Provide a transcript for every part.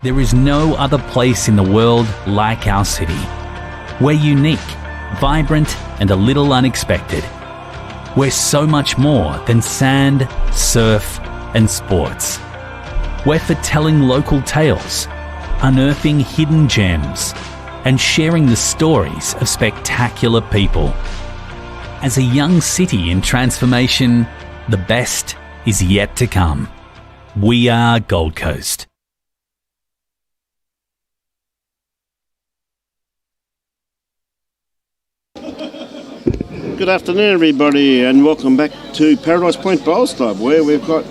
There is no other place in the world like our city. We're unique, vibrant, and a little unexpected. We're so much more than sand, surf, and sports. We're for telling local tales, unearthing hidden gems, and sharing the stories of spectacular people. As a young city in transformation, the best is yet to come. We are Gold Coast. Good afternoon, everybody, and welcome back to Paradise Point Bowls Club, where we've got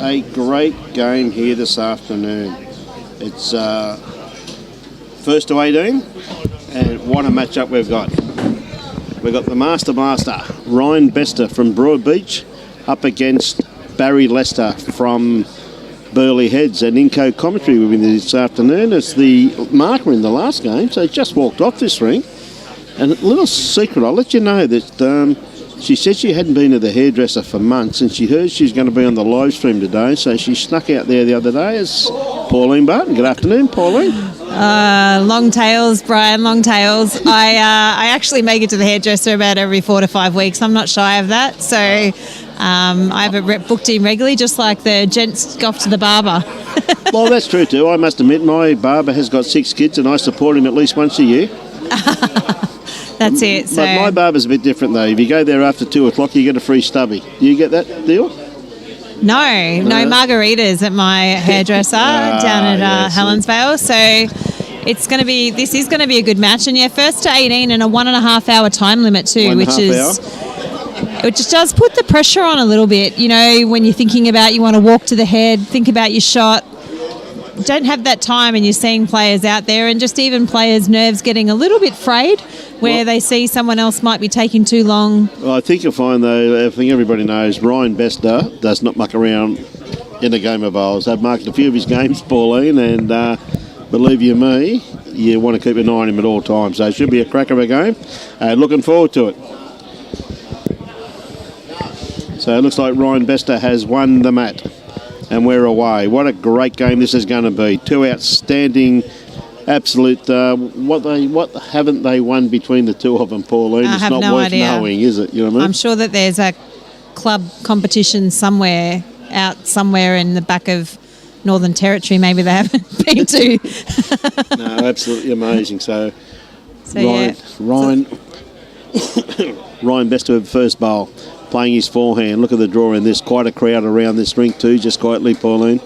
a great game here this afternoon. It's first to 18, and what a matchup we've got. We've got the Master, Ryan Bester from Broadbeach, up against Barrie Lester from Burleigh Heads, and in co-commentary with me this afternoon is the marker in the last game, so he just walked off this ring. And a little secret, I'll let you know that she said she hadn't been to the hairdresser for months, and she heard she's going to be on the live stream today, so she snuck out there the other day as Pauline Barton. Good afternoon, Pauline. Long tails, Brian, long tails. I actually make it to the hairdresser about every 4 to 5 weeks. I'm not shy of that, so I have a rep booked in regularly, just like the gents go off to the barber. Well, that's true too. I must admit, my barber has got 6 kids, and I support him at least once a year. That's it. So. But my barber's a bit different though. If you go there after 2 o'clock, you get a free stubby. Do you get that deal? No margaritas at my hairdresser down at Helensvale. So this is going to be a good match. And yeah, first to 18 and a 1.5 hour time limit too, which does put the pressure on a little bit. You know, when you're thinking about you want to walk to the head, think about your shot. Don't have that time, and you're seeing players out there, and just even players' nerves getting a little bit frayed where they see someone else might be taking too long. Well, I think you'll find, though, I think everybody knows Ryan Bester does not muck around in a game of bowls. I've marked a few of his games, Pauline, and believe you me, you want to keep an eye on him at all times. So it should be a crack of a game. Looking forward to it. So it looks like Ryan Bester has won the mat. And we're away. What a great game this is going to be. 2 outstanding, absolute. What haven't they won between the two of them, Pauline? I it's have not no worth idea. knowing, is it? You know what I mean? I'm sure that there's a club competition somewhere in the back of Northern Territory. Maybe they haven't been to. No, absolutely amazing. So Ryan Bester with first bowl. Playing his forehand. Look at the draw in this. Quite a crowd around this rink too, just quietly, Pauline.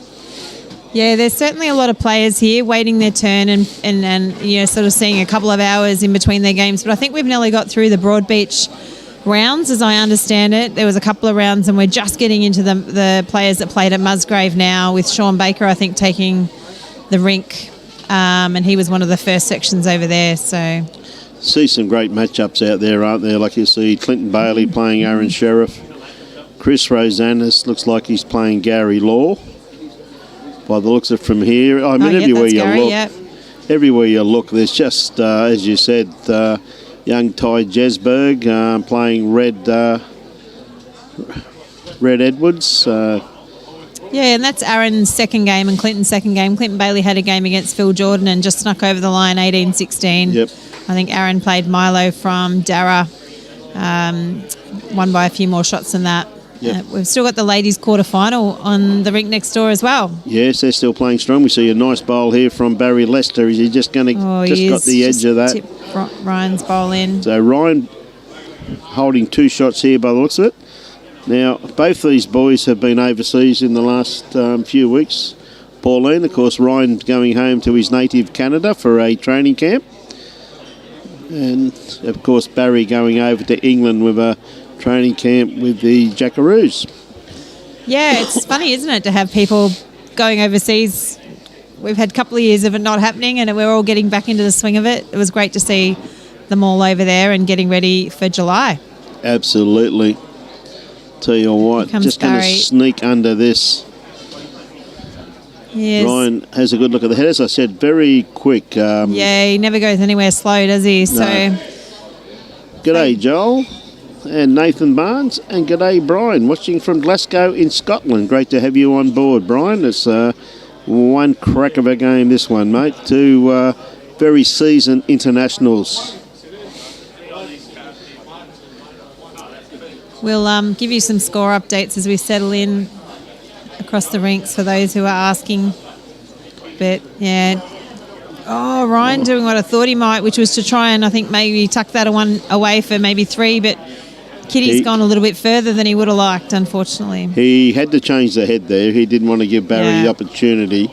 Yeah, there's certainly a lot of players here waiting their turn and you know, sort of seeing a couple of hours in between their games. But I think we've nearly got through the Broadbeach rounds, as I understand it. There was a couple of rounds, and we're just getting into the players that played at Musgrave now, with Sean Baker, I think, taking the rink. And he was one of the first sections over there, so... See some great matchups out there, aren't there? Like you see Clinton Bailey playing Aaron Sheriff. Chris Rosanis looks like he's playing Gary Law. By the looks of it from here. I mean, everywhere you look, there's just, as you said, young Ty Jesberg playing Red Edwards. Yeah, and that's Aaron's second game and Clinton's second game. Clinton Bailey had a game against Phil Jordan and just snuck over the line 18-16. Yep. I think Aaron played Milo from Darra, won by a few more shots than that. Yep. We've still got the ladies' quarter-final on the rink next door as well. Yes, they're still playing strong. We see a nice bowl here from Barrie Lester. Is he just going to got the edge of that? Tip Ryan's bowl in. So Ryan holding 2 shots here by the looks of it. Now, both these boys have been overseas in the last few weeks. Pauline, of course, Ryan going home to his native Canada for a training camp. And, of course, Barrie going over to England with a training camp with the Jackaroos. Yeah, it's funny, isn't it, to have people going overseas. We've had a couple of years of it not happening, and we're all getting back into the swing of it. It was great to see them all over there and getting ready for July. Absolutely. Tell you what, just going to sneak under this. Yes. Ryan has a good look at the head. As I said, very quick. Yeah, he never goes anywhere slow, does he? So, G'day, Joel and Nathan Barnes, and g'day, Brian, watching from Glasgow in Scotland. Great to have you on board, Brian. It's One crack of a game, this one, mate. Two very seasoned internationals. We'll give you some score updates as we settle in across the rinks for those who are asking. But, yeah. Oh, Ryan doing what I thought he might, which was to try and, I think, maybe tuck that one away for maybe 3. But Kitty's gone a little bit further than he would have liked, unfortunately. He had to change the head there. He didn't want to give Barry the opportunity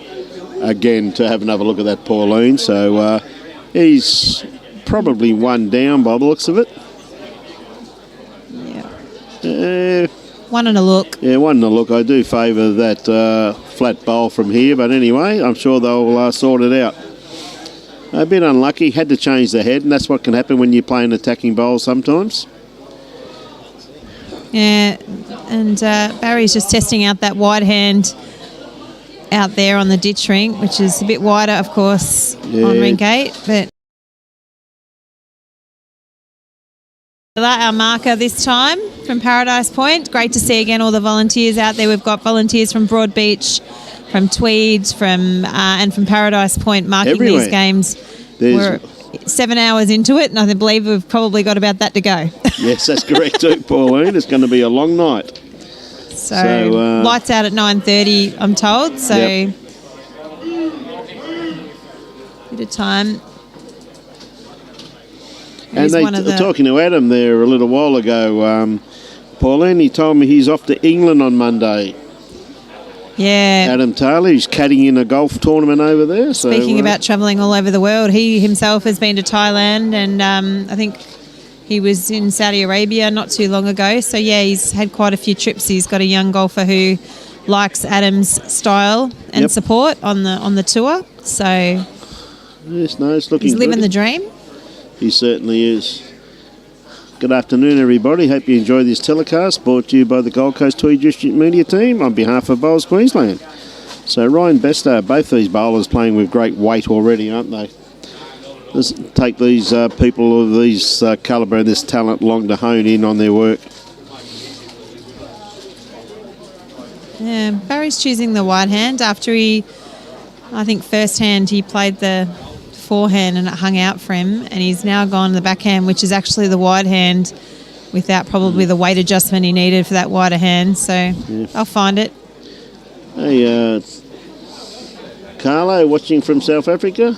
again to have another look at that Pauline. So he's probably one down by the looks of it. One and a look. Yeah, one and a look. I do favour that flat bowl from here, but anyway, I'm sure they'll sort it out. A bit unlucky, had to change the head, and that's what can happen when you play an attacking bowl sometimes. Yeah, and Barry's just testing out that wide hand out there on the ditch rink, which is a bit wider, of course, on rink 8, but our marker this time from Paradise Point. Great to see again all the volunteers out there. We've got volunteers from Broadbeach, from Tweed, and from Paradise Point marking these games. We're 7 hours into it, and I believe we've probably got about that to go. Yes, that's correct too, Pauline. It's going to be a long night. So lights out at 9:30, I'm told. So bit of time. And they were talking to Adam there a little while ago. Pauline, he told me he's off to England on Monday. Yeah. Adam Taylor, he's caddying in a golf tournament over there. Speaking about travelling all over the world, he himself has been to Thailand, and I think he was in Saudi Arabia not too long ago. So, yeah, he's had quite a few trips. He's got a young golfer who likes Adam's style and support on the tour. So, yes, no, it's looking he's living good. The dream. He certainly is. Good afternoon, everybody. Hope you enjoy this telecast brought to you by the Gold Coast Tweed District Media Team on behalf of Bowls Queensland. So Ryan Bester, both these bowlers playing with great weight already, aren't they? Let's take these people of these calibre and this talent long to hone in on their work. Yeah, Barry's choosing the wide hand after I think first hand he played the forehand and it hung out for him, and he's now gone to the backhand, which is actually the wide hand without probably the weight adjustment he needed for that wider hand. So I'll find it. Hey, Carlo watching from South Africa.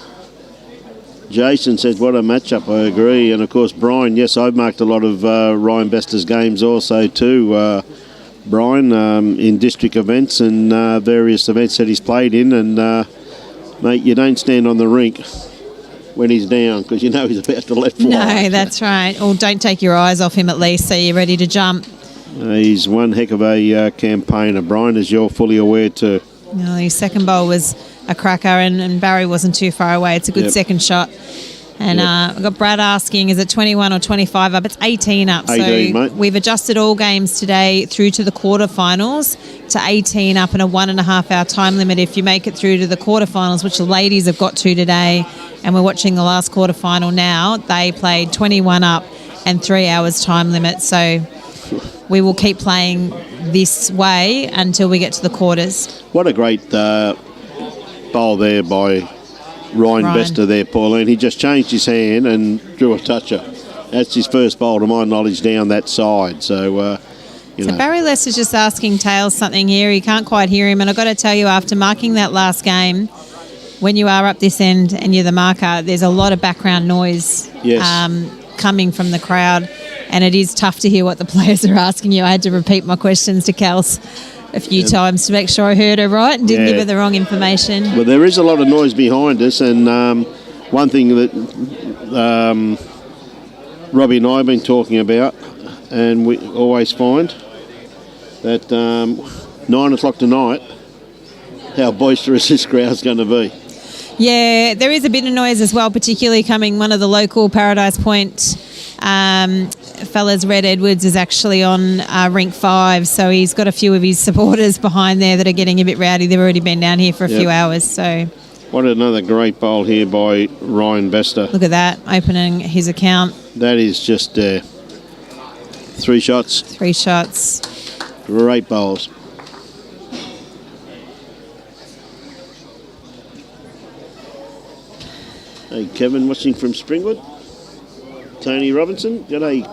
Jason says, what a matchup. I agree. And of course, Brian, yes, I've marked a lot of Ryan Bester's games also too, Brian, in district events and various events that he's played in. And mate, you don't stand on the rink when he's down, because you know he's about to let fly. No, that's right. Or don't take your eyes off him at least, so you're ready to jump. He's one heck of a campaigner, Brian, as you're fully aware too. No, his second bowl was a cracker, and Barry wasn't too far away. It's a good second shot. And I've got Brad asking, is it 21 or 25 up? It's 18 up. 18, so mate. We've adjusted all games today through to the quarterfinals to 18 up and a 1.5 hour time limit if you make it through to the quarterfinals, which the ladies have got to today. And we're watching the last quarterfinal now. They played 21 up and 3 hours time limit. So we will keep playing this way until we get to the quarters. What a great bowl there by Ryan Bester there, Pauline. He just changed his hand and drew a toucher. That's his first bowl, to my knowledge, down that side. So, you know. Barrie Lester's just asking Tails something here. He can't quite hear him. And I've got to tell you, after marking that last game, when you are up this end and you're the marker, there's a lot of background noise coming from the crowd. And it is tough to hear what the players are asking you. I had to repeat my questions to Kels a few times to make sure I heard her right and didn't give her the wrong information. Well, there is a lot of noise behind us, and one thing that Robbie and I have been talking about, and we always find that 9 o'clock tonight, how boisterous this crowd's going to be. Yeah, there is a bit of noise as well, particularly coming one of the local Paradise Point fellas. Red Edwards is actually on rink 5, so he's got a few of his supporters behind there that are getting a bit rowdy. They've already been down here for a few hours. So, what another great bowl here by Ryan Bester. Look at that, opening his account. That is just 3 shots. 3 shots. Great bowls. Hey, Kevin watching from Springwood. Tony Robinson. G'day,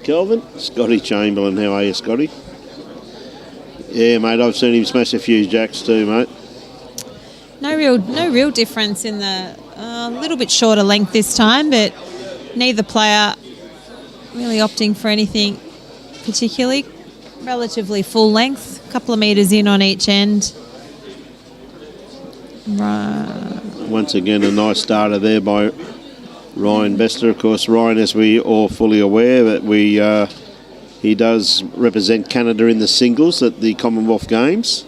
Kelvin. Scotty Chamberlain. How are you, Scotty? Yeah, mate, I've seen him smash a few jacks too, mate. No real difference in the little bit shorter length this time, but neither player really opting for anything particularly. Relatively full length, a couple of metres in on each end. Right. Once again, a nice starter there by Ryan Bester. Of course, Ryan, as we all fully aware, that he does represent Canada in the singles at the Commonwealth Games.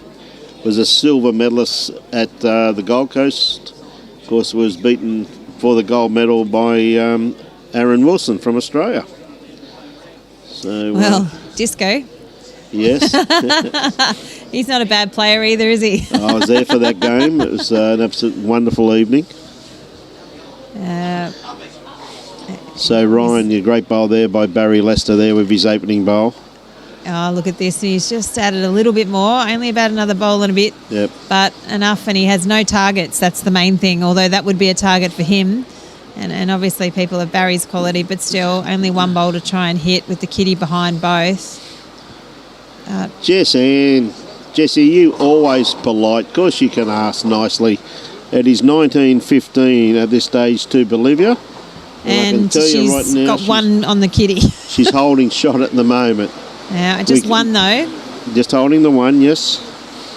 Was a silver medalist at the Gold Coast. Of course, was beaten for the gold medal by Aaron Wilson from Australia. So Disco. Yes. He's not a bad player either, is he? I was there for that game. It was an absolute wonderful evening. So Ryan, your great bowl there by Barrie Lester there with his opening bowl. Oh, look at this. He's just added a little bit more, only about another bowl and a bit. Yep. But enough, and he has no targets. That's the main thing, although that would be a target for him. And obviously people of Barry's quality, but still only one bowl to try and hit with the kitty behind both. Jesse, you always polite. Of course you can ask nicely. It is 19-15 at this stage to Bolivia. And she's got one on the kitty. She's holding shot at the moment. Yeah, just one though. Just holding the one, yes.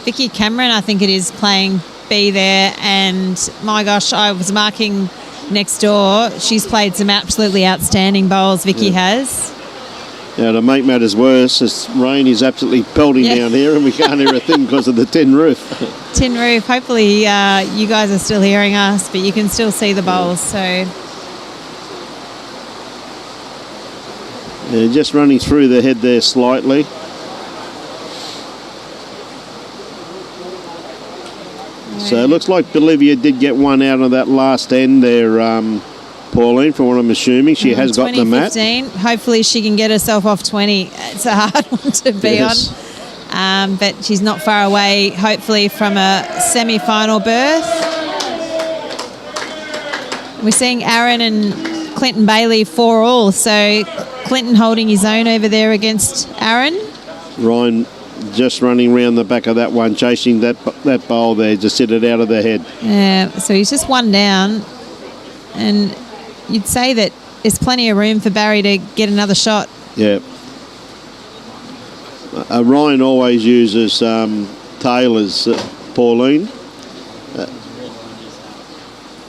Vicky Cameron, I think it is, playing B there. And my gosh, I was marking next door. She's played some absolutely outstanding bowls, Vicky has. Now, to make matters worse, this rain is absolutely pelting down here and we can't hear a thing because of the tin roof. Tin roof. Hopefully you guys are still hearing us, but you can still see the bowls. So just running through the head there slightly. So it looks like Bolivia did get one out of that last end there, Pauline, from what I'm assuming. She has got the mat. 20-15. Hopefully she can get herself off 20. It's a hard one to be on. But she's not far away, hopefully, from a semi-final berth. We're seeing Aaron and Clinton Bailey 4-all. So Clinton holding his own over there against Aaron. Ryan just running around the back of that one, chasing that bowl there, just hit it out of the head. Yeah, so he's just one down. And you'd say that there's plenty of room for Barrie to get another shot. Yeah. Ryan always uses tailors, Pauline.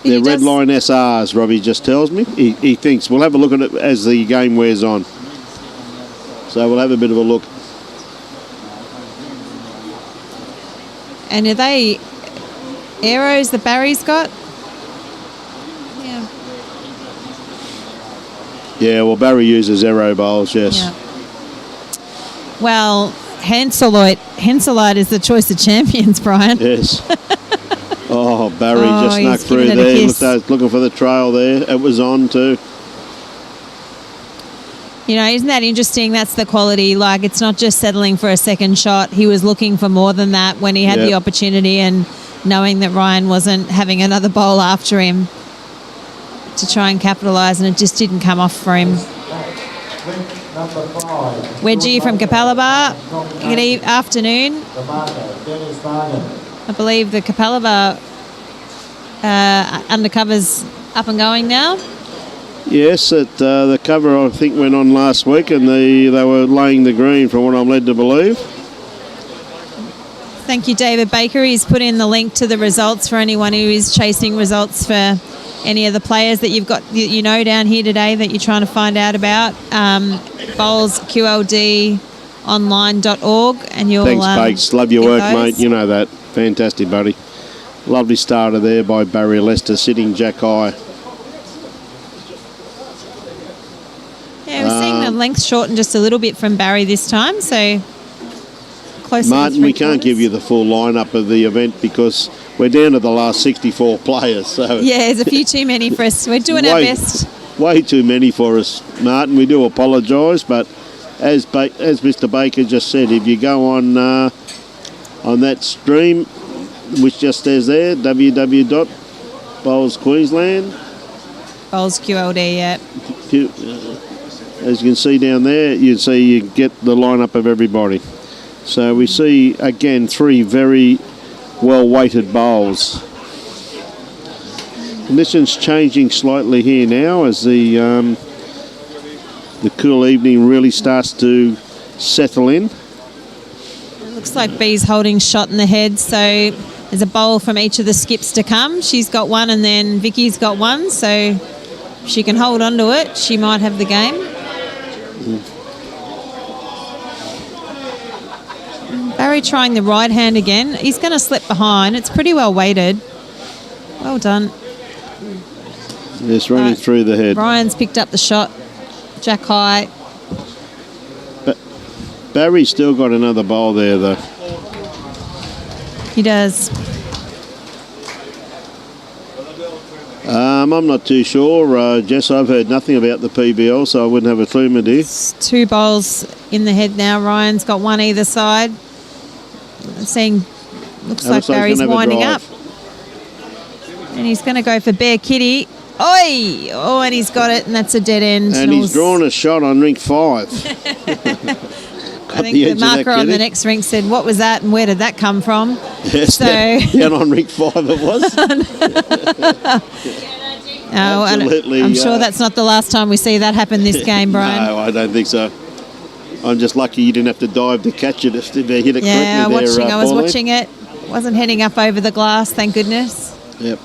They're red line SRs, Robbie just tells me. He thinks. We'll have a look at it as the game wears on. So we'll have a bit of a look. And are they arrows that Barrie's got? Yeah, well, Barrie uses arrow bowls, yes. Yeah. Well, Henselite is the choice of champions, Brian. Yes. Oh, Barrie just snuck through there. Looking for the trail there. It was on too. You know, isn't that interesting? That's the quality. Like, it's not just settling for a second shot. He was looking for more than that when he had the opportunity, and knowing that Ryan wasn't having another bowl after him to try and capitalise, and it just didn't come off for him. Wedgie from Capella Bar. Good afternoon. I believe the Capella Bar undercover's up and going now. Yes, the cover I think went on last week, and they were laying the green from what I'm led to believe. Thank you, David Baker. He's put in the link to the results for anyone who is chasing results for any of the players that you've got, down here today that you're trying to find out about. bowlsqldonline.org, and you'll. Thanks, Bakes. Love your work, mate. You know that. Fantastic, buddy. Lovely starter there by Barrie Lester, sitting jack high. Yeah, we're seeing the length shorten just a little bit from Barrie this time, so close. Martin, we can't give you the full lineup of the event because we're down to the last 64 players. So yeah, there's a few too many for us. We're doing our best. Way too many for us, Martin. We do apologise, but as Mr. Baker just said, if you go on that stream, which just says there, Bowls Queensland. Bowls QLD, yeah. As you can see down there, you get the lineup of everybody. So we see, again, 3 very well-weighted bowls. Conditions changing slightly here now as the cool evening really starts to settle in. It looks like B's holding shot in the head, so there's a bowl from each of the skips to come. She's got one and then Vicky's got one, so if she can hold on to it, she might have the game. Barrie trying the right hand again. He's going to slip behind. It's pretty well weighted. Well done. It's running through the head. Ryan's picked up the shot. Jack high. But Barry's still got another bowl there, though. He does. I'm not too sure. Jess, I've heard nothing about the PBL, so I wouldn't have a clue, my dear. It's 2 bowls in the head now. Ryan's got one either side. Looks like Barry's winding up. And he's going to go for Bear Kitty. Oi! Oh, and he's got it, and that's a dead end. And he's drawn a shot on rink 5. I think the marker on the next rink said, what was that and where did that come from? Yes, so down on rink 5 it was. No, absolutely. I'm sure that's not the last time we see that happen this game, Brian. No, I don't think so. I'm just lucky you didn't have to dive to catch it if they hit it correctly there. I was Pauline. watching it. Wasn't heading up over the glass, thank goodness. Yep.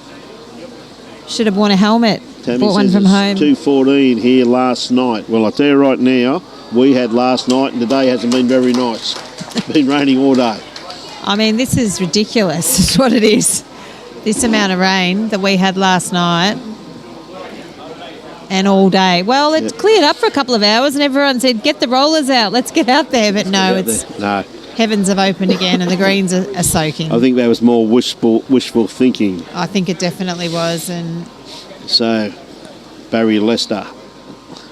Should have worn a helmet. Tammy bought one from home. 2:14 here last night. Well, I'll tell you right now, we had last night and the day hasn't been very nice. It's been raining all day. I mean, this is ridiculous. It's what it is. This amount of rain that we had last night and all day. Well, it cleared up for a couple of hours and everyone said, get the rollers out. Let's get out there. But no, heavens have opened again and the greens are soaking. I think that was more wishful thinking. I think it definitely was. And so, Barrie Lester,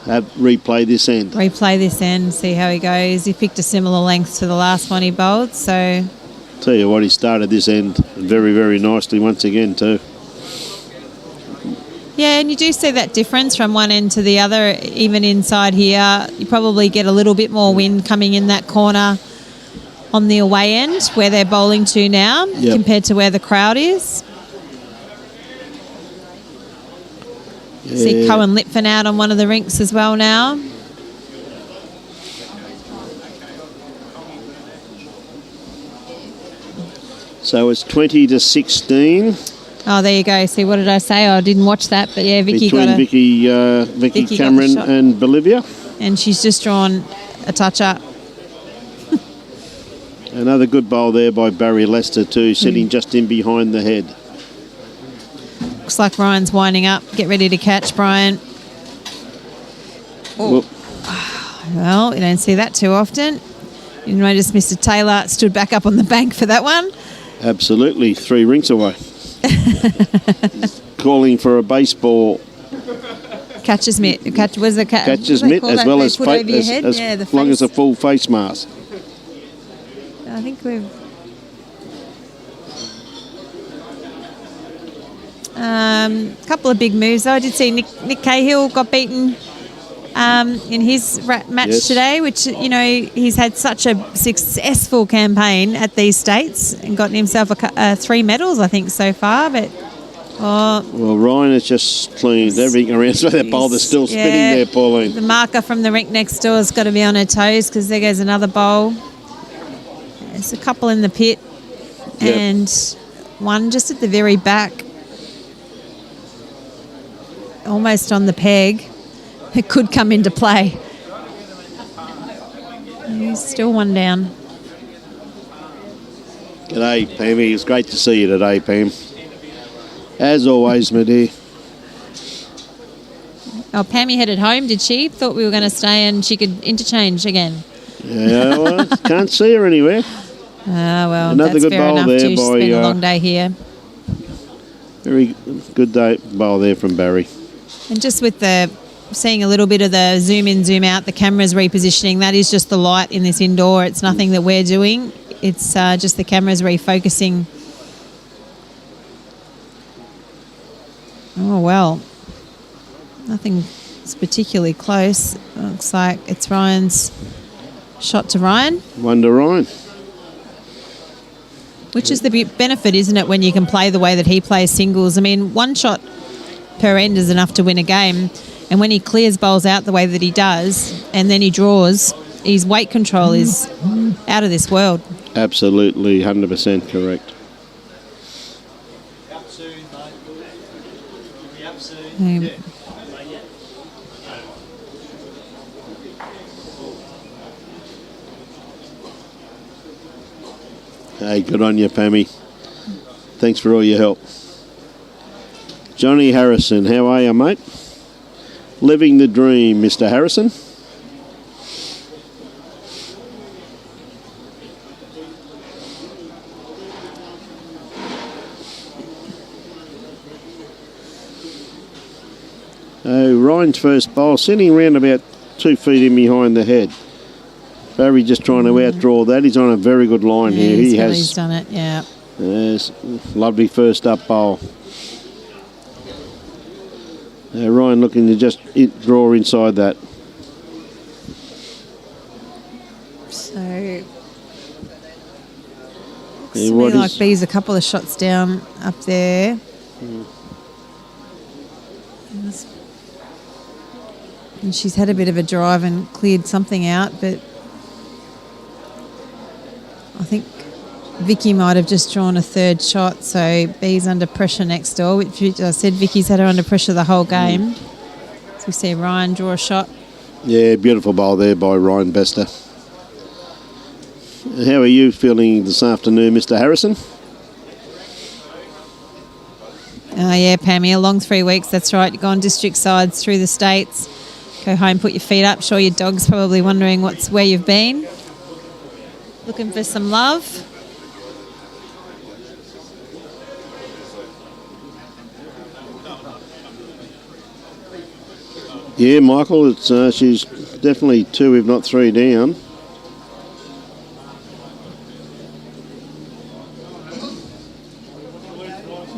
replay this end. See how he goes. He picked a similar length to the last one he bowled, so... Tell you what, he started this end very, very nicely once again too. Yeah, and you do see that difference from one end to the other, even inside here. You probably get a little bit more wind coming in that corner on the away end where they're bowling to now compared to where the crowd is. Yeah. See Cohen Lipfin out on one of the rinks as well now. So it's 20-16. Oh, there you go. See, what did I say? Oh, I didn't watch that, but yeah, Vicky got it. Vicky Cameron and Bolivia. And she's just drawn a touch-up. Another good bowl there by Barrie Lester too, sitting just in behind the head. Looks like Ryan's winding up. Get ready to catch, Brian. Oh. Well, you don't see that too often. You notice Mr. Taylor stood back up on the bank for that one. Absolutely, 3 rinks away. Calling for a baseball. Catcher's mitt. Catcher's mitt as well as long as a full face mask. I think we've... a couple of big moves though. I did see Nick Cahill got beaten in his match today, which, you know, he's had such a successful campaign at these states and gotten himself 3 medals, I think, so far. But well, Ryan has just cleaned everything around, so that bowl is still spinning there, Pauline. The marker from the rink next door has got to be on her toes because there goes another bowl. There's a couple in the pit and one just at the very back, almost on the peg. It could come into play. He's still one down. G'day, Pammy. It's great to see you today, Pam. As always, my dear. Oh, Pammy headed home, did she? Thought we were going to stay and she could interchange again. Yeah, well, can't see her anywhere. Well, another that's good fair bowl enough there too. She's been a long day here. Very good bowl there from Barrie. And just with the seeing a little bit of the zoom in, zoom out, the camera's repositioning. That is just the light in this indoor. It's nothing that we're doing. It's just the camera's refocusing. Oh, well. Nothing's particularly close. It looks like it's Ryan's shot to Ryan. 1 to Ryan. Which is the benefit, isn't it, when you can play the way that he plays singles? I mean, 1 shot per end is enough to win a game. And when he clears bowls out the way that he does and then he draws, his weight control is out of this world. Absolutely, 100% correct. Hey, good on you, Pammy. Thanks for all your help. Johnny Harrison, how are you, mate? Living the dream, Mr. Harrison. Oh, Ryan's first bowl, sitting around about 2 feet in behind the head. Barrie just trying to outdraw that. He's on a very good line here. He's done it, yeah. Yes, lovely first up bowl. Ryan looking to just draw inside that. So, looks to me like B's a couple of shots down up there. And she's had a bit of a drive and cleared something out, but I think Vicky might have just drawn a 3rd shot, so B's under pressure next door, which I said Vicky's had her under pressure the whole game. So we see Ryan draw a shot. Yeah, beautiful bowl there by Ryan Bester. How are you feeling this afternoon, Mr. Harrison? Oh, yeah, Pammy, a long 3 weeks, that's right. You've gone district sides through the states. Go home, put your feet up. Sure, your dog's probably wondering where you've been. Looking for some love. Yeah, Michael, it's she's definitely 2, if not 3 down.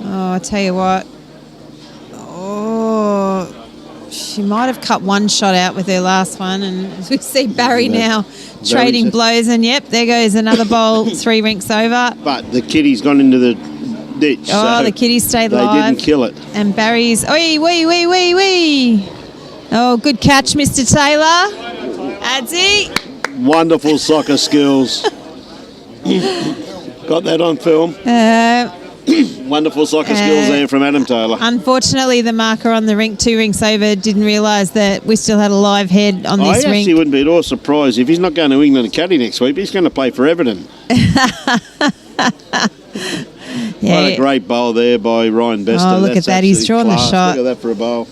Oh, I tell you what. Oh, she might have cut 1 shot out with her last one, and we see Barrie now trading blows, and yep, there goes another bowl 3 rinks over. But the kitty's gone into the ditch. Oh, so the kitty stayed live. They didn't kill it. And Barry's, wee. Oh, good catch, Mr. Taylor. Adzi. Wonderful soccer skills. Got that on film. Wonderful soccer skills there from Adam Taylor. Unfortunately, the marker on the rink 2 rinks over didn't realise that we still had a live head on this rink. I actually wouldn't be at all surprised if he's not going to England and Caddy next week. He's going to play for Everton. Yeah. What a great bowl there by Ryan Bester. Oh, look at that. He's drawn the shot. Look at that for a bowl.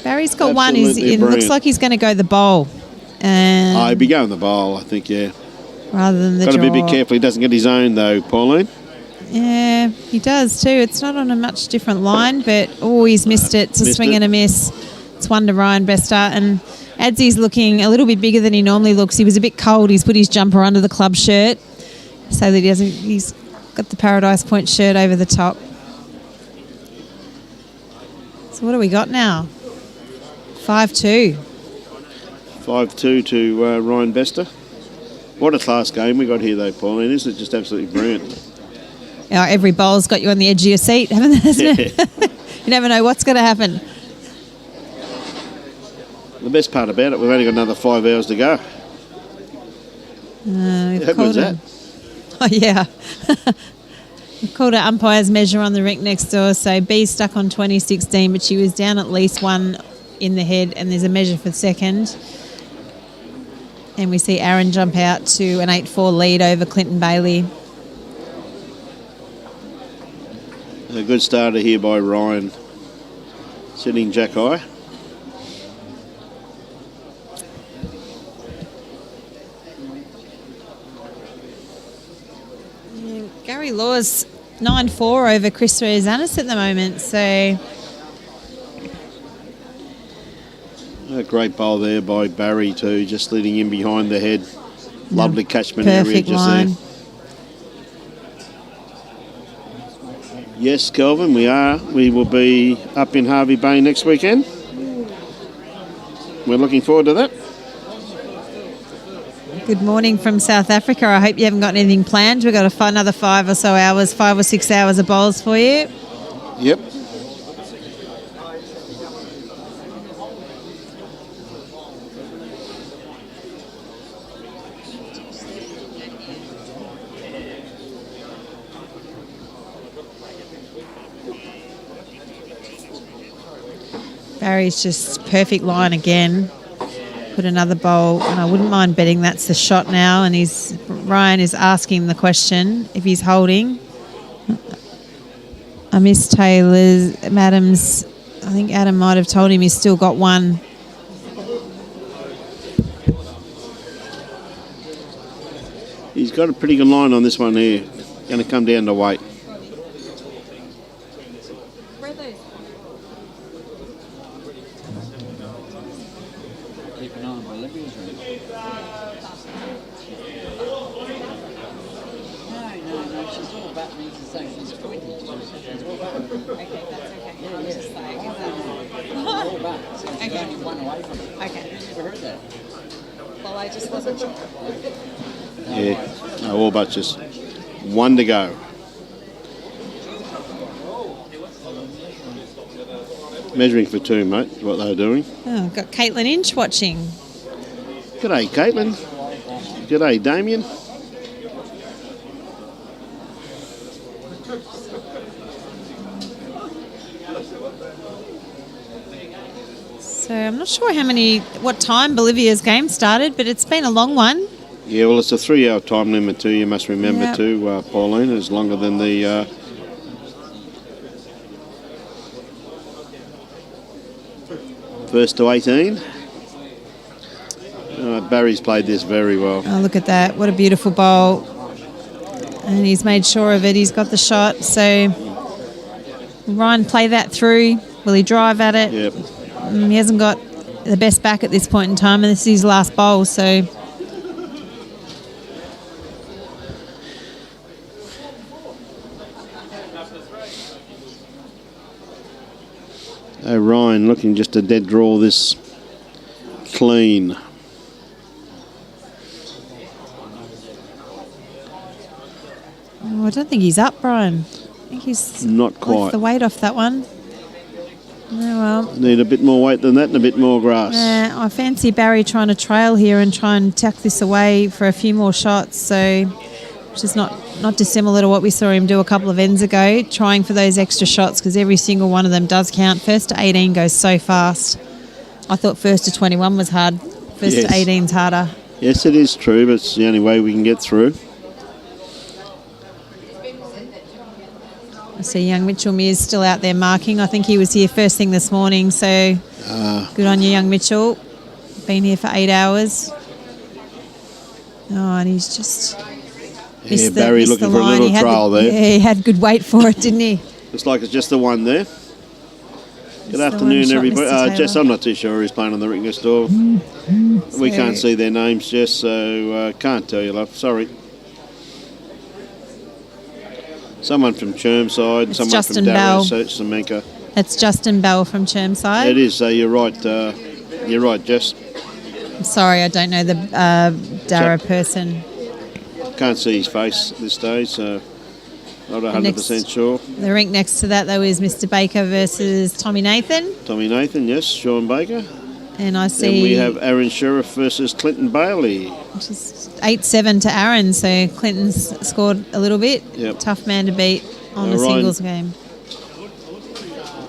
Barry's got one. It looks like he's going to go the bowl. He'd be going the bowl, I think, yeah. Rather than the draw. Got to be a bit careful. He doesn't get his own, though, Pauline. Yeah, he does too. It's not on a much different line, but he's missed it. It's a swing and a miss. It's 1 to Ryan Bester. And Adzi's looking a little bit bigger than he normally looks. He was a bit cold. He's put his jumper under the club shirt so that he's got the Paradise Point shirt over the top. So what do we got now? 5-2. 5-2 to Ryan Bester. What a class game we got here, though, Pauline. This is just absolutely brilliant. Every bowl's got you on the edge of your seat, hasn't it? You never know what's going to happen. The best part about it, we've only got another 5 hours to go. How good's that? Oh, yeah. We've called an umpire's measure on the rink next door, so B's stuck on 2016, but she was down at least 1 in the head, and there's a measure for second. And we see Aaron jump out to an 8-4 lead over Clinton Bailey. A good starter here by Ryan. Sitting Jack high. Gary Law's 9-4 over Chris Rosanis at the moment, so... A great bowl there by Barrie too, just leading in behind the head. Lovely catchment area just line. there. Yes, Kelvin, we are. We will be up in Hervey Bay next weekend. We're looking forward to that. Good morning from South Africa. I hope you haven't got anything planned. We've got another 5 or 6 hours of bowls for you. Yep. Barry's just perfect line again. Put another bowl, and I wouldn't mind betting that's the shot now. And Ryan is asking the question if he's holding. I missed Adam's. I think Adam might have told him he's still got one. He's got a pretty good line on this one here. Going to come down to weight. Yeah, all but just one to go. Measuring for 2, mate, is what they're doing. Oh, got Caitlin Inch watching. G'day, Caitlin. G'day, Damien. So I'm not sure what time Bolivia's game started, but it's been a long one. Yeah, well, it's a 3-hour time limit too. You must remember Yep. too, Pauline. It's longer than the. First to 18. Barry's played this very well. Oh, look at that. What a beautiful bowl. And he's made sure of it. He's got the shot. So will Ryan play that through? Will he drive at it? Yep. He hasn't got the best back at this point in time, and this is his last bowl, so... Ryan looking just to dead draw this clean. Oh, I don't think he's up, Brian. I think he's not quite. left the weight off that one. Oh, well. Need a bit more weight than that and a bit more grass. I fancy Barry trying to trail here and try and tuck this away for a few more shots, so which is not dissimilar to what we saw him do a couple of ends ago, trying for those extra shots because every single one of them does count. First to 18 goes so fast. I thought first to 21 was hard. First to 18's harder. Yes, it is true, but it's the only way we can get through. I see young Mitchell Mears still out there marking. I think he was here first thing this morning, so good on you, young Mitchell. Been here for 8 hours. Oh, and he's just missed Barry the looking for a line. little trail there. Yeah, he had good weight for it, didn't he? Looks like it's just the one there. Good the afternoon, one shot, everybody. Mr. Jess, Taylor. I'm not too sure who's playing on the ring next door. We can't see their names, Jess, so can't tell you, love. Sorry. Someone from Chermside, someone Justin from Bell. Semenka. That's Justin Bell from Chermside. It is, you're right. You're right, Jess. I'm sorry, I don't know the Dara person. Can't see his face at this stage, so not 100% sure. The rink next to that, though, is Mr. Baker versus Tommy Nathan. Tommy Nathan, yes, Sean Baker. And I see... And we have Aaron Sheriff versus Clinton Bailey. Which is 8-7 to Aaron, so Clinton's scored a little bit. Yep. Tough man to beat on a singles game.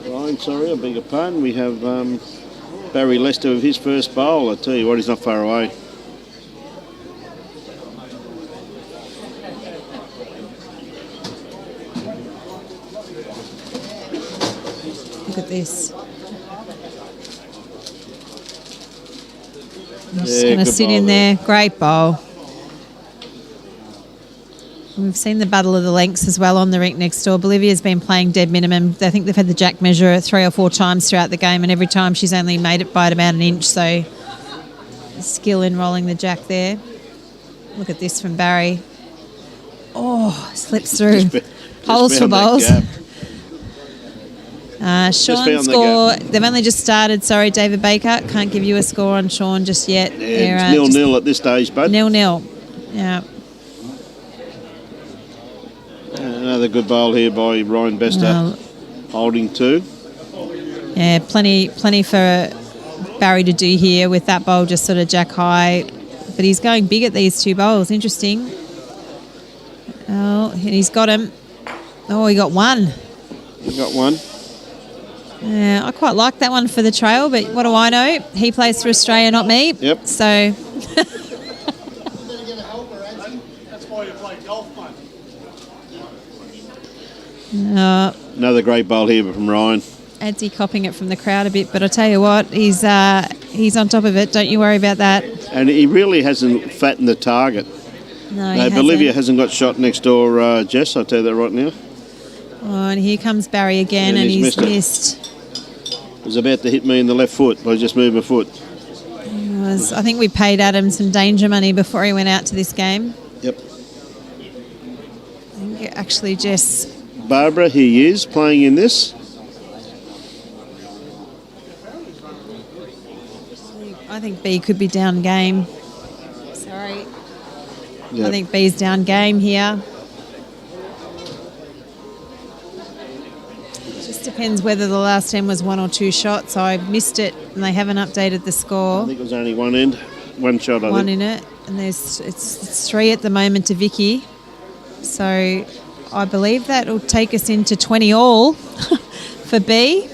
Ryan, sorry, I beg your pardon. We have Barrie Lester with his first bowl. I tell you what, he's not far away. Look at this. I'm just going to sit in there. Great bowl. We've seen the battle of the lengths as well on the rink next door. Bolivia's been playing dead minimum. I think they've had the jack measure 3 or 4 times throughout the game, and every time she's only made it by about an inch. So skill in rolling the jack there. Look at this from Barry. Oh, slips through. Holes for bowls. found Sean's the score, gap. they've only just started. Sorry, David Baker. Can't give you a score on Sean just yet. Yeah, it's 0-0 at this stage, bud. 0-0. Yeah. Another good bowl here by Ryan Bester, holding 2. Yeah, plenty for Barrie to do here with that bowl just sort of jack high. But he's going big at these 2 bowls. Interesting. Oh, and he's got him. Oh, he got 1. He got 1. Yeah, I quite like that one for the trail, but what do I know? He plays for Australia, not me. Yep. So. That's why you play golf, mate. Another great bowl here from Ryan. Adsy copping it from the crowd a bit, but I tell you what, he's on top of it. Don't you worry about that. And he really hasn't fattened the target. No, he Bolivia hasn't got shot next door, Jess, I'll tell you that right now. Oh, and here comes Barrie again, and he's missed. It was about to hit me in the left foot, but I just moved my foot. I think we paid Adam some danger money before he went out to this game. Yep. I think actually, Jess. Barbara, he is playing in this. I think B could be down game. Sorry. Yep. I think B's down game here. Just depends whether the last end was 1 or 2 shots. I missed it, and they haven't updated the score. I think it was only one end, one shot. One in it, and it's 3 at the moment to Vicky. So I believe that will take us into 20 all for B.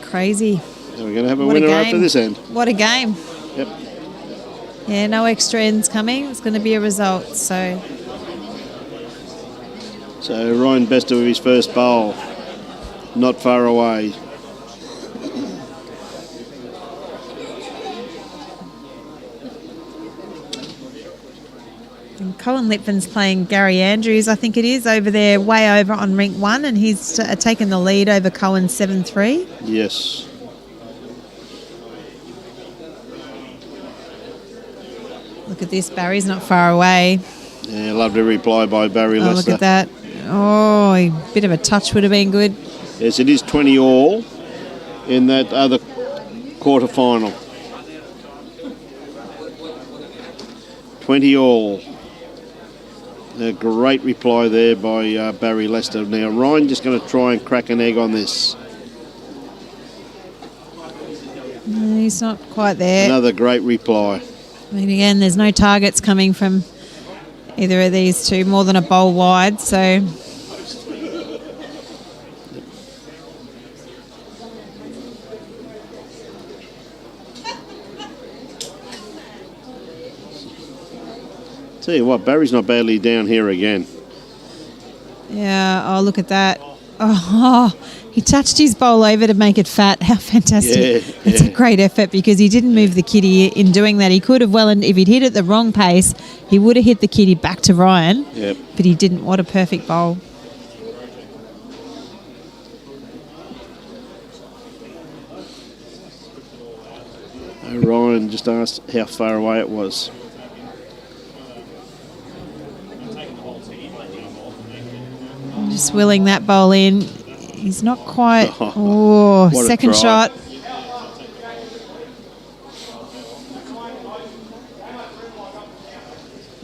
Crazy. And we're going to have a winner after this end. What a game. Yep. Yeah, no extra ends coming. It's going to be a result. So Ryan Bester with his first bowl, not far away. and Colin Litvin's playing Gary Andrews, I think it is, over there, way over on rink 1, and he's taken the lead over Cohen 7-3. Yes. Look at this, Barry's not far away. Yeah, lovely reply by Barrie Lester. Oh, look at that. Oh, a bit of a touch would have been good. Yes, it is 20 all in that other quarter final. 20 all. A great reply there by Barrie Lester. Now, Ryan just going to try and crack an egg on this. No, he's not quite there. Another great reply. I mean, again, there's no targets coming from either of these two, more than a bowl wide, so... Tell you what, Barry's not badly down here again. Yeah, oh, look at that. Oh, he touched his bowl over to make it fat. How fantastic. Yeah, it's a great effort because he didn't move the kitty in doing that. He could have and if he'd hit it the wrong pace, he would have hit the kitty back to Ryan. Yep. But he didn't. What a perfect bowl. Ryan just asked how far away it was. Just willing that bowl in. He's not quite. Oh, second shot.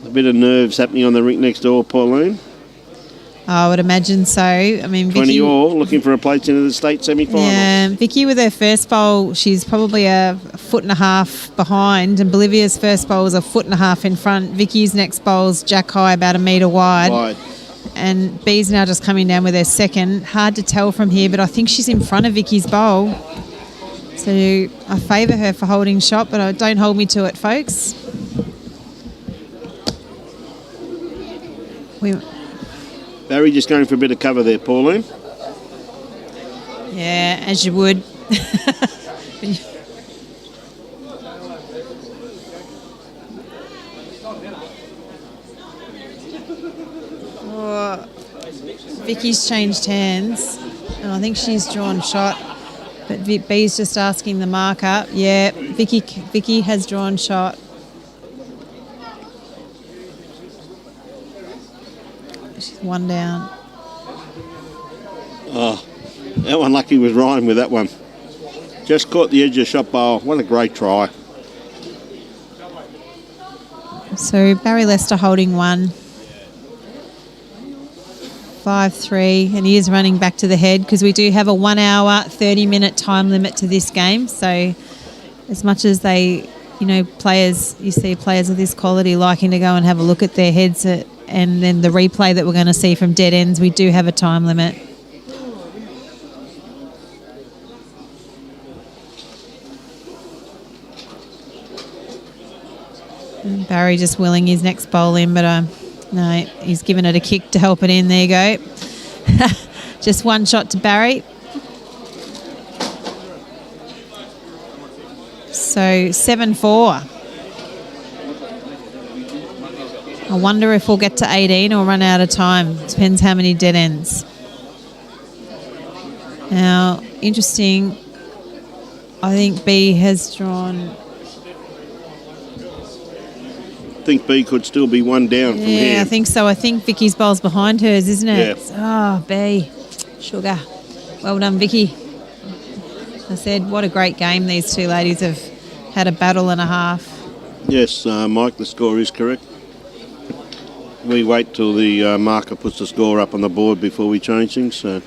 A bit of nerves happening on the rink next door, Pauline. I would imagine so. I mean, 20 Vicky, all, looking for a place into the state semi-finals. Yeah, Vicky with her first bowl, she's probably a foot and a half behind, and Bolivia's first bowl was a foot and a half in front. Vicky's next bowl's jack high, about a metre wide. And B's now just coming down with her second. Hard to tell from here, but I think she's in front of Vicky's bowl. So I favour her for holding shot, but don't hold me to it, folks. Barry just going for a bit of cover there, Pauline. Yeah, as you would. Vicky's changed hands, and I think she's drawn shot, but B's just asking the marker. Yeah, Vicky has drawn shot. She's one down. Oh, how unlucky was Ryan with that one. Just caught the edge of the shot bowl. What a great try. So Barrie Lester holding 1. 5-3, and he is running back to the head because we do have a 1 hour, 30-minute time limit to this game. So as much as they, you see players of this quality liking to go and have a look at their heads and then the replay that we're going to see from dead ends, we do have a time limit. And Barry just willing his next bowl in, but no, he's given it a kick to help it in. There you go. Just one shot to Barry. So 7-4. I wonder if we'll get to 18 or run out of time. Depends how many dead ends. Now, interesting. I think B has drawn... I think B could still be one down from here. Yeah, I think so. I think Vicky's bowl's behind hers, isn't it? Yeah. Oh, B. Sugar. Well done, Vicky. I said, what a great game these two ladies have had, a battle and a half. Yes, Mike, the score is correct. We wait till the marker puts the score up on the board before we change things. So,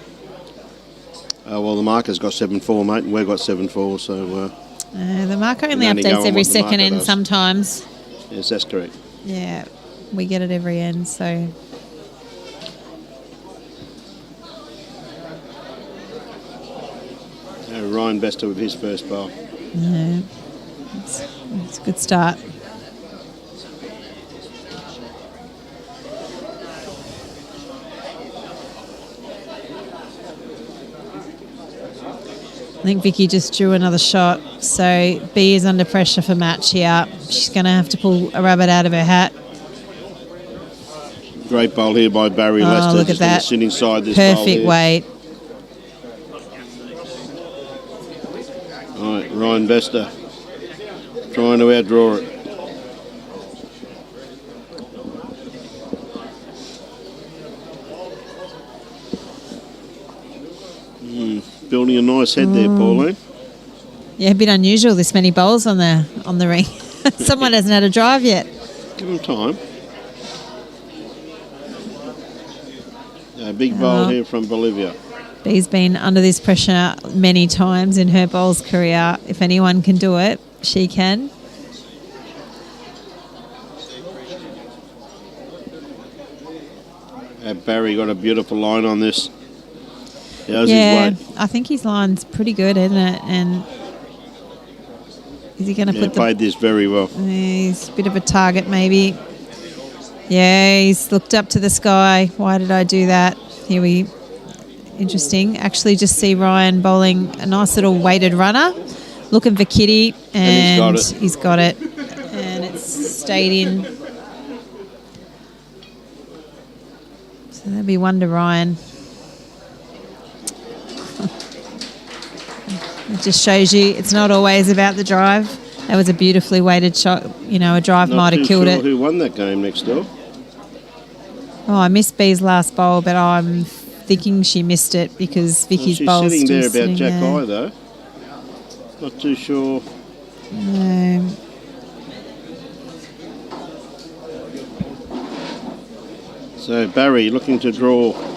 well, the marker's got 7-4, mate, and we've got 7-4. So the marker only updates every second end sometimes. Yes, that's correct. Yeah, we get it every end, so... Ryan Bester with his first bowl. Yeah, it's a good start. I think Vicky just drew another shot, so B is under pressure for match here. She's going to have to pull a rabbit out of her hat. Great bowl here by Barrie Lester. Look at that. Sit inside this perfect weight. All right, Ryan Bester trying to outdraw it. Building a nice head there, Pauline. Yeah, a bit unusual, this many bowls on the ring. Someone hasn't had a drive yet. Give them time. A big bowl here from Bolivia. B's been under this pressure many times in her bowls career. If anyone can do it, she can. Barry got a beautiful line on this. How's yeah, his weight? I think his line's pretty good, isn't it? And is he going to put played this very well. He's a bit of a target, maybe. Yeah, he's looked up to the sky. Why did I do that? Here we... Interesting. Actually, just see Ryan bowling a nice little weighted runner, looking for Kitty, and he's got it. And it's stayed in. So that'll be one to Ryan. It just shows you it's not always about the drive. That was a beautifully weighted shot. A drive might have killed it. Who won that game next door? Oh, I missed B's last bowl, but I'm thinking she missed it because Vicky's bowl's she's still sitting there about Jack there. High, though. Not too sure. No. So Barry looking to draw.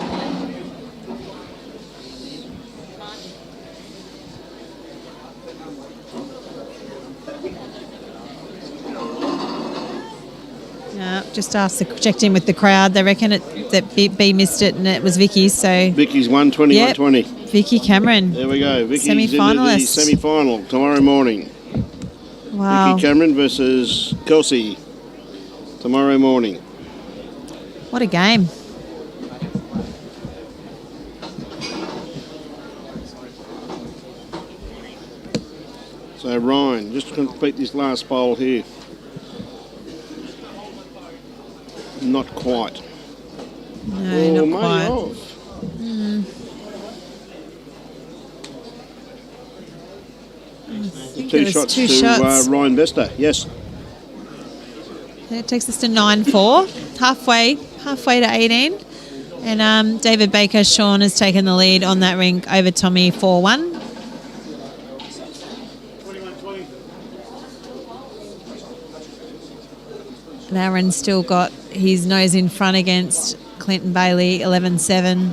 Just checked in with the crowd. They reckon that B missed it and it was Vicky. So Vicky's won 21-20. Vicky Cameron. There we go. Vicky's semi-finalist. into the semi-final tomorrow morning. Wow. Vicky Cameron versus Kelsey tomorrow morning. What a game. So Ryan, just to complete this last bowl here. Not quite. No, not quite. Two shots to Ryan Bester. Yes. It takes us to 9-4, halfway to 18. And David Baker, Sean has taken the lead on that rink over Tommy 4-1. 21-20. And Aaron's still got his nose in front against Clinton Bailey, 11-7.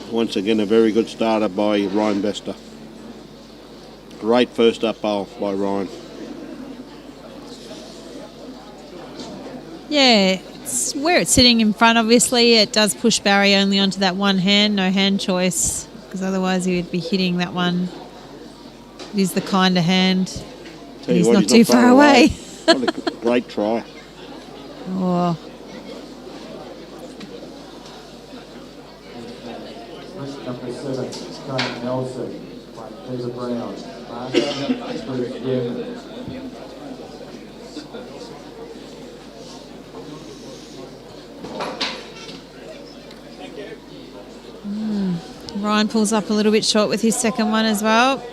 Once again, a very good starter by Ryan Bester. Great first up bowl by Ryan. Yeah, it's where it's sitting in front, obviously. It does push Barry only onto that one hand, no hand choice, because otherwise he would be hitting that one. It is the kind of hand. Tell you He's what, not too far away. What a great try. Oh, Number 7, Scott Nelson, Peter Brown, Martha, Bruce Gibbs. Ryan pulls up a little bit short with his second one as well.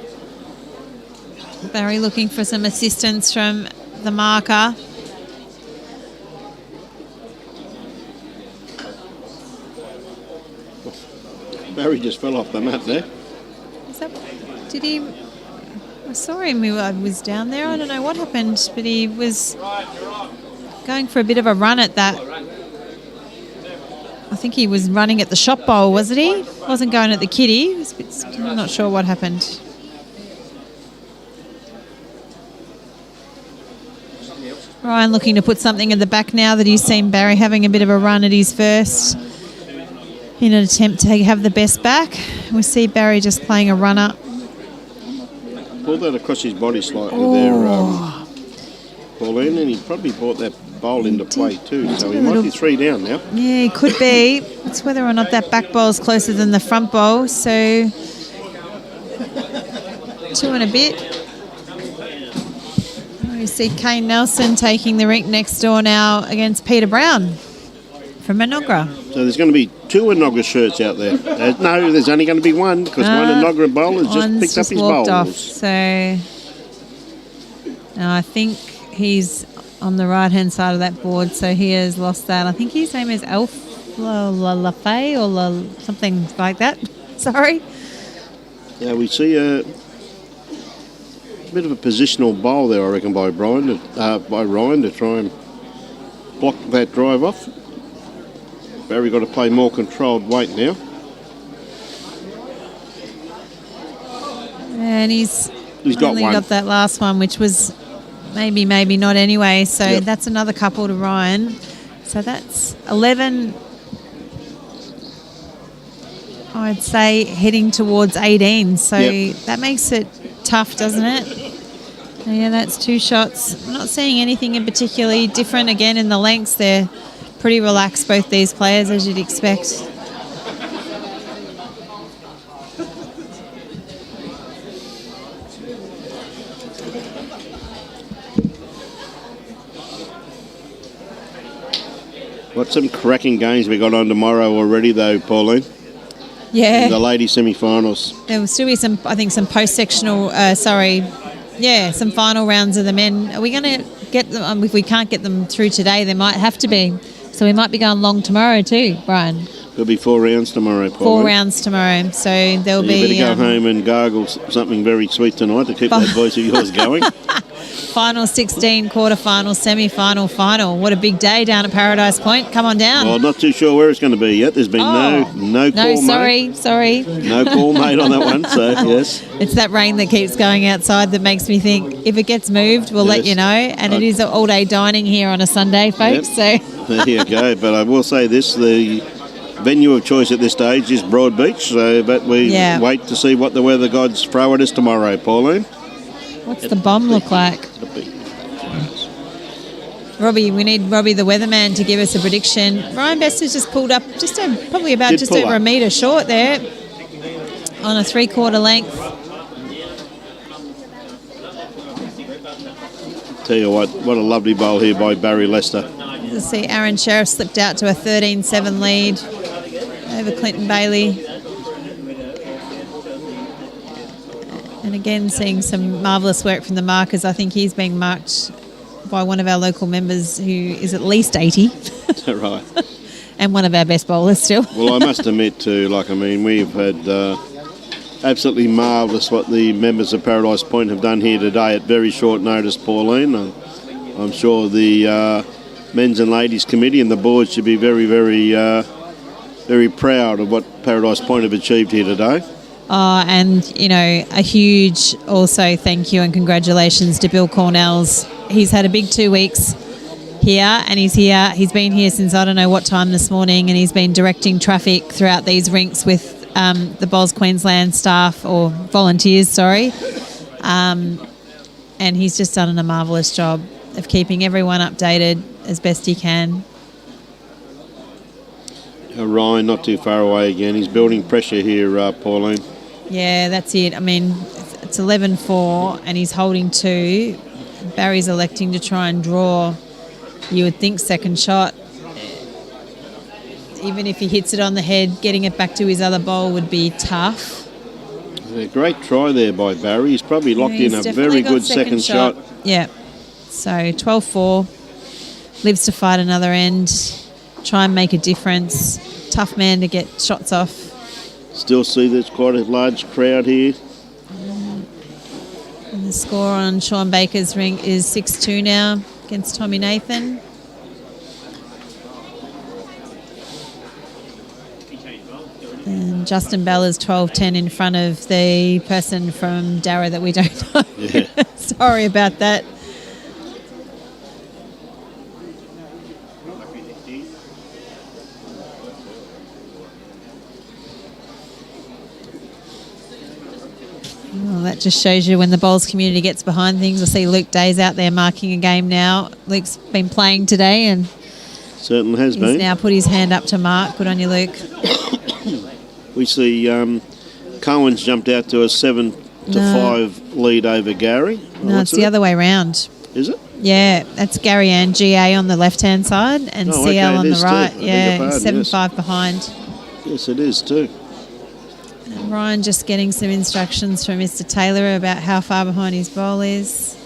Barry looking for some assistance from the marker. Barry just fell off the mat there. Did he? I saw him. He was down there. I don't know what happened, but he was going for a bit of a run at that. I think he was running at the shop bowl, wasn't he? Wasn't going at the kitty. I'm not sure what happened. Ryan looking to put something in the back now that he's seen Barry having a bit of a run at his first in an attempt to have the best back. We see Barry just playing a runner. Pulled that across his body slightly there, Pauline, and he probably brought that bowl into play too, so he might be 3 down now. Yeah, he could be. It's whether or not that back bowl is closer than the front bowl, so 2 and a bit. We see Kane Nelson taking the rink next door now against Peter Brown from Enoggera. So there's going to be 2 Enoggera shirts out there. No, there's only going to be 1 because one Enoggera bowler just picked up his walked bowls. off, so now I think he's on the right-hand side of that board, so he has lost that. I think his name is Elf Lafay or something like that. Sorry. Yeah, we see a bit of a positional bowl there, I reckon, by Ryan to try and block that drive off. Barry got to play more controlled weight now. And he's got only one. got that last one, which was maybe not anyway. So that's another couple to Ryan. So that's 11, I'd say, heading towards 18. So that makes it tough, doesn't it? Yeah, that's 2 shots. I'm not seeing anything in particularly different. Again, in the lengths, they're pretty relaxed, both these players, as you'd expect. Got some cracking games we got on tomorrow already, though, Pauline. Yeah. In the ladies' semi-finals. There will still be some, I think, some post-sectional, some final rounds of the men. Are we going to get them? If we can't get them through today, there might have to be. So we might be going long tomorrow too, Brian. There'll be 4 rounds tomorrow, Pauline. 4 rounds tomorrow. So there'll be... You better go home and gargle something very sweet tonight to keep that voice of yours going. Final 16, quarter-final, semi-final, final. What a big day down at Paradise Point. Come on down. Well, not too sure where it's going to be yet. There's been no call made. Sorry. No call made on that one, so yes. It's that rain that keeps going outside that makes me think if it gets moved, we'll let you know. And it is all-day dining here on a Sunday, folks. Yep. So there you go. But I will say this, the venue of choice at this stage is Broad Beach, but we wait to see what the weather gods throw at us tomorrow, Pauline. What's the bomb look like? Robbie, we need Robbie the weatherman to give us a prediction. Ryan Bester's just pulled up probably about just over a metre short there on a 3/4 length. Tell you what a lovely bowl here by Barrie Lester. You'll see Aaron Sheriff slipped out to a 13-7 lead. over Clinton Bailey. And again, seeing some marvellous work from the markers. I think he's being marked by one of our local members who is at least 80. Is that right? And one of our best bowlers still. Well, I must admit too, we've had absolutely marvellous what the members of Paradise Point have done here today at very short notice, Pauline. I'm sure the men's and ladies committee and the board should be very, very, very proud of what Paradise Point have achieved here today. And, a huge also thank you and congratulations to Bill Cornells. He's had a big 2 weeks here, and he's here. He's been here since I don't know what time this morning, and he's been directing traffic throughout these rinks with the Bowls Queensland staff, or volunteers, sorry. And he's just done a marvellous job of keeping everyone updated as best he can. Ryan not too far away again. He's building pressure here, Pauline. Yeah, that's it. I mean, it's 11-4 and he's holding 2. Barry's electing to try and draw. You would think second shot. Even if he hits it on the head, getting it back to his other bowl would be tough. A great try there by Barry. He's probably locked in a very good second shot. Yeah. So 12-4. Lives to fight another end. Try and make a difference. Tough man to get shots off. Still see there's quite a large crowd here. And the score on Sean Baker's ring is 6-2 now against Tommy Nathan. And Justin Bell is 12-10 in front of the person from Darra that we don't know. Yeah. Sorry about that. Well, that just shows you when the bowls community gets behind things. I see Luke Day's out there marking a game now. Luke's been playing today and certainly has he's been. now put his hand up to mark. Good on you, Luke. We see Cohen's jumped out to a 7-5 lead over Gary. No, it's the other way round. Is it? Yeah, that's Gary and GA on the left-hand side and CL on the right. Yeah, 7-5 behind. Yes, it is too. And Ryan just getting some instructions from Mr. Taylor about how far behind his bowl is.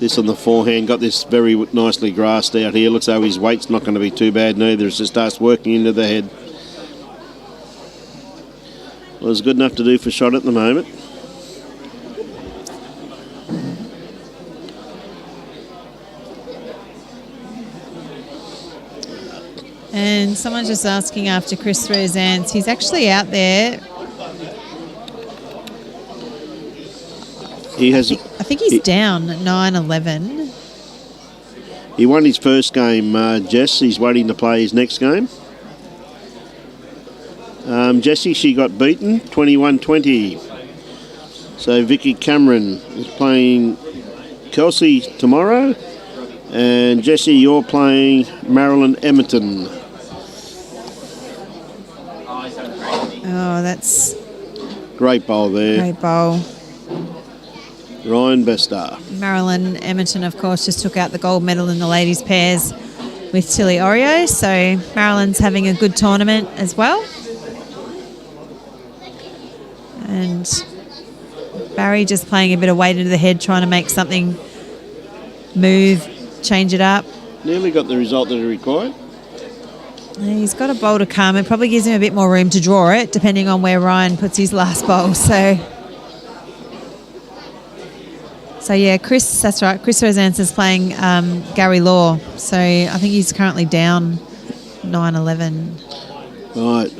This on the forehand, got this very nicely grassed out here. Looks like his weight's not going to be too bad neither. It just starts working into the head. Well, it's good enough to do for shot at the moment. And someone's just asking after Chris Rosan's. He's actually out there. He has. I think he's down 9-11. He won his first game, Jess. He's waiting to play his next game. Jessie, she got beaten 21-20. So Vicky Cameron is playing Kelsey tomorrow. And Jessie, you're playing Marilyn Emerton. Oh, that's... Great bowl there. Great bowl. Ryan Bestar. Marilyn Emerton, of course, just took out the gold medal in the ladies' pairs with Tilly Oreo. So Marilyn's having a good tournament as well. And Barry just playing a bit of weight into the head, trying to make something move, change it up. Nearly got the result that he required. He's got a bowl to come. It probably gives him a bit more room to draw it, depending on where Ryan puts his last bowl. So yeah, Chris, that's right. Chris Rosan's is playing Gary Law. So I think he's currently down 9-11. Right.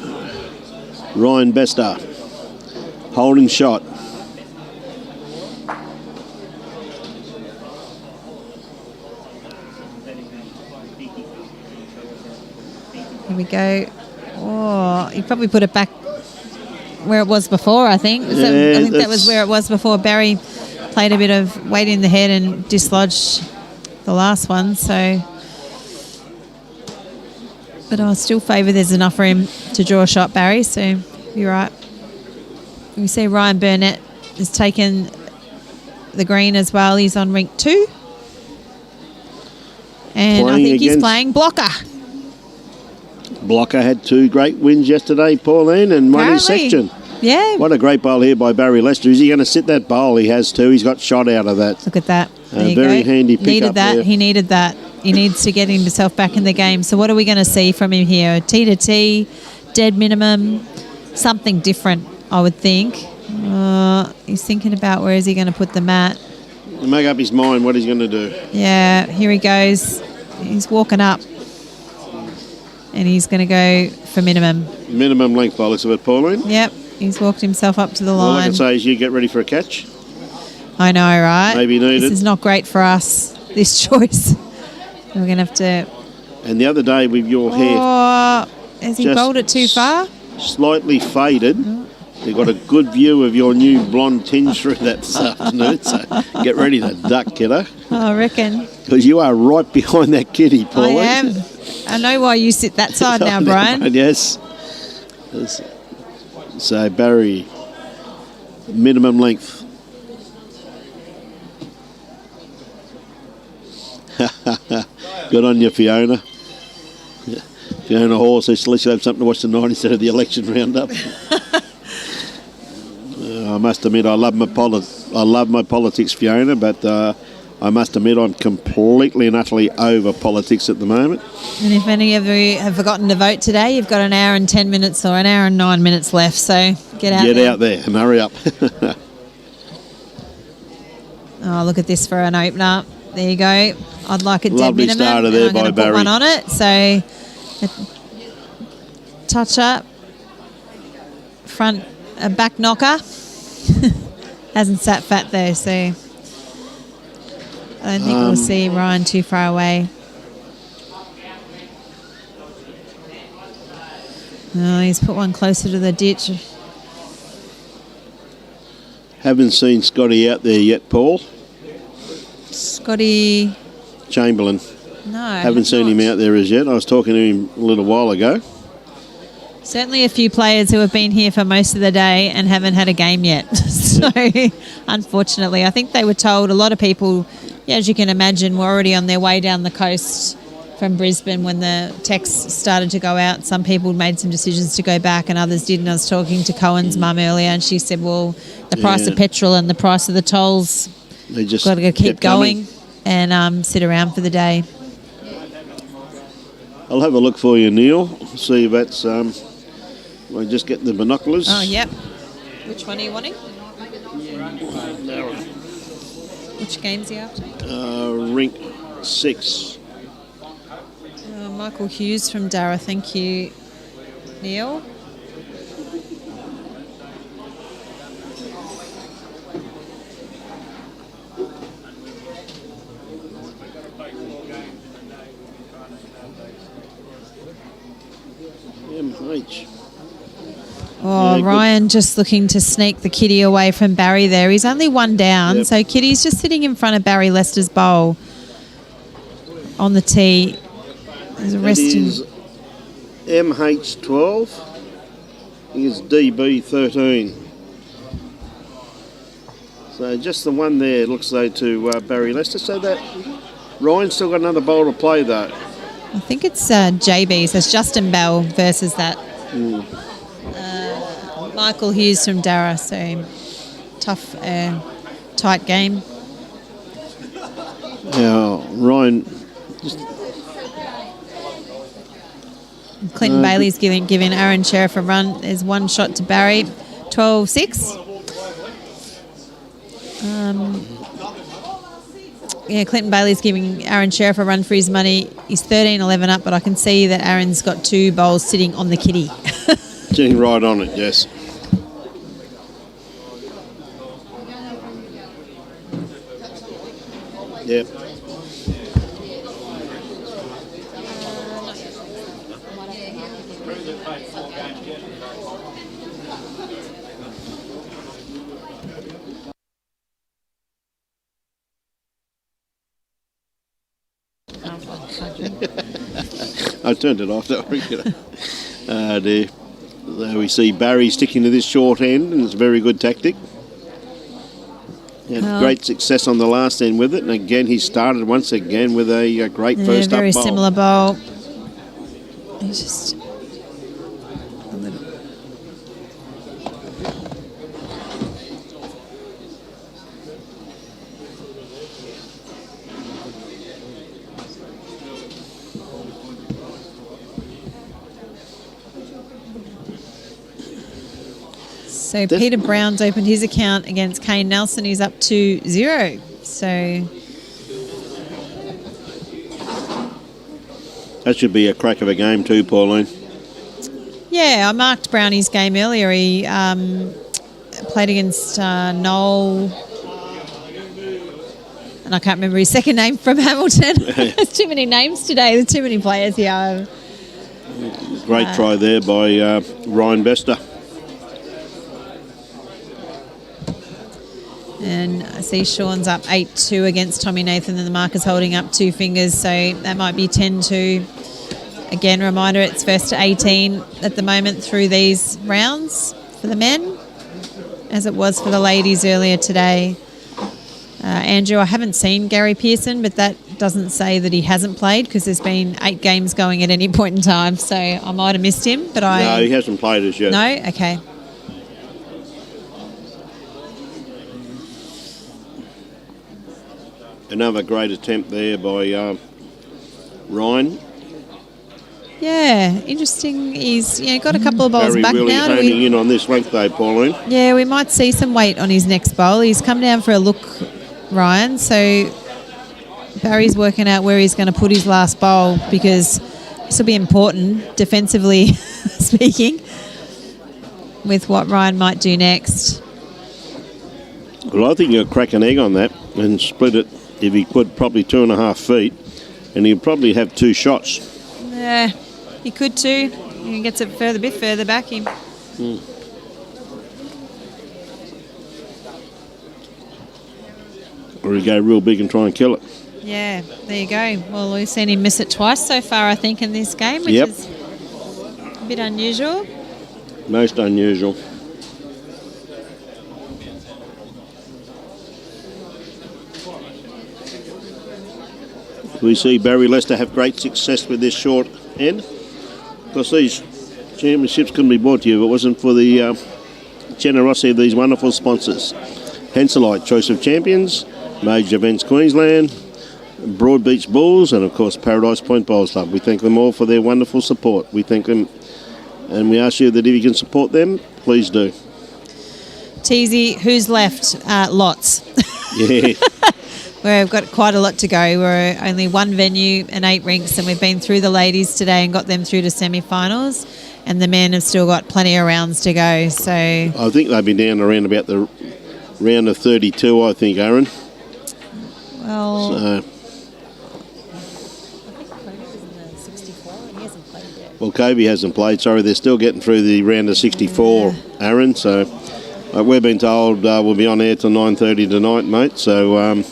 Ryan Bestar. Holding shot. Here we go. Oh, he probably put it back where it was before, I think. Yeah, I think that was where it was before. Barry played a bit of weight in the head and dislodged the last one. So, but I still favour there's enough for him to draw a shot, Barry. So you're right. You see Ryan Burnett has taken the green as well. He's on rink 2. And I think he's playing blocker. Blocker had 2 great wins yesterday, Pauline, and one in section. Yeah. What a great bowl here by Barrie Lester. Is he going to sit that bowl? He has to. He's got shot out of that. Look at that. Very handy pick needed up that. there. He needed that. He needs to get himself back in the game. So what are we going to see from him here? T to T, dead minimum, something different, I would think. He's thinking about where is he going to put the mat. He'll make up his mind what he's going to do. Yeah, here he goes. He's walking up. And he's going to go for minimum. Minimum length by looks of it, Pauline. Yep, he's walked himself up to the line. All I can say is you get ready for a catch. I know, right? Maybe needed. This is not great for us, this choice. We're going to have to... And the other day with your hair... Oh, has he bowled it too far? Slightly faded. You've got a good view of your new blonde tinge through that this afternoon, so get ready to duck, kiddo. I reckon. Because you are right behind that kitty, Pauline. I am. I know why you sit that side now, Brian. Yes. So, Barrie, minimum length. Good on you, Fiona. Fiona Horse, at least you'll have something to watch tonight instead of the election roundup. I must admit, I love my politics, Fiona, but I must admit I'm completely and utterly over politics at the moment. And if any of you have forgotten to vote today, you've got an hour and 10 minutes or an hour and 9 minutes left, so get out there. Get out there and hurry up. Oh, look at this for an opener. There you go. I'd like a dead Lovely minimum. starter there and I'm by going to put Barrie. one on it, so a touch up, front, a back knocker. Hasn't sat fat though, so I don't think we'll see Ryan too far away. Oh, he's put one closer to the ditch. Haven't seen Scotty out there yet, Paul. Scotty, Chamberlain. no. Haven't seen him out there as yet. I was talking to him a little while ago. Certainly a few players who have been here for most of the day and haven't had a game yet. So, unfortunately, I think they were told, a lot of people, yeah, as you can imagine, were already on their way down the coast from Brisbane when the texts started to go out. Some people made some decisions to go back and others didn't. I was talking to Cohen's mum earlier and she said, well, the price of petrol and the price of the tolls, They just got to keep kept coming. going and sit around for the day. I'll have a look for you, Neil. See if that's... we'll just get the binoculars. Oh, yep. Which one are you wanting? Which game's he after? Rink 6. Michael Hughes from Darra. Thank you, Neil. MH. Oh, Yeah, Ryan just looking to sneak the kitty away from Barrie there. He's only one down, Yep. so Kitty's just sitting in front of Barrie Lester's bowl on the tee. He's It resting. is MH12. He is DB13. So just the one there looks though to Barrie Lester. So that Ryan's still got another bowl to play though. I think it's JB, so it's Justin Bell versus that Michael Hughes from Darra. So tough, tight game. Now Ryan, Clinton Bailey's giving Aaron Sheriff a run. There's one shot to Barrie, 12-6. Clinton Bailey's giving Aaron Sheriff a run for his money. He's 13-11 up, but I can see that Aaron's got 2 bowls sitting on the kitty. sitting right on it, yes. Yep. I turned it off, don't worry. Dear. So we see Barrie sticking to this short end, and it's a very good tactic. He had great success on the last end with it, and again he started once again with a great first up very bowl. similar bowl. He's just a little. So Peter Brown's opened his account against Kane Nelson. He's up to 0. So that should be a crack of a game too, Pauline. yeah, I marked Brownie's game earlier. He played against Noel, and I can't remember his second name from Hamilton. There's too many names today. There's too many players here. Great try there by Ryan Bester. And I see Sean's up 8-2 against Tommy Nathan, and the marker's holding up 2 fingers, so that might be 10-2. Again, reminder, it's first to 18 at the moment through these rounds for the men, as it was for the ladies earlier today. Andrew, I haven't seen Gary Pearson, but that doesn't say that he hasn't played, because there's been 8 games going at any point in time, so I might have missed him. But No, he hasn't played as yet. No? Okay. Another great attempt there by Ryan. Yeah, interesting. He's got a couple of bowls Barrie back really now. honing in on this length though, Pauline. Yeah, we might see some weight on his next bowl. He's come down for a look, Ryan, so Barry's working out where he's going to put his last bowl, because this will be important, defensively speaking, with what Ryan might do next. Well, I think you'll crack an egg on that and split it if he put probably 2.5 feet, and he'll probably have 2 shots. Yeah, he could too. He gets it a bit further back him. Or he'll go real big and try and kill it. Yeah, there you go. Well, we've seen him miss it twice so far, I think, in this game, which is a bit unusual. Most unusual. We see Barrie Lester have great success with this short end. Because these championships couldn't be brought to you if it wasn't for the generosity of these wonderful sponsors. Henselite, Choice of Champions, Major Events Queensland, Broadbeach Bulls, and of course Paradise Point Bowls Club. We thank them all for their wonderful support. We thank them, and we ask you that if you can support them, please do. Teasy, who's left? Lots. Yeah. We've got quite a lot to go. We're only 1 venue and 8 rinks, and we've been through the ladies today and got them through to semi-finals, and the men have still got plenty of rounds to go. So I think they'll be down around about the round of 32, I think, Aaron. well, So, well, Kobe hasn't played. Sorry, they're still getting through the round of 64, Aaron. So we've been told we'll be on air till 9:30 tonight, mate. So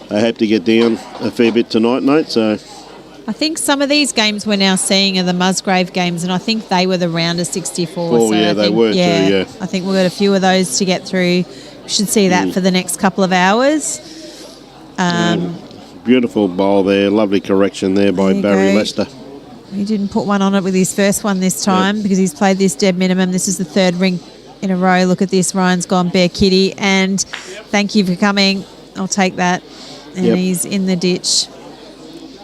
I hope to get down a fair bit tonight, mate. So I think some of these games we're now seeing are the Musgrave games, and I think they were the round of 64. Oh, so yeah, I they think, were too, yeah. I think we've got a few of those to get through. We should see that for the next couple of hours. beautiful bowl there. Lovely correction there by There you Barrie go. Lester. He didn't put one on it with his first one this time because he's played this dead minimum. This is the 3rd ring in a row. Look at this. Ryan's gone bare kitty. And thank you for coming. I'll take that. And he's in the ditch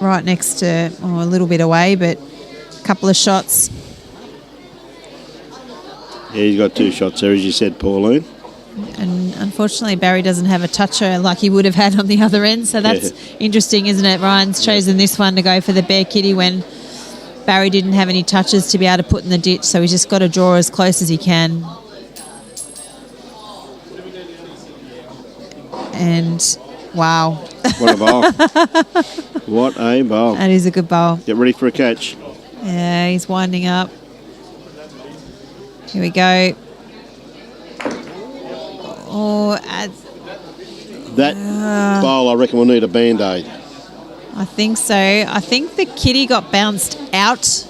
right next to, a little bit away, but a couple of shots. Yeah, he's got 2 shots there, as you said, Pauline. And unfortunately, Barry doesn't have a toucher like he would have had on the other end. So that's interesting, isn't it? Ryan's chosen this one to go for the bare kitty when Barry didn't have any touches to be able to put in the ditch. So he's just got to draw as close as he can. And wow. What a bowl. What a bowl. That is a good bowl. Get ready for a catch. Yeah, he's winding up. Here we go. Oh, That bowl, I reckon, will need a Band-Aid. I think so. I think the kitty got bounced out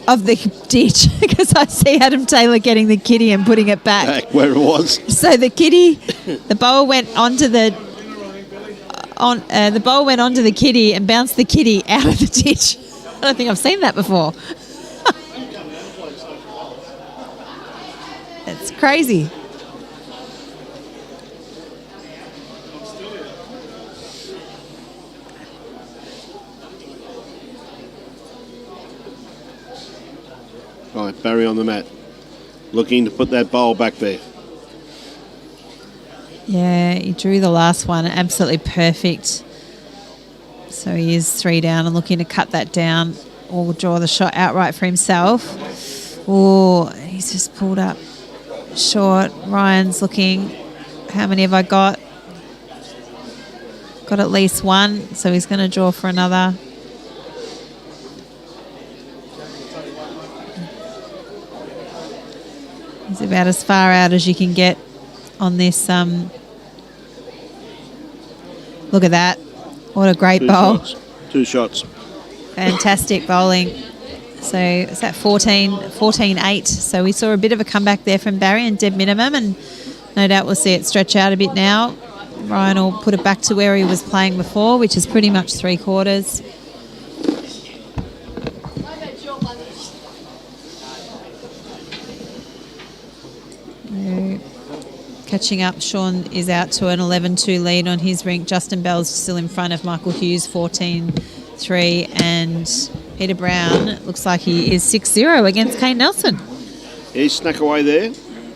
of the ditch because I see Adam Taylor getting the kitty and putting it back where it was. So the kitty, the bowl went onto the bowl went onto the kitty and bounced the kitty out of the ditch. I don't think I've seen that before. It's crazy. Right, Barrie on the mat, looking to put that bowl back there. Yeah, he drew the last one, absolutely perfect. So he is 3 down and looking to cut that down or draw the shot outright for himself. Oh, he's just pulled up short. Ryan's looking, how many have I got? Got at least one, so he's going to draw for another. He's about as far out as you can get on this. Look at that. What a great bowl. 2 shots. Fantastic bowling. So is that 14-8. So we saw a bit of a comeback there from Barrie and dead minimum, and no doubt we'll see it stretch out a bit now. Ryan will put it back to where he was playing before, which is pretty much 3/4. Catching up, Sean is out to an 11-2 lead on his rink. Justin Bell's still in front of Michael Hughes, 14-3, and Peter Brown looks like he is 6-0 against Kane Nelson. He snuck away there,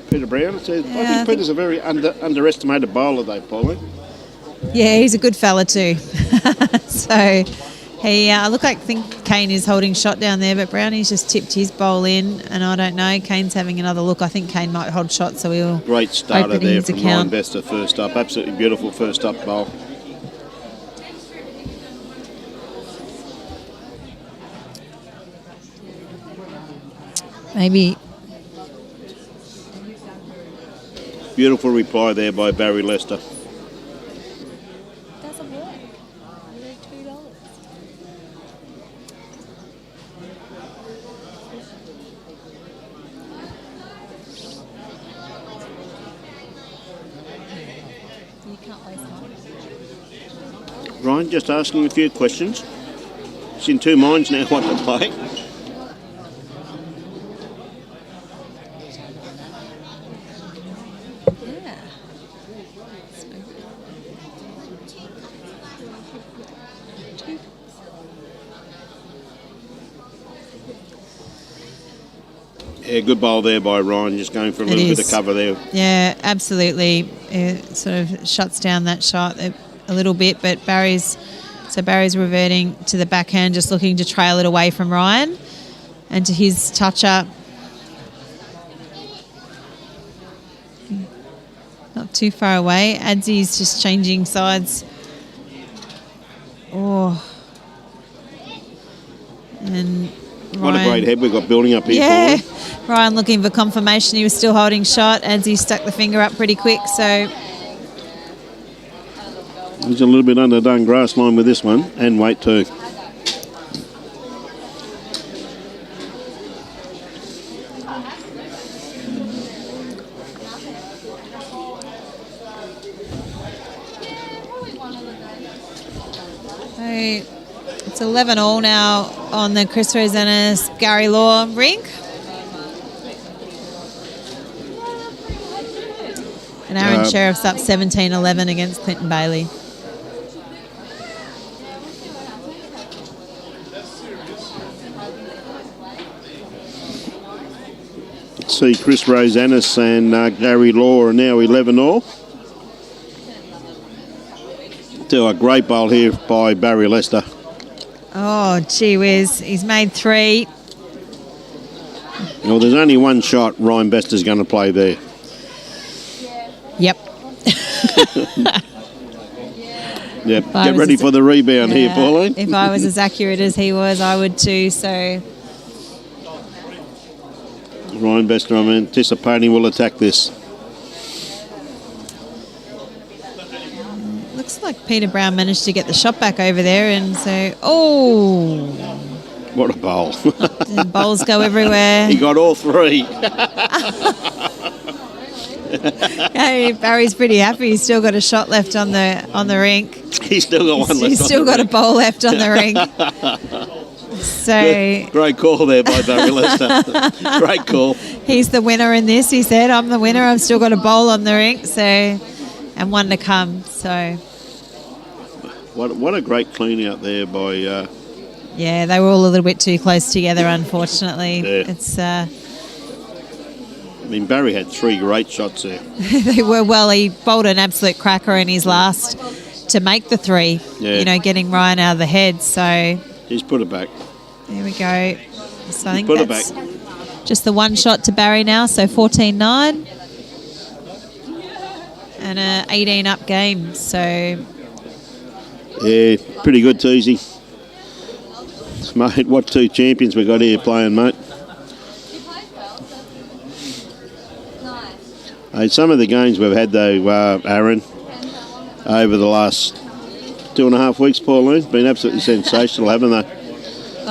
Peter Brown. I think Peter's a very underestimated bowler, though, Pauline. Yeah, he's a good fella too. So he I think Kane is holding shot down there, but Brownie's just tipped his bowl in, and I don't know. Kane's having another look. I think Kane might hold shot, so we'll great starter open there his from account. Ryan Lester first up. Absolutely beautiful first up bowl. Maybe. Beautiful reply there by Barrie Lester. Doesn't work. $2. You can't waste time. Ryan just asking a few questions. He's in 2 minds now what to play. Yeah, good bowl there by Ryan, just going for a little bit of cover there. Yeah, absolutely. It sort of shuts down that shot a little bit, but Barry's reverting to the backhand, just looking to trail it away from Ryan and to his toucher. Not too far away. Adzy's just changing sides. Oh. And Ryan, what a great head we've got building up here. Yeah, Pauline. Ryan looking for confirmation. He was still holding shot. Adzy stuck the finger up pretty quick, so he's a little bit underdone grass line with this one, and weight too. It's 11-all now on the Chris Rosanna's Gary Law rink. And Aaron Sheriff's up 17-11 against Clinton Bailey. See, Chris Rosannas and Gary Law are now 11-all. Do a great bowl here by Barrie Lester. Oh, gee whiz. He's made 3. Well, there's only one shot Ryan Bester's going to play there. Yep. Yep. Get ready for the rebound here, Pauline. If I was as accurate as he was, I would too, so Ryan Bester, I'm anticipating, will attack this. looks like Peter Brown managed to get the shot back over there, and so What a bowl. And bowls go everywhere. He got all three. Hey, Barry's pretty happy. He's still got a shot left on the rink. He's still got one left. He's still got a bowl left on the rink. So great call there by Barrie Lester. Great call. He's the winner in this. He said, "I'm the winner. I've still got a bowl on the rink." So, and one to come. So, what a great clean out there by. Yeah, they were all a little bit too close together, unfortunately. Yeah. It's. I mean, Barrie had 3 great shots there. They were, well, he bowled an absolute cracker in his last to make the 3, getting Ryan out of the head. So He's put it back. there we go. So I think Put it that's back. just the one shot to Barrie now, so 14-9. And a 18-up game, so... Yeah, pretty good, Teasy. Mate, what 2 champions we got here playing, mate. Hey, some of the games we've had, though, Aaron, over the last 2.5 weeks, Pauline, been absolutely sensational, haven't they?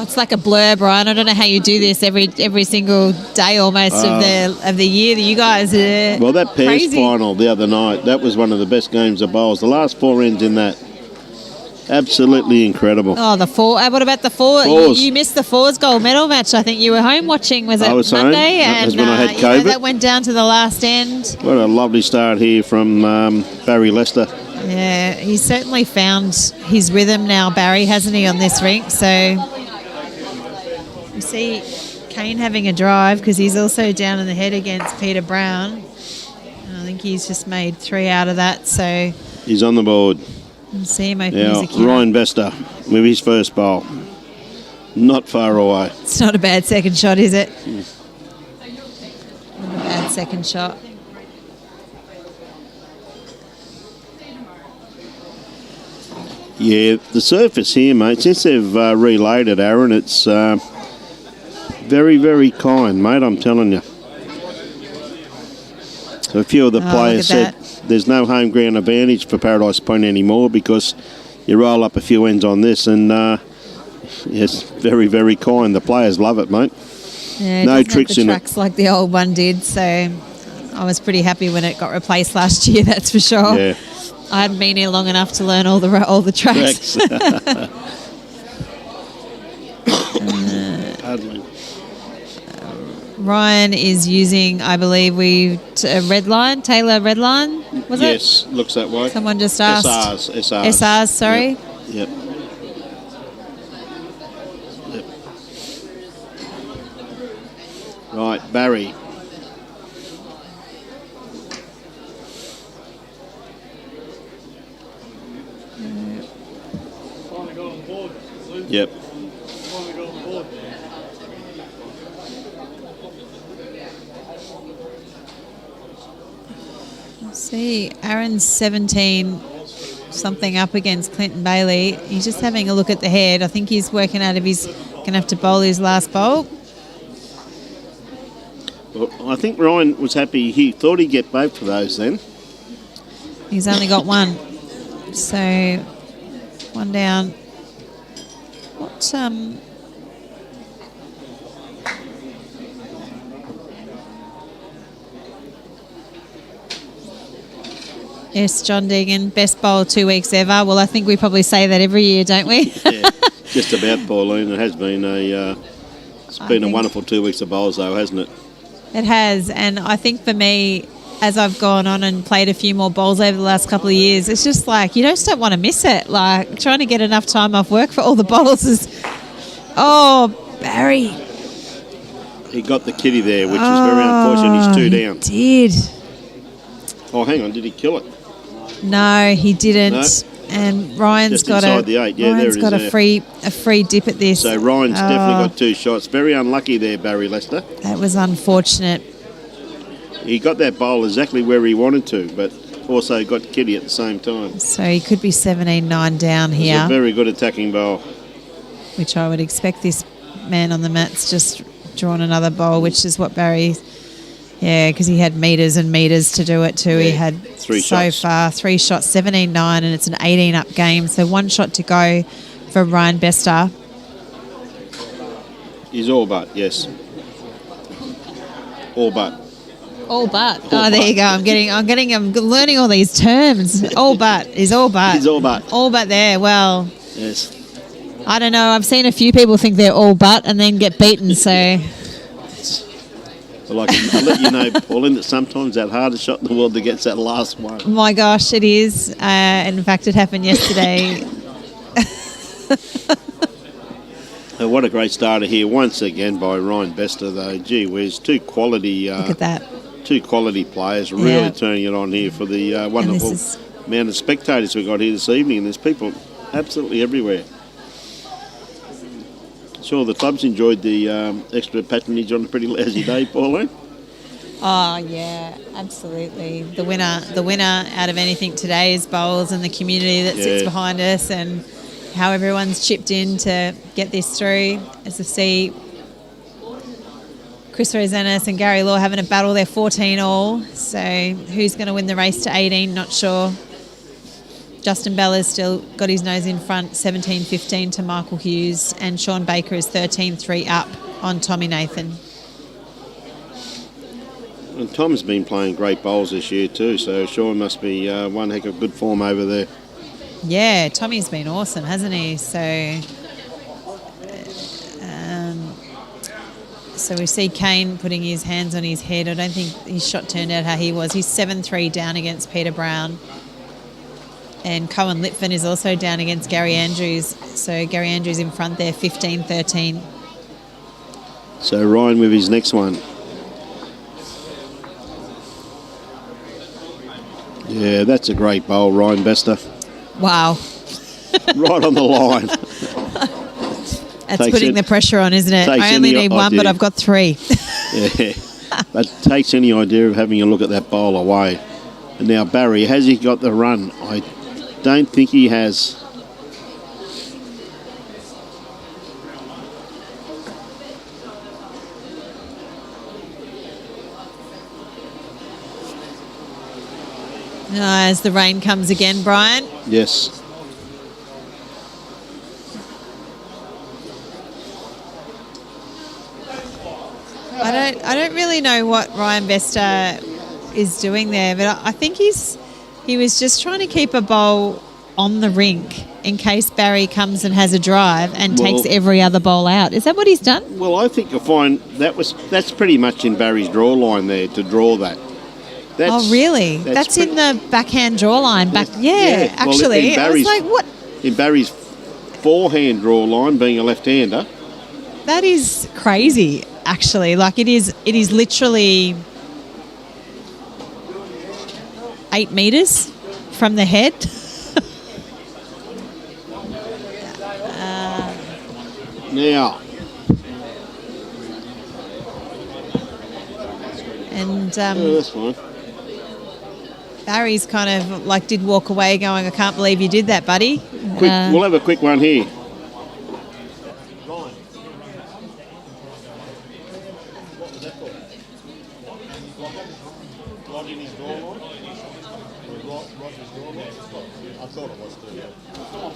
It's like a blur, Brian. I don't know how you do this every single day almost of the year. That you guys are Well, that Pairs crazy. final the other night, that was one of the best games of bowls. The last 4 ends in that, absolutely incredible. Oh, the 4. What about the 4? Fours. You missed the 4s gold medal match. I think you were home watching. Was it I was home. Monday? That was And when I had COVID. that went down to the last end. What a lovely start here from Barrie Lester. Yeah, he's certainly found his rhythm now, Barrie, hasn't he, on this rink? So you see Kane having a drive because he's also down in the head against Peter Brown. And I think he's just made 3 out of that. So He's on the board. we'll see him open Now, his account. Ryan Bester with his first bowl. Not far away. It's not a bad second shot, is it? Not a bad second shot. Yeah, the surface here, mate, since they've relayed it, Aaron, it's very, very kind, mate, I'm telling you. So a few of the players look at said there's no home ground advantage for Paradise Point anymore because you roll up a few ends on this and it's very, very kind. The players love it, mate. Yeah, it No doesn't have tricks the in it. tracks like the old one did, so I was pretty happy when it got replaced last year, that's for sure. Yeah. I hadn't been here long enough to learn all the tracks. Hardly. Ryan is using, I believe, a red line, Taylor red line, was it? Yes, looks that way. Someone just asked. SRs. SRs, sorry. Yep. Right, Barrie. Finally got on board. Lou. Yep. Finally got on board. See, Aaron's 17 something up against Clinton Bailey. He's just having a look at the head. I think he's working out if he's going to have to bowl his last bowl. Well, I think Ryan was happy. He thought he'd get both of those then. He's only got one. So, one down. What, Yes, John Deegan, best bowl 2 weeks ever. Well, I think we probably say that every year, don't we? Yeah, just about, Pauline. It has been a think- wonderful 2 weeks of bowls, though, hasn't it? It has, and I think for me, as I've gone on and played a few more bowls over the last couple of years, it's just like you just don't want to miss it. Like trying to get enough time off work for all the bowls is. Oh, Barrie. He got the kitty there, which is very unfortunate. He's 2 down. He did. Oh, hang on. Did he kill it? No, he didn't. No. And Ryan's Just got inside the 8. Yeah, Ryan's there it got is a there. free dip at this. So Ryan's definitely got 2 shots. Very unlucky there, Barrie Lester. That was unfortunate. He got that bowl exactly where he wanted to, but also got kitty at the same time. So he could be 17-9 down It's here, a very good attacking bowl. which I would expect this man on the mat's just drawn another bowl, which is what Barrie. Yeah, because he had metres and metres to do it too. He Yeah, had 3 so shots. far 3 shots, 17-9, and it's an 18-up game. So 1 shot to go for Ryan Bester. He's all but, yes. All but. All but. Oh, there you go. I'm learning all these terms. All but is all but. He's all but. All but there. Well, Yes. I don't know. I've seen a few people think they're all but and then get beaten. So Well, I'll let you know, Pauline, that sometimes that hardest shot in the world that gets that last one. my gosh, it is. In fact, it happened yesterday. What a great starter here once again by Ryan Bester, though. Gee whiz, two quality Look at that. two quality players really Yeah. turning it on here for the wonderful is- amount of spectators we got here this evening, and there's people absolutely everywhere. Sure, the club's enjoyed the extra patronage on a pretty lousy day, Pauline. Oh yeah, absolutely. The winner out of anything today is bowls and the community that sits Yeah. behind us and how everyone's chipped in to get this through. As I see Chris Rosenis and Gary Law having a battle, they're 14 all. So who's going to win the race to 18? Not sure. Justin Bella's still got his nose in front, 17-15 to Michael Hughes, and Sean Baker is 13-3 up on Tommy Nathan. And Tom's been playing great bowls this year too, so Sean must be one heck of good form over there. Yeah, Tommy's been awesome, hasn't he? So we see Kane putting his hands on his head. I don't think his shot turned out how he was. He's 7-3 down against Peter Brown. And Cohen Litfin is also down against Gary Andrews. So Gary Andrews in front there, 15-13. So Ryan with his next one. Yeah, that's a great bowl, Ryan Bester. Wow. Right on the line. That's Takes putting it- the pressure on, isn't it? takes I only any need one, but idea. I've got three. Yeah. That takes any idea of having a look at that bowl away. And now Barry, has he got the run? I don't think he has. As the rain comes again, Brian. Yes. I don't really know what Ryan Bester is doing there, but I think he was just trying to keep a bowl on the rink in case Barry comes and has a drive and Well- takes every other bowl out. Is that what he's done? Well, I think you'll find that's pretty much in Barry's draw line there to draw that. Oh, really? That's in the backhand draw line. Yeah, Well, actually. in I was Barry's- like, what? In Barry's forehand draw line, being a left-hander. That is crazy, actually. Like, it is literally 8 metres from the head. Now, And that's fine. Barry's kind of like did walk away going, I can't believe you did that, buddy. Quick, we'll have a quick one here.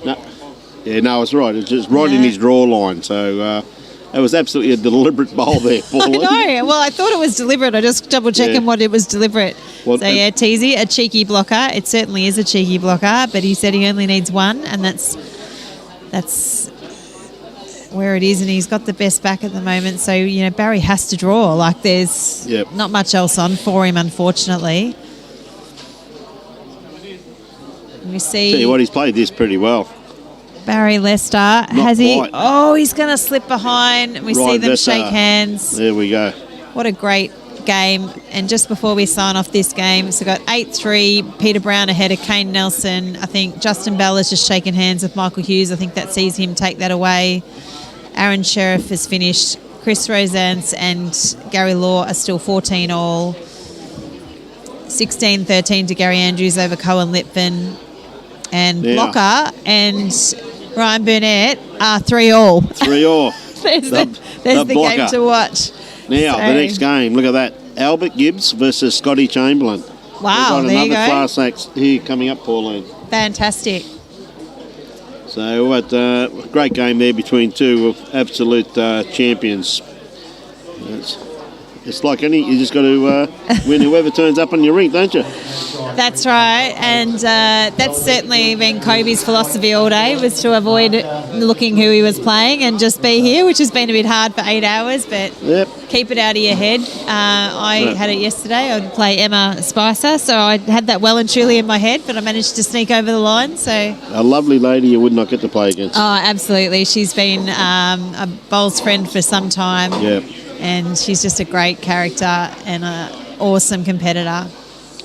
No, yeah, no, it's right. It's just right in Yeah. his draw line. So it was absolutely a deliberate bowl there, I Pauline. know. Well, I thought it was deliberate. I just double checking Yeah. what it was deliberate. Well, So yeah, Teasy, a cheeky blocker. It certainly is a cheeky blocker, but he said he only needs one, and that's where it is, and he's got the best back at the moment. So you know, Barry has to draw. Like there's Yep. not much else on for him, unfortunately. And we see Tell you what, he's played this pretty well. Barrie Lester. Has he? quite. Oh, he's going to slip behind. We see Ryan them Bester. shake hands. There we go. What a great game. And just before we sign off this game, so got 8-3, Peter Brown ahead of Kane Nelson. I think Justin Bell has just shaken hands with Michael Hughes. I think that sees him take that away. Aaron Sheriff has finished. Chris Rosance and Gary Law are still 14 all. 16-13 to Gary Andrews over Cohen Litfin. And Yeah. Blocker and Ryan Burnett are 3 all. 3 all. There's The the blocker. game to watch. Now, So- the next game, look at that. Albert Gibbs versus Scotty Chamberlain. Wow, We've got there you another go. class act here coming up, Pauline. Fantastic. So what? Great game there between two of absolute champions. It's like any. You just got to win whoever turns up on your rink, don't you? That's right, and that's certainly been Kobe's philosophy all day, was to avoid looking who he was playing and just be here, which has been a bit hard for 8 hours, but keep it out of your head. I had it yesterday. I'd play Emma Spicer, so I had that well and truly in my head, but I managed to sneak over the line. So a lovely lady you would not get to play against. Oh, absolutely. She's been a bowls friend for some time. Yeah. And she's just a great character and an awesome competitor.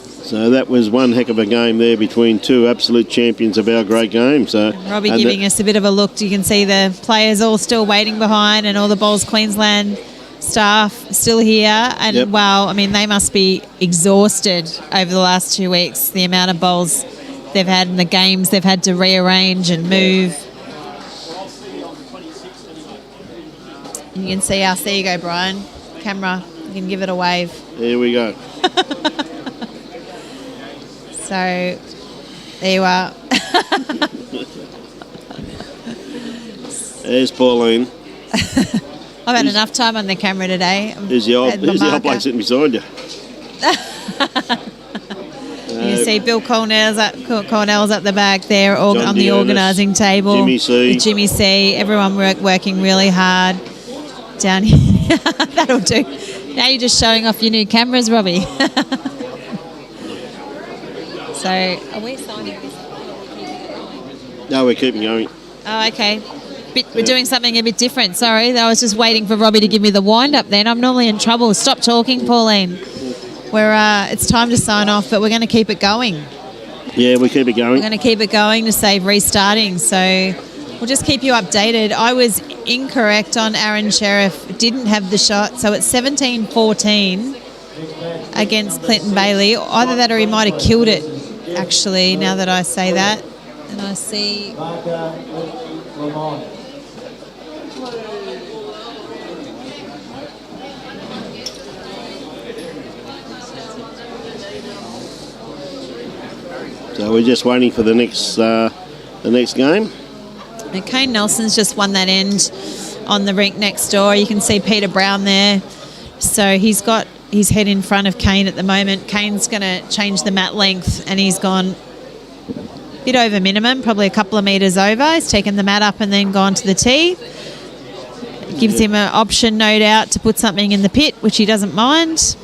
So that was one heck of a game there between two absolute champions of our great game. So Robbie giving us a bit of a look. You can see the players all still waiting behind and all the Bowls Queensland staff still here. And wow, I mean, they must be exhausted over the last 2 weeks, the amount of bowls they've had in the games they've had to rearrange and move. You can see us. There you go, Brian. Camera. You can give it a wave. There we go. So, there you are. There's Pauline. I've had enough time on the camera today. There's the old bloke sitting beside you. You see Bill Cornell's up the back there on the organising table. Jimmy C. With Jimmy C. Everyone working really hard down here. That'll do. Now you're just showing off your new cameras, Robbie. So, are we signing this? No, we're keeping going. Oh, okay. We're doing something a bit different. Sorry, I was just waiting for Robbie to give me the wind up then. I'm normally in trouble. Stop talking, Pauline. It's time to sign off, but we're going to keep it going. Yeah, we keep it going. We're going to keep it going to save restarting. So we'll just keep you updated. I was incorrect on Aaron Sheriff. Didn't have the shot. So it's 17-14 against Clinton Bailey. Either that or he might have killed it, actually, now that I say that. And I see... So we're just waiting for the next game. And Kane Nelson's just won that end on the rink next door. You can see Peter Brown there. So he's got his head in front of Kane at the moment. Kane's going to change the mat length and he's gone a bit over minimum, probably a couple of metres over. He's taken the mat up and then gone to the tee. It gives him an option, no doubt, to put something in the pit, which he doesn't mind.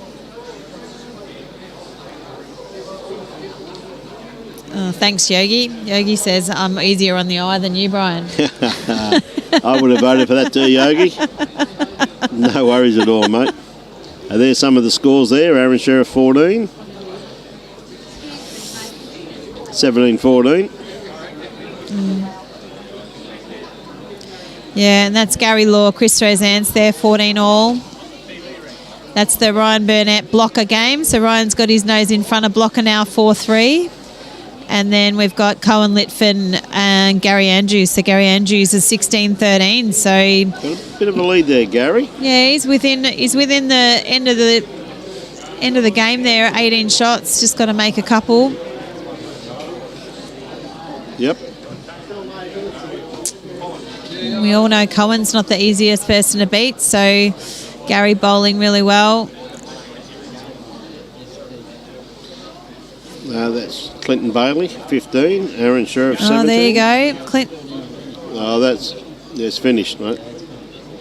Oh, thanks, Yogi. Yogi says I'm easier on the eye than you, Brian. I would have voted for that too, Yogi. No worries at all, mate. There's some of the scores there. Aaron Sheriff 14. 17-14. Yeah, and that's Gary Law, Chris Rosance there, 14 all. That's the Ryan Burnett blocker game. So Ryan's got his nose in front of blocker now, 4-3. And then we've got Cohen Litfin and Gary Andrews. So Gary Andrews is 16-13. So got a bit of a lead there, Gary. Yeah, he's within the end of the game there. 18 shots. Just got to make a couple. Yep. We all know Cohen's not the easiest person to beat. So Gary bowling really well. That's Clinton Bailey, 15. Aaron Sheriff, 17. Oh, there you go. Oh, that's finished, mate.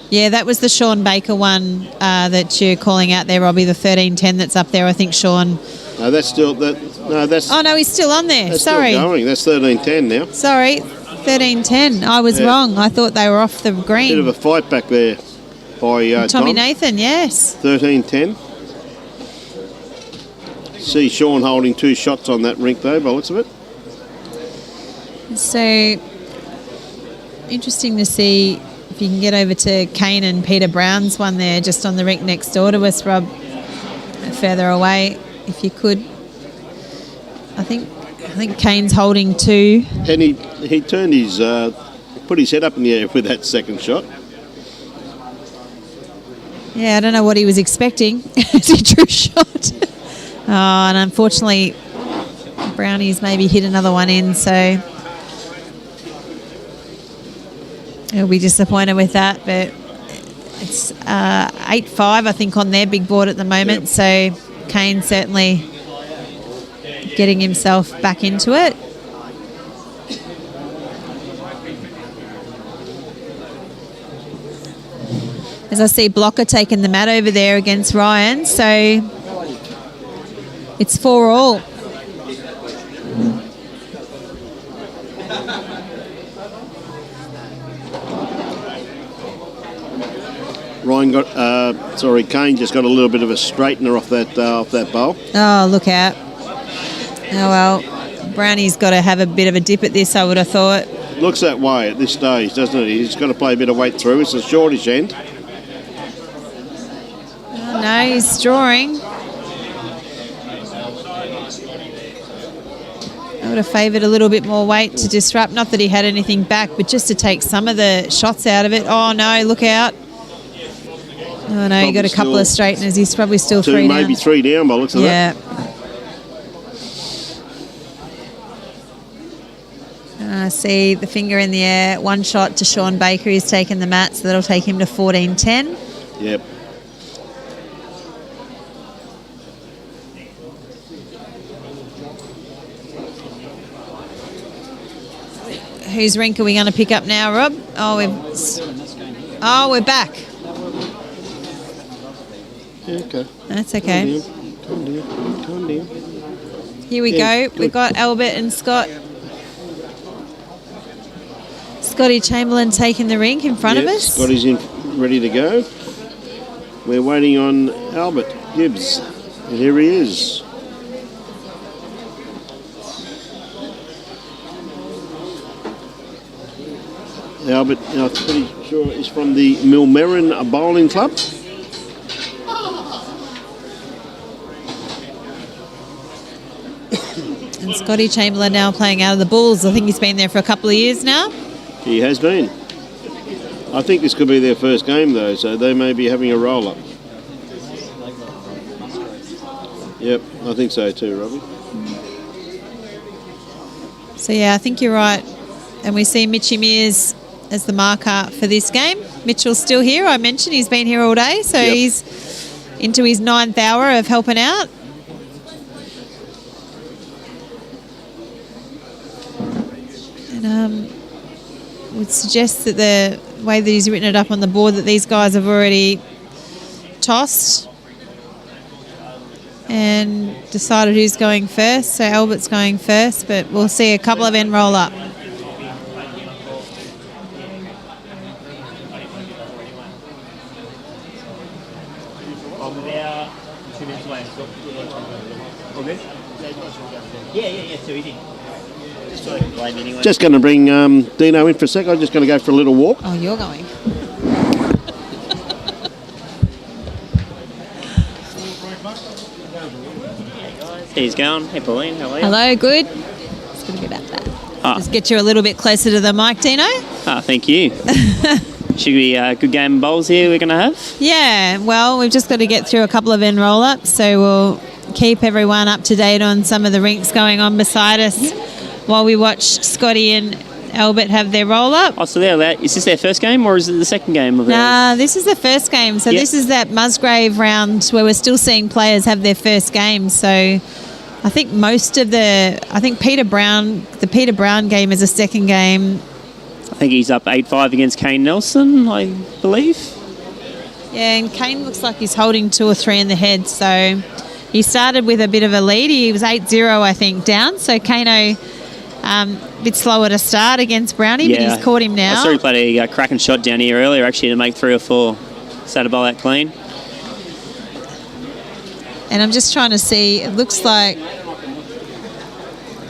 Yeah, that was the Sean Baker one that you're calling out there, Robbie, the 13-10 that's up there. I think Sean... No, that's still... Oh, no, he's still on there. That's Sorry. Still going. That's 13-10 now. Sorry, 13-10. I was wrong. I thought they were off the green. Bit of a fight back there by Tommy Tom. Nathan, yes. 13-10. See Sean holding 2 shots on that rink, though, by the looks of it. So, interesting to see if you can get over to Kane and Peter Brown's one there, just on the rink next door to us, Rob. Further away, if you could. I think Kane's holding 2. And he turned his... put his head up in the air with that second shot. Yeah, I don't know what he was expecting as he drew a shot. Oh, and unfortunately, Brownie's maybe hit another one in, so... He'll be disappointed with that, but it's 8-5, I think, on their big board at the moment. So Kane certainly getting himself back into it. As I see Blocker taking the mat over there against Ryan, so it's 4-all. Kane just got a little bit of a straightener off that bowl. Oh, look out. Oh, well, Brownie's got to have a bit of a dip at this, I would have thought. Looks that way at this stage, doesn't it? He's got to play a bit of weight through. It's a shortish end. Oh, no, he's drawing. I would have favoured a little bit more weight to disrupt. Not that he had anything back, but just to take some of the shots out of it. Oh, no, look out. Oh, no, you got a couple of straighteners. He's probably still 3 down. Maybe 3 down by the looks of that. Yeah. See the finger in the air. 1 shot to Sean Baker. He's taken the mat, so that'll take him to 14-10. Yep. Whose rink are we going to pick up now, Rob? We're back. Yeah, okay. That's okay. Calm down. Here we go. Good. We've got Albert and Scott. Scotty Chamberlain taking the rink in front of us. Scotty's in, ready to go. We're waiting on Albert Gibbs. And here he is. Albert, I'm pretty sure, is from the Millmerran Bowling Club. And Scotty Chamberlain now playing out of the Bulls. I think he's been there for a couple of years now. He has been. I think this could be their first game, though, so they may be having a roll-up. Yep, I think so too, Robbie. So, yeah, I think you're right. And we see Mitchy Mears as the marker for this game. Mitchell's still here. I mentioned he's been here all day, so he's into his 9th hour of helping out. And would suggest that the way that he's written it up on the board that these guys have already tossed and decided who's going first. So Albert's going first, but we'll see a couple of end roll up. Just going to bring Dino in for a sec. I'm just going to go for a little walk. Oh, you're going. He's going. Hey, Pauline, how are you? Hello, good. It's going to be about that. Just get you a little bit closer to the mic, Dino. Thank you. Should be a good game of bowls here we're going to have? Yeah, well, we've just got to get through a couple of end roll-ups, so we'll keep everyone up to date on some of the rinks going on beside us while we watch Scotty and Albert have their roll-up. Oh, so is this their first game or is it the second game of Nah, this is the first game. So this is that Musgrave round where we're still seeing players have their first game. So I think the Peter Brown game is a second game. I think he's up 8-5 against Kane Nelson, I believe. Yeah, and Kane looks like he's holding 2 or 3 in the head. So he started with a bit of a lead. He was 8-0, I think, down. So Kano a bit slower to start against Brownie, but he's caught him now. I saw he played a cracking shot down here earlier, actually, to make 3 or 4. Started to bowl that clean. And I'm just trying to see, it looks like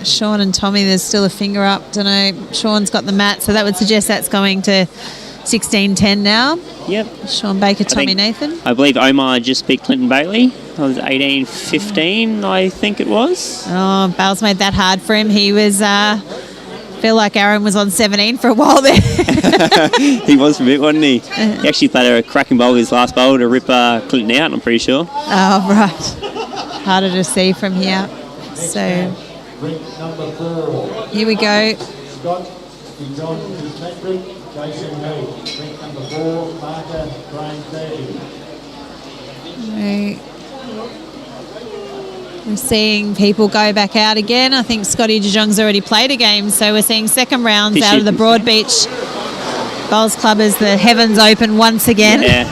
Sean and Tommy, there's still a finger up. Don't know, Sean's got the mat, so that would suggest that's going to 16-10 now. Yep. Sean Baker, Tommy Nathan. I believe Omar just beat Clinton Bailey. It was 18-15, I think it was. Oh, Bale's made that hard for him. He was, feel like Aaron was on 17 for a while there. He was for a bit, wasn't he? He actually played a cracking bowl his last bowl to rip Clinton out, I'm pretty sure. Oh, right. Harder to see from here. So here we go. Jason Lee, drink number 4, marker, grain 30. We're seeing people go back out again. I think Scotty de Jong's already played a game, so we're seeing second rounds out of the Broadbeach Bowls Club as the heavens open once again. Yeah.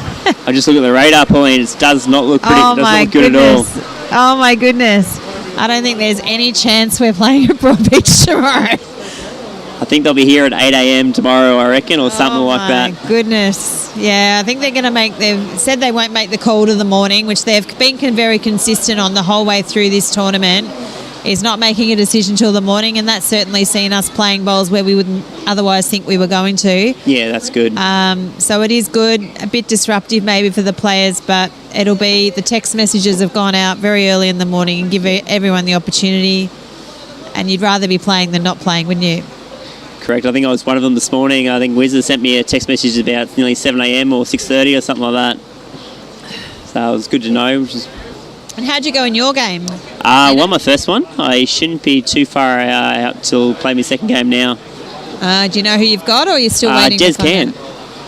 I just look at the radar, Pauline. It does not look pretty. Oh, It does my not look good goodness. at all. Oh, my goodness. I don't think there's any chance we're playing at Broadbeach tomorrow. I think they'll be here at 8 a.m. tomorrow, I reckon, or something like that. Oh, my goodness. Yeah, I think they're going to they've said they won't make the call to the morning, which they've been very consistent on the whole way through this tournament, is not making a decision till the morning, and that's certainly seen us playing bowls where we wouldn't otherwise think we were going to. Yeah, that's good. So it is good, a bit disruptive maybe for the players, but it'll be, the text messages have gone out very early in the morning and give everyone the opportunity, and you'd rather be playing than not playing, wouldn't you? Correct. I think I was one of them this morning. I think Wizard sent me a text message about nearly 7 a.m. or 6:30 or something like that. So it was good to know. And how'd you go in your game? Won my first one. I shouldn't be too far out till play my second game now. Do you know who you've got, or are you still waiting? Des to find can. out?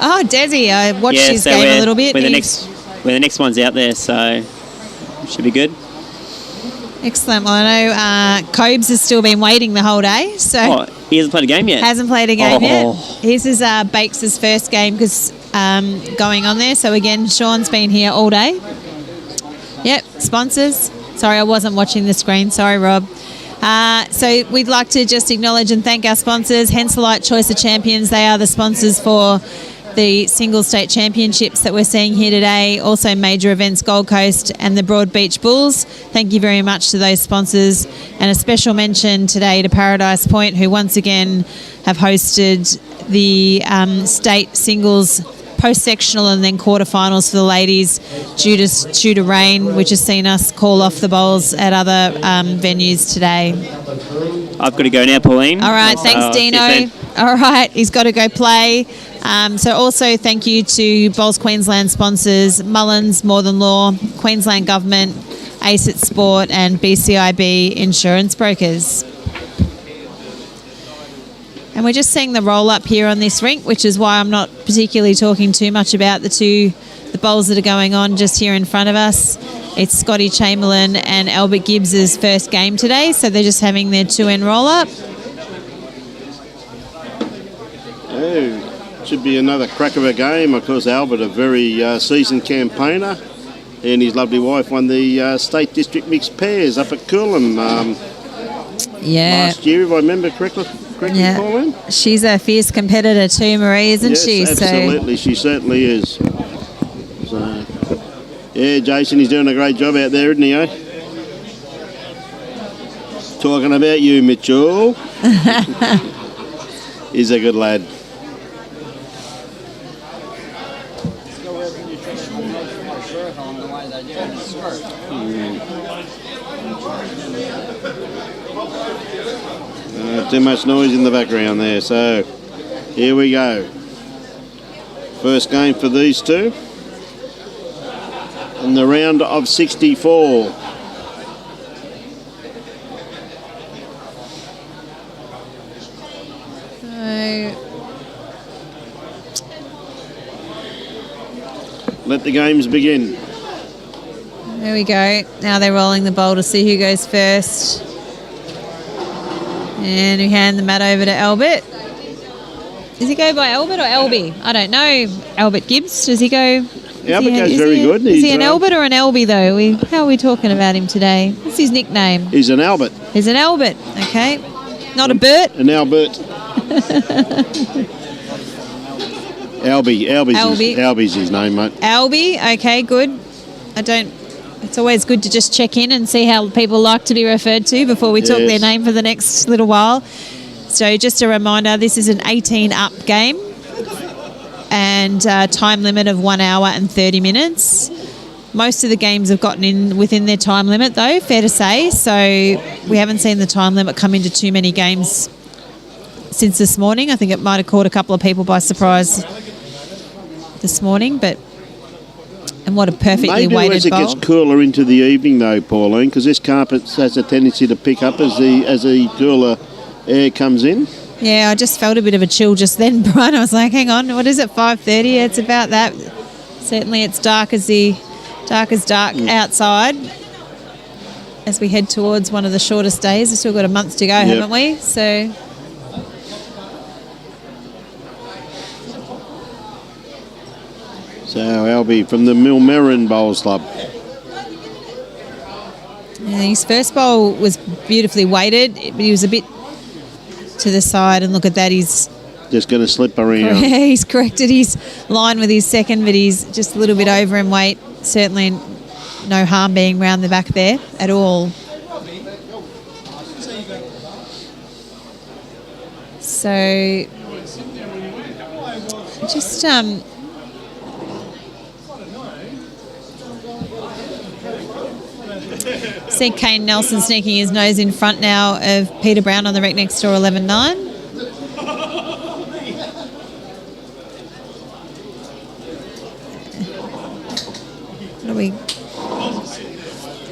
Oh, Desi. I watched his so game a little bit. We're the next one's out there, so should be good. Excellent. Well, I know Cobes has still been waiting the whole day, so he hasn't played a game yet. Hasn't played a game yet. His is Bakes' first game because going on there. So again, Sean's been here all day. Yep, sponsors. Sorry, I wasn't watching the screen. Sorry, Rob. So we'd like to just acknowledge and thank our sponsors. Henselite Choice of Champions. They are the sponsors for the single state championships that we're seeing here today. Also major events Gold Coast and the Broadbeach Bulls. Thank you very much to those sponsors. And a special mention today to Paradise Point, who once again have hosted the state singles post-sectional and then quarterfinals for the ladies due to rain, which has seen us call off the bowls at other venues today. I've got to go now, Pauline. All right, thanks, Dino. All right, he's got to go play. So also thank you to Bowls Queensland sponsors, Mullins, More Than Law, Queensland Government, ACIT Sport and BCIB Insurance Brokers. And we're just seeing the roll-up here on this rink, which is why I'm not particularly talking too much about the bowls that are going on just here in front of us. It's Scotty Chamberlain and Albert Gibbs' first game today, so they're just having their 2-end roll-up. Oh, should be another crack of a game. Of course, Albert, a very seasoned campaigner, and his lovely wife won the State District Mixed Pairs up at Coolum last year, if I remember correctly. Pauline? She's a fierce competitor too, Marie, isn't she? Absolutely, she certainly is. So, yeah, Jason, he's doing a great job out there, isn't he, eh? Talking about you, Mitchell. He's a good lad. Too much noise in the background there, so here we go. First game for these two in the round of 64. Let the games begin. There we go. Now they're rolling the bowl to see who goes first. And we hand the mat over to Albert. Does he go by Albert or Elby? I don't know. Albert Gibbs, does he go? Albert goes very good. Is he an Albert or an Elby, though? How are we talking about him today? What's his nickname? He's an Albert. He's an Albert, okay. Not a Bert? An Albert. Albie's his name, mate. Albie, okay, good. It's always good to just check in and see how people like to be referred to before we talk their name for the next little while. So just a reminder, this is an 18-up game and time limit of 1 hour and 30 minutes. Most of the games have gotten in within their time limit, though, fair to say. So we haven't seen the time limit come into too many games since this morning. I think it might have caught a couple of people by surprise this morning, but... And what a perfectly weighted bowl. Maybe as it gets cooler into the evening, though, Pauline, because this carpet has a tendency to pick up as the cooler air comes in. Yeah, I just felt a bit of a chill just then, Brian. I was like, hang on, what is it, 5:30? It's about that. Certainly it's dark as dark outside as we head towards one of the shortest days. We've still got a month to go, haven't we? So Albie from the Millmerran Bowls Club. yeah, his first bowl was beautifully weighted, but he was a bit to the side, and look at that, he's Just going to slip around. he's corrected his line with his second, but he's just a little bit over in weight. Certainly no harm being round the back there at all. So just see Kane Nelson sneaking his nose in front now of Peter Brown on the rec next door, 11.9.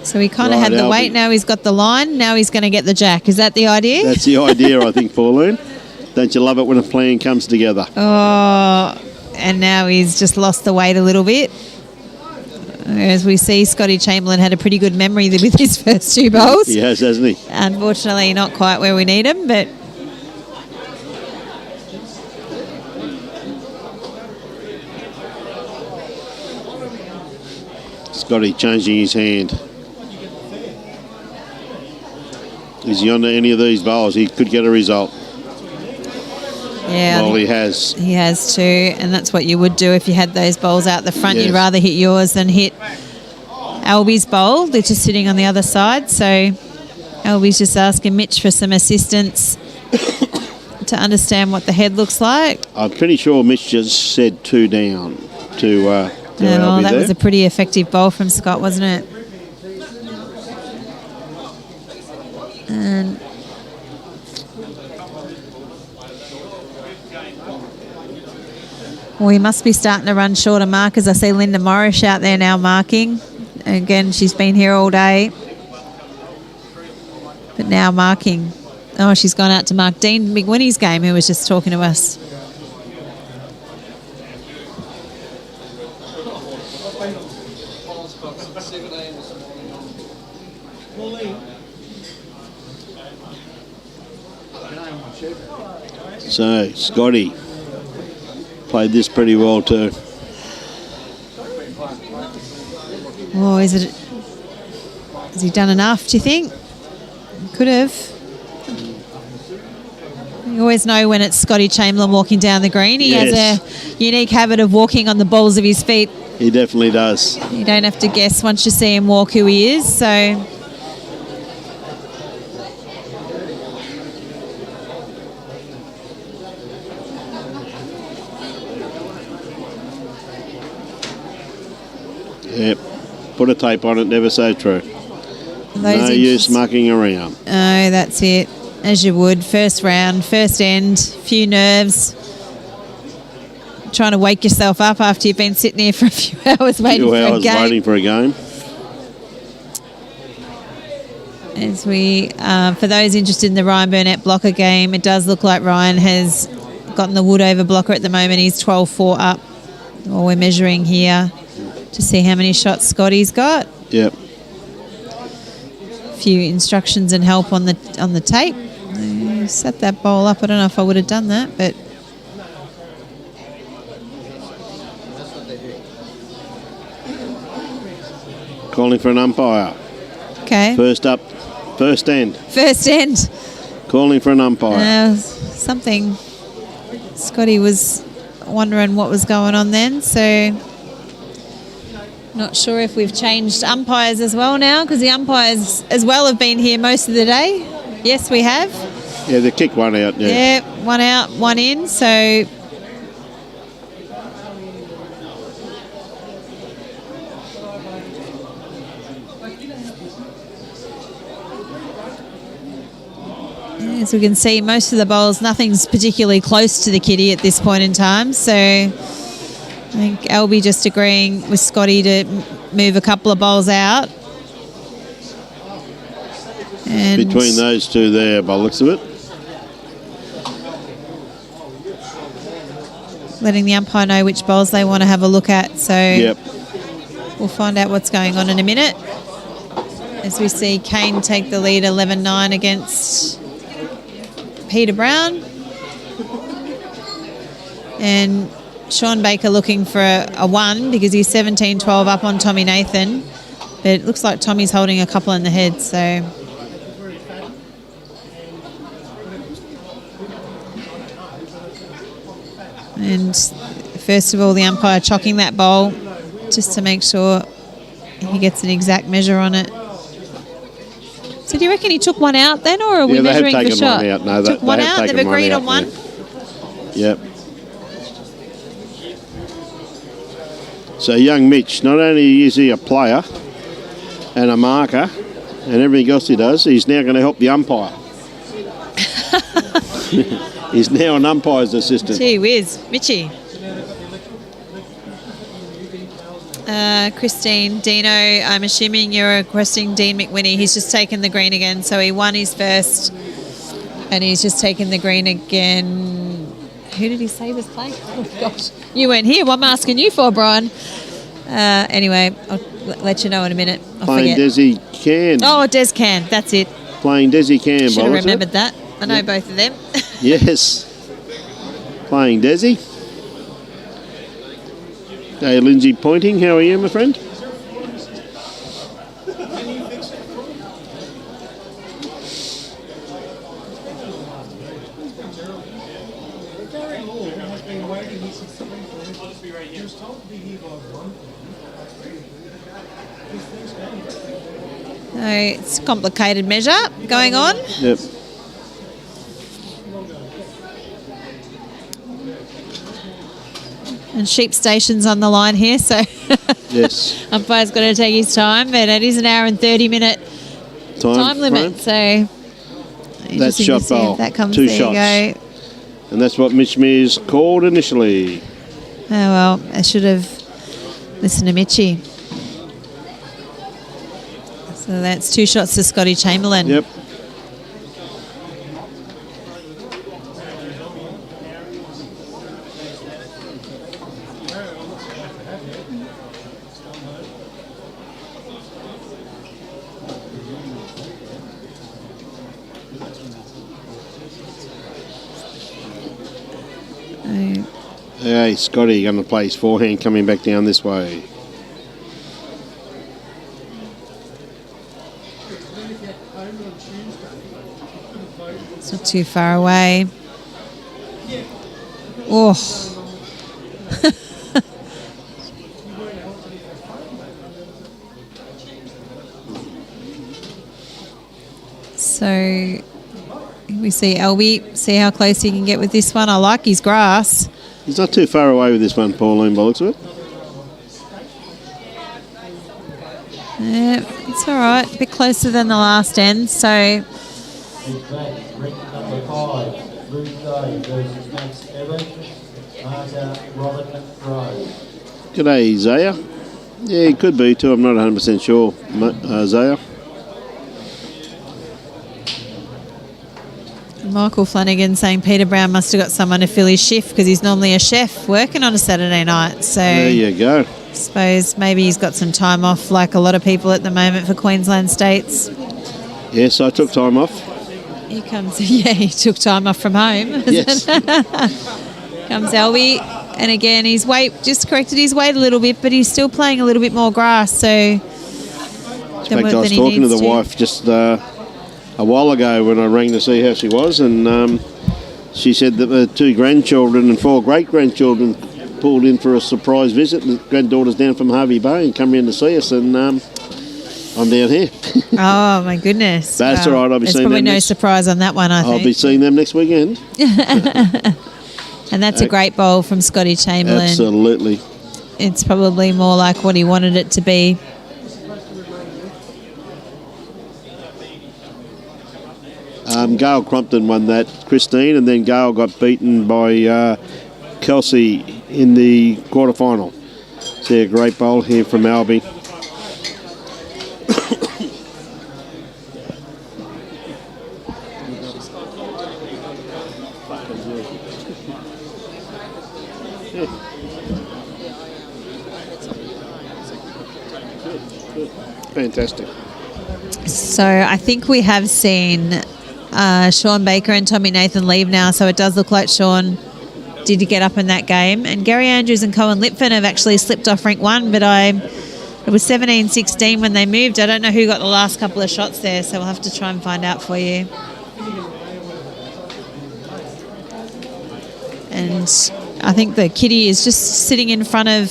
So he kind of had the weight, now he's got the line, now he's going to get the jack. Is that the idea? That's the idea, I think, Pauline. Don't you love it when a plan comes together? Oh, and now he's just lost the weight a little bit. As we see, Scotty Chamberlain had a pretty good memory with his first two bowls. He has, hasn't he? Unfortunately, not quite where we need him, but Scotty changing his hand. Is he onto any of these bowls? He could get a result. yeah, Well, he has. he has too, and that's what you would do if you had those bowls out the front. Yes. You'd rather hit yours than hit Albie's bowl. They're just sitting on the other side, so Albie's just asking Mitch for some assistance to understand what the head looks like. I'm pretty sure Mitch just said 2 down to Well, Albie that there. was a pretty effective bowl from Scott, wasn't it? And well, he must be starting to run short of markers. I see Linda Morris out there now marking. Again, she's been here all day. But now marking. Oh, she's gone out to mark Dean McWhinney's game, who was just talking to us. So, Scotty played this pretty well too. Oh, has he done enough, do you think? Could have. You always know when it's Scotty Chamberlain walking down the green. He has a unique habit of walking on the balls of his feet. He definitely does. You don't have to guess once you see him walk who he is. So Yep. Put a tape on it, never so true. No those use mucking around. Oh, that's it. As you would. First round, first end, few nerves. Trying to wake yourself up after you've been sitting here for a few hours waiting for a game. Waiting for a game. As we, for those interested in the Ryan Burnett blocker game, it does look like Ryan has gotten the wood over blocker at the moment. He's 12-4 up. Well, we're measuring here to see how many shots Scotty's got. Yep. A few instructions and help on the tape. Set that bowl up. I don't know if I would have done that, but Calling for an umpire. okay. First up, first end. First end. Calling for an umpire. Something. Scotty was wondering what was going on then, so not sure if we've changed umpires as well now, because the umpires as well have been here most of the day. Yes, we have. Yeah, they kick one out. Yeah, one out, one in, so as we can see, most of the bowls, nothing's particularly close to the kitty at this point in time. So I think Albie just agreeing with Scotty to move a couple of bowls out. And Between those two there, by the looks of it. letting the umpire know which bowls they want to have a look at. So Yep. we'll find out what's going on in a minute. As we see Kane take the lead 11-9 against Peter Brown. And Sean Baker looking for a 1 because he's 17-12 up on Tommy Nathan. But it looks like Tommy's holding a couple in the head, so... And first of all, the umpire chocking that bowl just to make sure he gets an exact measure on it. So do you reckon he took one out then, or are we measuring the shot? One out. No, took one out. They've agreed on one. Yeah. Yep. So young Mitch, not only is he a player and a marker and everything else he does, he's now going to help the umpire. He's now an umpire's assistant. Gee whiz, Mitchie. Christine, Dino, I'm assuming you're requesting Dean McWhinney. He's just taken the green again, so he won his first and he's just taken the green again. Who did he say was playing? Oh, gosh. You weren't here. What I'm asking you for, Brian. Anyway, I'll let you know in a minute. I'll Playing forget. Desi Can. Oh, Des Can. That's it. Playing Desi Campbell. Should have remembered that. I know both of them. Yes. Playing Desi. Hey, Lindsay Pointing. How are you, my friend? So it's a complicated measure going on. Yep. And Sheep Station's on the line here, so Yes. umpire's got to take his time, but it is an hour and 30-minute time limit, so That's interesting shot to see bowl. if that comes. 2 there shots. You go. And that's what Mitch Mears called initially. Oh, well, I should have listened to Mitchie. So that's 2 shots to Scotty Chamberlain. Yep. Hey, Scotty going to play his forehand coming back down this way. It's not too far away. Oh. So we see Albie, see how close he can get with this one. I like his grass. He's not too far away with this one, Pauline, by the looks of it. Yeah, it's all right. A bit closer than the last end. So Big match, ring number 5, Ruth Day versus Max Evans, marker Robert McRowe. G'day, Zaya. Yeah, he could be too. I'm not 100% sure, Zaya. Michael Flanagan saying Peter Brown must have got someone to fill his shift because he's normally a chef working on a Saturday night. So There you go. I suppose maybe he's got some time off like a lot of people at the moment for Queensland States. Yes, I took time off. Here comes, yeah, he took time off from home. Yes. Comes Albie, and again, his weight, just corrected his weight a little bit, but he's still playing a little bit more grass, so... In fact, I was talking to the wife just a while ago when I rang to see how she was, and she said that the 2 grandchildren and 4 great-grandchildren pulled in for a surprise visit. The granddaughter's down from Harvey Bay and come in to see us, and I'm down here. Oh, my goodness. That's all right, I'll be There's seeing probably them no next- surprise on that one, I think. I'll be seeing them next weekend. And that's a great bowl from Scotty Chamberlain. Absolutely. It's probably more like what he wanted it to be. Gail Crumpton won that, Christine, and then Gail got beaten by Kelsey in the quarterfinal. See a great bowl here from Albie. Fantastic. So I think we have seen Sean Baker and Tommy Nathan leave now, so it does look like Sean did get up in that game. And Gary Andrews and Cohen Lipfin have actually slipped off rank 1, but it was 17-16 when they moved. I don't know who got the last couple of shots there, so we'll have to try and find out for you. And I think the kitty is just sitting in front of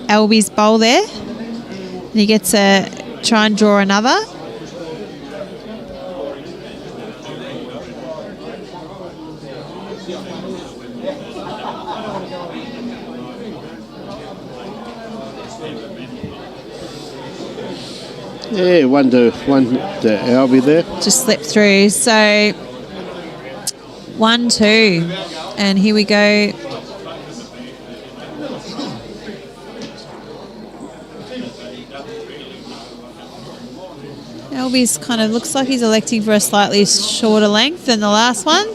Albie's bowl there. And he gets to try and draw another. Yeah, one to Albie there. Just slipped through. So 1-2. And here we go. Albie's kind of looks like he's electing for a slightly shorter length than the last one.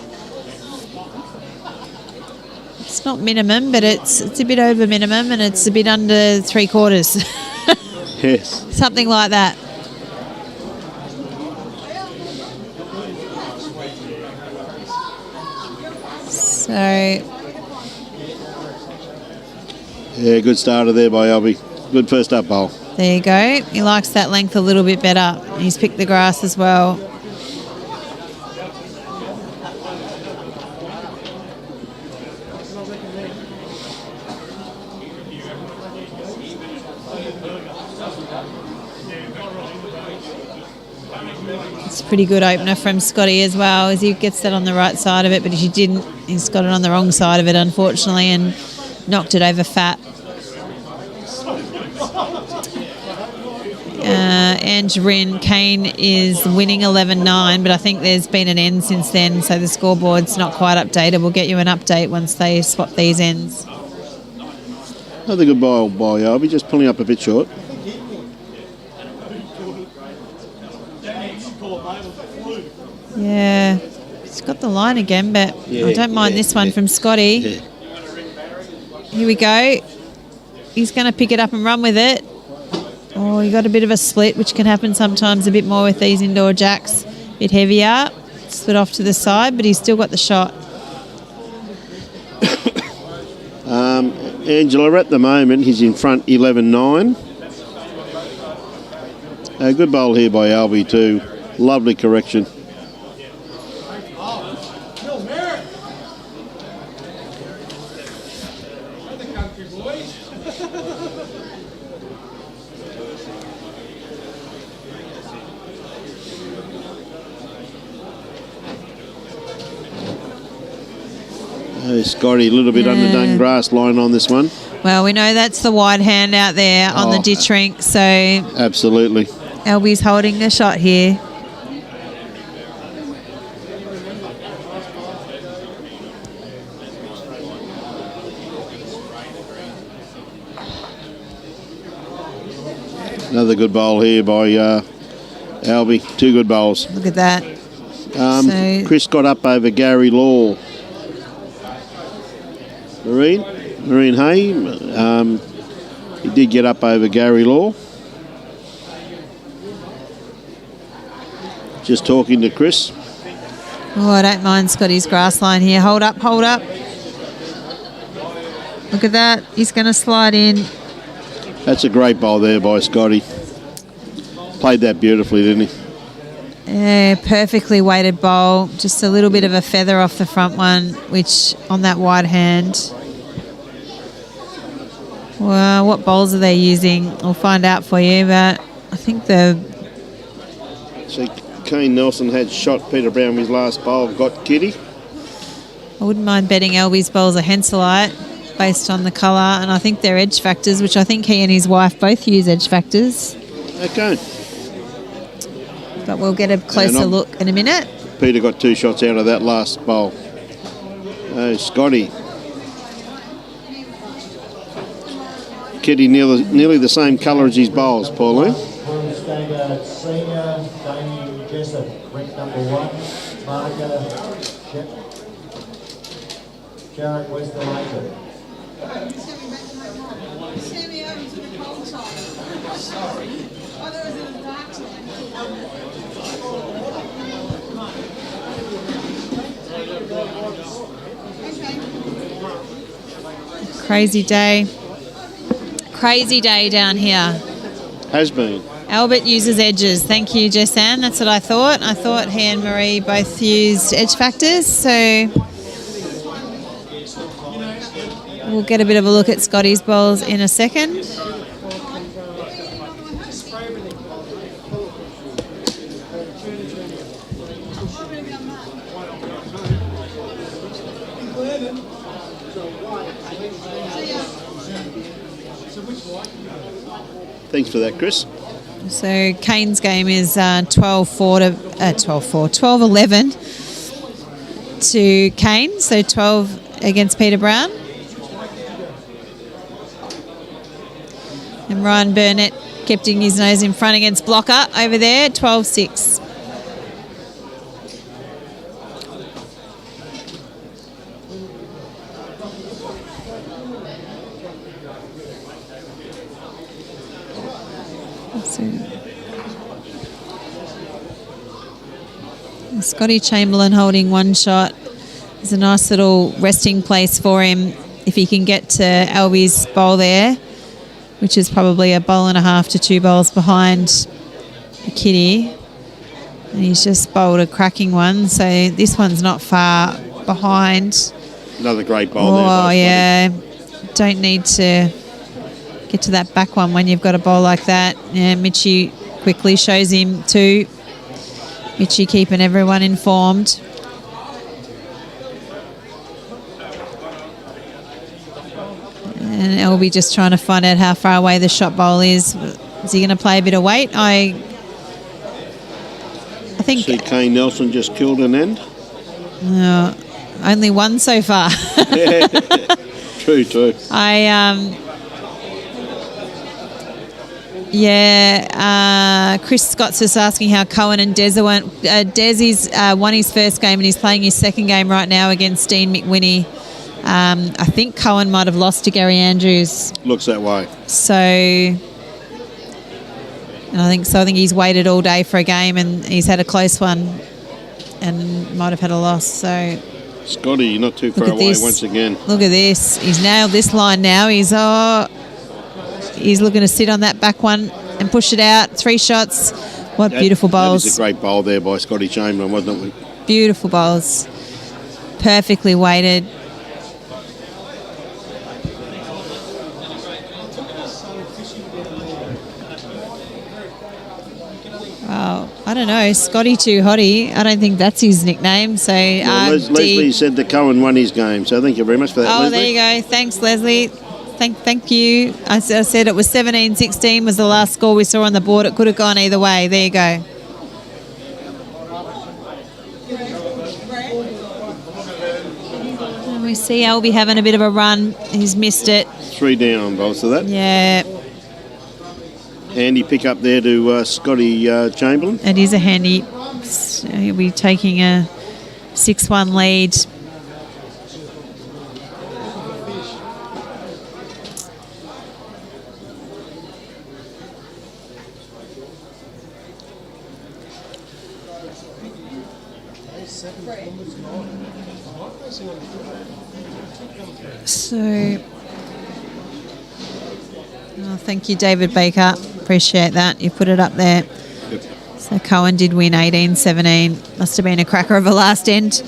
It's not minimum, but it's a bit over minimum, and it's a bit under 3/4. Yes. Something like that. So, yeah, good starter there by Albie. Good first up bowl. there you go. He likes that length a little bit better. He's picked the grass as well. It's a pretty good opener from Scotty as well, as he gets that on the right side of it, but if he didn't, he's got it on the wrong side of it, unfortunately, and knocked it over fat. Angerin Kane is winning 11-9, but I think there's been an end since then, so the scoreboard's not quite updated. We'll get you an update once they swap these ends. Another good bowl by Albie, just pulling up a bit short. Yeah, he's got the line again, but I don't mind this one from Scotty. Yeah. Here we go. He's going to pick it up and run with it. Oh, he got a bit of a split, which can happen sometimes a bit more with these indoor jacks. A bit heavier. Split off to the side, but he's still got the shot. Angela, at the moment, he's in front 11-9. A good bowl here by Albie too. Lovely correction. Scotty, a little bit underdone grass line on this one. Well, we know that's the wide hand out there on the ditch rink, so absolutely. Albie's holding a shot here. Another good bowl here by Albie. Two good bowls. Look at that. Chris got up over Gary Law. Marine Hay, he did get up over Gary Law. Just talking to Chris. Oh, I don't mind Scotty's grass line here. Hold up, hold up. Look at that. He's going to slide in. That's a great bowl there by Scotty. Played that beautifully, didn't he? Yeah, perfectly weighted bowl. Just a little bit of a feather off the front one, which on that wide hand. Well, what bowls are they using? I'll find out for you, but I think the... So Kane Nelson had shot Peter Brown with his last bowl, got Kitty. I wouldn't mind betting Albie's bowls are Henselite based on the colour, and I think they're edge factors, which I think he and his wife both use edge factors. Okay. But we'll get a closer look in a minute. Peter got 2 shots out of that last bowl. Oh, Scotty. Kitty nearly the same colour as his bowls, Pauline. Stagger Senior, Damien Jessup, rank number 1. Marker, Jarrett Westerlaker. Crazy day. Crazy day down here. Has been. Albert uses edges. Thank you, Jessanne. That's what I thought. I thought he and Marie both used edge factors, so we'll get a bit of a look at Scotty's bowls in a second. Thanks for that, Chris. So Kane's game is 12-11 to Kane, so 12 against Peter Brown. And Ryan Burnett keeping his nose in front against Blocker over there, 12-6. Scotty Chamberlain holding one shot. There's a nice little resting place for him if he can get to Albie's bowl there, which is probably a bowl and a half to 2 bowls behind the Kitty. And he's just bowled a cracking one, so this one's not far behind. Another great bowl there. Oh, yeah. Don't need to get to that back one when you've got a bowl like that. Yeah, Mitchie quickly shows him too. Mitchie keeping everyone informed. And LB just trying to find out how far away the shot bowl is. Is he going to play a bit of weight? I think... See Kane Nelson just killed an end? Only one so far. Yeah, true. Chris Scott's just asking how Cohen and Des went. Des won his first game and he's playing his second game right now against Dean McWhinney. I think Cohen might have lost to Gary Andrews. Looks that way. So I think he's waited all day for a game and he's had a close one and might have had a loss. So Scotty, not too far away once again. Look at this. He's nailed this line now. He's looking to sit on that back one and push it out. 3 shots. What beautiful bowls. That was a great bowl there by Scotty Chamberlain, wasn't it? Beautiful bowls. Perfectly weighted. Wow. I don't know. Scotty Too Hottie. I don't think that's his nickname. So Leslie said that Cohen won his game. So thank you very much for that, Leslie. There you go. Thanks, Leslie. Thank you. I said it was 17-16 was the last score we saw on the board. It could have gone either way. There you go. And we see Albie having a bit of a run. He's missed it. 3 down, bowls to that. Yeah. Handy pick up there to Scotty Chamberlain. It is a handy. So he'll be taking a 6-1 lead. So, thank you, David Baker. Appreciate that. You put it up there. Yep. So Cohen did win 18-17. Must have been a cracker of a last end.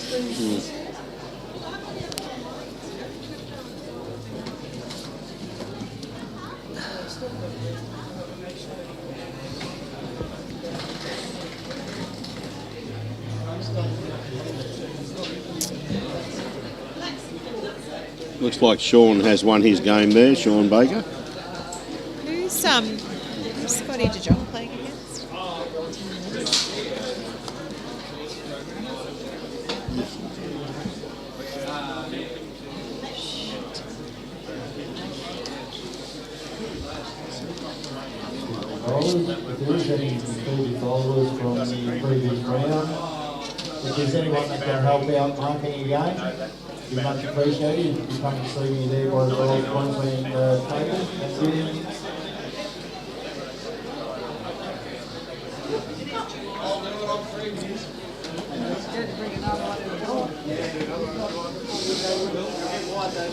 Looks like Sean has won his game there, Sean Baker. Who's Scotty De Jong playing against? Bowlers, if there is any disputed bowlers from the previous round, if there's anyone that can help out marking a game, be much appreciated. If you come and see me there by the Queensland table,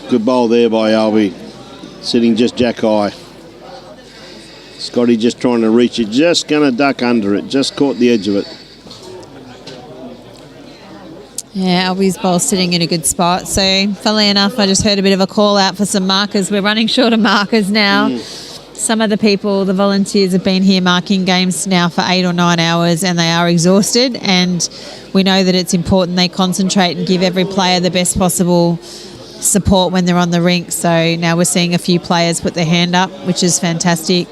Good bowl there by Albie. Sitting just jack high. Scotty just trying to reach it. Just going to duck under it. Just caught the edge of it. Yeah, Albie's ball sitting in a good spot. So, funnily enough, I just heard a bit of a call out for some markers. We're running short of markers now. Some of the people, the volunteers, have been here marking games now for 8 or 9 hours, and they are exhausted. And we know that it's important they concentrate and give every player the best possible support when they're on the rink. So now we're seeing a few players put their hand up, which is fantastic.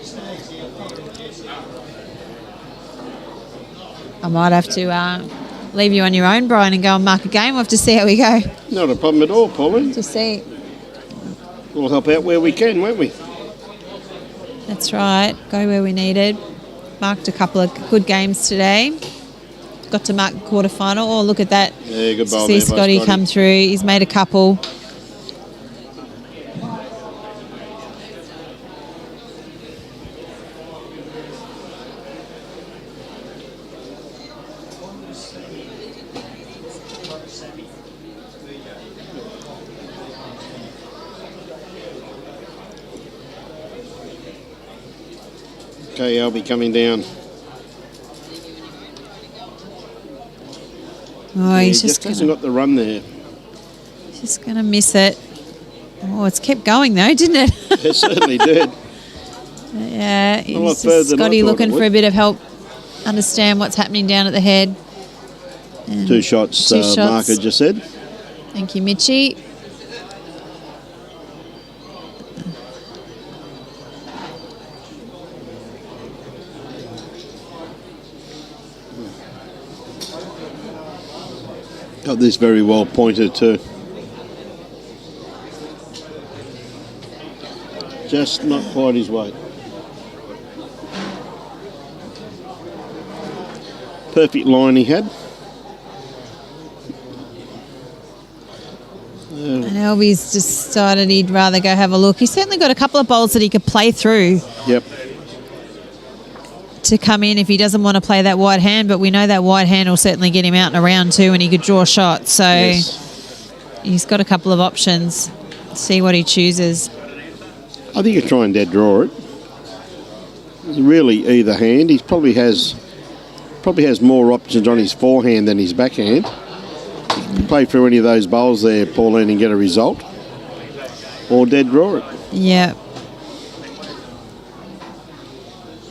I might have to leave you on your own, Brian, and go and mark a game. We'll have to see how we go. Not a problem at all, Pauline. To see. We'll help out where we can, won't we? That's right. Go where we needed. Marked a couple of good games today. Got to mark the quarterfinal. Oh, look at that. Yeah, good bowl See there by Scotty come through. He's made a couple. Okay, I'll be coming down. Oh, Yeah, he's he just hasn't got the run there. going to miss it. Oh, it's kept going though, didn't it? It certainly did. Yeah, A lot it's further just than I Scotty thought it looking for would. a bit of help, understand what's happening down at the head. And 2 shots, Two shots. Marker just said. Thank you, Mitchie. Got this very well pointed too. Just not quite his weight. Perfect line he had. And Albie's decided he'd rather go have a look. He's certainly got a couple of bowls that he could play through Yep. to come in if he doesn't want to play that wide hand, but we know that wide hand will certainly get him out and around too, and he could draw shots. So Yes. he's got a couple of options. See what he chooses. I think he'll try and dead draw it. Really either hand. He probably has more options on his forehand than his backhand. He can play through any of those bowls there, Pauline, and get a result. Or dead draw it. Yeah.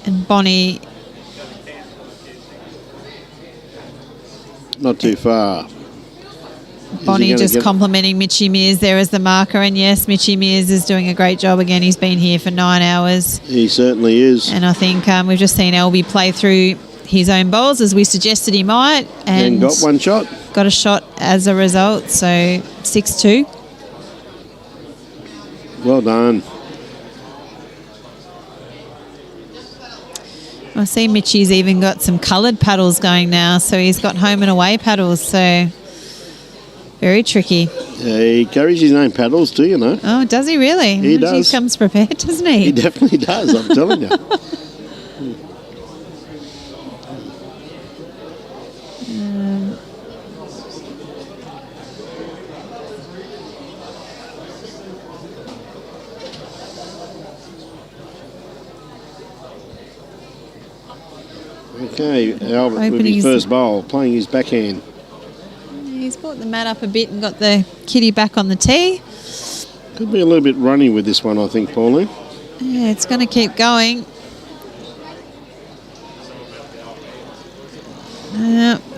And Bonnie, Not too far. Bonnie gonna just get- complimenting Mitchie Mears there as the marker. And yes, Mitchie Mears is doing a great job again. He's been here for 9 hours. He certainly is. And I think we've just seen Albie play through his own bowls as we suggested he might. And got one shot. Got a shot as a result. So 6-2. Well done. I see Mitchie's even got some coloured paddles going now. So he's got home and away paddles. So very tricky. He carries his own paddles too, you know. Oh, does he really? He does. He comes prepared, doesn't he? He definitely does, I'm telling you. Okay, Albert with Open his his- first bowl, playing his backhand. He's brought the mat up a bit and got the kitty back on the tee. Could be a little bit runny with this one, I think, Pauline. Yeah, it's going to keep going.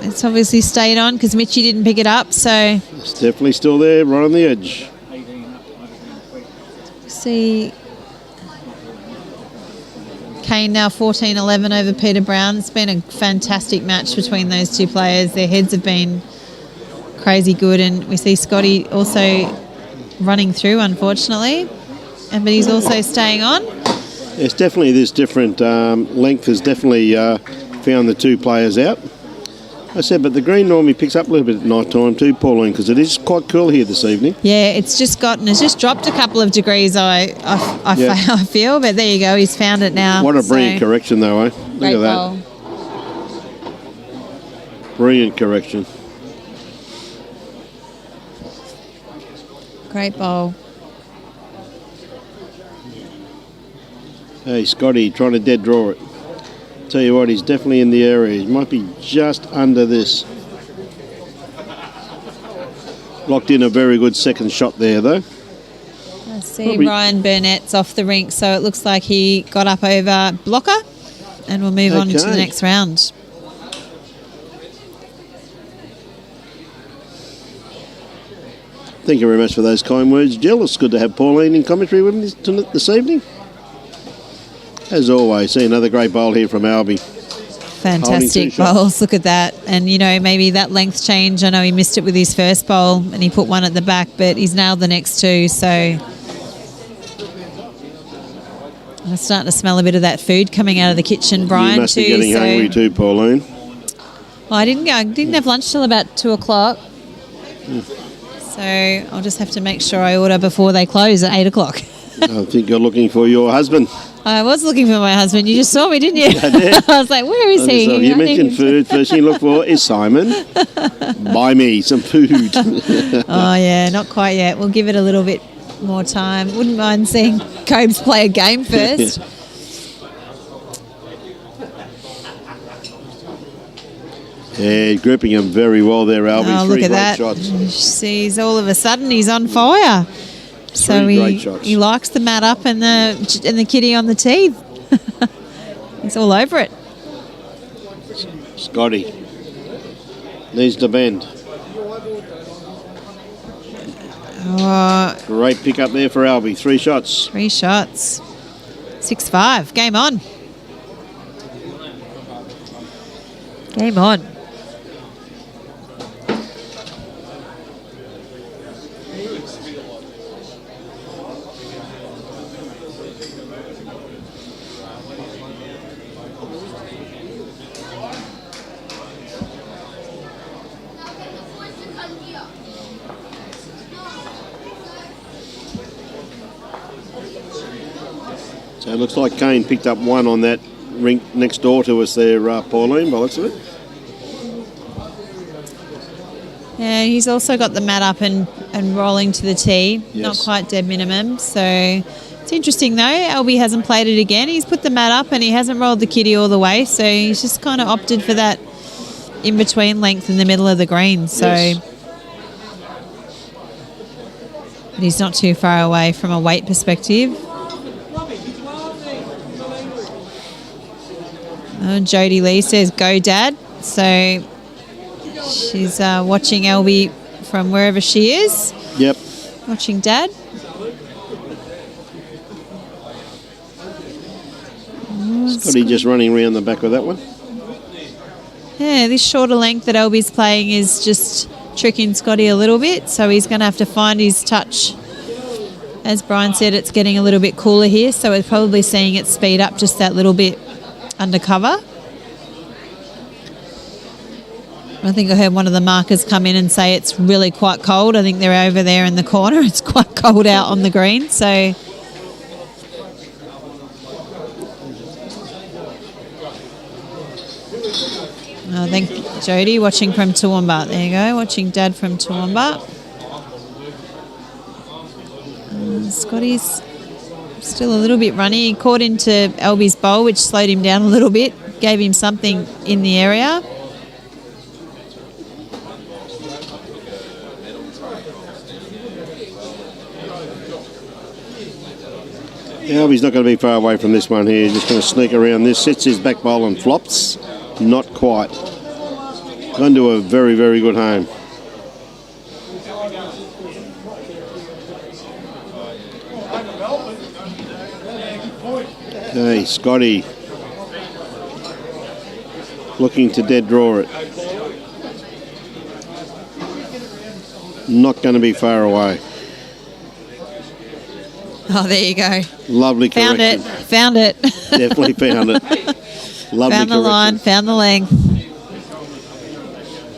It's obviously stayed on because Mitchie didn't pick it up. So It's definitely still there, right on the edge. see Kane now 14-11 over Peter Brown. It's been a fantastic match between those two players. Their heads have been crazy good, and we see Scotty also running through, unfortunately, but he's also staying on. It's definitely this different length has definitely found the two players out. I said, but the green normally picks up a little bit at night time too, Pauline, because it is quite cool here this evening. Yeah, it's just dropped a couple of degrees. I Yeah. feel, but there you go. He's found it now. What a So, brilliant correction, though, eh? Look great at that. bowl. Brilliant correction. Great bowl. Hey, Scotty, trying to dead draw it. Tell you what, he's definitely in the area. He might be just under this. Locked in a very good second shot there, though. I see Ryan Burnett's off the rink, so it looks like he got up over blocker, and we'll move on to the next round. Thank you very much for those kind words, Jill. It's good to have Pauline in commentary with me this evening. As always, see another great bowl here from Albie. Fantastic bowls, look at that. And, you know, maybe that length change, I know he missed it with his first bowl and he put one at the back, but he's nailed the next two, so I'm starting to smell a bit of that food coming out of the kitchen, Brian. You must be getting hungry too, Pauline. Well, I didn't have lunch till about 2 o'clock. So I'll just have to make sure I order before they close at 8 o'clock. I think you're looking for your husband. I was looking for my husband. You just saw me, didn't you? I did. I was like, where is he? So you mentioned food. First thing you look for is Simon. Buy me some food. Oh, yeah, not quite yet. We'll give it a little bit more time. Wouldn't mind seeing Cobes play a game first. Yeah, gripping him very well there, Albie. Oh, look at that. Shots. Sees all of a sudden he's on fire. So he likes the mat up and the kitty on the tee. He's all over it. Scotty needs to bend. Great pick up there for Albie. 3 shots. 3 shots. 6-5. Game on. Game on. So it looks like Kane picked up one on that rink next door to us there, Pauline, by the looks of it. Yeah, he's also got the mat up and rolling to the tee. Yes. Not quite dead minimum. So it's interesting though. Albie hasn't played it again. He's put the mat up and he hasn't rolled the kitty all the way. So he's just kind of opted for that in-between length in the middle of the green. So Yes. But he's not too far away from a weight perspective. Jodie Lee says, go Dad. So she's watching Albie from wherever she is. Yep. Watching Dad. Scotty just running around the back of that one. Yeah, this shorter length that Albie's playing is just tricking Scotty a little bit, so he's going to have to find his touch. As Brian said, it's getting a little bit cooler here, so we're probably seeing it speed up just that little bit undercover. I think I heard one of the markers come in and say it's really quite cold. I think they're over there in the corner. It's quite cold out on the green, so I think Jodie watching from Toowoomba. There you go, watching Dad from Toowoomba. Scotty's still a little bit runny. He caught into Albie's bowl, which slowed him down a little bit, gave him something in the area. Albie's not going to be far away from this one here. Just going to sneak around this. Sets his back bowl and flops. Not quite. Gone to a very, very good home. Okay, Scotty looking to dead draw it. Not going to be far away. Oh, there you go. Lovely correction. Found it. Definitely found it. Lovely found the correction. line, found the length.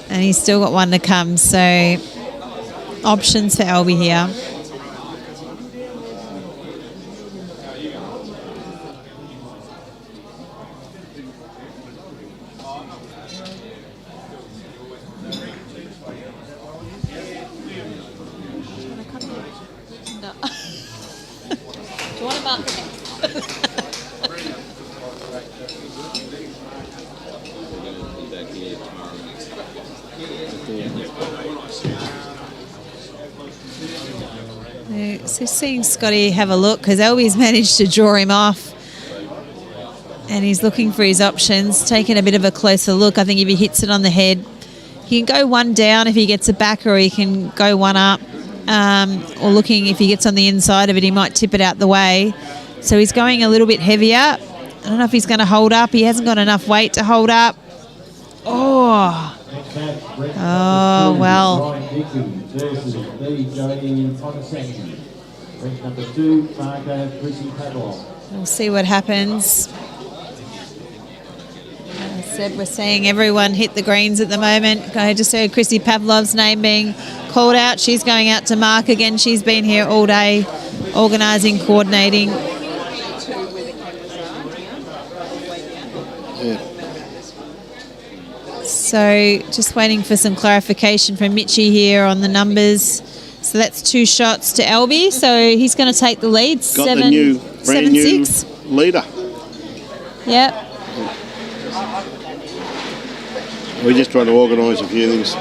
And he's still got one to come, so options for Albie here. Just seeing Scotty have a look because Albie's managed to draw him off. And he's looking for his options, taking a bit of a closer look. I think if he hits it on the head, he can go one down if he gets it back, or he can go one up. Or looking, if he gets on the inside of it, he might tip it out the way. So he's going a little bit heavier. I don't know if he's going to hold up. He hasn't got enough weight to hold up. Oh, well. We'll see what happens. As I said, we're seeing everyone hit the greens at the moment. I just heard Chrissy Pavlov's name being called out. She's going out to mark again. She's been here all day organising, coordinating. Yeah. So just waiting for some clarification from Mitchie here on the numbers. So that's 2 shots to Albie. So he's going to take the lead. Got the new, brand new 7-6. leader. Yep. We just try to organise a few things.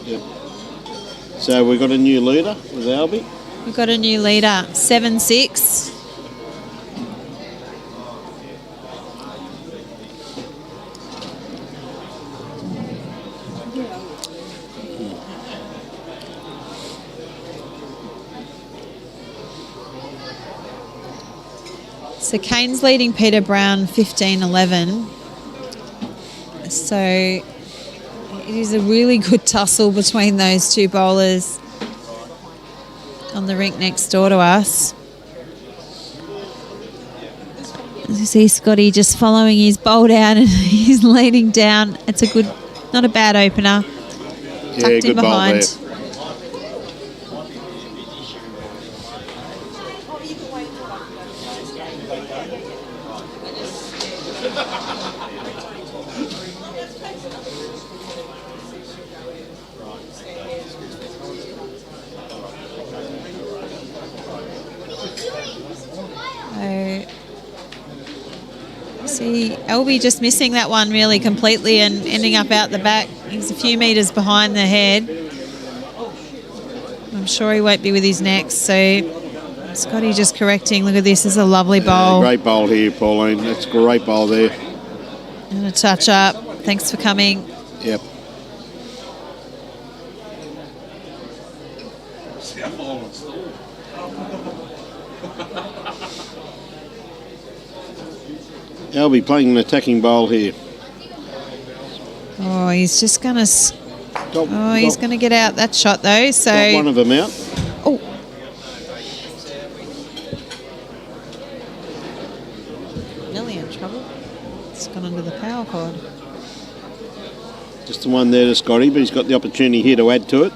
Yep. So we've got a new leader with Albie. We've got a new leader, 7-6. So Kane's leading Peter Brown 15-11. So it is a really good tussle between those two bowlers on the rink next door to us. As you see Scotty just following his bowl down and he's leading down. It's a good, not a bad opener. Yeah, Tucked in good bowl behind. there. See, Albie just missing that one really completely and ending up out the back. He's a few metres behind the head. I'm sure he won't be with his next. So Scotty just correcting. Look at this. This is a lovely bowl. Great bowl here, Pauline. That's a great bowl there. And a touch up. Thanks for coming. Yep. Albie playing an attacking bowl here. Oh, he's just going to... Oh, he's going to get out that shot though. So Got one of them out. Oh. Nearly in trouble. It's gone under the power cord. Just the one there to Scotty, but he's got the opportunity here to add to it.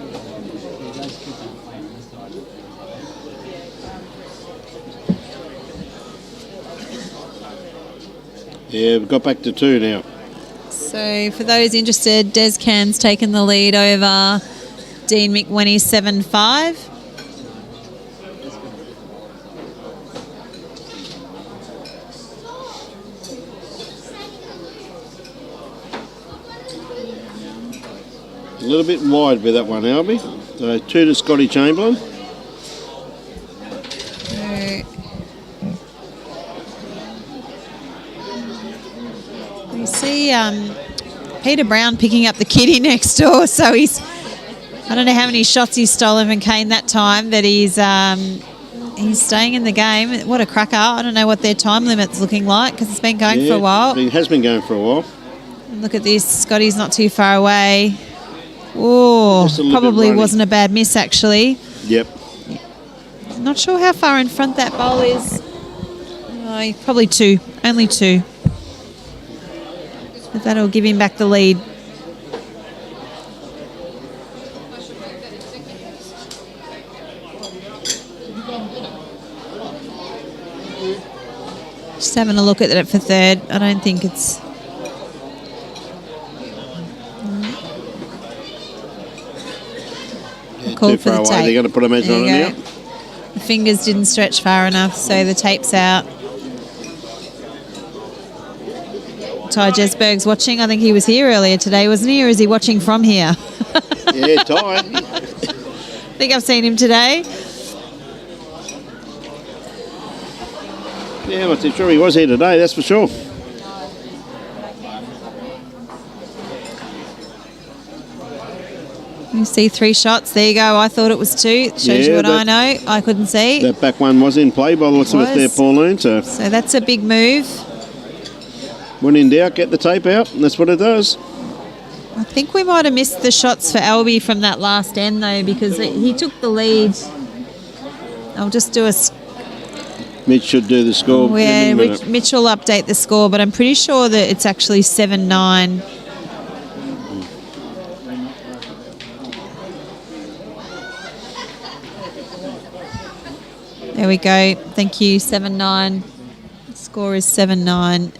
Yeah, we've got back to 2 now. So for those interested, Des Can's taken the lead over Dean McWhenny 7-5. A little bit wide with that one, Albie. So 2 to Scotty Chamberlain. You see Peter Brown picking up the kitty next door, so he's... I don't know how many shots he's stolen from Kane that time, but he's staying in the game. What a cracker. I don't know what their time limit's looking like because it's been going for a while. It has been going for a while. And look at this. Scotty's not too far away. Oh, probably wasn't a bad miss, actually. Yep. Not sure how far in front that bowl is. Oh, probably 2. Only 2. But that'll give him back the lead. Just having a look at it for third. I don't think it's... Yeah, too far away. They're going to put a measure on it now. The fingers didn't stretch far enough, so the tape's out. Ty Jesberg's watching. I think he was here earlier today, wasn't he? Or is he watching from here? Yeah, Ty. I think I've seen him today. Yeah, I'm sure he was here today, that's for sure. You see 3 shots. There you go. I thought it was 2. Shows you what I know. I couldn't see. That back one was in play by the looks of it there, Pauline. So that's a big move. When in doubt, get the tape out, and that's what it does. I think we might have missed the shots for Albie from that last end, though, because he took the lead. I'll just do a... Mitch should do the score. Yeah, Mitch will update the score, but I'm pretty sure that it's actually 7-9. There we go. Thank you, 7-9. The score is 7-9.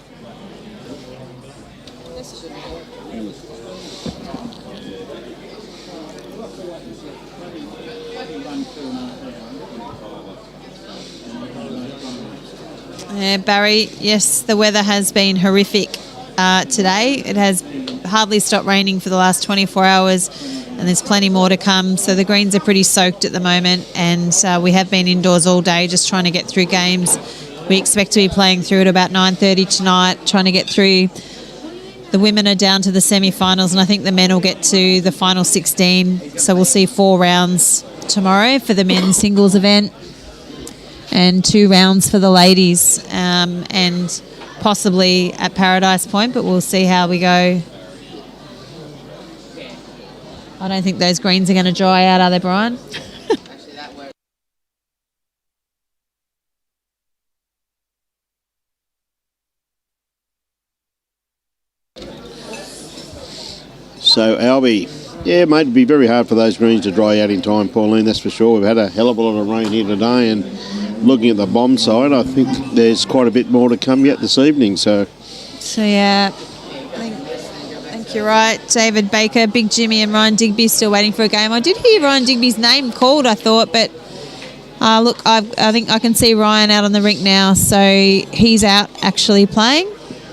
Barry, yes, the weather has been horrific today. It has hardly stopped raining for the last 24 hours, and there's plenty more to come. So the greens are pretty soaked at the moment, and we have been indoors all day just trying to get through games. We expect to be playing through at about 9:30 tonight, trying to get through. The women are down to the semi-finals, and I think the men will get to the final 16. So we'll see 4 rounds tomorrow for the men's singles event, and 2 rounds for the ladies, and possibly at Paradise Point, but we'll see how we go. I don't think those greens are going to dry out, are they, Brian? So, Albie, yeah, mate, it'd be very hard for those greens to dry out in time, Pauline, that's for sure. We've had a hell of a lot of rain here today, and looking at the bomb side, I think there's quite a bit more to come yet this evening. So yeah, I think you're right. David Baker, Big Jimmy and Ryan Digby still waiting for a game. I did hear Ryan Digby's name called, I thought, but look, I think I can see Ryan out on the rink now, so he's out actually playing.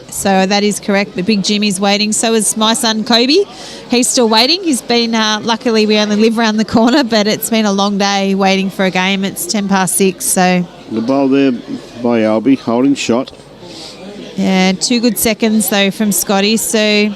So that is correct, but Big Jimmy's waiting. So is my son Kobe. He's still waiting. He's been, luckily we only live around the corner, but it's been a long day waiting for a game. It's 6:10, so. The ball there by Albie, holding shot. Yeah, 2 good seconds though from Scotty, so.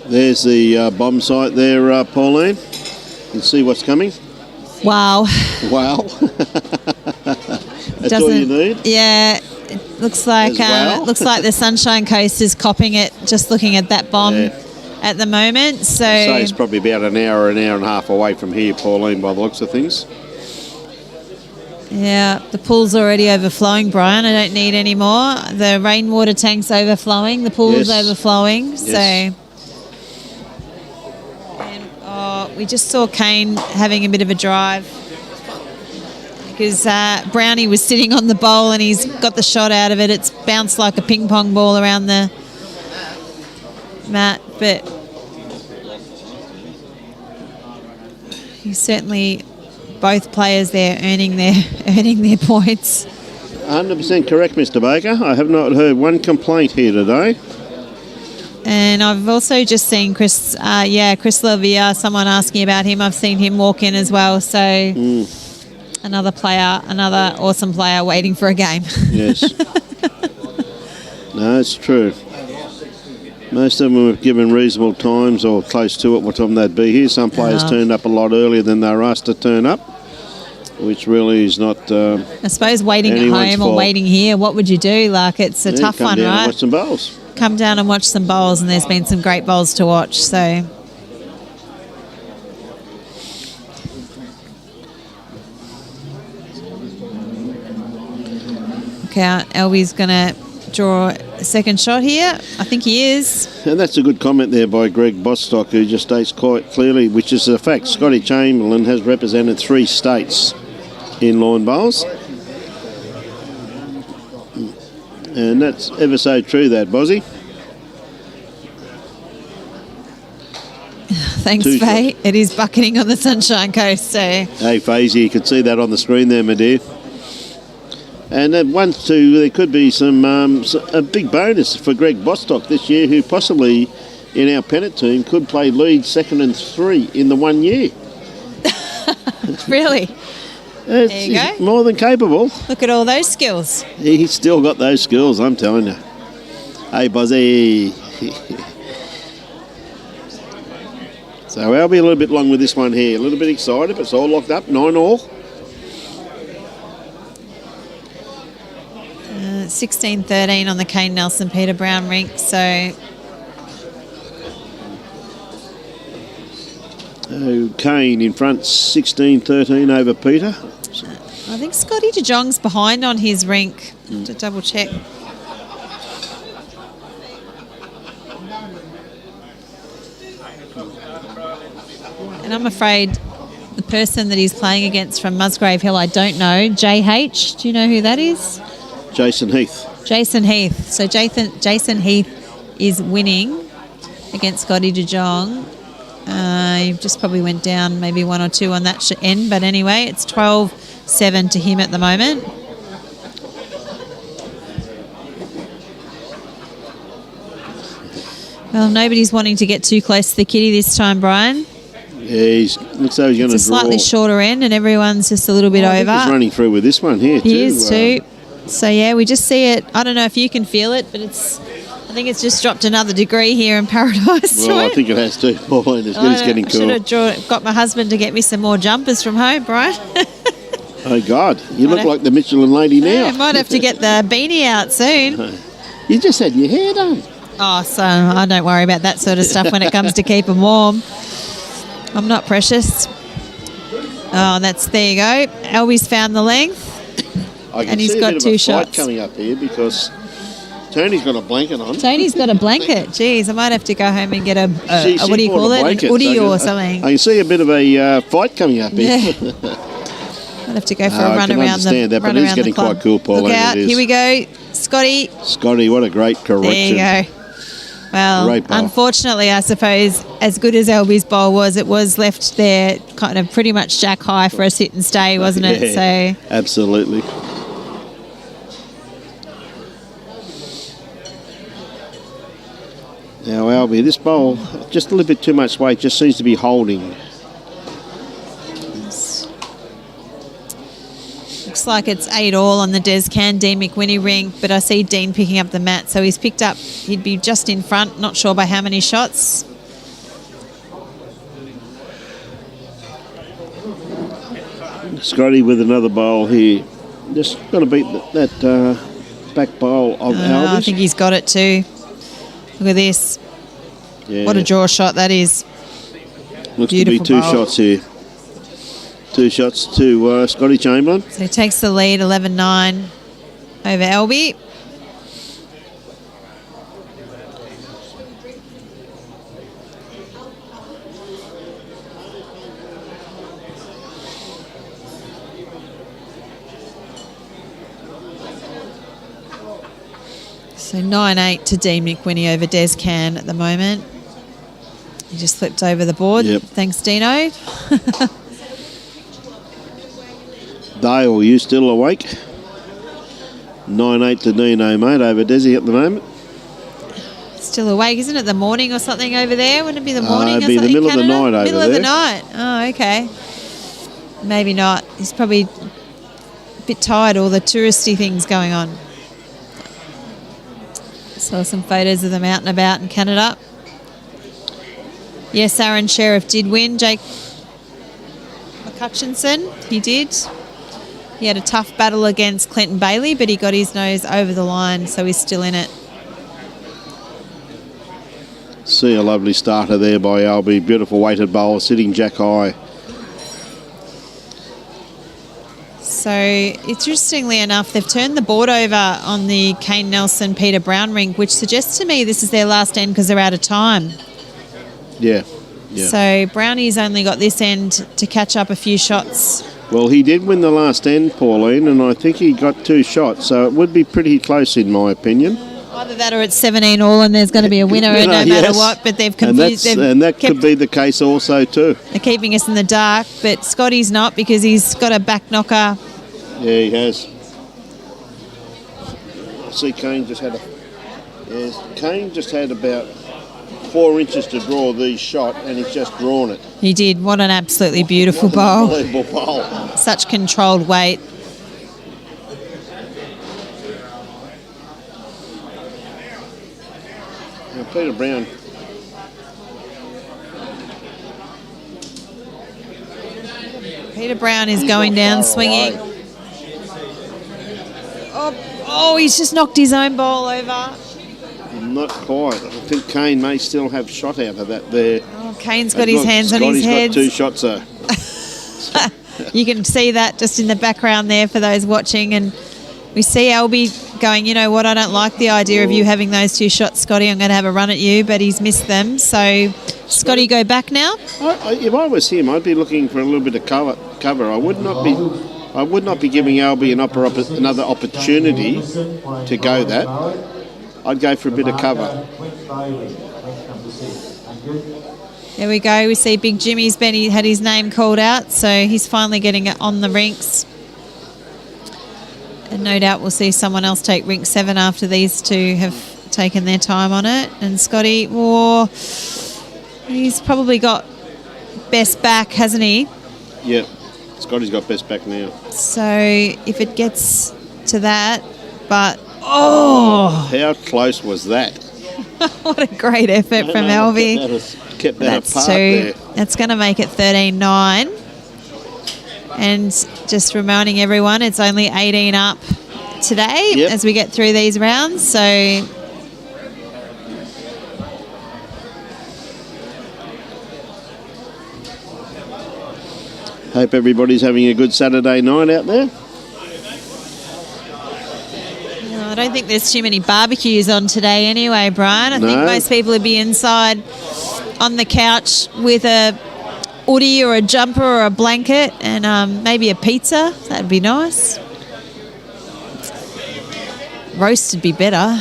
There's the bomb site there, Pauline. You can see what's coming. Wow. Wow. That's all you need? Yeah. It looks like the Sunshine Coast is copying it, just looking at that bomb at the moment. So it's probably about an hour and a half away from here, Pauline, by the looks of things. Yeah, the pool's already overflowing, Brian. I don't need any more. The rainwater tank's overflowing. The pool's overflowing. Yes. So. We just saw Kane having a bit of a drive because Brownie was sitting on the bowl and he's got the shot out of it. It's bounced like a ping pong ball around the mat, but he's certainly both players there earning their points. 100% correct, Mr. Baker. I have not heard one complaint here today. And I've also just seen Chris Lavia, someone asking about him. I've seen him walk in as well. So another awesome player waiting for a game. Yes. No, it's true. Most of them have given reasonable times or close to it, what time they'd be here. Some players turned up a lot earlier than they were asked to turn up, which really is not I suppose waiting at home fault. Or waiting here, what would you do? Like, it's a tough one, come down right? and watch some bowls. Come down and watch some bowls, and there's been some great bowls to watch. So, okay, Albie's going to draw a second shot here. I think he is. And that's a good comment there by Greg Bostock, who just states quite clearly, which is a fact, Scotty Chamberlain has represented 3 states in lawn bowls. And that's ever so true, that, Bozzy. Thanks, Two Faye. shots. It is bucketing on the Sunshine Coast, so Hey, Fazy, you could see that on the screen there, my dear. And at 1-2, there could be a big bonus for Greg Bostock this year, who possibly in our pennant team could play lead, second and 3 in the 1 year. really, there you He's go. more than capable. Look at all those skills. He's still got those skills, I'm telling you. Hey, Buzzy. So I'll be a little bit long with this one here. A little bit excited, but it's all locked up, 9-all. 16-13 on the Kane Nelson Peter Brown rink, so Kane in front, 16-13 over Peter. I think Scotty de Jong's behind on his rink. To double check. And I'm afraid the person that he's playing against from Musgrave Hill, I don't know. JH, do you know who that is? Jason Heath. Jason Heath. So Jason Heath is winning against Scotty de Jong. He just probably went down maybe 1 or 2 on that end. But anyway, it's 12-7 to him at the moment. Well, nobody's wanting to get too close to the kitty this time, Brian. Yeah, looks like he's going to draw. It's a slightly shorter end and everyone's just a little bit I think over. he's running through with this one here too. He is too. So, yeah, we just see it. I don't know if you can feel it, but I think it's just dropped another degree here in Paradise. Well, I right? think it has to, Pauline. It's getting I cool. should have got my husband to get me some more jumpers from home, Brian. Oh, God. You look like the Michelin lady now. I might have to get the beanie out soon. You just had your hair done. Oh, so I don't worry about that sort of stuff when it comes to keep them warm. I'm not precious. Oh, there you go. Albie's found the length. I can And he's see got a bit two of a fight shots. coming up here because Tony's got a blanket on. Tony's got a blanket. Jeez, I might have to go home and get a She what do you bought call a it? blanket, An hoodie so or something. I can see a bit of a fight coming up here. Yeah. I'll have to go for a I run can around understand the that, but run it is around getting the club. quite cool, Pauline, Look out, it is. here we go. Scotty. Scotty, what a great correction. There you go. Well, Great bowl. unfortunately, I suppose, as good as Albie's bowl was, it was left there kind of pretty much jack high for a sit and stay, wasn't it? Yeah, So absolutely. Now, Albie, this bowl, just a little bit too much weight, just seems to be holding. looks like it's 8-all on the Descan Dean McWhinney rink, but I see Dean picking up the mat, so he's picked up, he'd be just in front, not sure by how many shots. Scotty with another bowl here. Just got to beat that back bowl of Albie's. I think he's got it too. Look at this. Yeah. What a draw shot that is. Looks to be Beautiful two bowl. shots here. 2 shots to Scotty Chamberlain. So he takes the lead 11-9 over Albie. So 9-8 to Dean McWhinney over Descan at the moment. He just flipped over the board. Yep. Thanks, Dino. Dale, you still awake? 9-8 to Dino, mate, over Desi at the moment. Still awake, isn't it? The morning or something over there? Wouldn't it be the morning or it'd be the something? middle of the Canada? night over Middle of the there. night. Oh, okay. Maybe not. He's probably a bit tired, all the touristy things going on. Saw some photos of them out and about in Canada. Yes, Aaron Sheriff did win. Jake McCutchinson, he did. He had a tough battle against Clinton Bailey, but he got his nose over the line, so he's still in it. See a lovely starter there by Albie. Beautiful weighted bowl, sitting jack high. So, interestingly enough, they've turned the board over on the Kane Nelson Peter Brown rink, which suggests to me this is their last end because they're out of time. Yeah. Yeah. So, Brownie's only got this end to catch up a few shots. Well, he did win the last end, Pauline, and I think he got 2 shots, so it would be pretty close in my opinion. Either that or it's 17 all and there's going to be a winner no matter yes. what, but they've And, confused. and that could be the case also too. They're keeping us in the dark, but Scotty's not because he's got a back knocker. Yeah, he has. I see Kane just had Kane just had about 4 inches to draw these shot, and he's just drawn it. He did. What an absolutely beautiful bowl. Unbelievable bowl. Such controlled weight. Now, Peter Brown. Peter Brown is He's going not down far swinging. away. Oh, he's just knocked his own ball over. Not quite. I think Kane may still have shot out of that there. Oh, Kane's got his hands on his Scotty's head. got 2 shots though. You can see that just in the background there for those watching. And we see Albie going, you know what, I don't like the idea of you having those 2 shots, Scotty. I'm going to have a run at you, but he's missed them. So, Scotty, go back now? If I was him, I'd be looking for a little bit of cover. I would not be giving Albie another opportunity to go that. I'd go for a bit of cover. There we go. We see Big Jimmy's had his name called out, so he's finally getting it on the rinks. And no doubt we'll see someone else take rink 7 after these two have taken their time on it. And Scotty, he's probably got best back, hasn't he? Yeah, Scotty's got best back now. So if it gets to that, but How close was that? what a great effort from Albie. Kept that That's apart 2. there. That's going to make it 13-9. And just reminding everyone, it's only 18 up today as we get through these rounds. So hope everybody's having a good Saturday night out there. I don't think there's too many barbecues on today anyway, Brian. I think most people would be inside on the couch with a hoodie or a jumper or a blanket and maybe a pizza. That'd be nice. Roast would be better.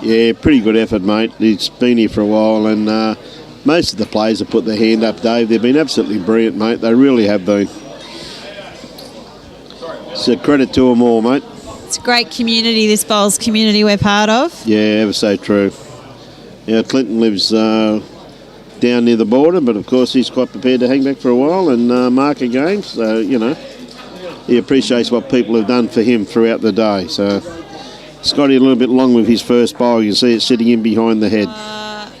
Yeah, pretty good effort, mate. It's been here for a while, and most of the players have put their hand up, Dave. They've been absolutely brilliant, mate. They really have been. So credit to them all, mate. It's a great community, this bowls community we're part of. Yeah, ever so true. Yeah, Clinton lives down near the border, but of course he's quite prepared to hang back for a while and mark a game. So, you know, he appreciates what people have done for him throughout the day. So, Scotty a little bit long with his first bowl. You can see it sitting in behind the head. I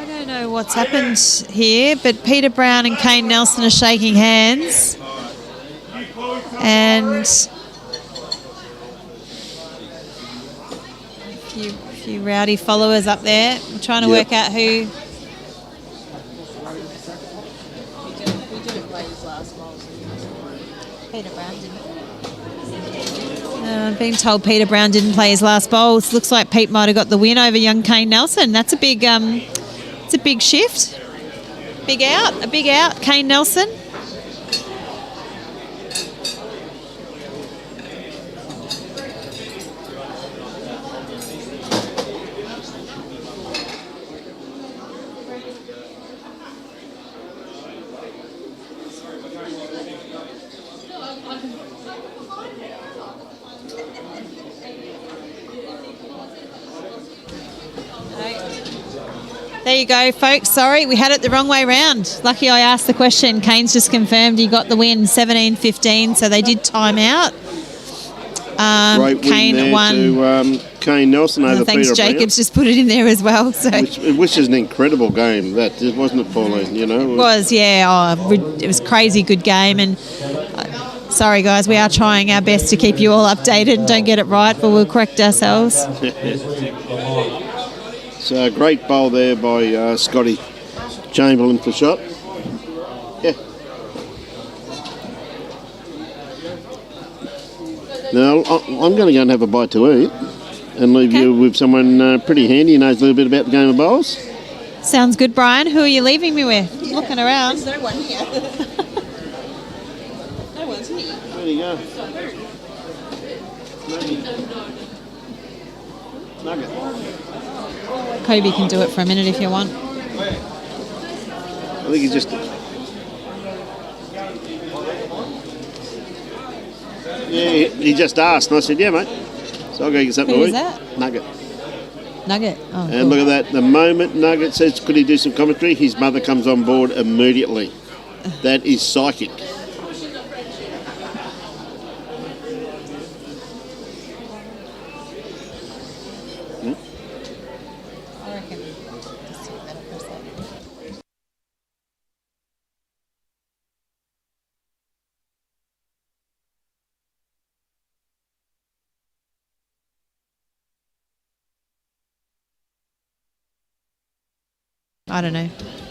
don't know what's happened here, but Peter Brown and Kane Nelson are shaking hands. And a few rowdy followers up there. I'm trying to work out who. Peter Brown didn't. I'm being told Peter Brown didn't play his last bowl. It looks like Pete might have got the win over young Kane Nelson. That's a big, it's a big shift. A big out, Kane Nelson. There you go, folks. Sorry, we had it the wrong way round. Lucky I asked the question. Kane's just confirmed he got the win, 17-15, so they did time out. Great Kane win there won. to Kane Nelson over Thanks, Peter Brown. Jacobs just put it in there as well. So Which is an incredible game, that, wasn't it, Pauline? You know, it was, yeah. It was crazy good game. And sorry, guys, we are trying our best to keep you all updated. Don't get it right, but we'll correct ourselves. So a great bowl there by Scotty Chamberlain for shot. Yeah. Now, I'm going to go and have a bite to eat and leave you with someone pretty handy who knows a little bit about the game of bowls. Sounds good, Brian. Who are you leaving me with? Looking around. There's no one here. Where'd he go? Nugget. Kobe can do it for a minute if you want. I think he just... Yeah, he just asked, and I said, yeah, mate. So I'll go get something Who to is eat. that? Nugget. Nugget. Oh, And cool. look at that. The moment Nugget says, could he do some commentary, his mother comes on board immediately. That is psychic. I reckon. I don't know.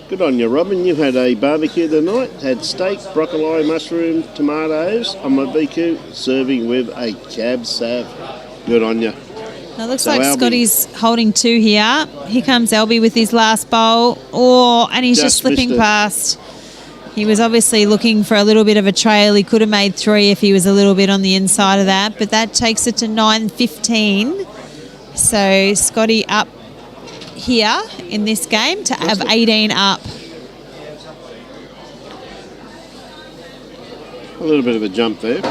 Good on you, Robin. You had a barbecue tonight. Had steak, broccoli, mushroom, tomatoes on my BQ, serving with a cab sav. Good on you. Now it looks So like Albie- Scotty's holding two here. Here comes Albie with his last bowl. Oh, and he's just slipping missed it. past. He was obviously looking for a little bit of a trail. He could have made 3 if he was a little bit on the inside of that, but that takes it to 9.15. So Scotty up here in this game to have 18 up. A little bit of a jump there.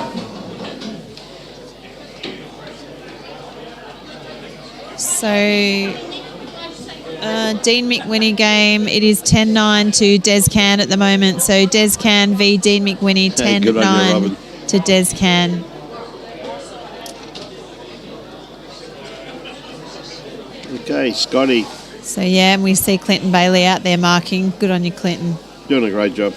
So Dean McWhinney game, it is 10-9 to Des Can at the moment. So Des Can v Dean McWhinney, Hey, good on you, 10-9 Robin. to Des Can. Okay, Scotty, So yeah, and we see Clinton Bailey out there marking. Good on you, Clinton. doing a great job.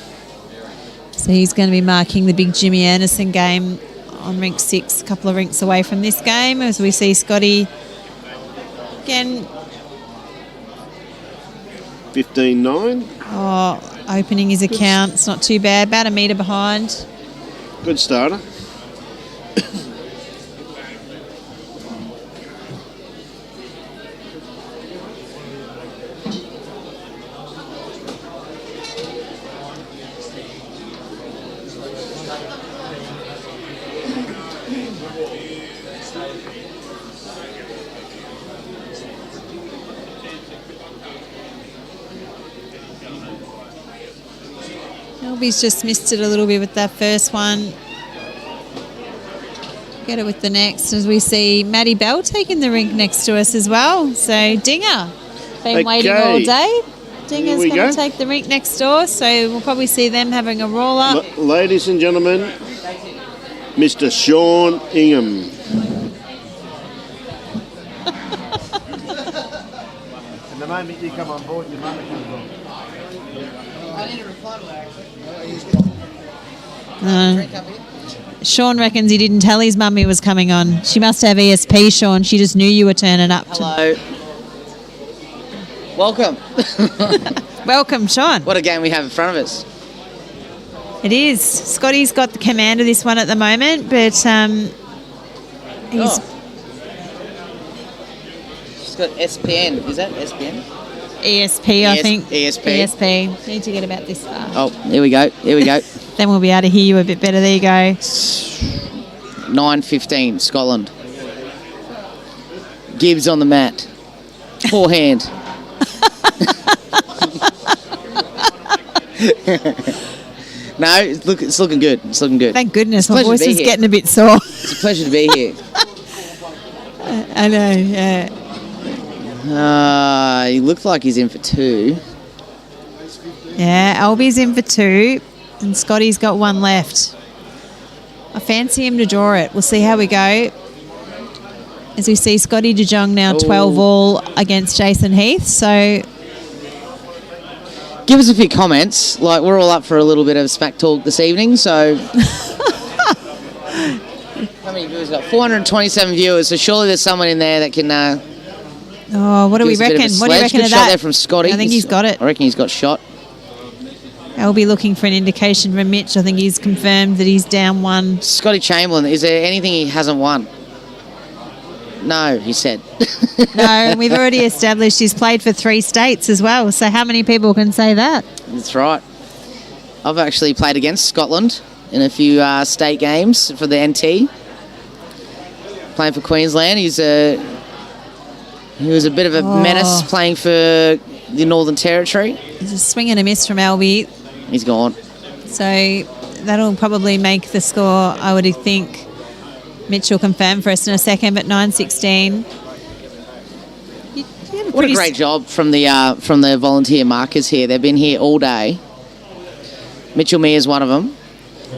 So he's going to be marking the big Jimmy Anderson game on rink 6, a couple of rinks away from this game, as we see Scotty again. 15-9. Oh, opening his account. It's not too bad. About a metre behind. Good starter. Albie's just missed it a little bit with that first one. Get it with the next, as we see Maddie Bell taking the rink next to us as well. So Dinger, been waiting all Okay. day. Dinger's we going to go. take the rink next door, so we'll probably see them having a roll up. Ladies and gentlemen, Mr. Sean Ingham. And the moment you come on board, your mother comes on. Sean reckons he didn't tell his mum he was coming on. She must have ESP, Sean. She just knew you were turning up. Hello. Welcome. Welcome, Sean. What a game we have in front of us. It is. Scotty's got the command of this one at the moment, but he's She's got SPN. Is that SPN? ESP, I think. ESP. ESP. Need to get about this far. Oh, here we go. Here we go. Then we'll be able to hear you a bit better. There you go. 9:15, Scotland. Gibbs on the mat. Forehand. No, it's looking good. It's looking good. Thank goodness. a My pleasure to voice be is here. getting a bit sore. It's a pleasure to be here. I know, yeah. He looked like he's in for 2. Yeah, Albie's in for 2 and Scotty's got 1 left. I fancy him to draw it. We'll see how we go. As we see Scotty De Jong now 12 all against Jason Heath. So Give us a few comments. Like, we're all up for a little bit of smack talk this evening, so... How many viewers got? 427 viewers, so surely there's someone in there that can... what do we give us a bit of reckon? a What do you sledge. reckon Good of shot that? there from Scotty. I think he's got it. I reckon he's got shot. Albie looking for an indication from Mitch. I think he's confirmed that he's down 1. Scotty Chamberlain, is there anything he hasn't won? No, he said. No, and we've already established he's played for 3 states as well. So how many people can say that? That's right. I've actually played against Scotland in a few state games for the NT. Playing for Queensland. He was a bit of a menace playing for the Northern Territory. There's a swing and a miss from Albie. He's gone. So that'll probably make the score, I would think. Mitch will confirm for us in a second, but 9-16. What a great job from the volunteer markers here. They've been here all day. Mitchell Mears one of them.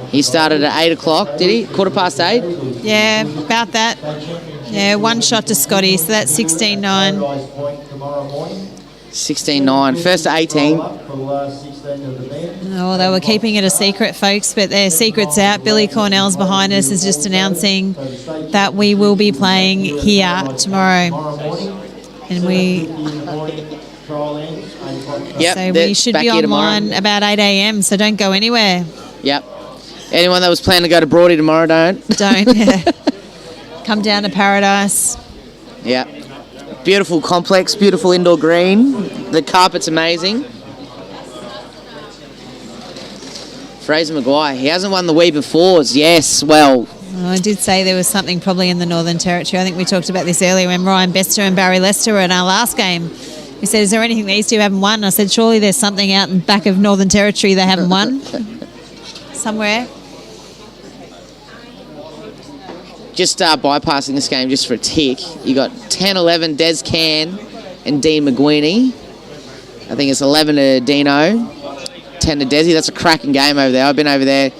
He started at 8 o'clock, did he? 8:15? Yeah, about that. Yeah, one shot to Scotty, so that's 16-9. 16-9. First to 18. Oh, they were keeping it a secret, folks, but their secret's out. Billy Cornell's behind us is just announcing that we will be playing here tomorrow. And so we should be online about 8 a.m, so don't go anywhere. Yep. Anyone that was planning to go to Broady tomorrow, don't. Yeah. Come down to Paradise. Yeah. Beautiful complex, beautiful indoor green. The carpet's amazing. Fraser Maguire, he hasn't won the Wee befores. Yes, well. Oh, I did say there was something probably in the Northern Territory. I think we talked about this earlier when Ryan Bester and Barrie Lester were in our last game. We said, is there anything these two haven't won? I said, surely there's something out in the back of Northern Territory they haven't won. Somewhere. Just bypassing this game just for a tick. You got 10-11 Des Can and Dean McGuiney. I think it's 11 to Dino, 10 to Desi. That's a cracking game over there. I've been over there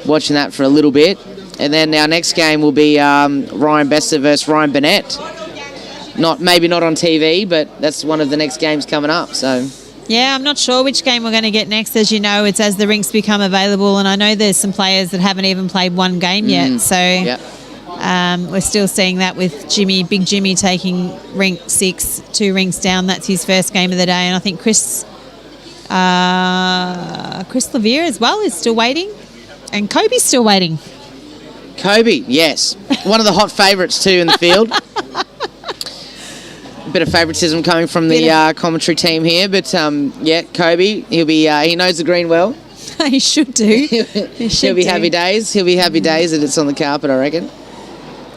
watching that for a little bit. And then our next game will be Ryan Bester versus Ryan Burnett. Maybe not on TV, but that's one of the next games coming up. So. Yeah, I'm not sure which game we're going to get next. As you know, it's as the rinks become available, and I know there's some players that haven't even played one game yet. So yep. We're still seeing that with Big Jimmy taking rink 6, 2 rinks down. That's his first game of the day, and I think Chris Levere as well is still waiting, and Kobe's still waiting. Kobe, yes, one of the hot favourites too in the field. A bit of favouritism coming from the commentary team here, but yeah, Kobe, he knows the green well. He should do. He'll be happy days. He'll be happy days that it's on the carpet, I reckon.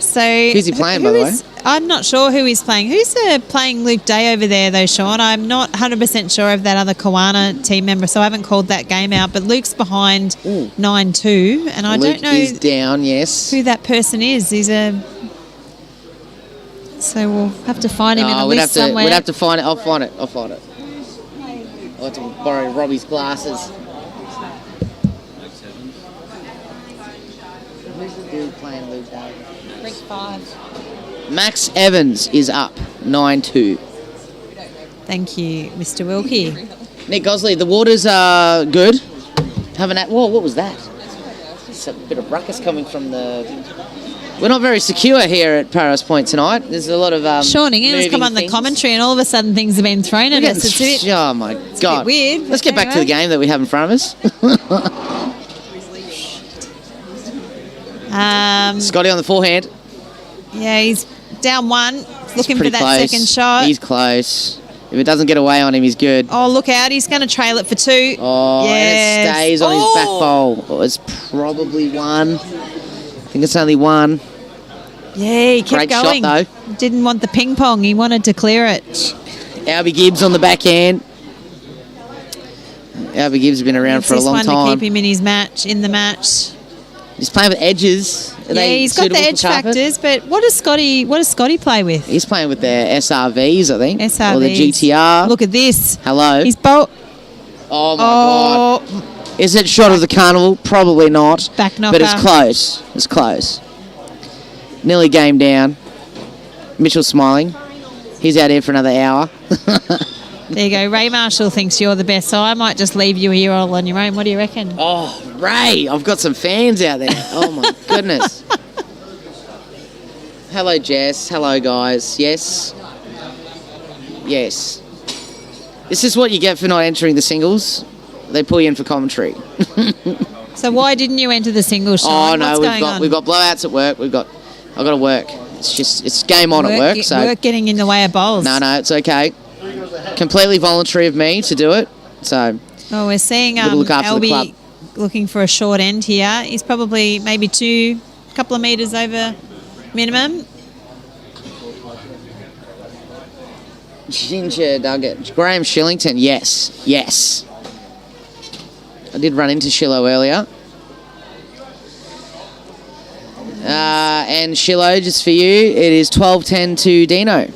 So who's he playing, by the way? I'm not sure who he's playing. Who's playing Luke Day over there, though, Sean? I'm not 100% sure of that other Kawana team member, so I haven't called that game out. But Luke's behind 9-2, and I don't know. Luke is down, yes. Who that person is. So we'll have to find him in the list somewhere. We'd have to find it. I'll find it. I'll have to borrow Robbie's glasses. Who's the dude playing Luke Day? Ring 5. Max Evans is up 9-2. Thank you, Mr. Wilkie. Nick Gosley, the waters are good. Whoa, what was that? There's a bit of ruckus coming from the... We're not very secure here at Paradise Point tonight. There's a lot of Sean Ingham's come on the commentary and all of a sudden things have been thrown at us. It's a bit, oh my God. A bit weird. Let's get back to the game that we have in front of us. Scotty on the forehand. Yeah, he's down 1. Looking for that close. Second shot. He's close. If it doesn't get away on him, he's good. Oh, look out. He's going to trail it for 2. Oh, yes. And it stays on his back bowl. Oh, it's probably 1. I think it's only 1. Yeah, he kept Great going. shot, though. Didn't want the ping pong. He wanted to clear it. Albie Gibbs on the backhand. Albie Gibbs has been around for a long time. This one to keep him in the match. He's playing with edges. He's got the edge factors, but what does Scotty play with? He's playing with their SRVs, I think. SRVs. Or the GTR. Look at this. Hello. He's Oh, my God. Is it shot of the carnival? Probably not. Back knocker. But it's close. It's close. Nearly game down. Mitchell's smiling. He's out here for another hour. There you go. Ray Marshall thinks you're the best, so I might just leave you here all on your own. What do you reckon? Oh, Ray. I've got some fans out there. Oh, my goodness. Hello, Jess. Hello, guys. Yes. Yes. This is what you get for not entering the singles. They pull you in for commentary. So why didn't you enter the singles, Sean? Oh, no. What's We've got blowouts at work. I've got to work. It's game on at work. So work getting in the way of bowls. No, it's okay. Completely voluntary of me to do it. So we're seeing look after the club. looking for a short end here. He's probably maybe a couple of metres over minimum. Ginger Nugget. Graham Shillington, yes. I did run into Shillo earlier. And Shillo, just for you, it is 12-10 to Dino.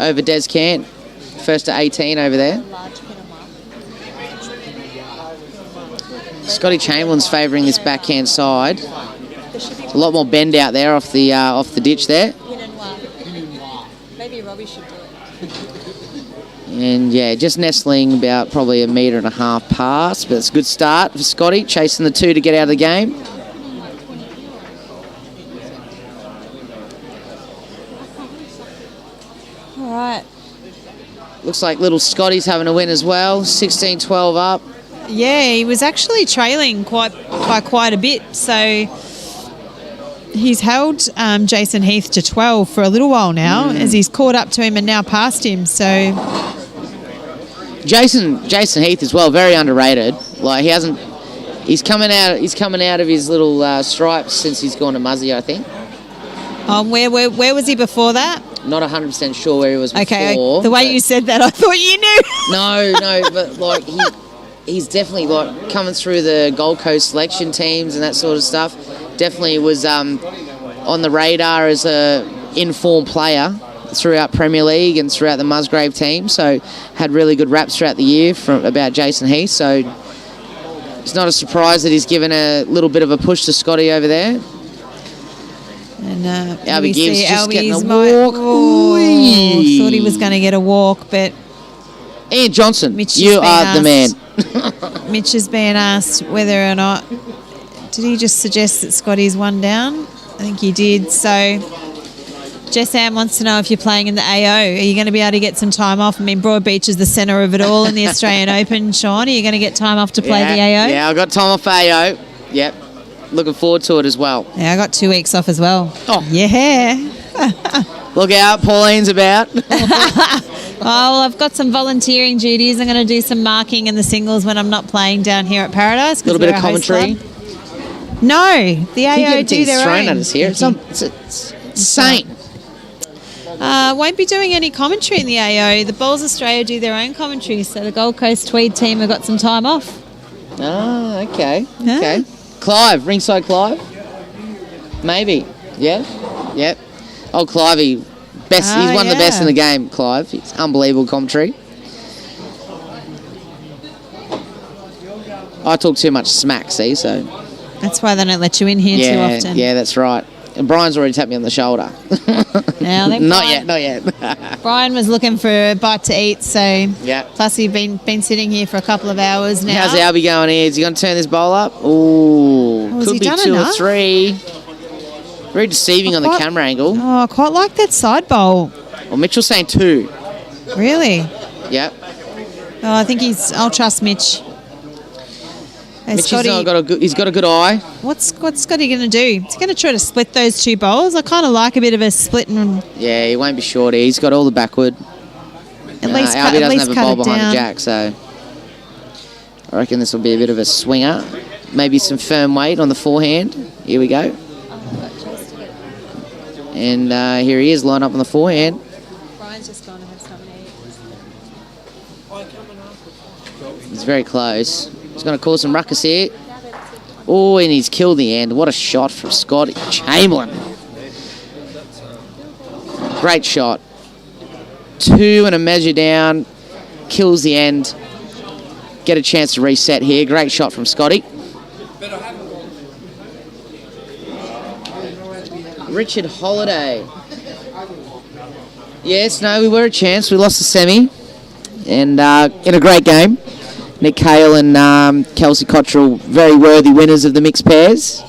Over Des Can. First to 18 over there. Scotty Chamberlain's favouring this backhand side. A lot more bend out there off the ditch there. Maybe Robbie should do it. And yeah, just nestling about probably 1.5 metre past, but it's a good start for Scotty, chasing the 2 to get out of the game. All right. Looks like little Scotty's having a win as well, 16-12 up. Yeah, he was actually trailing by quite a bit, so he's held Jason Heath to 12 for a little while now, as he's caught up to him and now passed him. So Jason Heath as well, very underrated. Like he's coming out of his little stripes since he's gone to Muzzy, I think. Where was he before that? Not 100% sure where he was before. Okay, the way you said that, I thought you knew. No, but like he's definitely like coming through the Gold Coast selection teams and that sort of stuff. Definitely was on the radar as a informed player throughout Premier League and throughout the Musgrave team. So had really good raps throughout the year about Jason Heath. So it's not a surprise that he's given a little bit of a push to Scotty over there. And Albie Gibbs just getting a walk. Thought he was going to get a walk, but Ian Johnson, Mitch you are the man. Mitch has been asked whether or not, did he just suggest that Scotty's one down? I think he did. So Jessam wants to know if you're playing in the AO. Are you going to be able to get some time off? I mean, Broadbeach is the centre of it all in the Australian Open. Sean, are you going to get time off to play the AO? Yeah, I got time off AO. Yep. Looking forward to it as well. Yeah, I got 2 weeks off as well. Oh. Yeah. Look out, Pauline's about. Oh, well, I've got some volunteering duties. I'm going to do some marking in the singles when I'm not playing down here at Paradise. A little bit of commentary. No, the AO do their thrown own. at us here. It's insane. Won't be doing any commentary in the AO. The Balls Australia do their own commentary, so the Gold Coast Tweed team have got some time off. Oh, okay. Yeah. Okay. Clive, ringside Clive. Maybe. Yeah. Yep. Oh, Clivey. Best. He's one of the best in the game, Clive. It's unbelievable commentary. I talk too much smack, see, so. That's why they don't let you in here too often. Yeah, that's right. And Brian's already tapped me on the shoulder. Now, Not yet. Brian was looking for a bite to eat, so Yeah. plus he's been sitting here for a couple of hours now. How's Albie going here? Is he going to turn this bowl up? Ooh, has could he be done 2 enough? or 3. Very deceiving on the camera angle. Oh, I quite like that side bowl. Well, Mitchell's saying 2. Really? Yep. Oh, I think I'll trust Mitch. Hey, Mitch Scotty, he's got a good eye. what's Scotty going to do? He's going to try to split those 2 bowls. I kind of like a bit of a split and Yeah, he won't be short. He's got all the backward. at least Albie doesn't have a bowl cut it behind down. the jack, so I reckon this will be a bit of a swinger. Maybe some firm weight on the forehand. Here we go. And here he is, lined up on the forehand. Brian's just gone to have something to eat. He's very close. He's going to cause some ruckus here. Oh, and he's killed the end. What a shot from Scotty Chamberlain. Great shot. 2 and a measure down. Kills the end. Get a chance to reset here. Great shot from Scotty. Richard Holiday. Yes, no, we were a chance. We lost the semi. And in a great game. Nick Hale and Kelsey Cottrell, very worthy winners of the mixed pairs.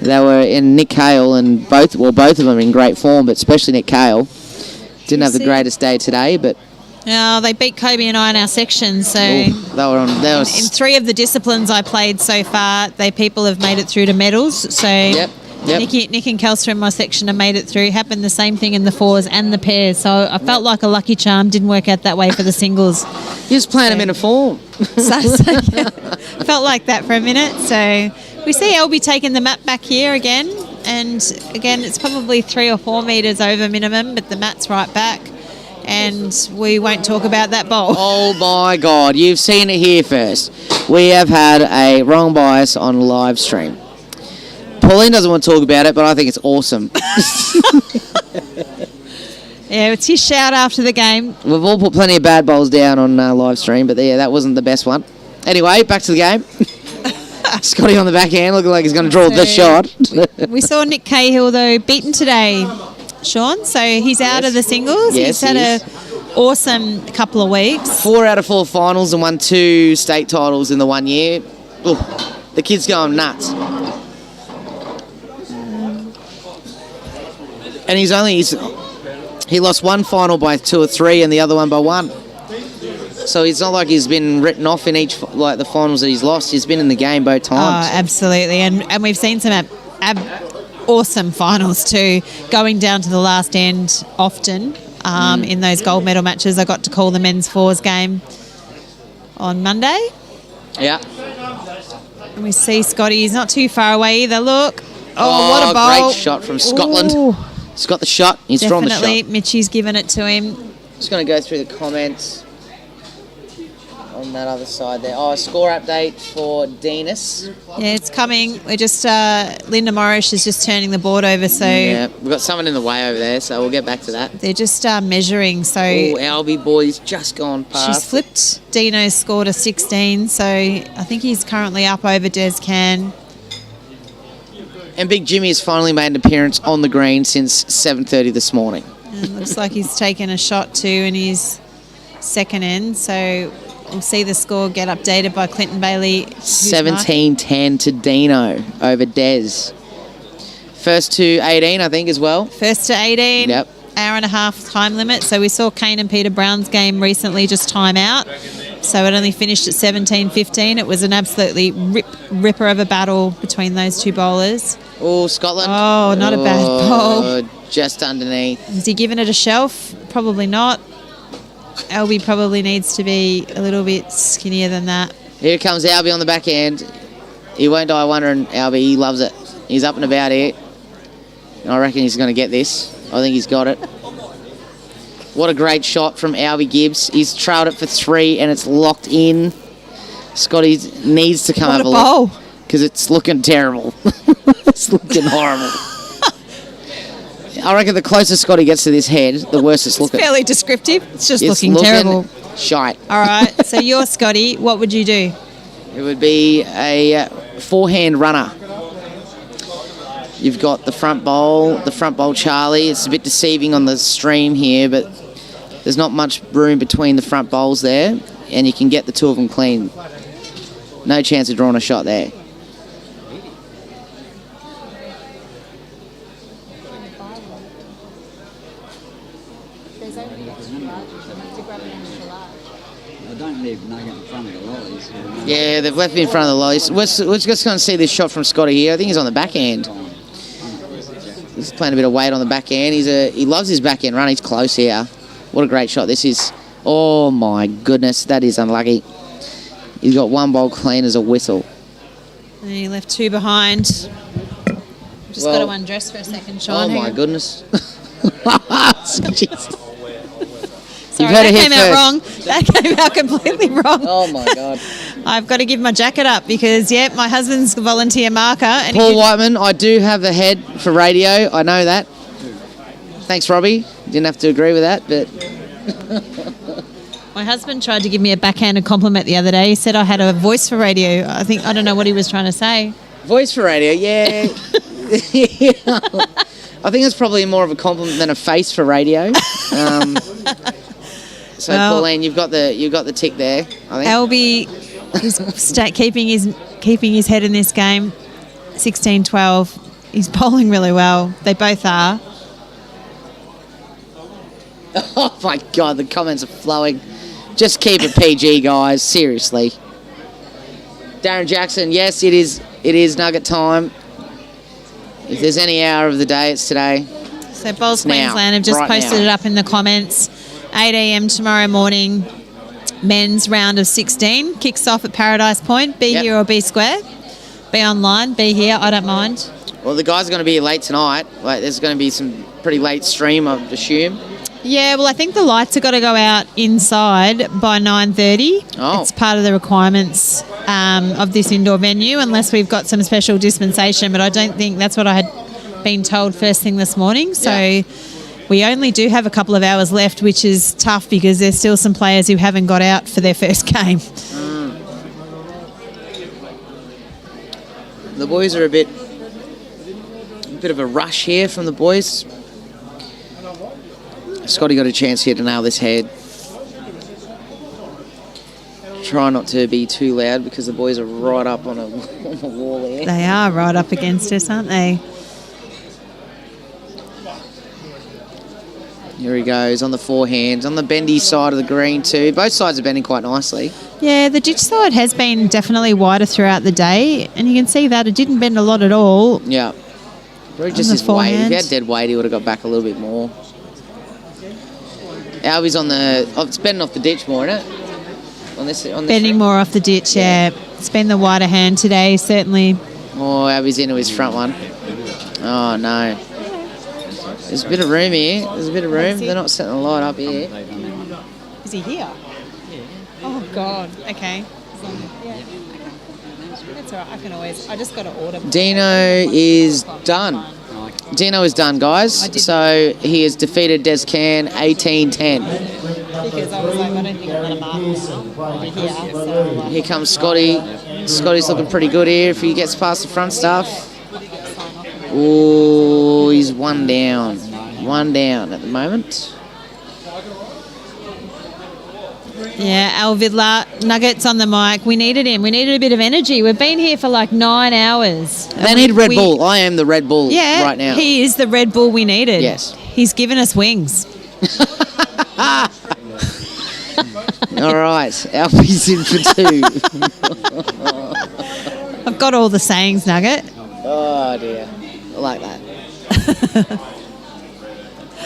They were in Nick Hale and both of them in great form, but especially Nick Hale. Didn't have the greatest day today, but No, they beat Kobe and I in our section, so they were in 3 of the disciplines I played so far, people have made it through to medals. So Yep. Yep. Nick and Kelstra in my section have made it through. Happened the same thing in the fours and the pairs. So I felt like a lucky charm. Didn't work out that way for the singles. You just playing them in a form. So yeah, felt like that for a minute. So we see LB taking the mat back here again. And again, it's probably 3 or 4 metres over minimum, but the mat's right back. And we won't talk about that bowl. Oh my God, you've seen it here first. We have had a wrong bias on live stream. Pauline doesn't want to talk about it, but I think it's awesome. Yeah, it's his shout after the game. We've all put plenty of bad bowls down on live stream, but yeah, that wasn't the best one. Anyway, back to the game. Scotty on the backhand, looking like he's going to draw the shot. We saw Nick Cahill, though, beaten today, Sean. So he's out of the singles. Yes, he's had an awesome couple of weeks. 4 out of 4 finals and won 2 state titles in the 1 year. Ooh, the kid's going nuts. And he lost 1 final by 2 or 3 and the other one by 1. So it's not like he's been written off in each, like the finals that he's lost. He's been in the game both times. Oh, absolutely. And we've seen some awesome finals too, going down to the last end often in those gold medal matches. I got to call the men's fours game on Monday. Yeah. And we see Scotty, he's not too far away either. Look. Oh, what a bowl. Great shot from Scotland. Ooh. He's got the shot. He's drawn the shot. Definitely, Mitchie's given it to him. Just going to go through the comments on that other side there. Oh, a score update for Denis. Yeah, it's coming. We're just, Linda Morris is just turning the board over, so... Yeah, we've got someone in the way over there, so we'll get back to that. They're just measuring, so... Oh, Albie boy's just gone past. She's flipped. Dino's scored a 16, so I think he's currently up over Des Can. And Big Jimmy has finally made an appearance on the green since 7:30 this morning. And looks like he's taken a shot too in his second end, so we'll see the score get updated by Clinton Bailey. 17-10 to Dino over Des. First to 18, I think, as well. First to 18. Yep. Hour and a half time limit. So we saw Kane and Peter Brown's game recently just time out. So it only finished at 17-15. It was an absolutely ripper of a battle between those two bowlers. Oh, Scotland. Oh, not a bad bowl. Just underneath. Is he giving it a shelf? Probably not. Albie probably needs to be a little bit skinnier than that. Here comes Albie on the back end. He won't die wondering, Albie. He loves it. He's up and about here. And I reckon he's going to get this. I think he's got it. What a great shot from Albie Gibbs. He's trailed it for 3 and it's locked in. Scotty needs to come have a look. Because it's looking terrible. It's looking horrible. I reckon the closer Scotty gets to this head, the worse it's looking. It's fairly descriptive. It's just looking terrible. Shite. All right. So you're Scotty. What would you do? It would be a forehand runner. You've got the front bowl Charlie. It's a bit deceiving on the stream here, but there's not much room between the front bowls there, and you can get the 2 of them clean. No chance of drawing a shot there. Yeah, they've left me in front of the lollies. We're just going to see this shot from Scotty here. I think he's on the backhand. He's playing a bit of weight on the backhand. He loves his backhand run. He's close here. What a great shot this is. Oh, my goodness. That is unlucky. He's got 1 bowl clean as a whistle. And he left 2 behind. Just got to undress for a second, Sean. Oh, my goodness. Jeez. Sorry, that came out wrong. That came out completely wrong. Oh, my God. I've got to give my jacket up because, my husband's the volunteer marker. And Paul Whiteman, I do have the head for radio. I know that. Thanks, Robbie. Didn't have to agree with that, but... My husband tried to give me a backhanded compliment the other day. He said I had a voice for radio. I don't know what he was trying to say. Voice for radio, yeah. I think it's probably more of a compliment than a face for radio. So Pauline, you've got the tick there. I think. Albie is keeping his head in this game. 16-12. He's bowling really well. They both are. Oh my God, the comments are flowing. Just keep it PG, guys. Seriously. Darren Jackson, yes, it is nugget time. If there's any hour of the day, it's today. So Bowls now, Queensland have just right posted now. it up in the comments. 8 a.m. tomorrow morning, men's round of 16 kicks off at Paradise Point. Be Yep. here or be square. Be online, be here, I don't mind. Well, the guys are going to be here late tonight. Like, there's going to be some pretty late stream, I would assume. Yeah, well, I think the lights have got to go out inside by 9:30. Oh. It's part of the requirements of this indoor venue, unless we've got some special dispensation, but I don't think that's what I had been told first thing this morning. So Yeah. we only do have a couple of hours left, which is tough because there's still some players who haven't got out for their first game. The boys are a bit of a rush here from the boys. Scotty got a chance here to nail this head. Try not to be too loud because the boys are right up on a wall there. They are right up against us, aren't they? Here he goes on the forehands, on the bendy side of the green too. Both sides are bending quite nicely. Yeah, the ditch side has been definitely wider throughout the day, and you can see that it didn't bend a lot at all. Yeah. Probably just the his weight. If forehand. he had dead weight, he would have got back a little bit more. Albie's on the... Oh, it's bending off the ditch more, isn't it? On this Bending more off the ditch, yeah. It's been the wider hand today, certainly. Oh, Albie's into his front one. Oh, no. There's a bit of room here. There's a bit of room. They're not setting the light up here. Is he here? Oh, God. Okay. Yeah. That's all right. I can always... I just got to order. Dino is done. Dino is done, guys. I did- So he has defeated Des Can 18-10. Because I was like, I don't think I'm going to mark now. Here, so... Here comes Scotty. Scotty's looking pretty good here if he gets past the front stuff. Oh, he's one down. One down at the moment. Yeah, Al Vidler, Nuggets on the mic. We needed him. We needed a bit of energy. We've been here for like 9 hours. They need Red Bull. I am the Red Bull Yeah, right now. he is the Red Bull we needed. Yes. He's given us wings. All right, Alfie's in for 2. I've got all the sayings, Nugget. Oh dear, I like that.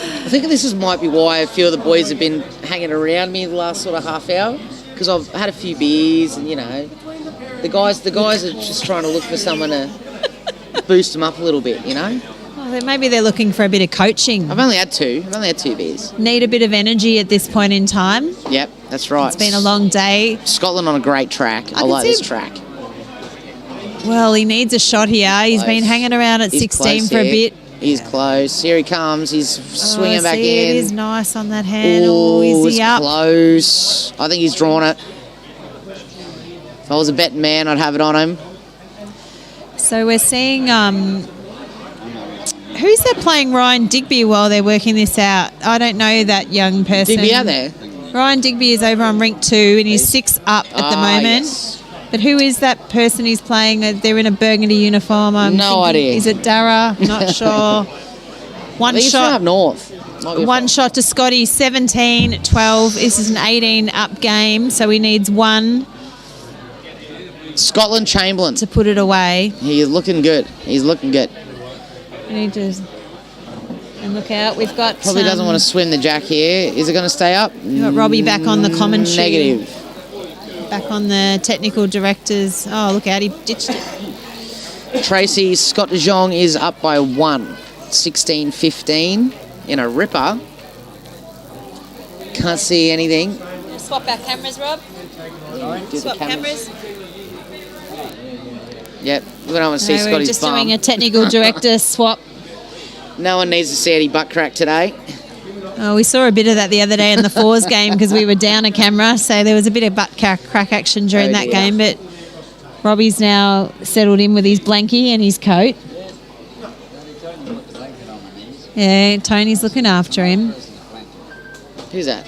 I think might be why a few of the boys have been hanging around me the last sort of half hour, because I've had a few beers and, you know, the guys are just trying to look for someone to boost them up a little bit, you know. Well, maybe they're looking for a bit of coaching. I've only had 2 beers. Need a bit of energy at this point in time. Yep, that's right. It's been a long day. Scotland on a great track. I can like see- this track. Well, he needs a shot here. He's been hanging around at He's 16 close for a here. bit. He's close. Here he comes. He's swinging back see, in. It is nice on that hand. Oh, Ooh, is he it's up? close. I think he's drawn it. If I was a betting man, I'd have it on him. So we're seeing who's that playing Ryan Digby while they're working this out? I don't know that young person. Digby out there. Ryan Digby is over on rink 2 and he's 6 up at the moment. Yes. But who is that person he's playing? They're in a burgundy uniform. I'm No thinking, idea. Is it Dara? Not sure. I think he's from up north. Might be One shot to Scotty, 17-12. This is an 18-up game, so he needs one Scotland Chamberlain. to put it away. He's looking good. He's looking good. We need to... And look out, we've got... Probably doesn't want to swim the jack here. Is it going to stay up? We've got Robbie back on the commentary. Negative. Back on the technical directors. Oh, look out, he ditched it. Tracy Scott de Jong is up by 1. 16-15 in a ripper. Can't see anything. Swap our cameras, Rob. Do the Swap cameras. Yep, we don't want to see No, we're Scotty's just bum. doing a technical director swap. No one needs to see any butt crack today. Oh, we saw a bit of that the other day in the fours game because we were down a camera, so there was a bit of butt crack action during that dear. game. But Robbie's now settled in with his blankie and his coat. Yeah, Tony's looking after him. Who's that?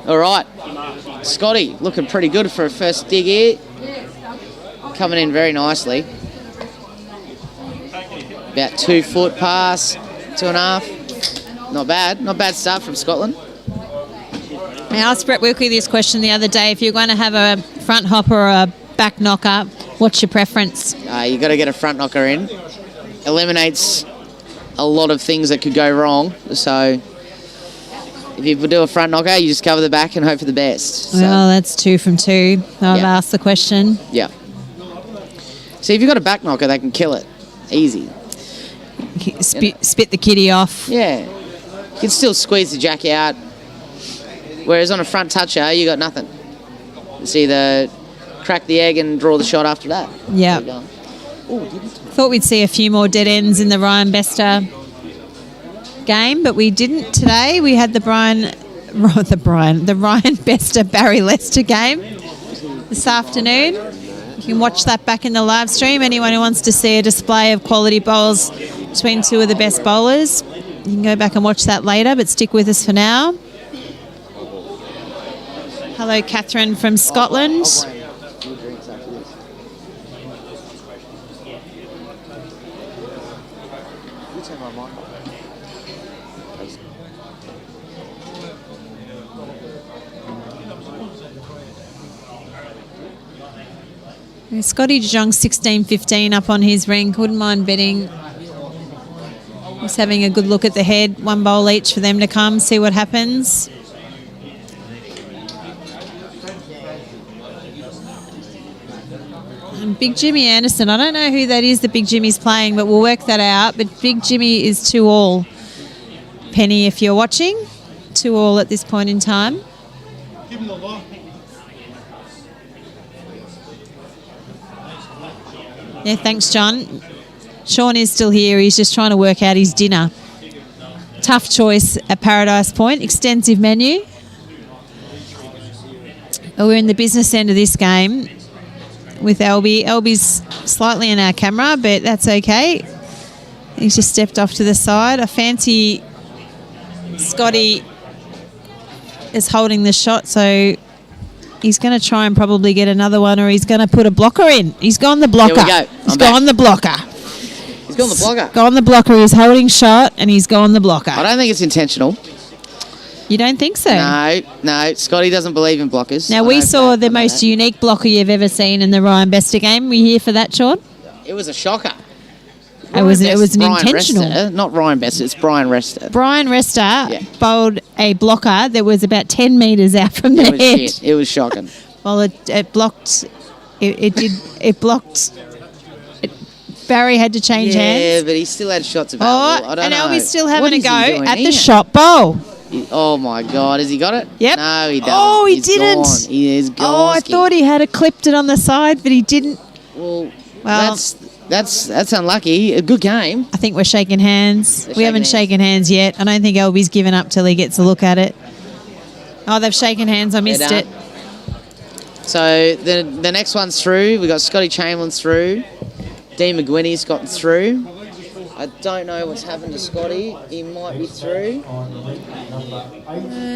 All right, Scotty looking pretty good for a first dig here. Coming in very nicely. About 2 foot pass, 2.5. Not bad start from Scotland. I asked Brett Wilkie this question the other day. If you're going to have a front hopper or a back knocker, what's your preference? You got to get a front knocker in. Eliminates a lot of things that could go wrong. So if you do a front knocker, you just cover the back and hope for the best. So, Well, that's 2 from 2. I've asked the question. yeah. See, if you've got a back knocker, they can kill it. Easy. Spit the kitty off. Yeah. You can still squeeze the jack out. Whereas on a front toucher, you got nothing. It's either crack the egg and draw the shot after that. Yeah. Thought we'd see a few more dead ends in the Ryan Bester game, but we didn't today. We had the Ryan Bester Barrie Lester game this afternoon. You can watch that back in the live stream. Anyone who wants to see a display of quality bowls between two of the best bowlers, you can go back and watch that later, but stick with us for now. Hello, Catherine from Scotland. Scotty de Jong 16-15 up on his ring. Wouldn't mind betting. Just having a good look at the head. 1 bowl each for them to come, see what happens. And Big Jimmy Anderson. I don't know who that is that Big Jimmy's playing, but we'll work that out. But Big Jimmy is 2-all. Penny, if you're watching, 2-all at this point in time. Give him the lock. Yeah, thanks, John. Sean is still here. He's just trying to work out his dinner. Tough choice at Paradise Point. Extensive menu. We're in the business end of this game with Albie. Albie's slightly in our camera, but that's okay. He's just stepped off to the side. I fancy Scotty is holding the shot, so he's going to try and probably get another one, or he's going to put a blocker in. He's gone the blocker. Here we go. He's gone the blocker. He's gone the blocker. Gone the blocker. He's holding shot, and he's gone the blocker. I don't think it's intentional. You don't think so? No. Scotty doesn't believe in blockers. Now, we saw the most unique blocker you've ever seen in the Ryan Bester game. Were you here for that, Sean? It was a shocker. It was an Brian intentional. Rester, not Ryan Bester, it's Brian Rester. Brian Rester bowled a blocker that was about 10 metres out from the head. Shit. It was shocking. Well, it blocked. It blocked. Barry had to change hands. Yeah, but he still had shots available. I don't know. And Albie's still having What a is he go doing at here? the shot bowl. Oh my God, has he got it? Yep. No, he doesn't. Oh, he He's didn't. Gone. He is gone. Oh, I thought he had clipped it on the side, but he didn't. Well, Well, that's unlucky. A good game. I think we're shaking hands. We haven't shaken hands yet. I don't think Albie's given up till he gets a look at it. Oh, they've shaken hands. I missed it. So the next one's through. We got Scotty Chamberlain through. Dean McGuinney's gotten through. I don't know what's happened to Scotty. He might be through.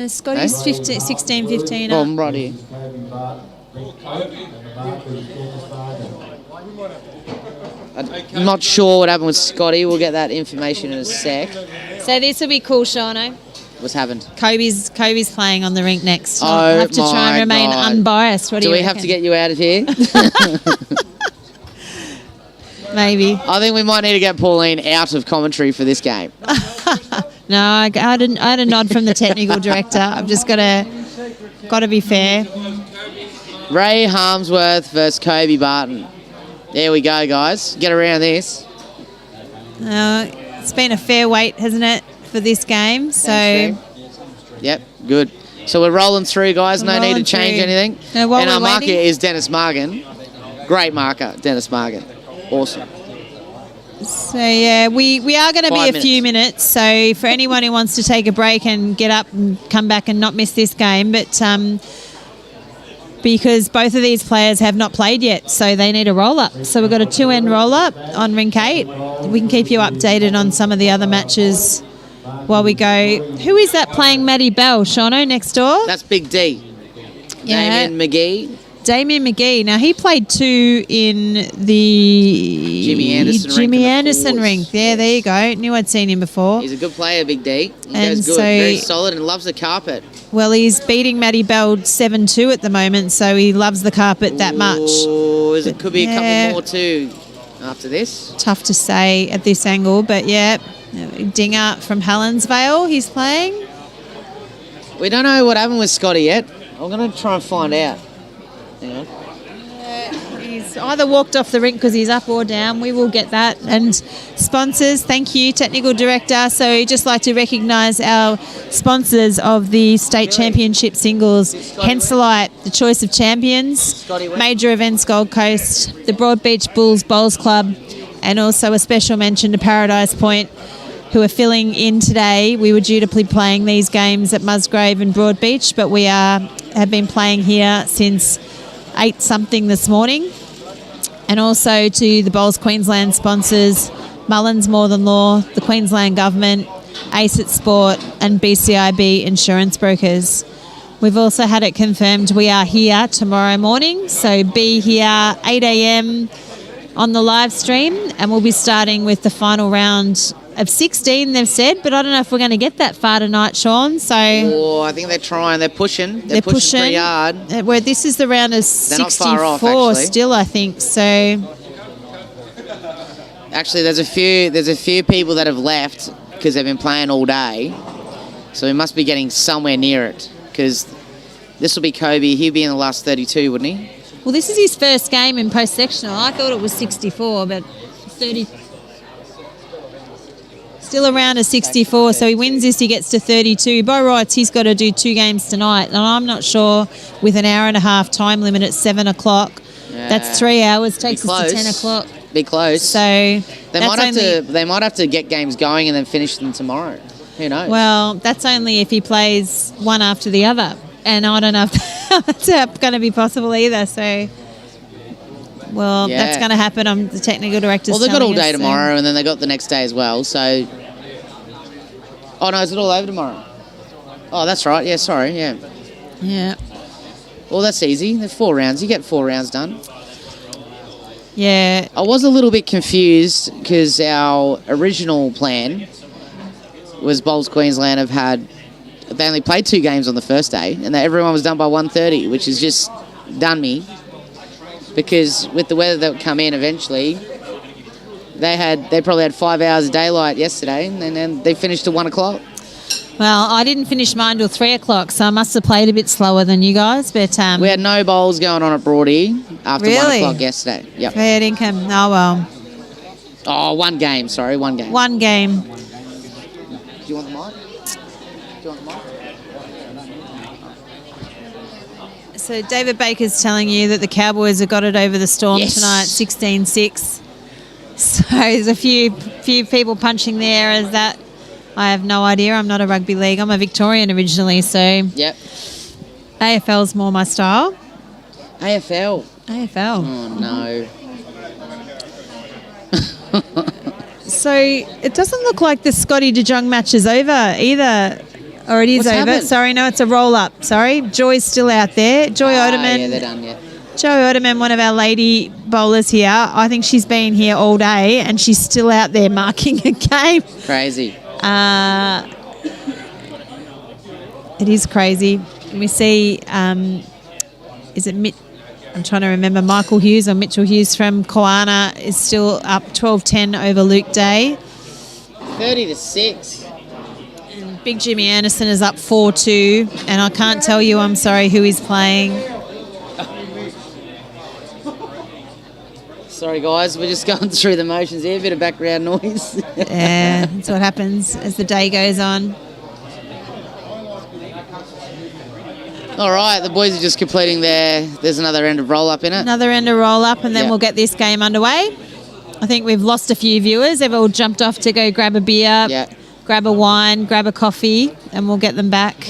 Scotty's 16-15 Oh, up. I'm right here. I'm not sure what happened with Scotty. We'll get that information in a sec. So this will be cool, Shauno. What's happened? Kobe's playing on the rink next. Oh, I'll have to try and my remain God. unbiased. What do Do you we reckon? have to get you out of here? Maybe. I think we might need to get Pauline out of commentary for this game. No, I had a nod from the technical director. I've just got to be fair. Ray Harmsworth versus Kobe Barton. There we go, guys. Get around this. It's been a fair wait, hasn't it, for this game? So Yep, good. So we're rolling through, guys. No need to change anything. Now, while and our we're marker waiting- is Dennis Margan. Great marker, Dennis Margan. Awesome. So, yeah, we are going to be 5 a few minutes. So, for anyone who wants to take a break and get up and come back and not miss this game, but because both of these players have not played yet, so they need a roll-up. So, we've got a 2-end roll-up on Rink 8. We can keep you updated on some of the other matches while we go. Who is that playing Maddie Bell, Shauno, next door? That's Big D. Yeah. Damien McGee. Damien McGee. Now, he played 2 in the Jimmy Anderson rink. Yeah, there you go. Knew I'd seen him before. He's a good player, Big D. He And goes good, so- very solid, and loves the carpet. Well, he's beating Matty Bell 7-2 at the moment, so he loves the carpet that much. Oh, it could be a Yeah. couple more too after this. Tough to say at this angle, but yeah. Dinger from Helensvale, he's playing. We don't know what happened with Scotty yet. I'm going to try and find out. Hang on. He's either walked off the rink because he's up or down. We will get that. And sponsors, thank you, Technical Director. So just like to recognise our sponsors of the State Championship Singles. Henselite, the Choice of Champions, Major Events Gold Coast, the Broad Beach Bulls Bowls Club, and also a special mention to Paradise Point, who are filling in today. We were due to be playing these games at Musgrave and Broad Beach, but we have been playing here since 8-something this morning. And also to the Bowls Queensland sponsors, Mullins More Than Law, the Queensland Government, ACET Sport and BCIB Insurance Brokers. We've also had it confirmed we are here tomorrow morning, so be here 8 a.m. on the live stream, and we'll be starting with the final round of 16, they've said, but I don't know if we're going to get that far tonight, Sean. So I think they're trying. They're pushing. They're pushing pretty hard. Where this is the round of They're not far off, 64 actually. still, I think. So Actually, there's a few people that have left because they've been playing all day. So we must be getting somewhere near it, because this will be Kobe. He'll be in the last 32, wouldn't he? well, this is his first game in post-sectional. I thought it was 64, but 30. Still around a 64, so he wins this, he gets to 32. By rights, he's got to do 2 games tonight, and I'm not sure with an hour and a half time limit at 7 o'clock. Yeah. That's 3 hours, takes us to 10 close. o'clock. Be close. So They that's might have to get games going and then finish them tomorrow. Who knows? Well, that's only if he plays one after the other, and I don't know if that's going to be possible either. So, well, Yeah. that's going to happen. I'm the technical director. Well, they've got all day tomorrow, and then they got the next day as well. So, oh no, is it all over tomorrow? Oh, that's right. Yeah, sorry. Yeah. Yeah. Well, that's easy. There's 4 rounds. You get 4 rounds done. Yeah. I was a little bit confused because our original plan was Bowls Queensland they only played 2 games on the first day, and everyone was done by 1:30, which has just done me. Because with the weather that would come in eventually, they probably had 5 hours of daylight yesterday, and then they finished at 1 o'clock. Well, I didn't finish mine till 3 o'clock, so I must have played a bit slower than you guys. But We had no bowls going on at Broadie after 1 Really? o'clock yesterday. Yep. fair income. Oh well, Oh, 1 game. Sorry, 1 game. one game. Do you want the mic? So David Baker's telling you that the Cowboys have got it over the Storm Yes. tonight, 16-6. So there's a few people punching there as that. I have no idea. I'm not a rugby league. I'm a Victorian originally, so Yep. AFL's more my style. AFL. AFL. Oh, no. So it doesn't look like the Scotty DeJong match is over either. Or it is What's over. happened? Sorry, no, it's a roll-up. Sorry. Joy's still out there. Joy Oderman. Yeah, they're done, yeah. Joe Oderman, one of our lady bowlers here. I think she's been here all day and she's still out there marking a game. Crazy. It is crazy. We see, is it I'm trying to remember, Michael Hughes or Mitchell Hughes from Koana is still up 12-10 over Luke Day. 30-6. And Big Jimmy Anderson is up 4-2. And I can't tell you, I'm sorry, who he's playing. Sorry, guys. We're just going through the motions here. A bit of background noise. Yeah, that's what happens as the day goes on. All right, the boys are just completing there's another end of roll-up in it. Another end of roll-up, and then Yeah. we'll get this game underway. I think we've lost a few viewers. They've all jumped off to go grab a beer, Yeah. grab a wine, grab a coffee, and we'll get them back.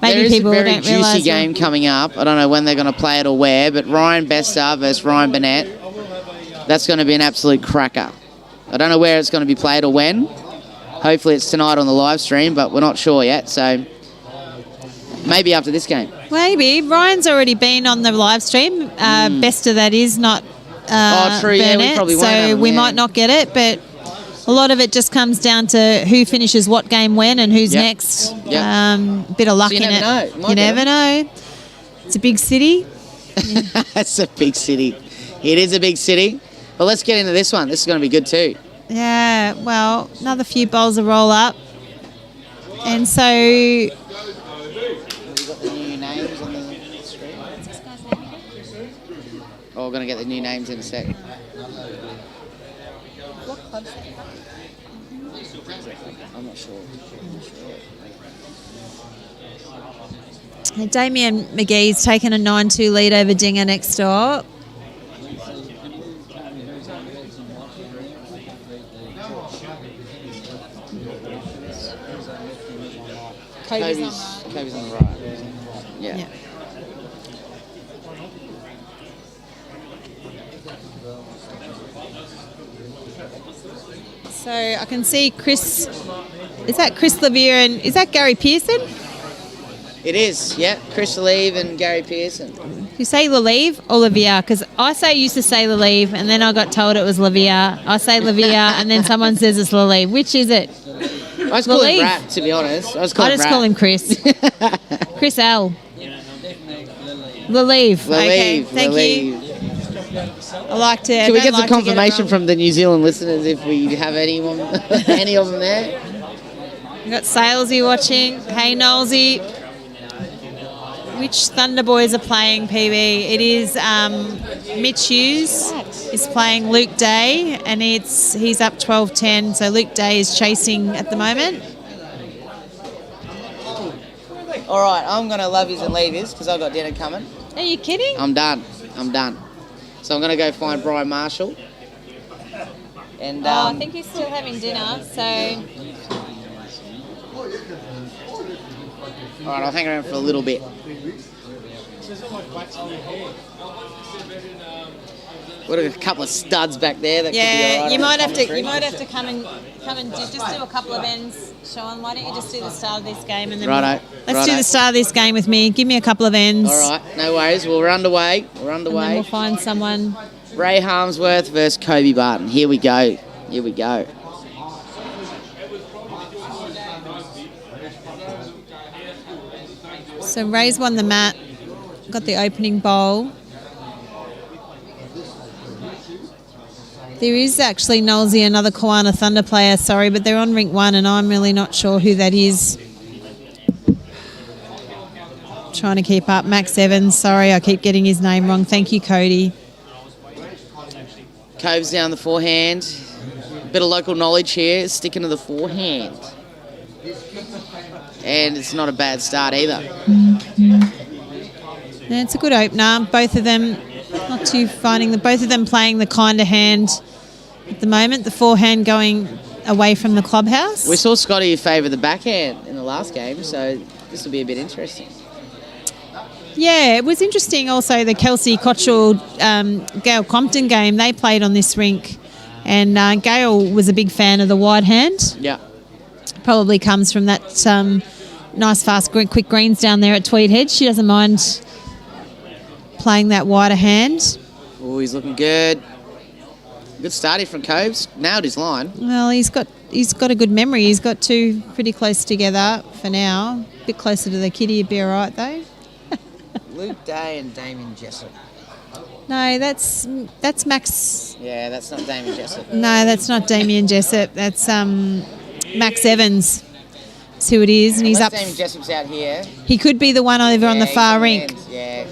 Maybe There is people a very don't juicy realise. game coming up. I don't know when they're going to play it or where, but Ryan Bester versus Ryan Burnett, that's going to be an absolute cracker. I don't know where it's going to be played or when. Hopefully it's tonight on the live stream, but we're not sure yet. So Maybe after this game. Maybe. Ryan's already been on the live stream. Best of that is not True, yeah, we Burnett, probably won't have so him, we yeah. might not get it, but a lot of it just comes down to who finishes what game when and who's Yep. next. Yep. Bit of luck So you in never it. know. Might You get never know. It's a big city. That's a big city. It is a big city. But let's get into this one. This is going to be good too. Yeah, well, another few bowls of roll up. And so Have you got the new names on the screen? Oh, we're going to get the new names in a sec. I'm not sure. Damien McGee's taken a 9-2 lead over Dinger next door. Kobe's on the right. Yeah. Yeah. So I can see Chris. Is that Chris Levere and is that Gary Pearson? It is, yeah. Chris Leve and Gary Pearson. You say Lelieve or Levere? Because I used to say Lelieve, and then I got told it was Levere. I say Levere, and then someone says it's Lelieve. Which is it? I was calling Lelieve. Brat, to be honest. I I just call him Chris. Chris L. Lelieve. Okay, Lelieve. thank you. I like to. Can we don't get some like to get it confirmation wrong. from the New Zealand listeners if we have anyone, any of them there? We've got Salesy watching. Hey, Nolsey. Which Thunder Boys are playing, PB? It is Mitch Hughes is playing Luke Day, and he's up 12-10, so Luke Day is chasing at the moment. All right, I'm going to love yous and leave yous because I've got dinner coming. Are you kidding? I'm done. So I'm going to go find Brian Marshall. And I think he's still having dinner, so all right, I'll hang around for a little bit. Got a couple of studs back there. That could be all yeah, right you on might the have to commentary. come and just do a couple of ends, Sean. Why don't you just do the start of this game and then Righto, let's do righto. the start of this game with me. Give me a couple of ends. All right, no worries. Well, we're underway. And then we'll find someone. Ray Harmsworth versus Kobe Barton. Here we go. So Ray's won the mat, got the opening bowl. There is actually Nolsey, another Koana Thunder player, sorry, but they're on rink 1 and I'm really not sure who that is. Trying to keep up. Max Evans, sorry, I keep getting his name wrong. Thank you, Cody. Cove's down the forehand. Bit of local knowledge here, sticking to the forehand. And it's not a bad start either. Yeah, it's a good opener. Both of them, not too finding both of them playing the kind of hand at the moment. The forehand going away from the clubhouse. We saw Scotty favour the backhand in the last game, so this will be a bit interesting. Yeah, it was interesting also the Kelsey Cottrell Gail Compton game. They played on this rink, and Gail was a big fan of the wide hand. Yeah. Probably comes from that nice, fast, quick greens down there at Tweed Head. She doesn't mind playing that wider hand. Oh, he's looking good. Good start here from Coves. Nailed his line. Well, he's got a good memory. He's got two pretty close together for now. A bit closer to the kitty, you'd be all right though. Luke Day and Damien Jessup. No, that's Max. Yeah, that's not Damien Jessup. No, that's not Damien Jessup. That's Max Evans. That's who it is, and he's Unless up. Damien Jessup's out here. He could be the one over on the he's far on the rink. end, Yeah.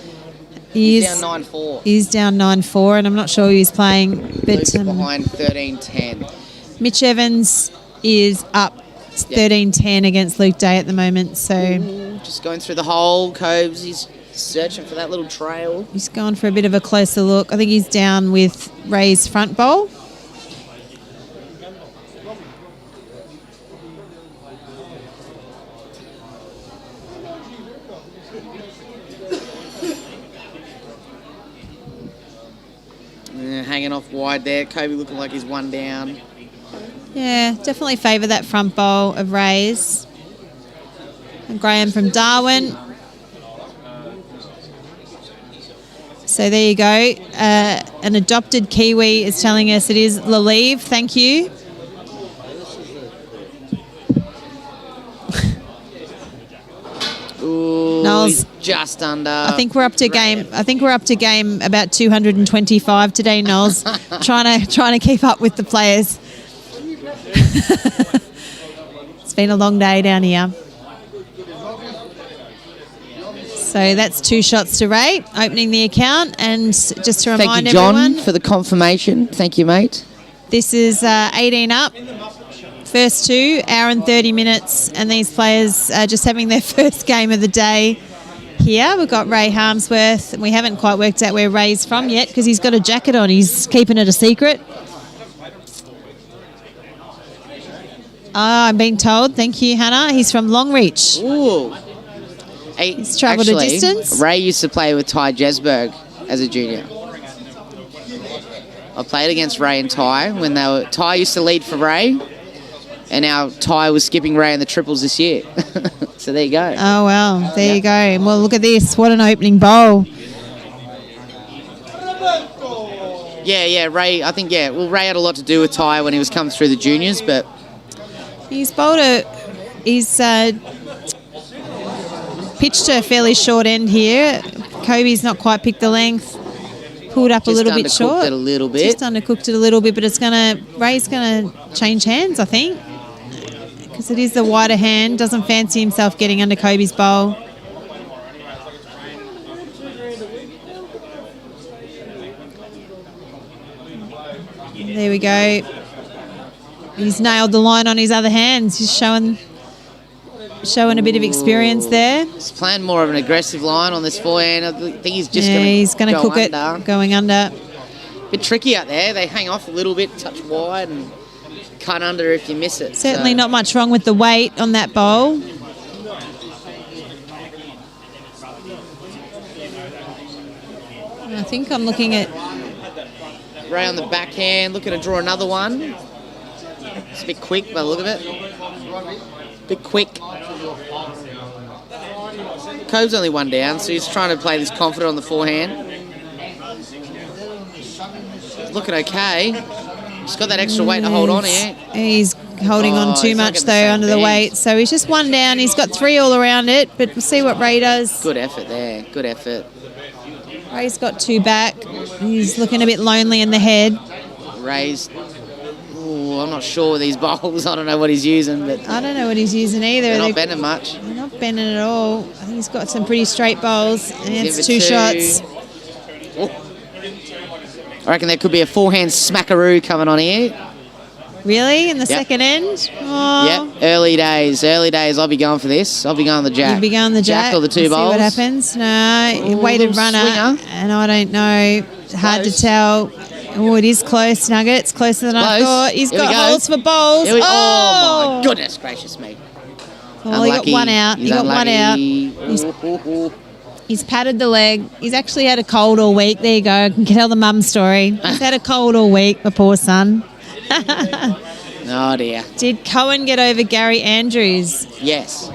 He's down 9-4. He's down 9-4, and I'm not sure who he's playing. But Luke's behind 13-10. Mitch Evans is up 13-10 against Luke Day at the moment. So Just going through the hole. Coves, he's searching for that little trail. he's gone for a bit of a closer look. I think he's down with Ray's front bowl. Hanging off wide there. Kobe looking like he's one down. Yeah, definitely favour that front bowl of Ray's. And Graham from Darwin. So there you go. An adopted Kiwi is telling us it is LIVE. Thank you. Ooh, Knowles, he's just under. I think we're up to game about 225 today, Knowles. trying to keep up with the players. It's been a long day down here. So that's 2 shots to Ray, opening the account. And just to remind Thank you, John, everyone, for the confirmation. Thank you, mate. this is 18 up. First 2, hour and 30 minutes. And these players are just having their first game of the day here. We've got Ray Harmsworth. We haven't quite worked out where Ray's from yet because he's got a jacket on. He's keeping it a secret. I'm being told. Thank you, Hannah. He's from Longreach. Ooh. He's travelled a distance. Ray used to play with Ty Jesberg as a junior. I played against Ray and Ty when Ty used to lead for Ray, and now Ty was skipping Ray in the triples this year. So there you go. Oh, well, there you go. Well, look at this. What an opening bowl. Yeah, Ray, I think, well, Ray had a lot to do with Ty when he was coming through the juniors, but... He's pitched a fairly short end here. Kobe's not quite picked the length. Pulled up a little bit short. Just undercooked it a little bit. Just undercooked it a little bit, but Ray's going to change hands, I think, because it is the wider hand. Doesn't fancy himself getting under Kobe's bowl. There we go. He's nailed the line on his other hands. He's showing a bit of experience there. He's playing more of an aggressive line on this forehand. I think he's just going to cook under. it, going under. Bit tricky out there. They hang off a little bit, touch wide, and cut under if you miss it. Certainly not much wrong with the weight on that bowl. I think I'm looking at... Ray on the backhand, looking to draw another one. It's a bit quick by the look of it. Bit quick. Cove's only 1 down, so he's trying to play this confident on the forehand. Looking okay. He's got that extra weight to hold on here. He's holding on too much, though, under the weight. So he's just 1 down. He's got 3 all around it, but we'll see what Ray does. Good effort there. Good effort. Ray's got 2 back. He's looking a bit lonely in the head. Ray's... I'm not sure with these bowls. I don't know what he's using, but I don't know what he's using either. They're not bending much. They're not bending at all. I think he's got some pretty straight bowls. And it's 2 shots. Oh. I reckon there could be a forehand smackaroo coming on here. Really? In the second end? Oh. Yep. Early days. I'll be going for this. I'll be going the jack. You'll be going the jack. Or the 2 bowls. See what happens. No, weighted runner. Swinger. And I don't know. It's hard to tell. Oh, it is close, Nuggets. Closer than I thought. He's got holes for bowls. Oh, my goodness gracious me. Well, he got 1 out. He got 1 out. He's patted the leg. He's actually had a cold all week. There you go. I can tell the mum story. He's had a cold all week, my poor son. Oh, dear. Did Cohen get over Gary Andrews? Yes.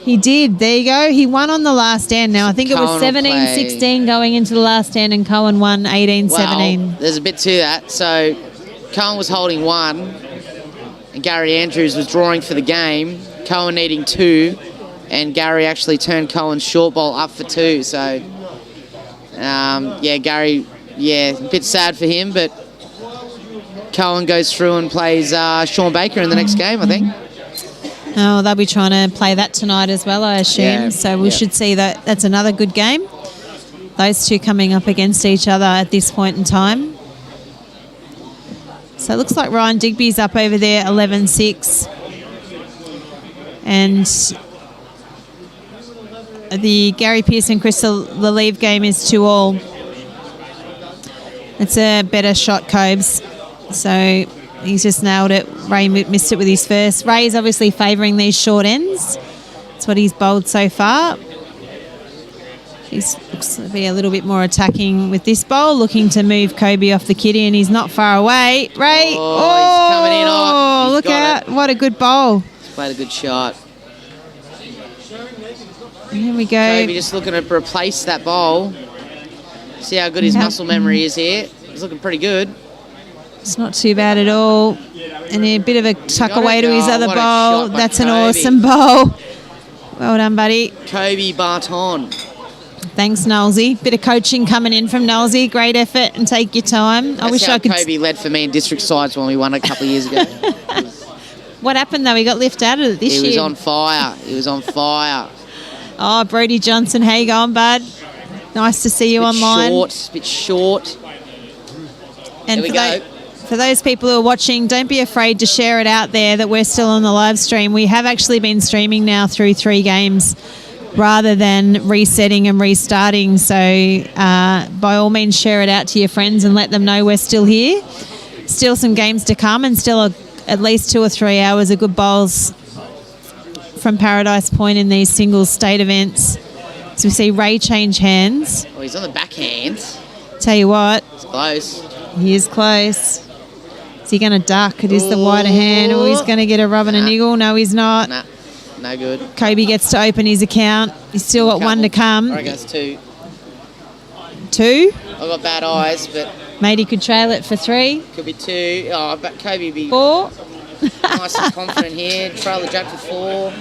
He did. There you go. He won on the last end. Now, I think it was 17-16 going into the last end, and Cohen won 18-17. Well, there's a bit to that. So, Cohen was holding 1, and Gary Andrews was drawing for the game. Cohen needing 2, and Gary actually turned Cohen's short ball up for 2. So, Gary, a bit sad for him, but Cohen goes through and plays Sean Baker in the next game, I think. Oh, they'll be trying to play that tonight as well, I assume. Yeah, so we should see that. That's another good game. Those 2 coming up against each other at this point in time. So it looks like Ryan Digby's up over there, 11-6. And the Gary Pearson Crystal LIVE game is 2-all. It's a better shot, Cobes. So... he's just nailed it. Ray missed it with his first. Ray's obviously favouring these short ends. That's what he's bowled so far. He looks to be a little bit more attacking with this bowl, looking to move Kobe off the kitty, and he's not far away. Ray! He's coming in hot. Look out. What a good bowl. He's played a good shot. And here we go. Kobe just looking to replace that bowl. See how good his muscle memory is here. He's looking pretty good. It's not too bad at all. And a bit of a tuck away to his other what a bowl. shot by That's an Kobe. awesome bowl. Well done, buddy. Kobe Barton. Thanks, Nolsey. Bit of coaching coming in from Nolsey. Great effort and take your time. I wish how I could. Kobe led for me in district sides when we won a couple of years ago. What happened though? He got lifted out of it this year. He was on fire. He was on fire. Oh, Brody Johnson, how you going, bud? Nice to see you online. Short, bit short. And There we go. For those people who are watching, don't be afraid to share it out there that we're still on the live stream. We have actually been streaming now through 3 games rather than resetting and restarting. So by all means, share it out to your friends and let them know we're still here. Still some games to come and still at least 2 or 3 hours of good bowls from Paradise Point in these single state events. So we see Ray change hands. Oh, he's on the backhand. Tell you what, It's close. he is close. Is he going to duck? It is the wider hand. Oh, he's going to get a rub and a niggle. No, he's not. Nah, no good. Kobe gets to open his account. He's still got 1 to come. I reckon it's 2. 2. I've got bad eyes, but Mate, he could trail it for 3. could be 2. Oh, I bet Kobe would be 4. nice and confident here. Trail the jack for 4.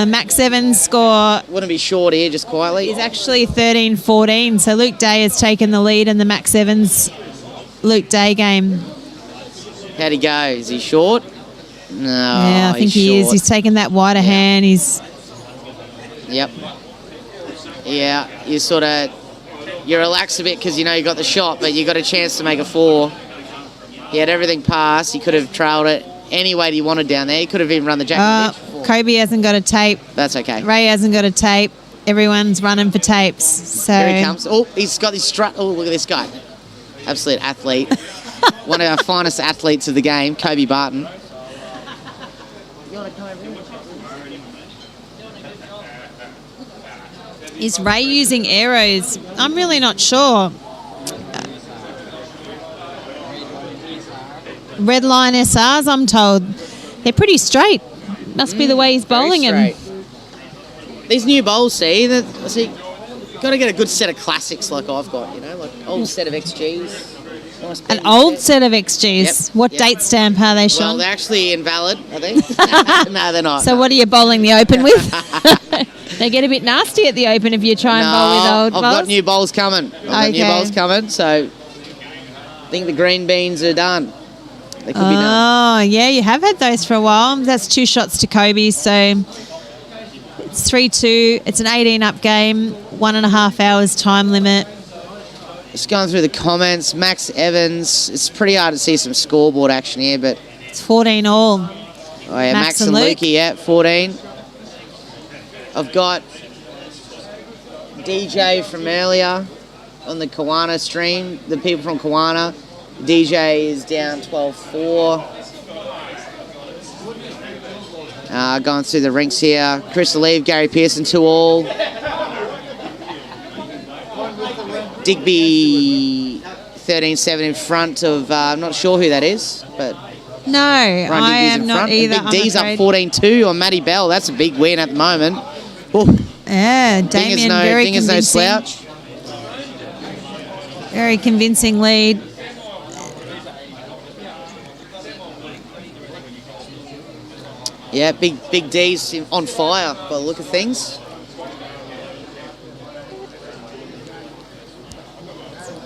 Max Evans' score Wouldn't be short here, just quietly. is actually 13-14. So Luke Day has taken the lead in the Max Evans Luke Day game. How'd he go? Is he short? No, Yeah, I think he is. short. He's taken that wider hand. He's Yep. Yeah, you relax a bit because you know you got the shot, but you got a chance to make a 4. He had everything passed. He could have trailed it any way he wanted down there. He could have even run the jack. Kobe hasn't got a tape. That's okay. Ray hasn't got a tape. Everyone's running for tapes. So Here he comes. Oh, he's got this strut. Oh, look at this guy. Absolute athlete. One of our finest athletes of the game, Kobe Barton. Is Ray using arrows? I'm really not sure. Red line SRs, I'm told. They're pretty straight. Must be the way he's bowling them. These new bowls, see, got to get a good set of classics like I've got, you know, like old set of XGs. Nice An baby old set of XGs. Yep, What yep. date stamp are they, Well, Sean? they're actually invalid, I think. No, they're not. So what are you bowling the open with? They get a bit nasty at the open if you try and bowl with old I've bowls. got new bowls coming. So I think the green beans are done. They could be done. Oh, yeah, you have had those for a while. That's 2 shots to Kobe, so it's 3-2. It's an 18-up game, 1.5 hours time limit. Just going through the comments, Max Evans. It's pretty hard to see some scoreboard action here, but It's 14 all. oh yeah, Max Max and and Luke. Lukey, yeah, 14. I've got DJ from earlier on the Kawana stream. The people from Kawana. DJ is down 12-4. Going through the rinks here. Chris Leave, Gary Pearson, 2 all. Digby 13-7 in front of, I'm not sure who that is, but No, Ryan I Digby's am in not front. either. And Big D's up I'm 14-2 on Matty Bell. That's a big win at the moment. Oh, Yeah, Damien very Dinger's no convincing. slouch. Very convincing lead. Yeah, Big D's on fire by the look of things.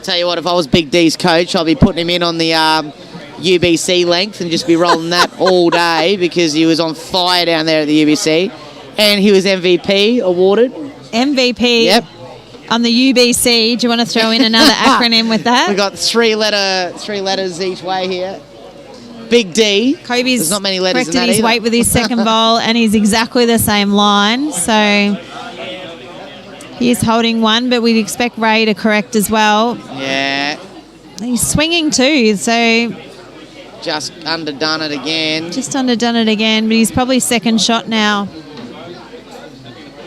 Tell you what, if I was Big D's coach, I'll be putting him in on the UBC length and just be rolling that all day because he was on fire down there at the UBC. And he was MVP awarded. MVP Yep. on the UBC. Do you want to throw in another acronym with that? We got three letters each way here. Big D. Kobe's There's not many letters in corrected that his either. weight with his second bowl, and he's exactly the same line. So he's holding 1, but we'd expect Ray to correct as well. Yeah, He's swinging too, so just underdone it again. just underdone it again. But he's probably second shot now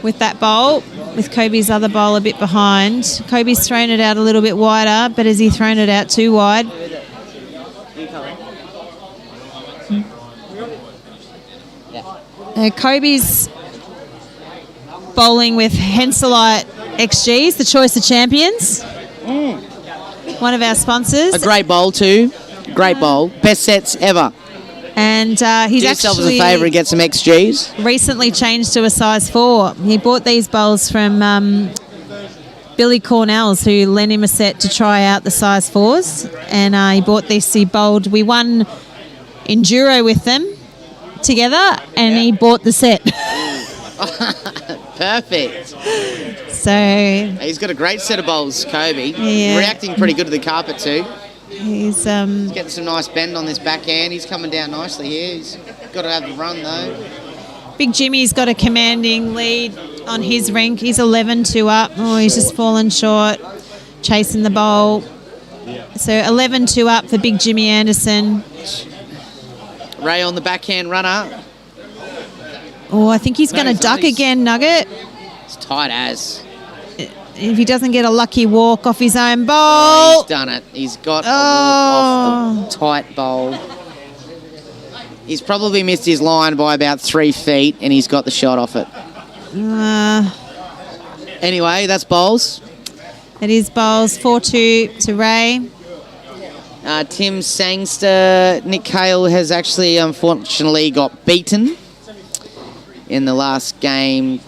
with that bowl, with Kobe's other bowl a bit behind. Kobe's thrown it out a little bit wider, but has he thrown it out too wide? Kobe's bowling with Henselite XG's, the Choice of Champions. One of our sponsors. A great bowl too. Great bowl. Best sets ever. And he's Do yourself as a actually favour and get some XGs. recently changed to a size 4. He bought these bowls from Billy Cornell's, who lent him a set to try out the size 4s. And he bought this. He bowled. We won Enduro with them together, and he bought the set. Perfect. So He's got a great set of bowls, Kobe. Yeah. Reacting pretty good to the carpet too. he's Getting some nice bend on this backhand. He's coming down nicely here. He's got to have the run though. Big Jimmy's got a commanding lead on his rink. He's 11-2 up. Oh, he's just fallen short, chasing the bowl. So 11-2 up for Big Jimmy Anderson. Ray on the backhand runner. Oh, I think he's going to he's duck not. again, Nugget. It's tight as. If he doesn't get a lucky walk off his own bowl. He's done it. He's got a walk off the tight bowl. He's probably missed his line by about 3 feet, and he's got the shot off it. Anyway, that's bowls. It is bowls. 4-2 to Ray. Tim Sangster, Nick Cale has actually unfortunately got beaten in the last game.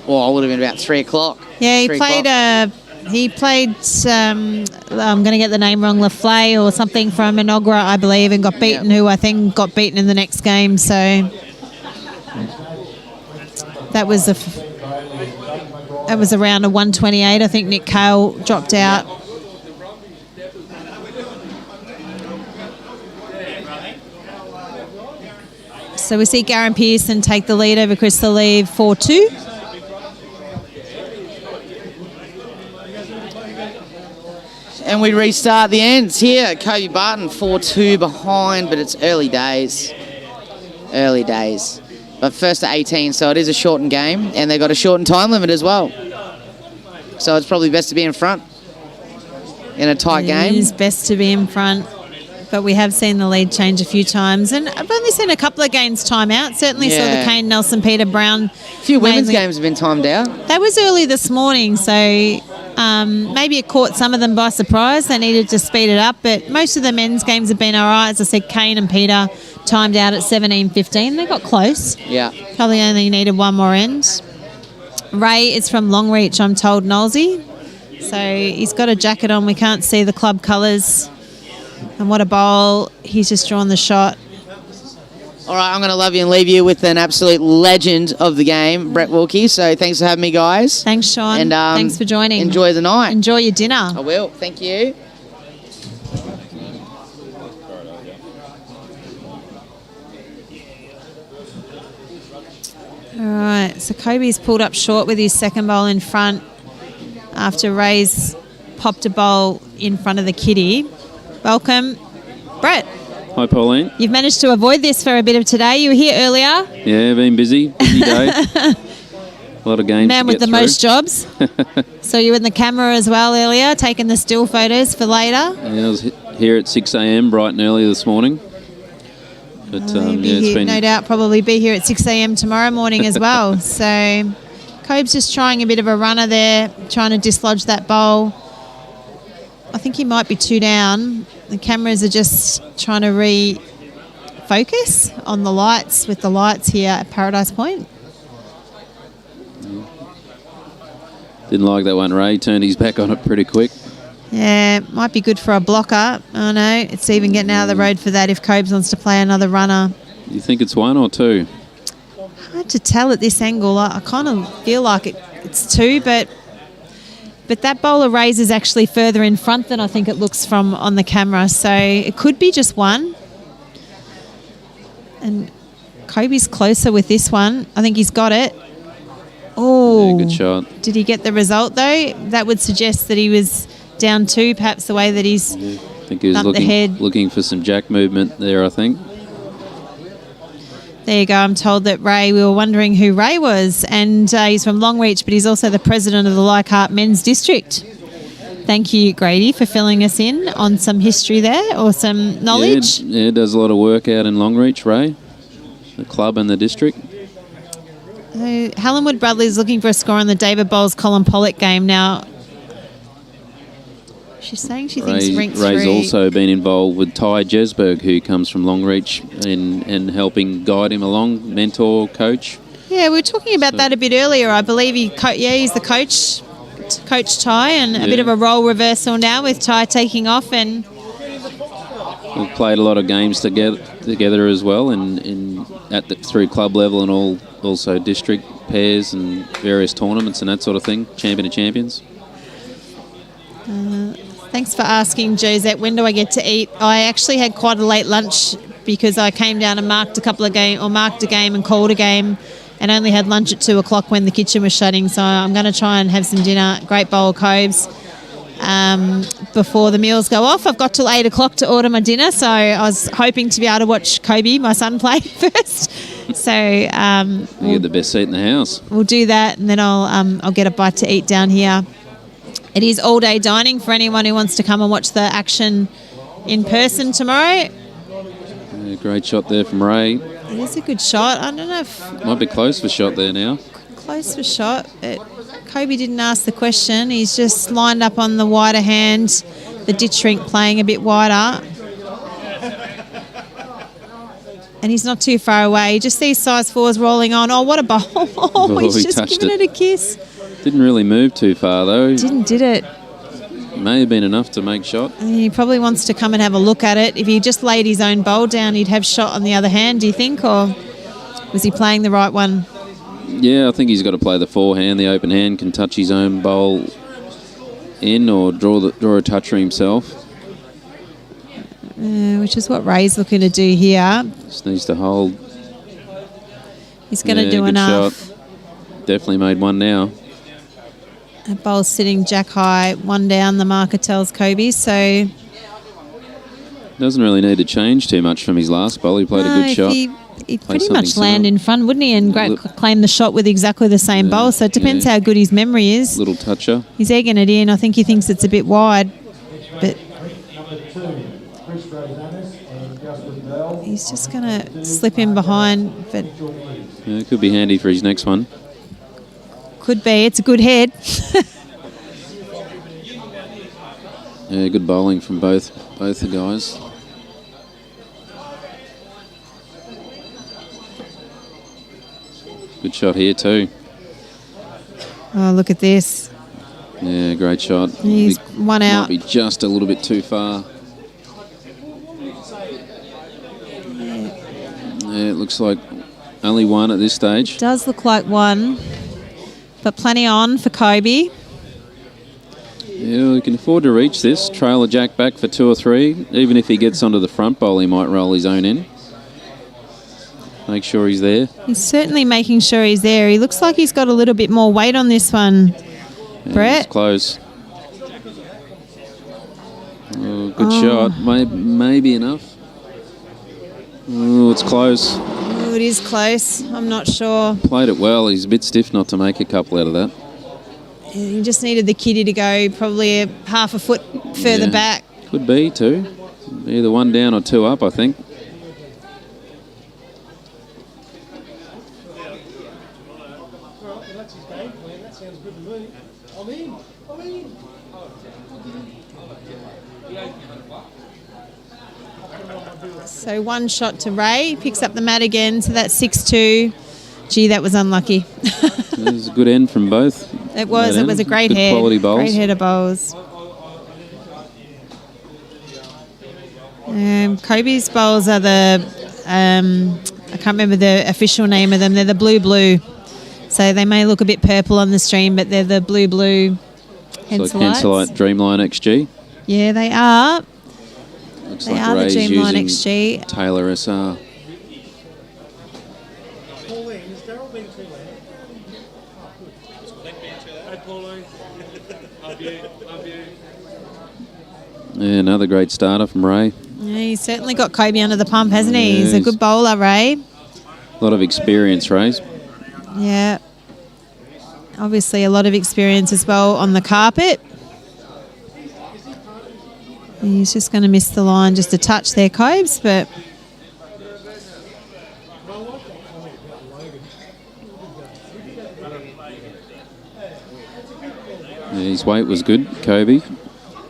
Well, it would have been about 3 o'clock. Yeah, he 3 played. o'clock. He played. I'm going to get the name wrong. Laflay or something from Inogra, I believe, and got beaten. Yep. Who I think got beaten in the next game. So that was around a 128. I think Nick Cale dropped out. So we see Garen Pearson take the lead over Chris Leave 4-2. And we restart the ends here. Kobe Barton 4-2 behind, but it's early days. Early days. But first to 18, so it is a shortened game, and they've got a shortened time limit as well. So it's probably best to be in front in a tight game. It is best to be in front. But we have seen the lead change a few times. And I've only seen a couple of games time out. Certainly saw the Kane, Nelson, Peter Brown. A few women's mainly. games have been timed out. That was early this morning, so maybe it caught some of them by surprise. They needed to speed it up. But most of the men's games have been all right. As I said, Kane and Peter timed out at 17:15. They got close. Yeah. Probably only needed one more end. Ray is from Longreach, I'm told, Nolsey. So he's got a jacket on. We can't see the club colours. And what a bowl. He's just drawn the shot. All right, I'm going to love you and leave you with an absolute legend of the game, Brett Wilkie. So thanks for having me, guys. Thanks, Sean. And thanks for joining. Enjoy the night. Enjoy your dinner. I will. Thank you. All right, so Kobe's pulled up short with his second bowl in front after Ray's popped a bowl in front of the kitty. Welcome, Brett. Hi, Pauline. You've managed to avoid this for a bit of today. You were here earlier. Yeah, been busy day. A lot of games Man to with get the through. most jobs. So you were in the camera as well earlier, taking the still photos for later. Yeah, I was here at 6 a.m. bright and early this morning. But it's been No doubt probably be here at 6 a.m. tomorrow morning as well. So Cobe's just trying a bit of a runner there, trying to dislodge that bowl. I think he might be 2 down. The cameras are just trying to refocus on the lights with the lights here at Paradise Point. Didn't like that one, Ray. Turned his back on it pretty quick. Yeah, might be good for a blocker. Oh no, it's even getting out of the road for that if Cobes wants to play another runner. You think it's 1 or 2? Hard to tell at this angle. I kind of feel like it's 2, but that bowler raise is actually further in front than I think it looks from on the camera. So it could be just 1. And Kobe's closer with this one. I think he's got it. Oh, Yeah, good shot. Did he get the result though? That would suggest that he was down 2, perhaps the way that he's I think he was bumped the head. looking for some jack movement there, I think. There you go. I'm told that Ray, we were wondering who Ray was, and he's from Longreach, but he's also the president of the Leichhardt Men's District. Thank you, Grady, for filling us in on some history there or some knowledge. Yeah, does a lot of work out in Longreach, Ray. The club and the district. Helen Wood Bradley's looking for a score on the David Bowles Colin Pollock game now. She's saying she thinks Rink 3. Ray's also been involved with Ty Jesberg, who comes from Longreach, and helping guide him along, mentor, coach. Yeah, we were talking about that a bit earlier. I believe he's the coach, Coach Ty, and a bit of a role reversal now with Ty taking off. And we've played a lot of games together as well, and through club level and also district pairs and various tournaments and that sort of thing. Champion of Champions. Thanks for asking, Josette. When do I get to eat? I actually had quite a late lunch because I came down and marked a game and called a game, and only had lunch at 2 o'clock when the kitchen was shutting. So I'm going to try and have some dinner, great bowl of Coves, before the meals go off. I've got till 8 o'clock to order my dinner, so I was hoping to be able to watch Kobe, my son, play first. So you get the best seat in the house. We'll do that, and then I'll get a bite to eat down here. It is all-day dining for anyone who wants to come and watch the action in person tomorrow. Yeah, great shot there from Ray. It is a good shot. I don't know if... Might be close for shot there now. Close for shot, but Kobe didn't ask the question. He's just lined up on the wider hand, the ditch rink playing a bit wider. And he's not too far away. You just see size 4s rolling on. Oh, what a bowl. Oh, he's just giving it a kiss. Didn't really move too far, though. Did it. May have been enough to make shot. He probably wants to come and have a look at it. If he just laid his own bowl down, he'd have shot on the other hand, do you think? Or was he playing the right one? Yeah, I think he's got to play the forehand. The open hand can touch his own bowl in or draw a toucher himself. Which is what Ray's looking to do here. Just needs to hold. He's going to do enough. Shot. Definitely made one now. That bowl's sitting jack high, one down, the marker tells Kobe, so... Doesn't really need to change too much from his last bowl. He played a good shot. He'd pretty much land in front, wouldn't he? And claim the shot with exactly the same bowl, so it depends how good his memory is. Little toucher. He's egging it in. I think he thinks it's a bit wide, but... He's just going to slip in behind, but... Yeah, it could be handy for his next one. Could be. It's a good head. Yeah, good bowling from both the guys. Good shot here too. Oh, look at this. Yeah, great shot. He's one out. Might be just a little bit too far. Yeah, it looks like only one at this stage. Does look like one. But plenty on for Kobe. Yeah, we can afford to reach this. Trail a jack back for 2 or 3. Even if he gets onto the front bowl, he might roll his own in. Make sure he's there. He's certainly making sure he's there. He looks like he's got a little bit more weight on this one, Brett. It's close. Oh, good shot. Maybe enough. Oh, it's close. Oh, it is close. I'm not sure. Played it well. He's a bit stiff not to make a couple out of that. He just needed the kiddie to go probably a half a foot further back. Could be too. Either one down or 2 up, I think. So one shot to Ray, picks up the mat again, so that's 6-2. Gee, that was unlucky. It was a good end from both. It was a great good head. Quality bowls. Great head of bowls. Kobe's bowls are the, I can't remember the official name of them, they're the blue. So they may look a bit purple on the stream, but they're the blue Henselite. So Henselite Dreamline XG. Yeah, they are. Looks they like are Ray's the Dreamline using XG. Taylor SR. Pauline, is Daryl being too loud? Hey, Pauline. Love you. Yeah, another great starter from Ray. Yeah, he's certainly got Kobe under the pump, hasn't he? Yeah, He's a good bowler, Ray. A lot of experience, Ray's. Yeah. Obviously a lot of experience as well on the carpet. He's just going to miss the line just a touch there, Cobes, but... Yeah, his weight was good, Kobe.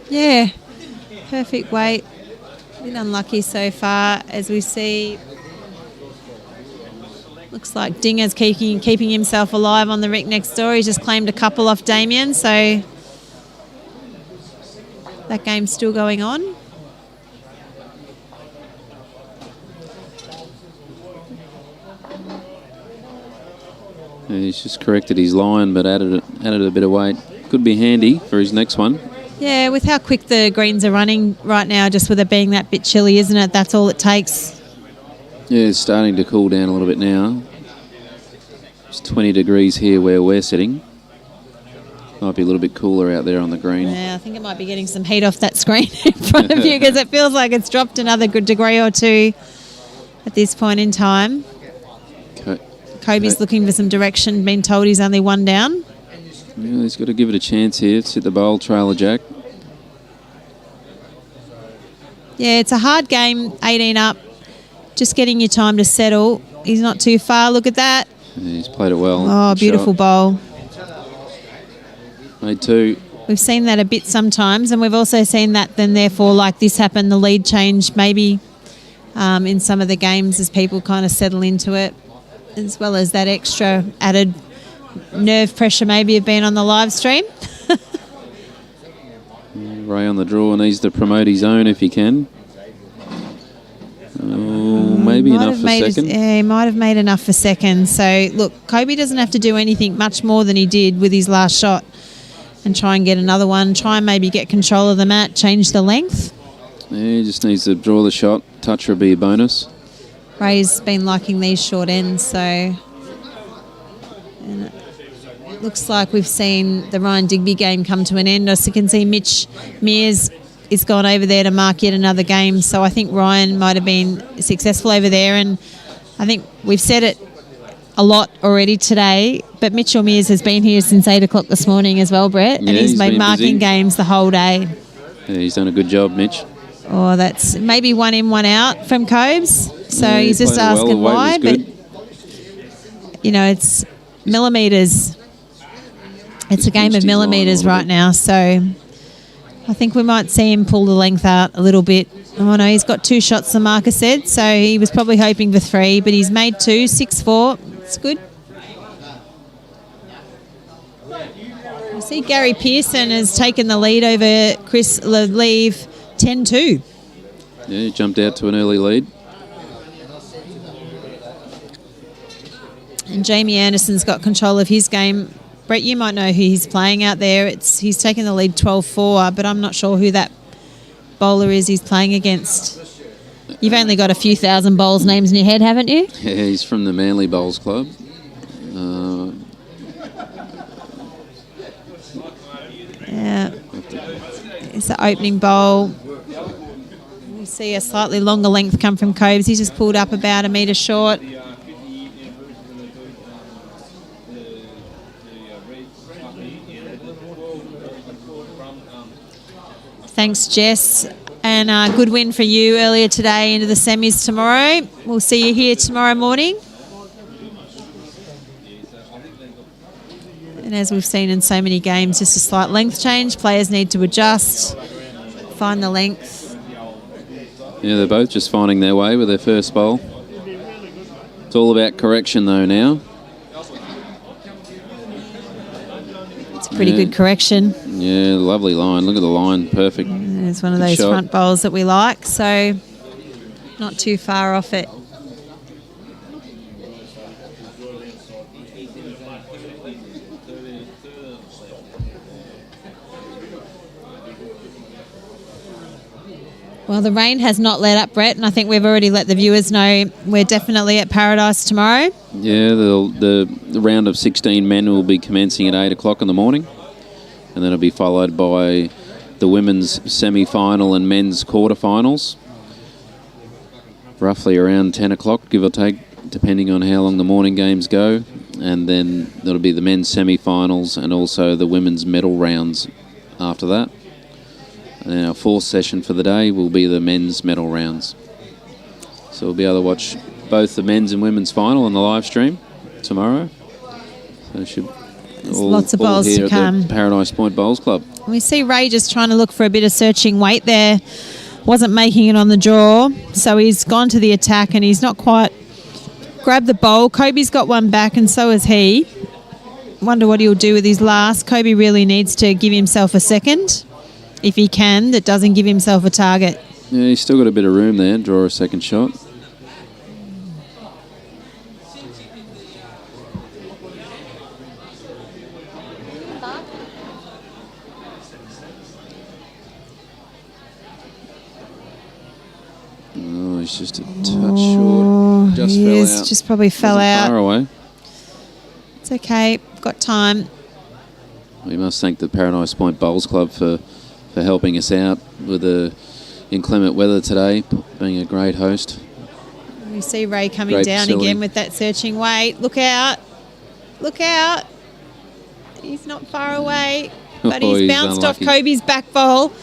Yeah, perfect weight. Been unlucky so far, as we see. Looks like Dinger's keeping himself alive on the Rick next door. He's just claimed a couple off Damien, so that game's still going on. Yeah, he's just corrected his line, but added a bit of weight. Could be handy for his next one. Yeah, with how quick the greens are running right now, just with it being that bit chilly, isn't it? That's all it takes. Yeah, it's starting to cool down a little bit now. It's 20 degrees here where we're sitting. Might be a little bit cooler out there on the green. Yeah, I think it might be getting some heat off that screen in front of you, because it feels like it's dropped another good degree or two at this point in time. Kobe's looking for some direction, been told he's only one down. Yeah, he's got to give it a chance here. Sit the bowl, trailer jack. Yeah, it's a hard game, 18 up. Just getting your time to settle. He's not too far. Look at that. Yeah, he's played it well. Oh, beautiful bowl. Made two. We've seen that a bit sometimes, and we've also seen that then therefore like this happen, the lead change maybe in some of the games as people kind of settle into it, as well as that extra added nerve pressure maybe of being on the live stream. Ray on the draw needs to promote his own if he can. Oh, maybe enough for second. He might have made enough for second. So, look, Kobe doesn't have to do anything much more than he did with his last shot and try and get another one. Try and maybe get control of the mat, change the length. Yeah, he just needs to draw the shot. Touch would be a bonus. Ray's been liking these short ends, so... And it looks like we've seen the Ryan Digby game come to an end. I can see Mitch Mears is gone over there to mark yet another game, so I think Ryan might have been successful over there, and I think we've said it a lot already today, but Mitchell Mears has been here since 8 o'clock this morning as well, Brett, and he's been marking games the whole day. Yeah, he's done a good job, Mitch. Oh, that's maybe 1 in, 1 out from Cobes, so yeah, he's just asking why, but, you know, it's millimetres. It's a game of millimetres right now, so I think we might see him pull the length out a little bit. Oh, no, he's got 2 shots, the marker said, so he was probably hoping for 3, but he's made 2, 6-4. It's good. I see Gary Pearson has taken the lead over Chris Leve, 10-2. Yeah, he jumped out to an early lead. And Jamie Anderson's got control of his game. Brett, you might know who he's playing out there. He's taken the lead 12-4, but I'm not sure who that bowler is he's playing against. You've only got a few thousand bowls names in your head, haven't you? Yeah, he's from the Manly Bowls Club. Yeah, it's the opening bowl. We see a slightly longer length come from Cobes. He's just pulled up about a metre short. Thanks, Jess. And good win for you earlier today into the semis tomorrow. We'll see you here tomorrow morning. And as we've seen in so many games, just a slight length change. Players need to adjust, find the length. Yeah, they're both just finding their way with their first bowl. It's all about correction, though, now. It's a pretty good correction. Yeah, lovely line. Look at the line. Perfect. It's one of those front bowls that we like, so not too far off it. Well, the rain has not let up, Brett, and I think we've already let the viewers know we're definitely at Paradise tomorrow. Yeah, the round of 16 men will be commencing at 8 o'clock in the morning, and then it'll be followed by the women's semi-final and men's quarterfinals, roughly around 10 o'clock, give or take, depending on how long the morning games go. And then there'll be the men's semi-finals and also the women's medal rounds after that. And then our fourth session for the day will be the men's medal rounds. So we'll be able to watch both the men's and women's final on the live stream tomorrow. So There's lots of bowls here to at come. the Paradise Point Bowls Club. We see Ray just trying to look for a bit of searching weight there. Wasn't making it on the draw, so he's gone to the attack and he's not quite grabbed the bowl. Kobe's got one back and so has he. Wonder what he'll do with his last. Kobe really needs to give himself a second, if he can, that doesn't give himself a target. Yeah, he's still got a bit of room there. Draw a second shot. Oh, he's just a touch short. Just fell out. Just probably fell Wasn't out. far away. It's okay. Got time. We must thank the Paradise Point Bowls Club for helping us out with the inclement weather today, being a great host. We see Ray coming Great down facility. again with that searching weight. Look out. Look out. He's not far away, but Oh, he's he's bounced unlucky. off Kobe's back bowl,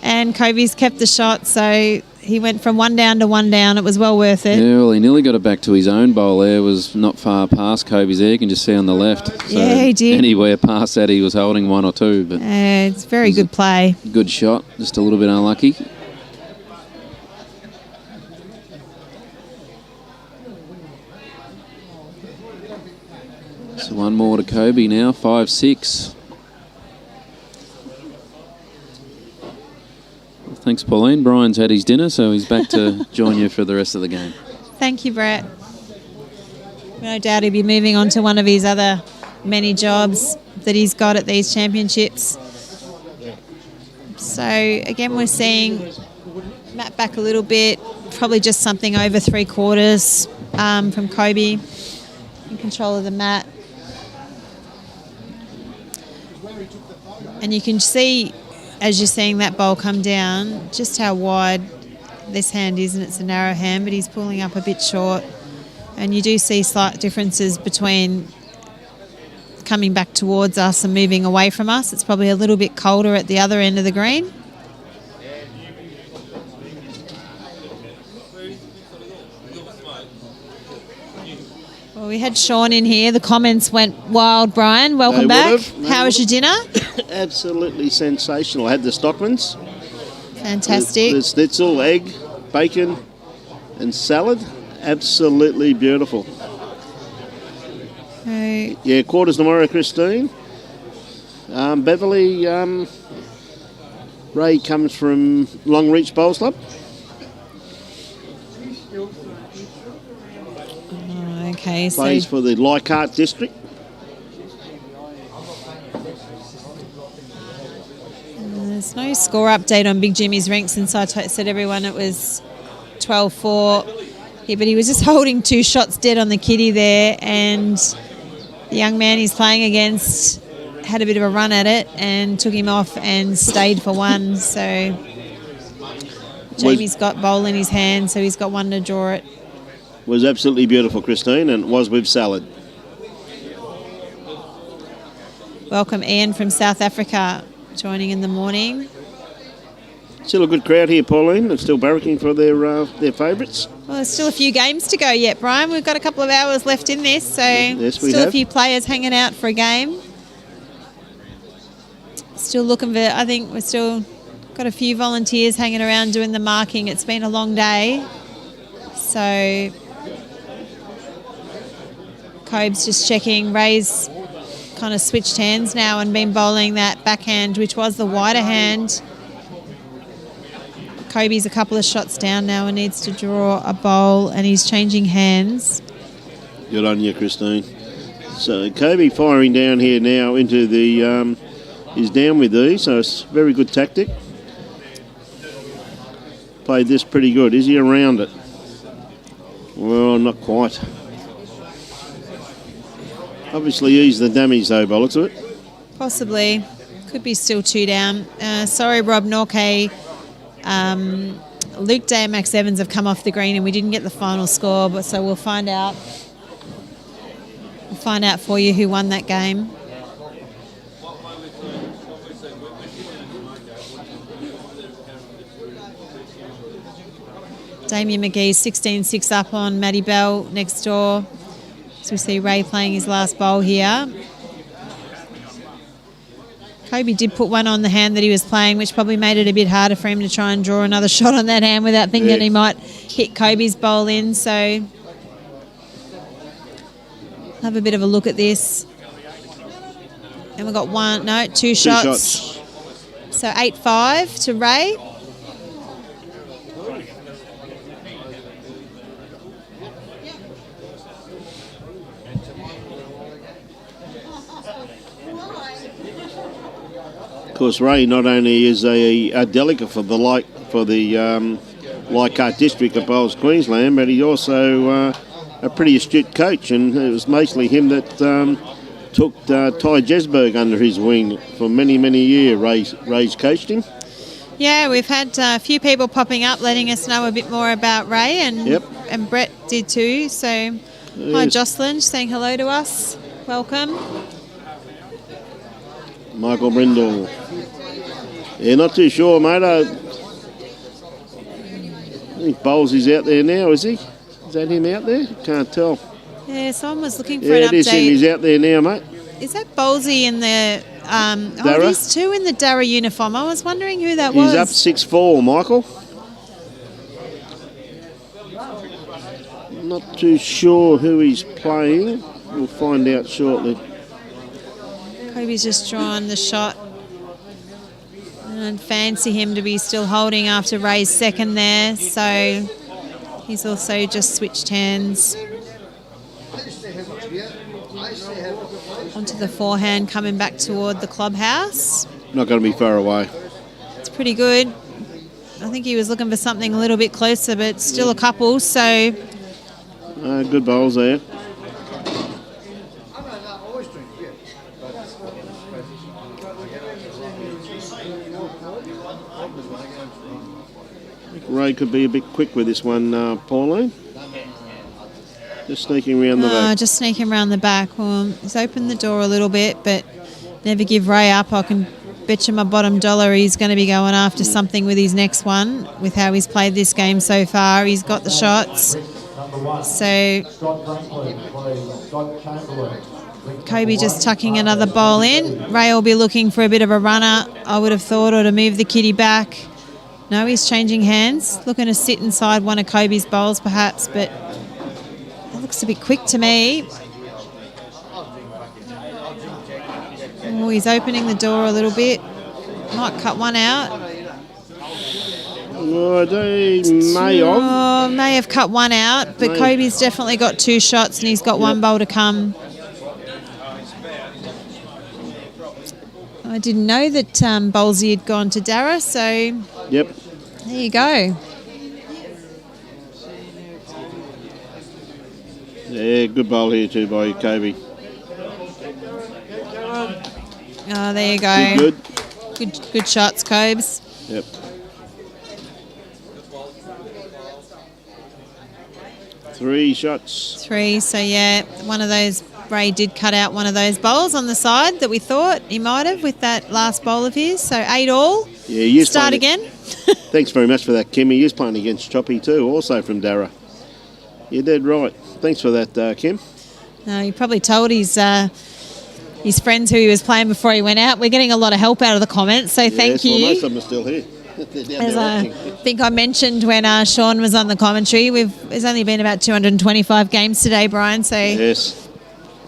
and Kobe's kept the shot, so he went from 1 down to 1 down. It was well worth it. Yeah, well, he nearly got it back to his own bowl there. Was not far past Kobe's there. You can just see on the left. So Yeah, he did. Anywhere past that, he was holding 1 or 2. But It's very good play. good shot. Just a little bit unlucky. So one more to Kobe now. 5-6. Well, thanks, Pauline. Brian's had his dinner, so he's back to join you for the rest of the game. Thank you, Brett. No doubt he'll be moving on to one of his other many jobs that he's got at these championships. So, again, we're seeing Matt back a little bit, probably just something over 3/4 from Kobe in control of the mat. And you can see, as you're seeing that bowl come down, just how wide this hand is, and it's a narrow hand, but he's pulling up a bit short. And you do see slight differences between coming back towards us and moving away from us. It's probably a little bit colder at the other end of the green. Well, we had Sean in here. The comments went wild, Brian. Welcome They back. would've. They How was your dinner? Absolutely sensational. I had the Stockmans, Fantastic. the schnitzel, egg, bacon, and salad. Absolutely beautiful. So, Yeah, quarters tomorrow, Christine. Beverly, Ray comes from Longreach Bowls Club. okay, so Plays for the Leichhardt district. there's no score update on Big Jimmy's rink since I said everyone it was 12-4. Yeah, but he was just holding 2 shots dead on the kitty there, and the young man he's playing against had a bit of a run at it and took him off and stayed for 1. So Jamie's got bowl in his hand, so he's got 1 to draw it. Was absolutely beautiful, Christine, and it was with salad. Welcome Ian from South Africa joining in the morning. Still a good crowd here, Pauline. They're still barracking for their favourites. Well, there's still a few games to go yet, Brian. We've got a couple of hours left in this, so Yes, we still have. a few players hanging out for a game. Still looking for, I think we've still got a few volunteers hanging around doing the marking. It's been a long day. So Cobe's just checking. Ray's kind of switched hands now and been bowling that backhand, which was the wider hand. Kobe's a couple of shots down now and needs to draw a bowl, and he's changing hands. Good on you, Christine. So Kobe firing down here now into the... he's down with these, so it's very good tactic. Played this pretty good. Is he around it? Well, not quite. Obviously eased the damage though, by the looks of it. Possibly. Could be still 2 down. Sorry, Rob Norquay. Luke Day and Max Evans have come off the green and we didn't get the final score, but so we'll find out. We'll find out for you who won that game. Damien McGee's 16-6 up on Maddie Bell next door. So we see Ray playing his last bowl here. Kobe did put one on the hand that he was playing, which probably made it a bit harder for him to try and draw another shot on that hand without thinking he might hit Kobe's bowl in. So have a bit of a look at this. And we've got two shots. So 8-5 to Ray. Of course, Ray not only is a delegate for the Leichhardt district of Bowls, Queensland, but he's also a pretty astute coach, and it was mostly him that took Ty Jesberg under his wing for many, many years. Ray's coached him. Yeah, we've had a few people popping up letting us know a bit more about Ray, and Brett did too. So, hi Jocelyn, saying hello to us. Welcome. Michael Brindle. Yeah, not too sure, mate. I think Bowles is out there now, is he? Is that him out there? Can't tell. Yeah, someone was looking for an update. Yeah, it is him. He's out there now, mate. Is that Bowlesy in the... these two in the Darra uniform. I was wondering who that was. He's up 6-4, Michael. Not too sure who he's playing. We'll find out shortly. Kobe's just drawn the shot. And fancy him to be still holding after Ray's second there. So he's also just switched hands. Onto the forehand, coming back toward the clubhouse. Not going to be far away. It's pretty good. I think he was looking for something a little bit closer, but still a couple, so... good bowls there. I think Ray could be a bit quick with this one, Pauline. Just sneaking around the back. Just sneaking around the back. Well, he's opened the door a little bit, but never give Ray up. I can bet you my bottom dollar he's going to be going after something with his next one, with how he's played this game so far. He's got the shots. So Kobe just tucking another bowl in. Ray will be looking for a bit of a runner, I would have thought, or to move the kitty back. No, he's changing hands, looking to sit inside one of Kobe's bowls perhaps, but that looks a bit quick to me. Oh, he's opening the door a little bit. Might cut one out. Well, they may have. Oh, may have cut one out, but Kobe's definitely got two shots and he's got one bowl to come. I didn't know that Bowlesy had gone to Darra, so yep. There you go. Yeah, good bowl here too by Kobe. Oh, there you go. Good shots, Cobes. Yep. Three shots. Three, so yeah, one of those, Ray did cut out one of those bowls on the side that we thought he might have with that last bowl of his. So 8 all. Yeah, you start again. Thanks very much for that, Kim. He is playing against Choppy too, also from Darra. You're dead right. Thanks for that, Kim. No, he probably told his friends who he was playing before he went out. We're getting a lot of help out of the comments, so thank you. Well, most of them are still here. As I think I mentioned when Sean was on the commentary, there's only been about 225 games today, Brian, so yes,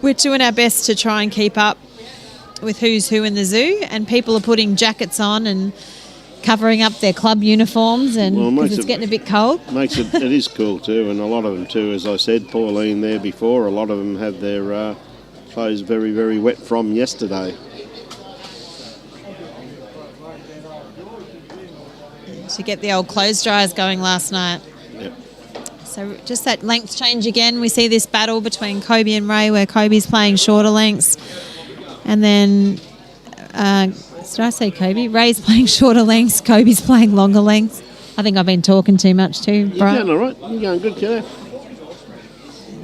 we're doing our best to try and keep up with who's who in the zoo, and people are putting jackets on and covering up their club uniforms, and because it's getting a bit cold. It is cool too, and a lot of them too, as I said, Pauline there before, a lot of them have their clothes very, very wet from yesterday. To get the old clothes dryers going last night. Yep. So just that length change again. We see this battle between Kobe and Ray where Kobe's playing shorter lengths. And then, did I say Kobe? Ray's playing shorter lengths, Kobe's playing longer lengths. I think I've been talking too much too, Brian. You're going all right. You're going good, kiddo.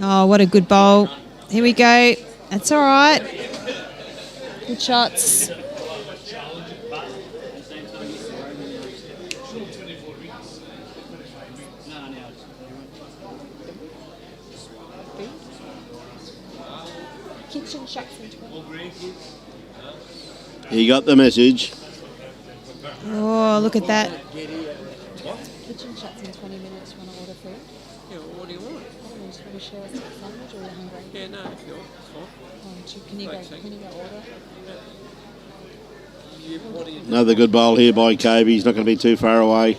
Oh, what a good bowl. Here we go. That's all right. Good shots. Kitchen shots in 20. He got the message. Oh, look at that. Kitchen shuts in 20 minutes. Want to order food? Yeah, well, what do you want? You just want to share a sandwich or are you hungry? Yeah, no, if you're fine. Can you go order? What do you Another good bowl here by Kobe. He's not going to be too far away.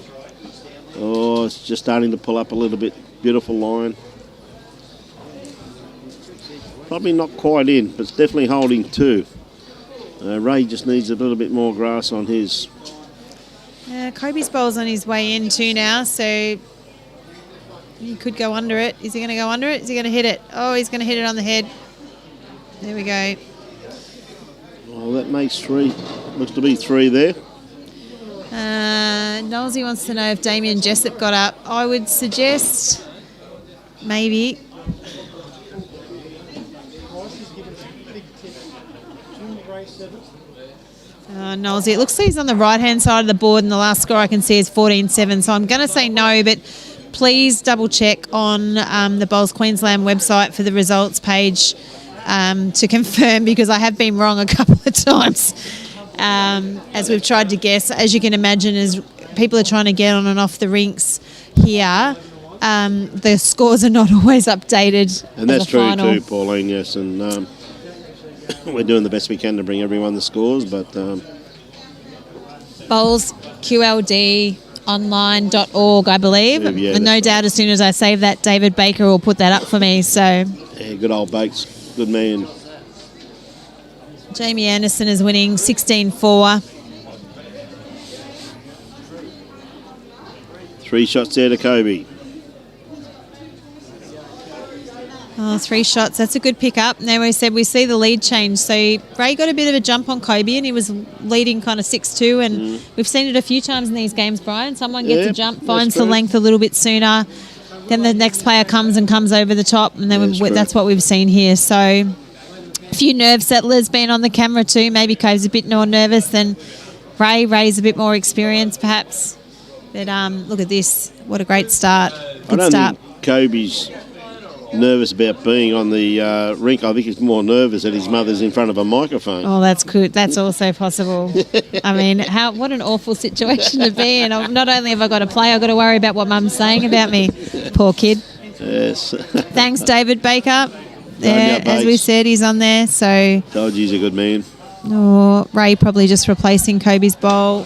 Oh, it's just starting to pull up a little bit. Beautiful line. Probably not quite in, but it's definitely holding two. Ray just needs a little bit more grass on his. Kobe's bowl's on his way in too now, so he could go under it. Is he going to go under it? Is he going to hit it? Oh, he's going to hit it on the head. There we go. Well, that makes three. Looks to be three there. Knowlesy wants to know if Damien Jessup got up. I would suggest maybe. Knowlesy, it looks like he's on the right-hand side of the board, and the last score I can see is 14-7. So I'm going to say no, but please double check on the Bowls Queensland website for the results page to confirm, because I have been wrong a couple of times as we've tried to guess. As you can imagine, as people are trying to get on and off the rinks here, the scores are not always updated. And that's true final. too, Pauline, yes. And we're doing the best we can to bring everyone the scores, but... Bowls, QLDonline.org, I believe. Yeah, and no that's doubt, as soon as I save that, David Baker will put that up for me. So yeah, good old Bakes. Good man. Jamie Anderson is winning 16-4. 3 shots there to Kobe. Oh, 3 shots. That's a good pick-up. Now we said we see the lead change. So Ray got a bit of a jump on Kobe, and he was leading kind of 6-2. And we've seen it a few times in these games, Brian. Someone gets a jump, finds the length a little bit sooner. Then the next player comes over the top, and then that's what we've seen here. So a few nerve settlers being on the camera too. Maybe Kobe's a bit more nervous than Ray. Ray's a bit more experienced, perhaps. But look at this. What a great start. Good I don't start. think Kobe's nervous about being on the rink. I think he's more nervous that his mother's in front of a microphone. Oh, that's good. That's also possible. I mean, what an awful situation to be in. Not only have I got to play, I've got to worry about what Mum's saying about me. Poor kid. Yes. Thanks, David Baker. Yeah, as we said, he's on there. So told you he's a good man. Oh, Ray probably just replacing Kobe's bowl.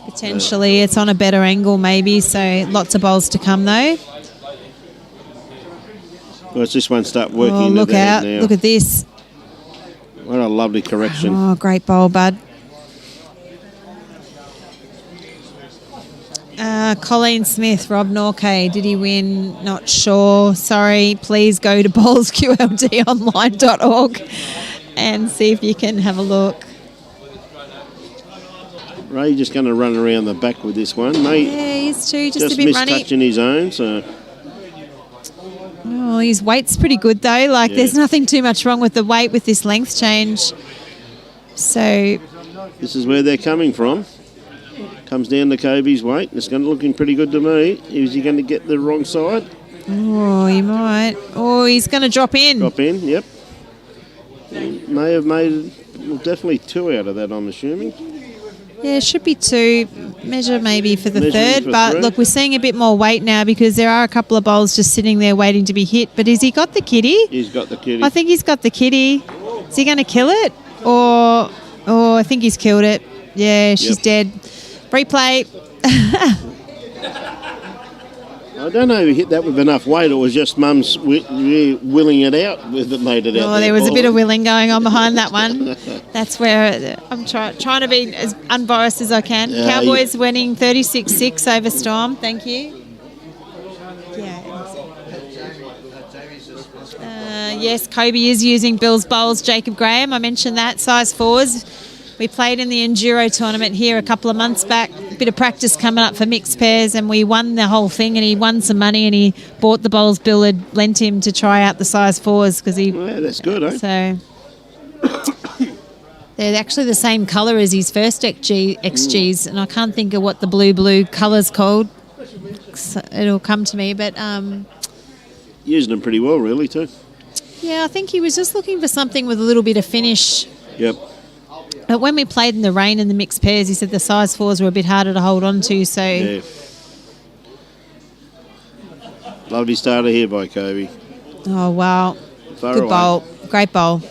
Potentially. It's on a better angle maybe, so lots of bowls to come though. Watch this one start working. Oh, look out. Now. Look at this. What a lovely correction. Oh, great bowl, bud. Colleen Smith, Rob Norquay, did he win? Not sure. Sorry. Please go to bowlsqldonline.org and see if you can have a look. Ray just going to run around the back with this one, mate. Yeah, he's too just a just bit missed runny. touching his own, so... Oh, his weight's pretty good though. Like there's nothing too much wrong with the weight with this length change. So this is where they're coming from. Comes down to Kobe's weight. It's going to looking pretty good to me. Is he going to get the wrong side? Oh, he might. Oh, he's going to drop in. Drop in, yep. He may have made definitely 2 out of that, I'm assuming. Yeah, it should be 2. Measure maybe for the Measuring third. for But 3. look, we're seeing a bit more weight now because there are a couple of bowls just sitting there waiting to be hit. But has he got the kitty? He's got the kitty. I think he's got the kitty. Is he going to kill it? Or I think he's killed it. Yeah, she's dead. Replay. I don't know if he hit that with enough weight or was just Mum's willing it out that made it out. Oh, there was a bit of willing going on behind that one. That's where I'm trying to be as unbiased as I can. Cowboys winning 36-6 over Storm. Thank you. Yes, Kobe is using Bill's bowls. Jacob Graham, I mentioned that, size 4s. We played in the Enduro tournament here a couple of months back. A bit of practice coming up for mixed pairs, and we won the whole thing, and he won some money, and he bought the bowls Bill had lent him to try out the size 4s because he... Yeah, that's good, eh? So... They're actually the same colour as his first XGs, and I can't think of what the blue colour's called. So it'll come to me, but... Using them pretty well, really, too. Yeah, I think he was just looking for something with a little bit of finish. Yep. But when we played in the rain in the mixed pairs, he said the size 4s were a bit harder to hold on to. So Yeah. Lovely starter here by Kobe. oh wow, Far good away. bowl, great bowl.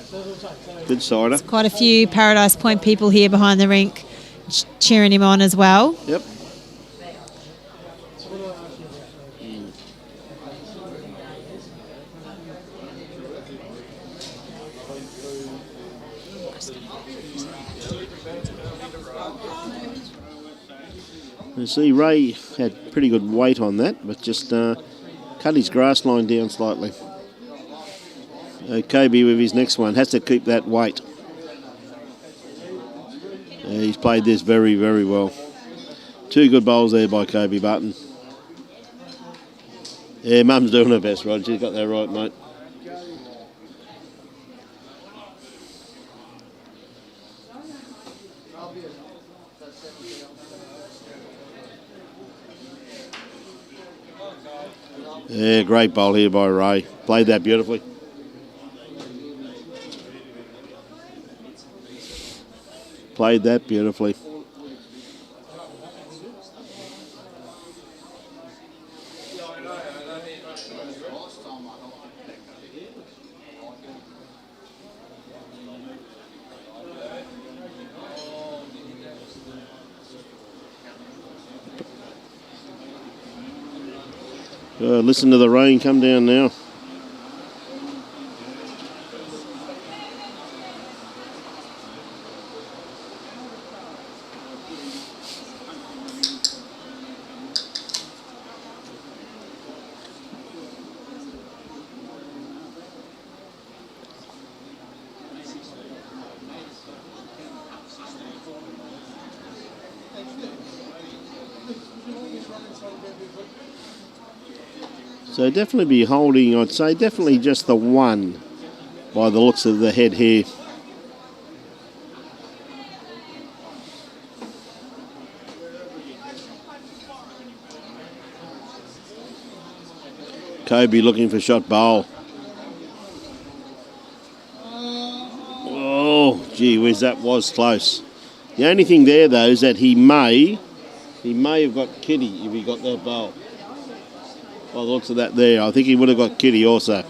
Good cider. Quite a few Paradise Point people here behind the rink cheering him on as well. Yep. You see, Ray had pretty good weight on that, but just cut his grass line down slightly. Kobe with his next one has to keep that weight. He's played this very, very well. 2 good bowls there by Kobe Barton. Yeah, Mum's doing her best, Rod. She's got that right, mate. Yeah, great bowl here by Ray. Played that beautifully. Played that beautifully. Listen to the rain come down now. So definitely be holding, I'd say definitely just the one by the looks of the head here. Kobe looking for shot bowl. Oh, gee whiz, that was close. The only thing there though is that he may have got Kitty if he got that bowl. By the looks of that there, I think he would have got Kitty also.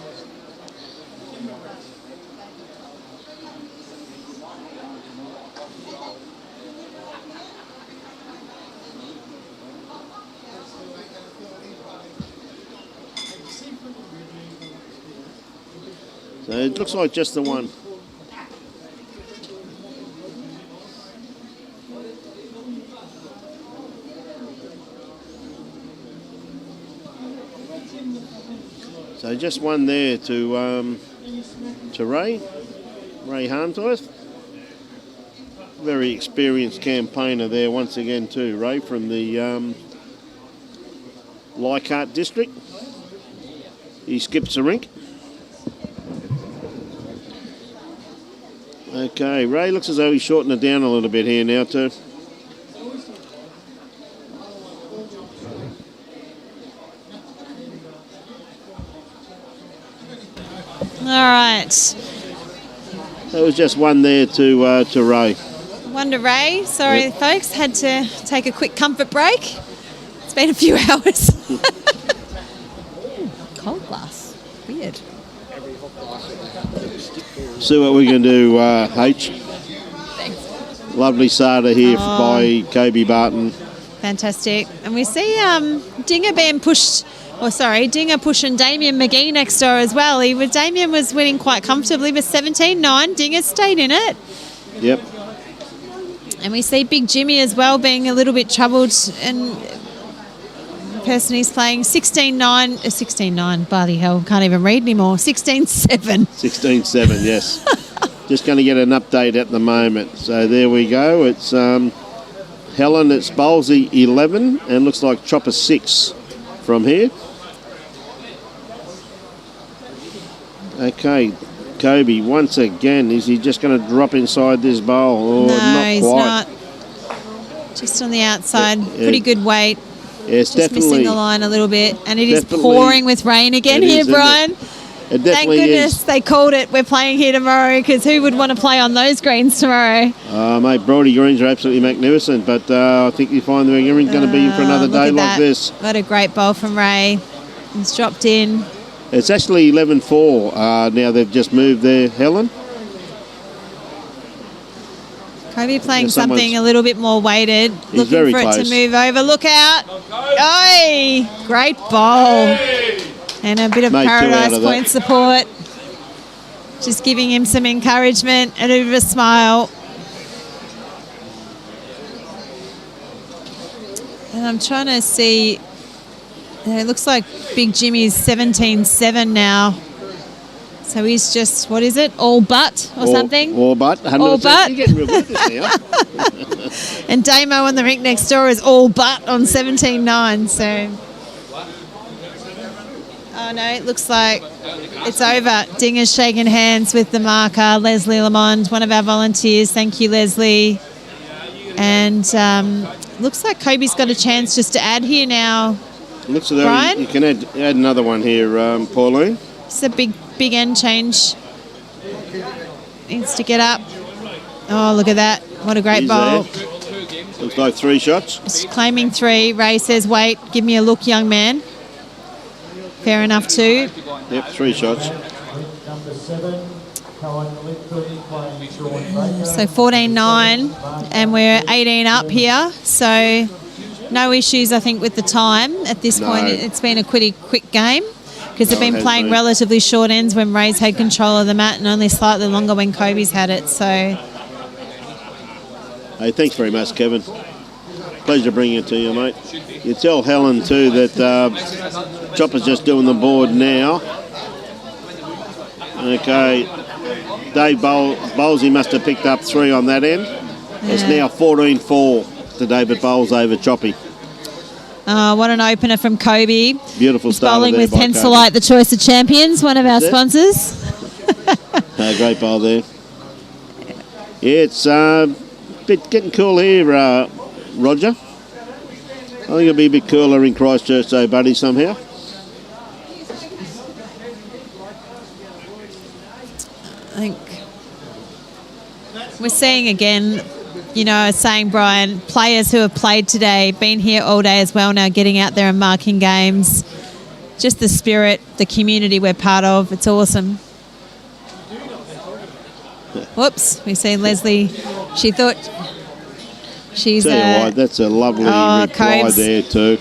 So it looks like just the one. So just one there to Ray Harmsworth. Very experienced campaigner there once again too, Ray, from the Leichhardt district. He skips a rink. Okay, Ray looks as though he's shortened it down a little bit here now too. All right. There was just one there to Ray. One to Ray. Sorry, folks, had to take a quick comfort break. It's been a few hours. Ooh, cold glass. Weird. See what we can do, H. Thanks. Lovely starter here by Kobe Barton. Fantastic. And we see Dinger being pushed, Dinger pushing Damien McGee next door as well. Damien was winning quite comfortably with 17-9. Dinger stayed in it. Yep. And we see Big Jimmy as well being a little bit troubled, and the person he's playing 16-9, bloody hell, can't even read anymore, 16-7. 16-7, yes. Just going to get an update at the moment. So there we go. It's Helen, it's Bowlsy 11, and looks like Chopper 6 from here. Okay, Kobe, once again, is he just going to drop inside this bowl? No, not he's quite. not. Just on the outside, pretty good weight. Yes, Just missing the line a little bit. And it is pouring with rain again here, Brian. It Thank definitely goodness is. they called it. We're playing here tomorrow because who would want to play on those greens tomorrow? Mate, Brody greens are absolutely magnificent, but I think you find the Ringerin's going to be in for another Look day at like that. this. What a great bowl from Ray. He's dropped in. It's actually 11-4. Now they've just moved there, Helen. Kobe playing Yeah, someone's- something a little bit more weighted. Looking very for it close. to move over. Look out. Oi! Great bowl. And a bit of Made two out Paradise of that. Point support. Just giving him some encouragement and a bit of a smile. And I'm trying to see. It looks like Big Jimmy's 17-7 now. So he's just, what is it? All but or something? All but. 100%. All but. You're getting real good at this now. And Damo on the rink next door is all but on 17-9. So, oh no, it looks like it's over. Dinger's shaking hands with the marker. Leslie Lamond, one of our volunteers. Thank you, Leslie. And looks like Kobe's got a chance just to add here now. Looks as though Brian? you can add another one here, Pauline. It's a big end change. Needs to get up. Oh, look at that. What a great He's bowl. there. Looks like 3 shots. He's claiming 3. Ray says, wait, give me a look, young man. Fair enough too. Yep, 3 shots. Number 7, Cohen Lipton playing Sean Baker. So 14-9 and we're 18 up here. So no issues, I think, with the time at this No. point. It's been a pretty quick game because they've No, it been has playing been. relatively short ends when Ray's had control of the mat and only slightly longer when Kobe's had it. So Hey, thanks very much, Kevin. Pleasure bringing it to you, mate. You tell Helen too that Chopper's just doing the board now. Okay, Dave Bowlesy must have picked up 3 on that end. It's now 14-4 to David Bowles over Choppy. what an opener from Kobe. Beautiful He's start bowling there with by Pencilite, the Choice of Champions, one of our Is it? sponsors. Great bowl there. Yeah, it's bit getting cool here, Roger. I think it'll be a bit cooler in Christchurch though, buddy, somehow. I think we're seeing again, you know, I was saying, Brian, players who have played today, been here all day as well now, getting out there and marking games. Just the spirit, the community we're part of. It's awesome. Whoops, we see Leslie. She thought she's... Tell you what, that's a lovely reply Cobes. there too.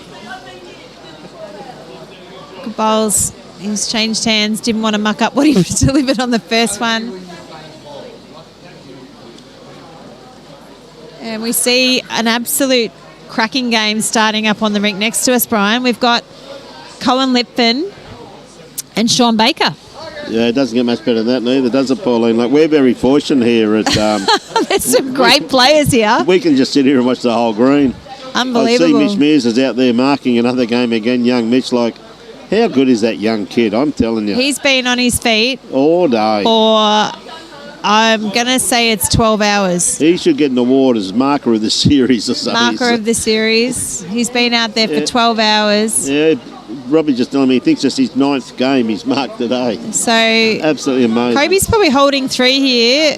Bowles, he's changed hands, didn't want to muck up what he delivered on the first one. And we see an absolute cracking game starting up on the rink next to us, Brian. We've got Cohen Lipton and Sean Baker. Yeah, it doesn't get much better than that neither, does it, Pauline? Like, we're very fortunate here at... There's some great players here. we can just sit here and watch the whole green. Unbelievable. I see Mitch Mears is out there marking another game again. Young Mitch, like, how good is that young kid? I'm telling you. He's been on his feet all day. for, I'm going to say it's 12 hours. He should get an award as marker of the series or something. Marker of the series. He's been out there Yeah. for 12 hours. Yeah, Robbie just telling me he thinks it's his 9th game he's marked today. So Absolutely amazing. Kobe's probably holding 3 here.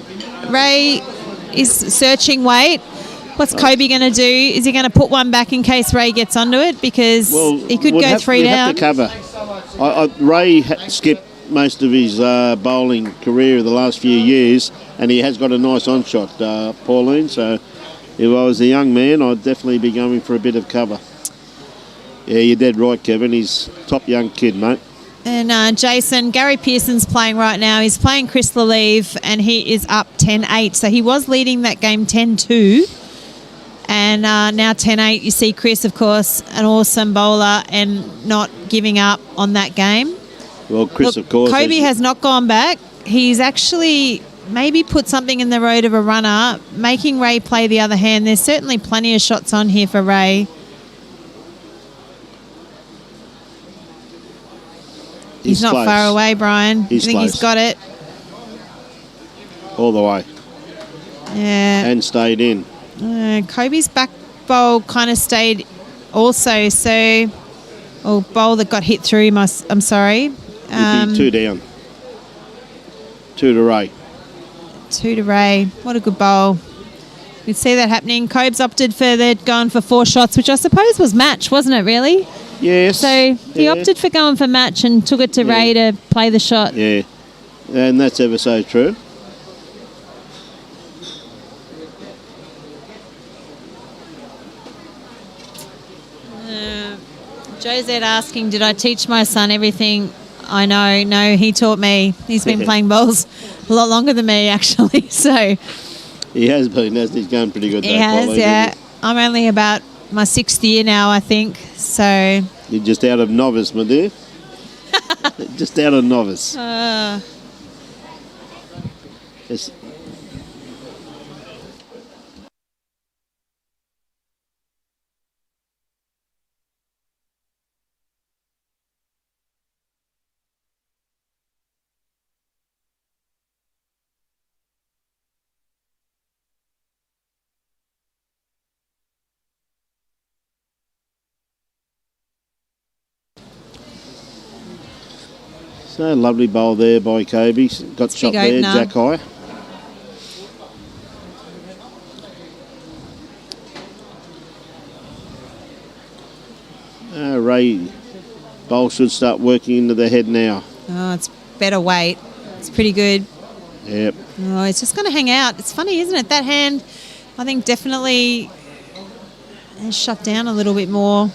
Ray is searching weight. What's Kobe going to do? Is he going to put one back in case Ray gets onto it? Because he could go 3 down. Have to cover. Ray skipped most of his bowling career the last few years, and he has got a nice on-shot, Pauline. So if I was a young man, I'd definitely be going for a bit of cover. Yeah, you're dead right, Kevin. He's a top young kid, mate. And Jason, Gary Pearson's playing right now. He's playing Chris Lalive, and he is up 10-8. So he was leading that game 10-2. And now 10-8. You see Chris, of course, an awesome bowler and not giving up on that game. Well, Chris, Look, of course. Kobe has not gone back. He's actually maybe put something in the road of a runner, making Ray play the other hand. There's certainly plenty of shots on here for Ray. He's not close. far away, Brian. He's I think close. he's got it. All the way. Yeah. And stayed in. Kobe's back bowl kind of stayed also. So, bowl that got hit through him, I'm sorry. He'd be 2 down. 2 to Ray. 2 to Ray. What a good bowl. You'd see that happening. Cobes opted for going for 4 shots, which I suppose was match, wasn't it, really? Yes. So he opted for going for match and took it to Ray to play the shot. Yeah, and that's ever so true. Josette asking, did I teach my son everything I know? No, he taught me. He's been playing bowls a lot longer than me, actually. So he has been, hasn't he? He's going pretty good. He has, yeah. I'm only about my 6th year now, I think. So you're just out of novice, my dear. Just out of novice. It's, so lovely bowl there by Kobe. Got shot there, Jack High. Ray bowl should start working into the head now. Oh, it's better weight. It's pretty good. Yep. Oh, it's just going to hang out. It's funny, isn't it? That hand, I think, definitely has shut down a little bit more.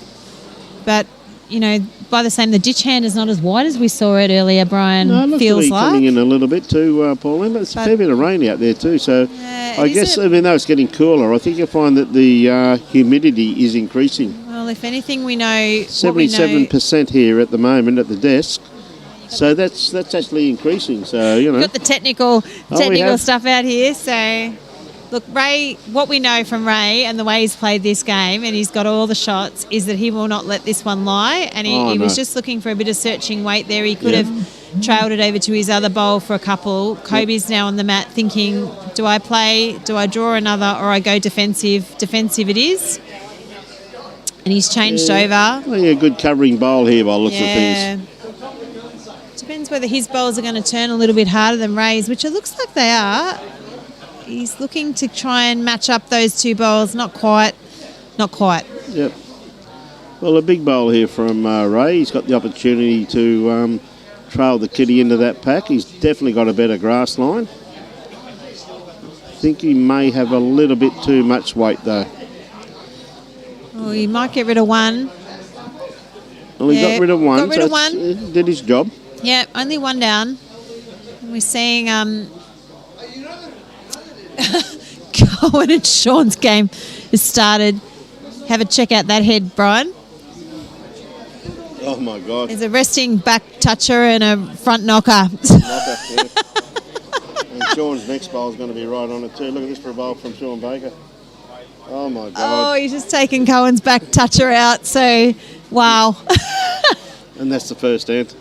But, you know, by the same, the ditch hand is not as wide as we saw it earlier, Brian. No, it looks feels to be like coming in a little bit too, Pauline, but it's a fair bit of rain out there too. So I guess, even though it's getting cooler, I think you'll find that the humidity is increasing. Well, if anything, we know 77% here at the moment at the desk. So that's actually increasing. So, you know. We've got the technical stuff out here. So, look, Ray, what we know from Ray and the way he's played this game, and he's got all the shots, is that he will not let this one lie. And he was just looking for a bit of searching weight there. He could have trailed it over to his other bowl for a couple. Kobe's now on the mat thinking, do I play, do I draw another, or I go defensive? Defensive it is. And he's changed over. Well, a good covering bowl here by looks of things. Depends whether his bowls are going to turn a little bit harder than Ray's, which it looks like they are. He's looking to try and match up those two bowls. Not quite. Yep. Well, a big bowl here from Ray. He's got the opportunity to trail the kitty into that pack. He's definitely got a better grass line. I think he may have a little bit too much weight, though. Oh, he might get rid of one. Well, he got rid of one. Did his job. Yeah, only one down. And we're seeing Cohen and Sean's game has started. Have a check out that head, Brian. Oh, my God. There's a resting back toucher and a front knocker. And Sean's next bowl is going to be right on it too. Look at this for a bowl from Sean Baker. Oh, my God. Oh, he's just taken Cohen's back toucher out. So, wow. And that's the first end.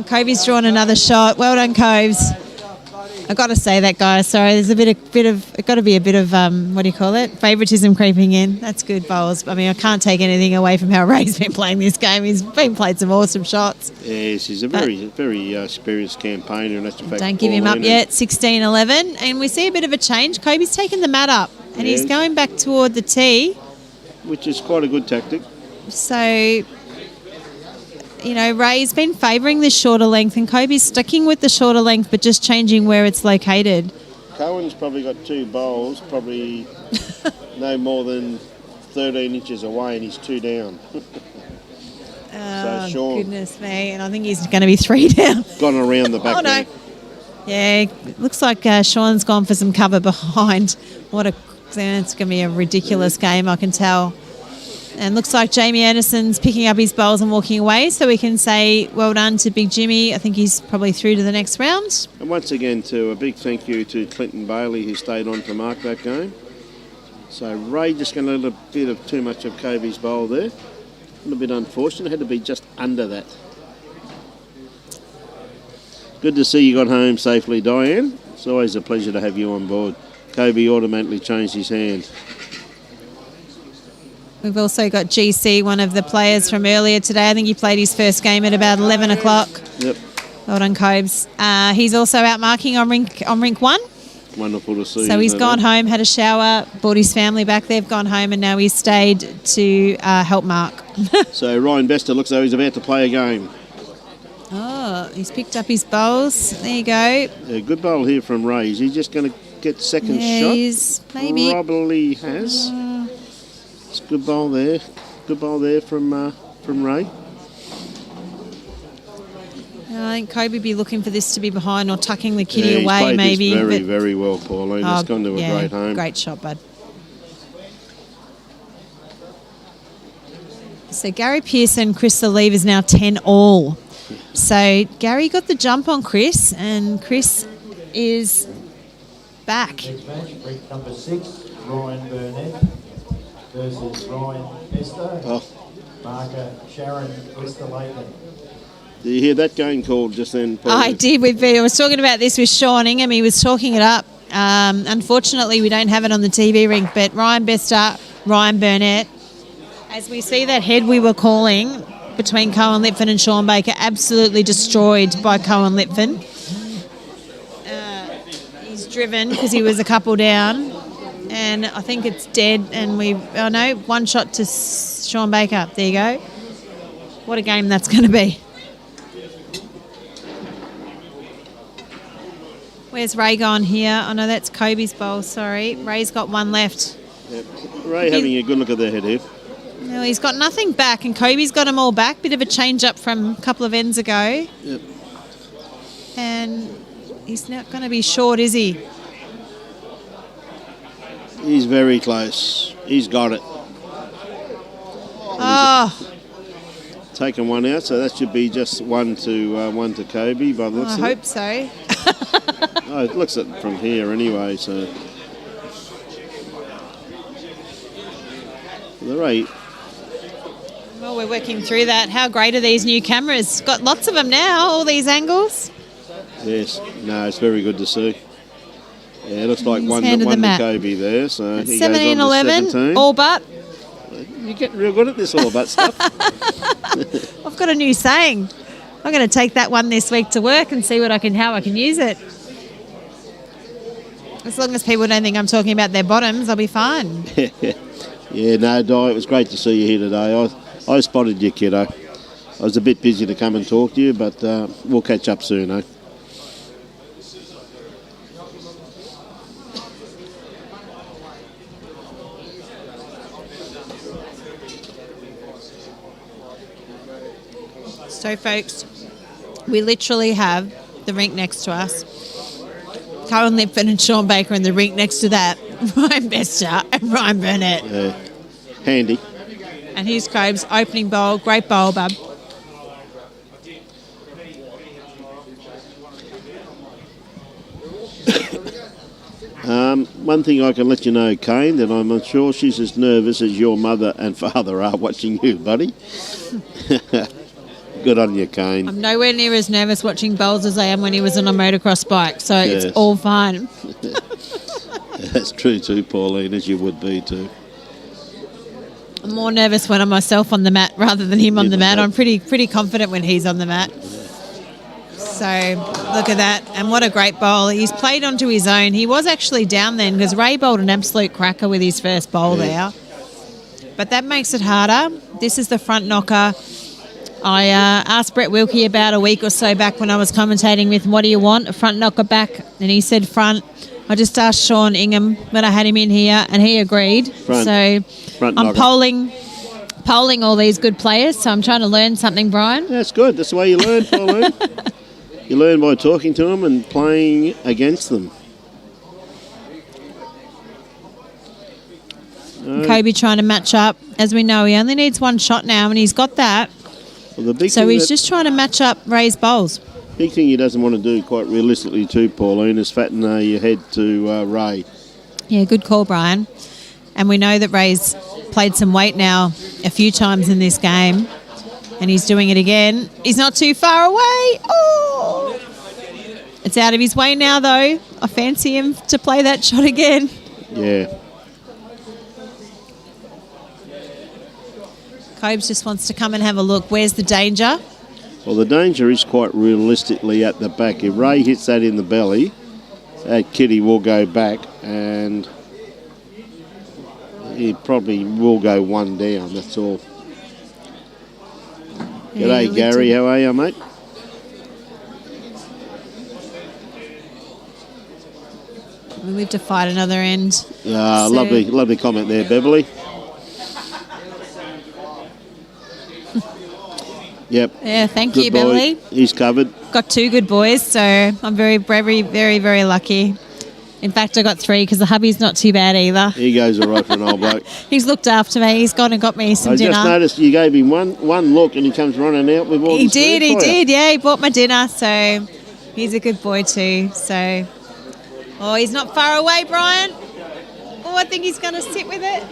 Kobe's drawn another shot. Well done, Coves. I've got to say that, guys. Sorry, there's got to be a bit of, what do you call it? Favouritism creeping in. That's good bowls. I mean, I can't take anything away from how Ray's been playing this game. He's been played some awesome shots. Yes, he's a very experienced campaigner, and that's the fact. Don't give him up yet. 16-11. And we see a bit of a change. Kobe's taken the mat up, and he's going back toward the tee. Which is quite a good tactic. So, you know, Ray's been favouring this shorter length, and Kobe's sticking with the shorter length but just changing where it's located. Cohen's probably got two bowls, probably no more than 13 inches away, and he's 2 down. Oh, Sean, goodness me. And I think he's going to be 3 down. Gone around the back there. Yeah, looks like Sean's gone for some cover behind. It's going to be a ridiculous game, I can tell. And looks like Jamie Anderson's picking up his bowls and walking away, so we can say well done to Big Jimmy. I think he's probably through to the next round. And once again, a big thank you to Clinton Bailey, who stayed on to mark that game. So Ray just got a little bit of too much of Kobe's bowl there. A little bit unfortunate. Had to be just under that. Good to see you got home safely, Diane. It's always a pleasure to have you on board. Kobe automatically changed his hand. We've also got GC, one of the players from earlier today. I think he played his first game at about 11 o'clock. Yep. Well done, Cobes. He's also out marking on rink 1. Wonderful to see. So he's isn't gone it? home, had a shower, brought his family back. They've gone home, and now he's stayed to help mark. So Ryan Bester looks like he's about to play a game. Oh, he's picked up his bowls. There you go. A good bowl here from Ray. Is he just going to get second Yeah, shot? he's maybe. Probably has. It's a good bowl there. Good bowl there from Ray. I think Kobe be looking for this to be behind or tucking the kitty Yeah, he's away, played maybe. this very, but- very well, Pauline. It's gone to a yeah, great home. Great shot, bud. So Gary Pearson, Chris Leave is now 10 all. So Gary got the jump on Chris, and Chris is back. Next match, ring number 6, Ryan Burnett versus Ryan Lester. Oh. Marker Sharon Westerlaken. Did you hear that game called just then, Pauline? I did. I was talking about this with Sean Ingham. He was talking it up. Unfortunately, we don't have it on the TV rink, but Ryan Bester, Ryan Burnett. As we see that head we were calling between Cohen Lipfin and Sean Baker, absolutely destroyed by Cohen Lipfin. He's driven because he was a couple down, and I think it's dead. And one shot to Sean Baker. There you go. What a game that's going to be. Where's Ray gone here? Oh, no, that's Kobe's bowl, sorry. Ray's got one left. Yep. Ray having a good look at their head here. No, he's got nothing back, and Kobe's got them all back. Bit of a change-up from a couple of ends ago. Yep. And he's not going to be short, is he? He's very close. He's got it. Oh, Taken one out, so that should be just one to Kobe by the looks I of hope it. so. Oh, it looks at it from here anyway, so. The rate. Well, we're working through that. How great are these new cameras? Got lots of them now, all these angles. Yes, no, it's very good to see. Yeah, it looks like He's one handed the to map. Kobe there, so he 17, goes on to 11, 17. all but. You're getting real good at this all but stuff. I've got a new saying. I'm going to take that one this week to work and see how I can use it. As long as people don't think I'm talking about their bottoms, I'll be fine. Yeah, no, Di, it was great to see you here today. I spotted you, kiddo. I was a bit busy to come and talk to you, but we'll catch up soon, eh? So, folks, we literally have the rink next to us. Cohen Lipfin and Sean Baker in the rink next to that. Ryan Bester and Ryan Burnett. Yeah, handy. And here's Cobe's opening bowl. Great bowl, bub. One thing I can let you know, Kane, that I'm sure she's as nervous as your mother and father are watching you, buddy. Good on you, Kane. I'm nowhere near as nervous watching bowls as I am when he was on a motocross bike, so Yes. it's all fine. That's true too, Pauline, as you would be too. I'm more nervous when I'm myself on the mat rather than him on the mat. I'm pretty confident when he's on the mat. So look at that, and what a great bowl. He's played onto his own. He was actually down then because Ray bowled an absolute cracker with his first bowl there. But that makes it harder. This is the front knocker. I asked Brett Wilkie about a week or so back when I was commentating with him, what do you want, a front knocker back? And he said front. I just asked Sean Ingham when I had him in here, and he agreed. Front. So Front I'm knocker. polling all these good players, so I'm trying to learn something, Brian. That's good. That's the way you learn, Pauline. You learn by talking to them and playing against them. Kobe trying to match up. As we know, he only needs one shot now, and he's got that. Well, the big So thing he's that- just trying to match up Ray's bowls. Big thing he doesn't want to do, quite realistically too, Pauline, is fatten your head to Ray. Yeah, good call, Brian. And we know that Ray's played some weight now a few times in this game, and he's doing it again. He's not too far away. Oh! It's out of his way now, though. I fancy him to play that shot again. Yeah. Cobes just wants to come and have a look. Where's the danger? Well, the danger is quite realistically at the back. If Ray hits that in the belly, that kitty will go back and he probably will go one down, that's all. G'day, Gary. How are you, mate? We live to fight another end. So. Lovely comment there, Beverly. Yep. Yeah, thank Good you, boy. Beverly. He's covered. Got 2 good boys, so I'm very, very, very, very lucky. In fact, I got 3 because the hubby's not too bad either. He goes all right for an old bloke. He's looked after me. He's gone and got me some dinner. I just noticed you gave him one look and he comes running out with all He this food did, for you. yeah. He bought my dinner, so he's a good boy too. So, oh, he's not far away, Brian. Oh, I think he's going to sit with it.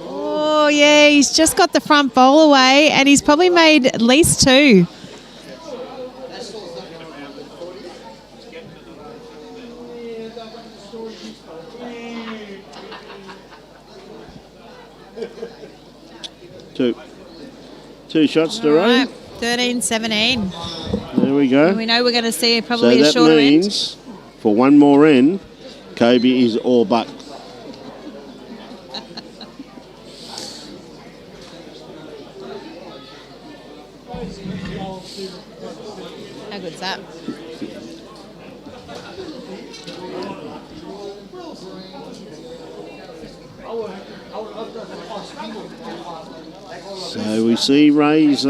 Oh, yeah, he's just got the front bowl away and he's probably made at least 2. Two shots to Ray. 13-17. There we go. And we know we're going to see probably so a shorter that means for one more end, Kobe is all but. How good's that? So we see Ray's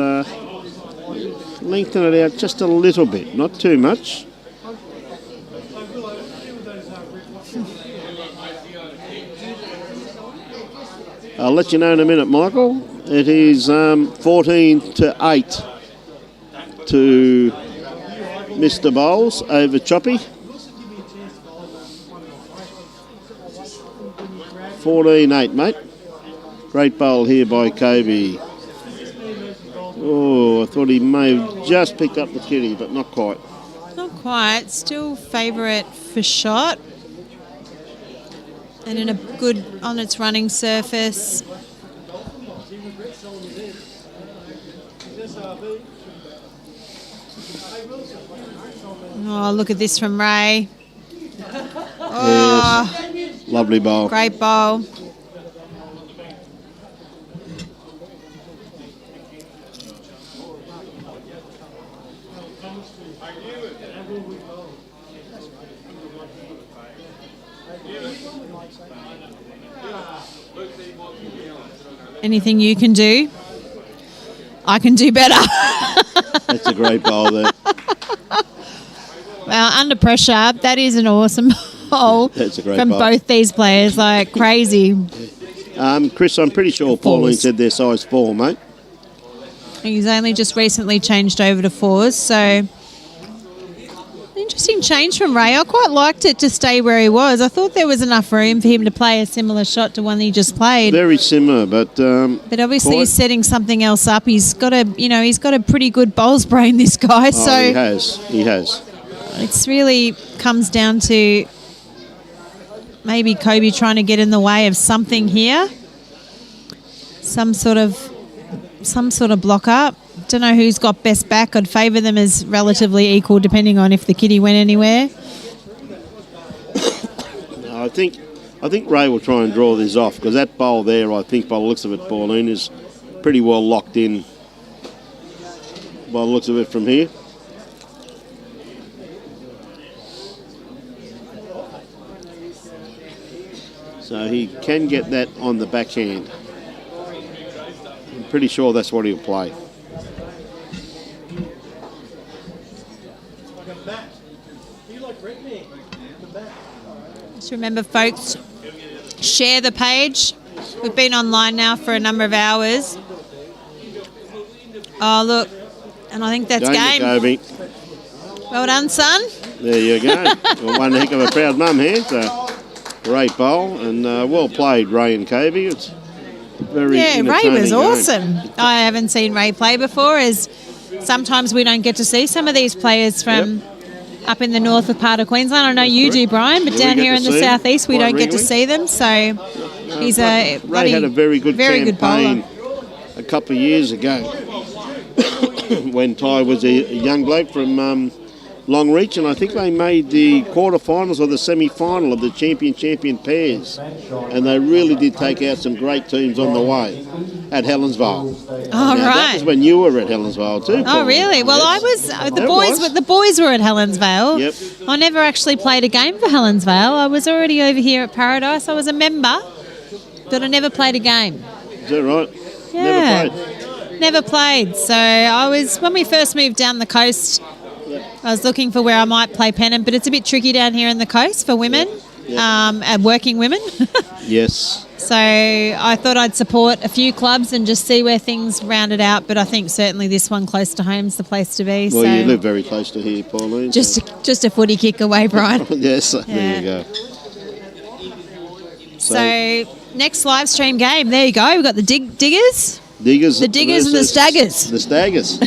lengthen it out just a little bit, not too much. I'll let you know in a minute, Michael. It is 14-8 to Mr. Bowles over Choppy. 14-8, mate. Great bowl here by Kobe. Oh, I thought he may have just picked up the kitty, but not quite. Not quite. Still favourite for shot. And in a good on its running surface. Oh, look at this from Ray. Oh, yes. Lovely bowl. Great bowl. Anything you can do, I can do better. That's a great bowl there. Well, under pressure, that is an awesome bowl. That's a great from bowl. both these players, like crazy. Chris, I'm pretty sure Pauline said they're size 4, mate. He's only just recently changed over to 4s, so interesting change from Ray. I quite liked it to stay where he was. I thought there was enough room for him to play a similar shot to one he just played. Very similar, but obviously he's setting something else up. He's got a pretty good bowls brain, this guy. So he has. It's really comes down to maybe Kobe trying to get in the way of something here. Some sort of block up. Don't know who's got best back. I'd favour them as relatively equal, depending on if the kitty went anywhere. No, I think Ray will try and draw this off because that bowl there, I think, by the looks of it, Pauline, is pretty well locked in. By the looks of it from here. So he can get that on the backhand. I'm pretty sure that's what he'll play. Just remember, folks, share the page. We've been online now for a number of hours. Oh, look. And I think that's game. Kobe. Well done, son. There you go. Well, one heck of a proud mum here. So great bowl and well played, Ray and Kobe. It's very Ray was game. awesome. I haven't seen Ray play before, as sometimes we don't get to see some of these players from up in the north part of Queensland. I know you do, Brian, but down here in the southeast we don't get to see them. So he's Ray had a very good campaign bowler. a couple of years ago. when Ty was a young bloke from Longreach, and I think they made the quarterfinals or the semi-final of the champion pairs, and they really did take out some great teams on the way at Helensvale. Oh, Now, right. That was when you were at Helensvale too. Oh, Paul. really? Well, I was. The boys were at Helensvale. Yep. I never actually played a game for Helensvale. I was already over here at Paradise. I was a member, but I never played a game. Is that right? Yeah. Never played. Never played. So I was, when we first moved down the coast, I was looking for where I might play pennant, but it's a bit tricky down here in the coast for women, and working women. Yes. So I thought I'd support a few clubs and just see where things rounded out. But I think certainly this one close to home's the place to be. Well, so you live very close to here, Pauline. just a footy kick away, Brian. Yes, there you go. So next live stream game, there you go. We've got the Diggers. Diggers. The Diggers and the versus Staggers. The Staggers.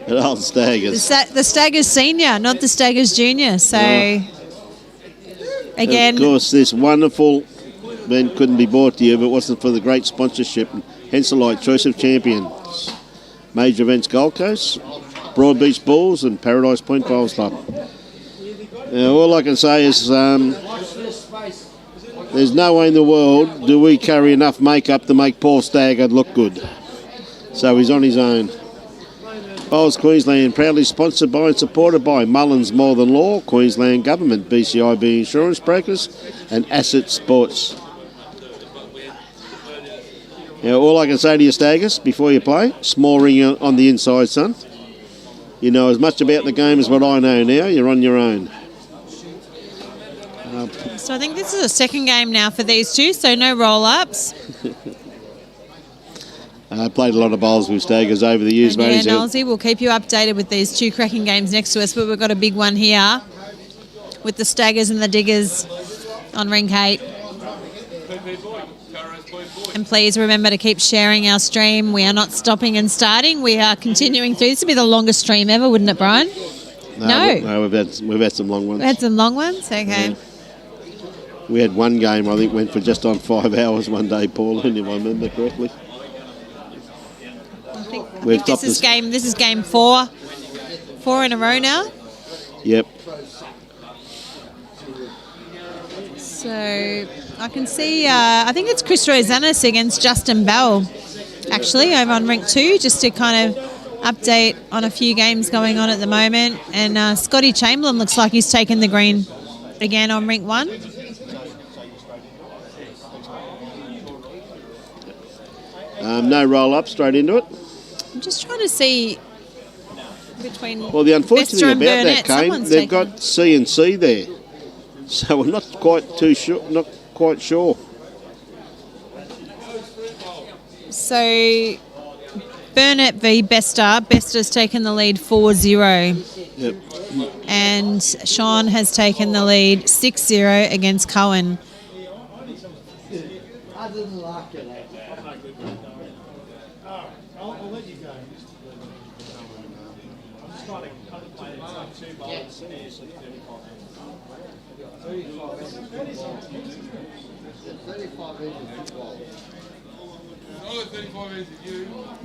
The old Staggers. The Staggers Senior, not the Staggers Junior. So again, Of course, this wonderful event couldn't be brought to you if it wasn't for the great sponsorship and Henselite Choice of Champions. Major events Gold Coast, Broadbeach Bulls and Paradise Point Bowls Club. Now, all I can say is there's no way in the world do we carry enough makeup to make Paul Staggard look good. So he's on his own. Bowls Queensland proudly sponsored by and supported by Mullins More Than Law, Queensland Government, BCIB Insurance Brokers and Asset Sports. Now, all I can say to you, Staggers, before you play, small ring on the inside, son. You know as much about the game as what I know now. You're on your own. so I think this is a second game now for these two, so no roll-ups. I played a lot of bowls with Staggers over the years, And mate. yeah, Nolsey, we'll keep you updated with these two cracking games next to us, but we've got a big one here with the Staggers and the Diggers on Ring 8. And please remember to keep sharing our stream. We are not stopping and starting. We are continuing through. This would be the longest stream ever, wouldn't it, Brian? No, we've had some long ones. We had some long ones? Okay. Yeah. We had one game, I think, went for just on 5 hours one day, Paul, if I remember correctly. I think this is game 4. 4 in a row now. Yep. So I can see, I think it's Chris Rosanis against Justin Bell, actually, over on Rink 2, just to kind of update on a few games going on at the moment. And Scotty Chamberlain looks like he's taken the green again on Rink 1. No roll-up, straight into it. I'm just trying to see between Well, the unfortunate Lester thing and about Burnett, that game, someone's they've taken got C and C there. So we're not quite sure. So Burnett v Bester. Bester's taken the lead 4-0. Yep. And Sean has taken the lead 6-0 against Cohen.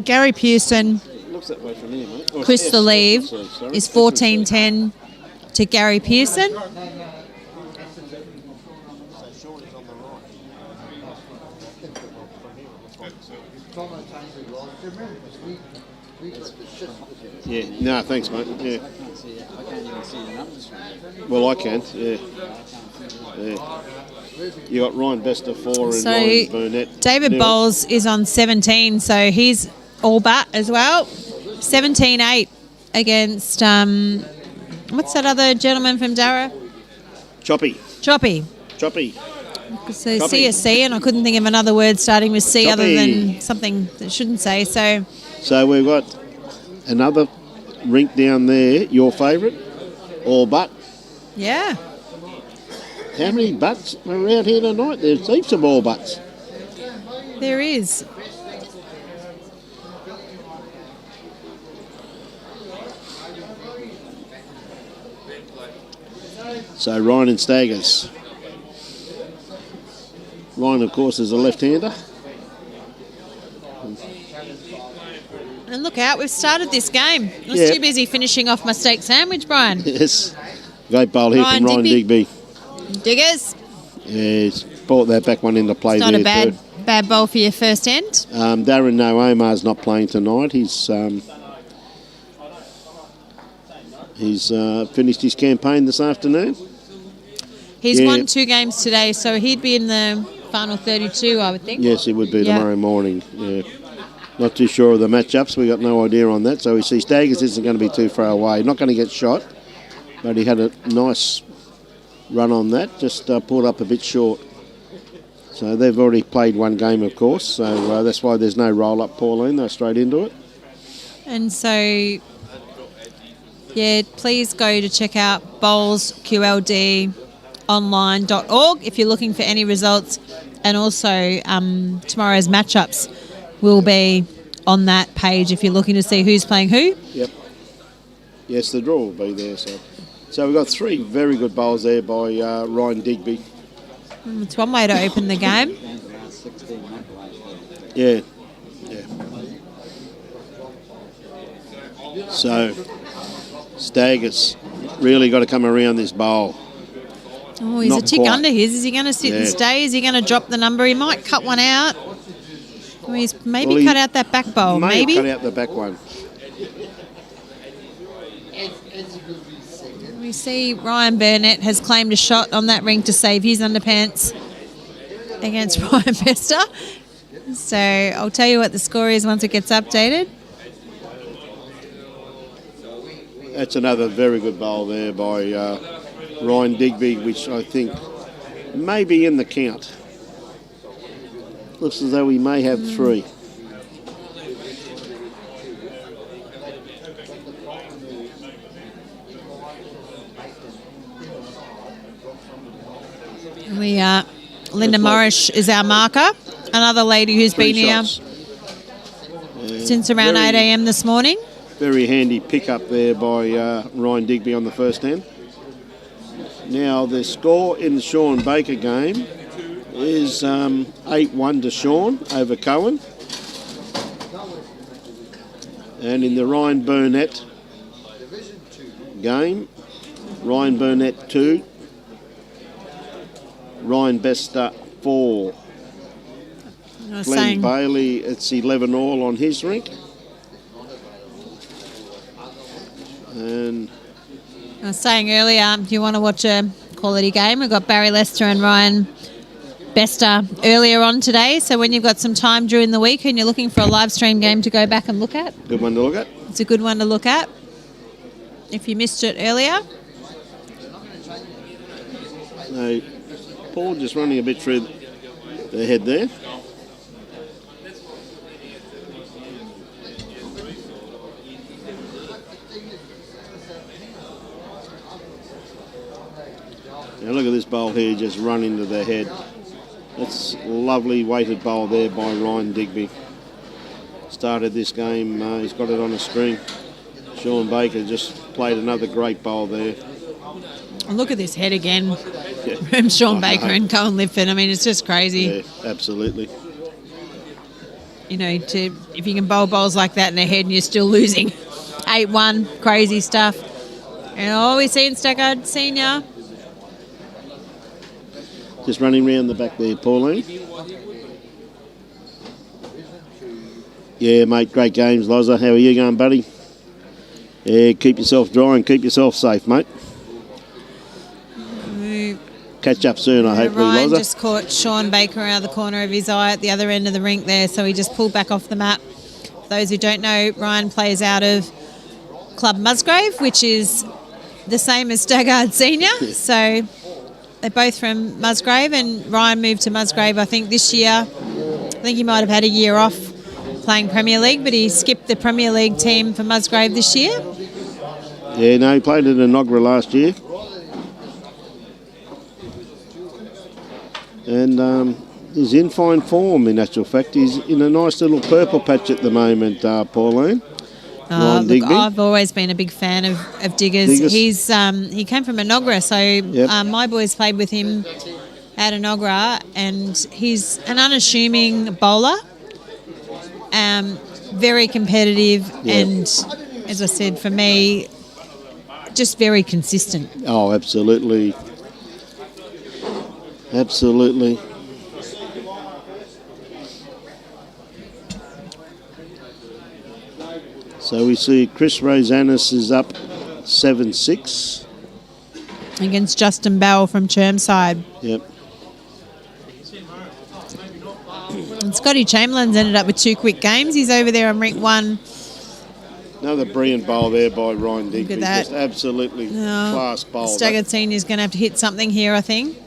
Gary Pearson, Looks that way from here, mate. Oh, Chris yes, the lead sorry. is 14-10 to Gary Pearson. Yeah, no, thanks, mate. Yeah. I can't even see the numbers from it. Well, I can, yeah. You got Ryan Bester 4 and So Ryan Burnett. David nil. Bowles is on 17, so he's all bat as well. 17-8 against, what's that other gentleman from Darra? Choppy. Choppy. So Choppy. CSC, and I couldn't think of another word starting with C other Choppy. than something that shouldn't say. So we've got another rink down there, your favourite, all but. yeah. How many butts are around here tonight? There's heaps of all butts. There is. So Ryan and Staggers. Ryan, of course, is a left-hander. And look out, we've started this game. I was Yeah. too busy finishing off my steak sandwich, Brian. Yes. Great bowl here Ryan from Ryan Digby. Diggers. Yeah, he's brought that back one into play It's not there a bad bowl for your first end. too. Darren No Omar's not playing tonight. He's finished his campaign this afternoon. He's Yeah. won 2 games today, so he'd be in the final 32, I would think. Yes, it would be Yeah. tomorrow morning. Yeah. Not too sure of the matchups. We got no idea on that. So we see Staggers isn't going to be too far away. Not going to get shot, but he had a nice run on that. Just pulled up a bit short. So they've already played one game, of course. So that's why there's no roll-up, Pauline. They're straight into it. And so, yeah, please go to check out bowlsqldonline.org if you're looking for any results. And also tomorrow's matchups will be on that page if you're looking to see who's playing who. Yep. Yes, the draw will be there. So we've got 3 very good bowls there by Ryan Digby. It's one way to open the game. Yeah. So Staggers really got to come around this bowl. Oh, he's Not a tick quite. under his. Is he going to sit and Yeah. stay? Is he going to drop the number? He might cut one out. Well, he's maybe Well, he cut out that back bowl. May Maybe. have cut out the back one. We see Ryan Burnett has claimed a shot on that ring to save his underpants against Ryan Lester. So I'll tell you what the score is once it gets updated. That's another very good bowl there by Ryan Digby, which I think may be in the count. Looks as though we may have 3. Linda Morris is our marker. Another lady who's 3 been here shots. since around Very- 8 a.m. this morning. Very handy pick up there by Ryan Digby on the first end. Now the score in the Sean Baker game is 8-1 to Sean over Cohen. And in the Ryan Burnett game, Ryan Burnett 2, Ryan Bester 4. I was Glenn saying, Bailey, it's 11 all on his rink. And I was saying earlier, if you want to watch a quality game, we've got Barrie Lester and Ryan Bester earlier on today. So when you've got some time during the week and you're looking for a live stream game to go back and look at, good one to look at. it's a good one to look at. If you missed it earlier. So Paul just running a bit through the head there. Now look at this bowl here, just run into the head. That's a lovely weighted bowl there by Ryan Digby. Started this game, he's got it on a string. Sean Baker just played another great bowl there. And look at this head again Yeah. from Sean I Baker know. and Cohen Lifton. I mean, it's just crazy. Yeah, absolutely. You know, if you can bowl bowls like that in the head and you're still losing 8-1, crazy stuff. And all we see in Staggers Senior. Just running round the back there, Pauline. Yeah, mate, great games, Loza. How are you going, buddy? Yeah, keep yourself dry and keep yourself safe, mate. Catch up soon, I hope, Ryan Loza. just caught Sean Baker out of the corner of his eye at the other end of the rink there, so he just pulled back off the mat. For those who don't know, Ryan plays out of Club Musgrave, which is the same as Staggers Senior. So they're both from Musgrave, and Ryan moved to Musgrave, I think, this year. I think he might have had a year off playing Premier League, but he skipped the Premier League team for Musgrave this year. Yeah, no, he played at Enoggera last year. And he's in fine form, in actual fact. He's in a nice little purple patch at the moment, Pauline. Ryan Look, Digby. I've always been a big fan of Diggers. Diggers. He came from Enoggera, so my boys played with him at Enoggera, and he's an unassuming bowler. very competitive, and as I said, for me, just very consistent. Oh, absolutely. Absolutely. So we see Chris Rosanis is up 7-6. Against Justin Bell from Chermside. Yep. And Scotty Chamberlain's ended up with 2 quick games. He's over there on rank 1. Another brilliant bowl there by Ryan Digby. Look at that. Just absolutely class bowl. Staggers Senior's going to have to hit something here, I think.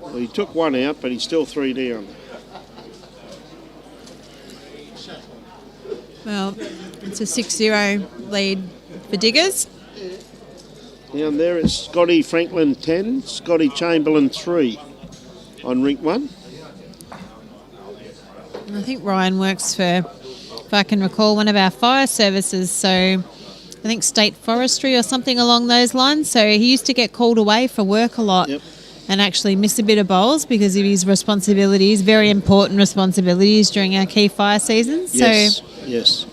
Well, he took one out, but he's still 3 down. Well, it's a 6-0 lead for Diggers. Down there it's Scotty Franklin 10, Scotty Chamberlain 3 on rink 1. And I think Ryan works for, if I can recall, one of our fire services, so I think State Forestry or something along those lines. So he used to get called away for work a lot. Yep. And actually miss a bit of bowls because of his responsibilities, very important responsibilities during our key fire seasons. Yes, So yes.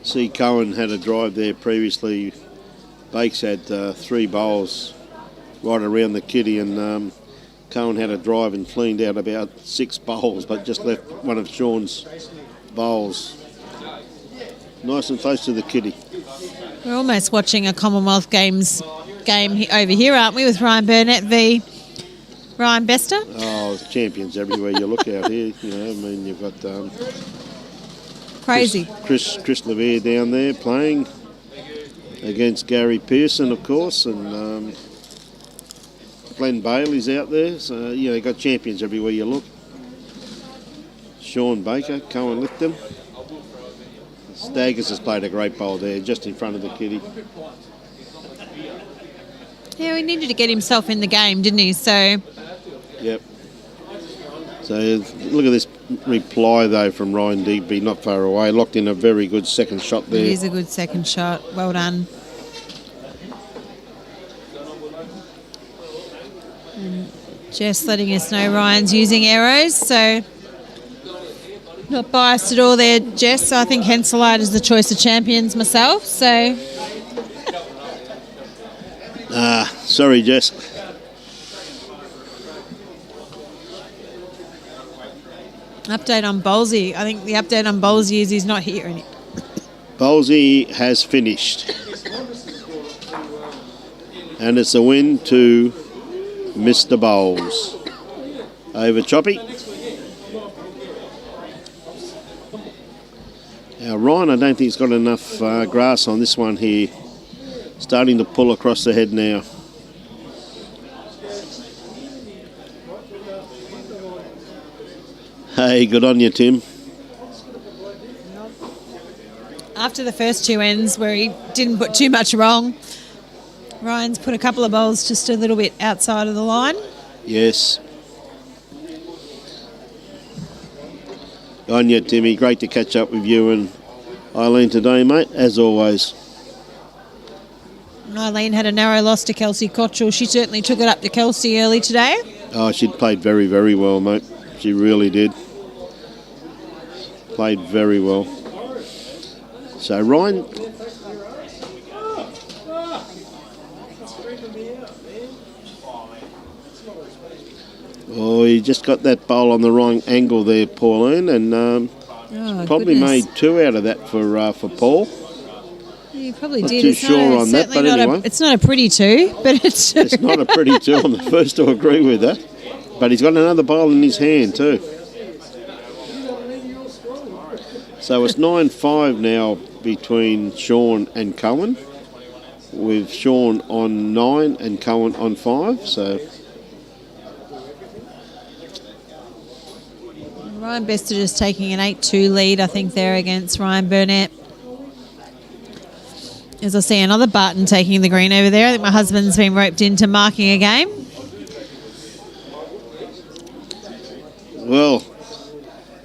See, Cohen had a drive there previously. Bakes had 3 bowls right around the kitty, and Cohen had a drive and cleaned out about 6 bowls, but just left one of Sean's bowls nice and close to the kitty. we're almost watching a Commonwealth Games game over here, aren't we, with Ryan Burnett v Ryan Bester? Oh, champions everywhere you look out here. You know, I mean, you've got Crazy. Chris Levere down there playing against Gary Pearson, of course, and Glenn Bailey's out there. So, you know, you've got champions everywhere you look. Sean Baker, Cohen Lipton. Staggers has played a great bowl there, just in front of the kitty. Yeah, he needed to get himself in the game, didn't he? So Yep. So look at this reply, though, from Ryan Digby, not far away. Locked in a very good second shot there. it is a good second shot. Well done. And Jess letting us know Ryan's using arrows, so not biased at all there, Jess. I think Henselite is the choice of champions myself, so Sorry, Jess. update on Bowlsy. I think the update on Bowlsy is he's not here. Bowlsy has finished. And it's a win to Mr. Bowles. Over Choppy. Now, Ryan, I don't think he's got enough grass on this one here. Starting to pull across the head now. Hey, good on you, Tim. After the first 2 ends where he didn't put too much wrong, Ryan's put a couple of bowls just a little bit outside of the line. Yes. Good on you, Timmy. Great to catch up with you and Eileen today, mate, as always. Eileen had a narrow loss to Kelsey Cottrell. She certainly took it up to Kelsey early today. Oh, she played very, very well, mate. She really did. Played very well. So, Ryan... Oh, he just got that bowl on the wrong angle there, Pauline, and probably goodness. made 2 out of that for Paul. You probably Not did. too It's sure not, on that, certainly but not anyway. it's not a pretty 2, but it's 2. It's not a pretty 2. I'm the first to agree with that. But he's got another bowl in his hand too. So it's 9-5 now between Sean and Cohen, with Sean on 9 and Cohen on 5. So Ryan Bester just taking an 8-2 lead, I think, there against Ryan Burnett. As I see another Barton taking the green over there. I think my husband's been roped into marking a game. Well,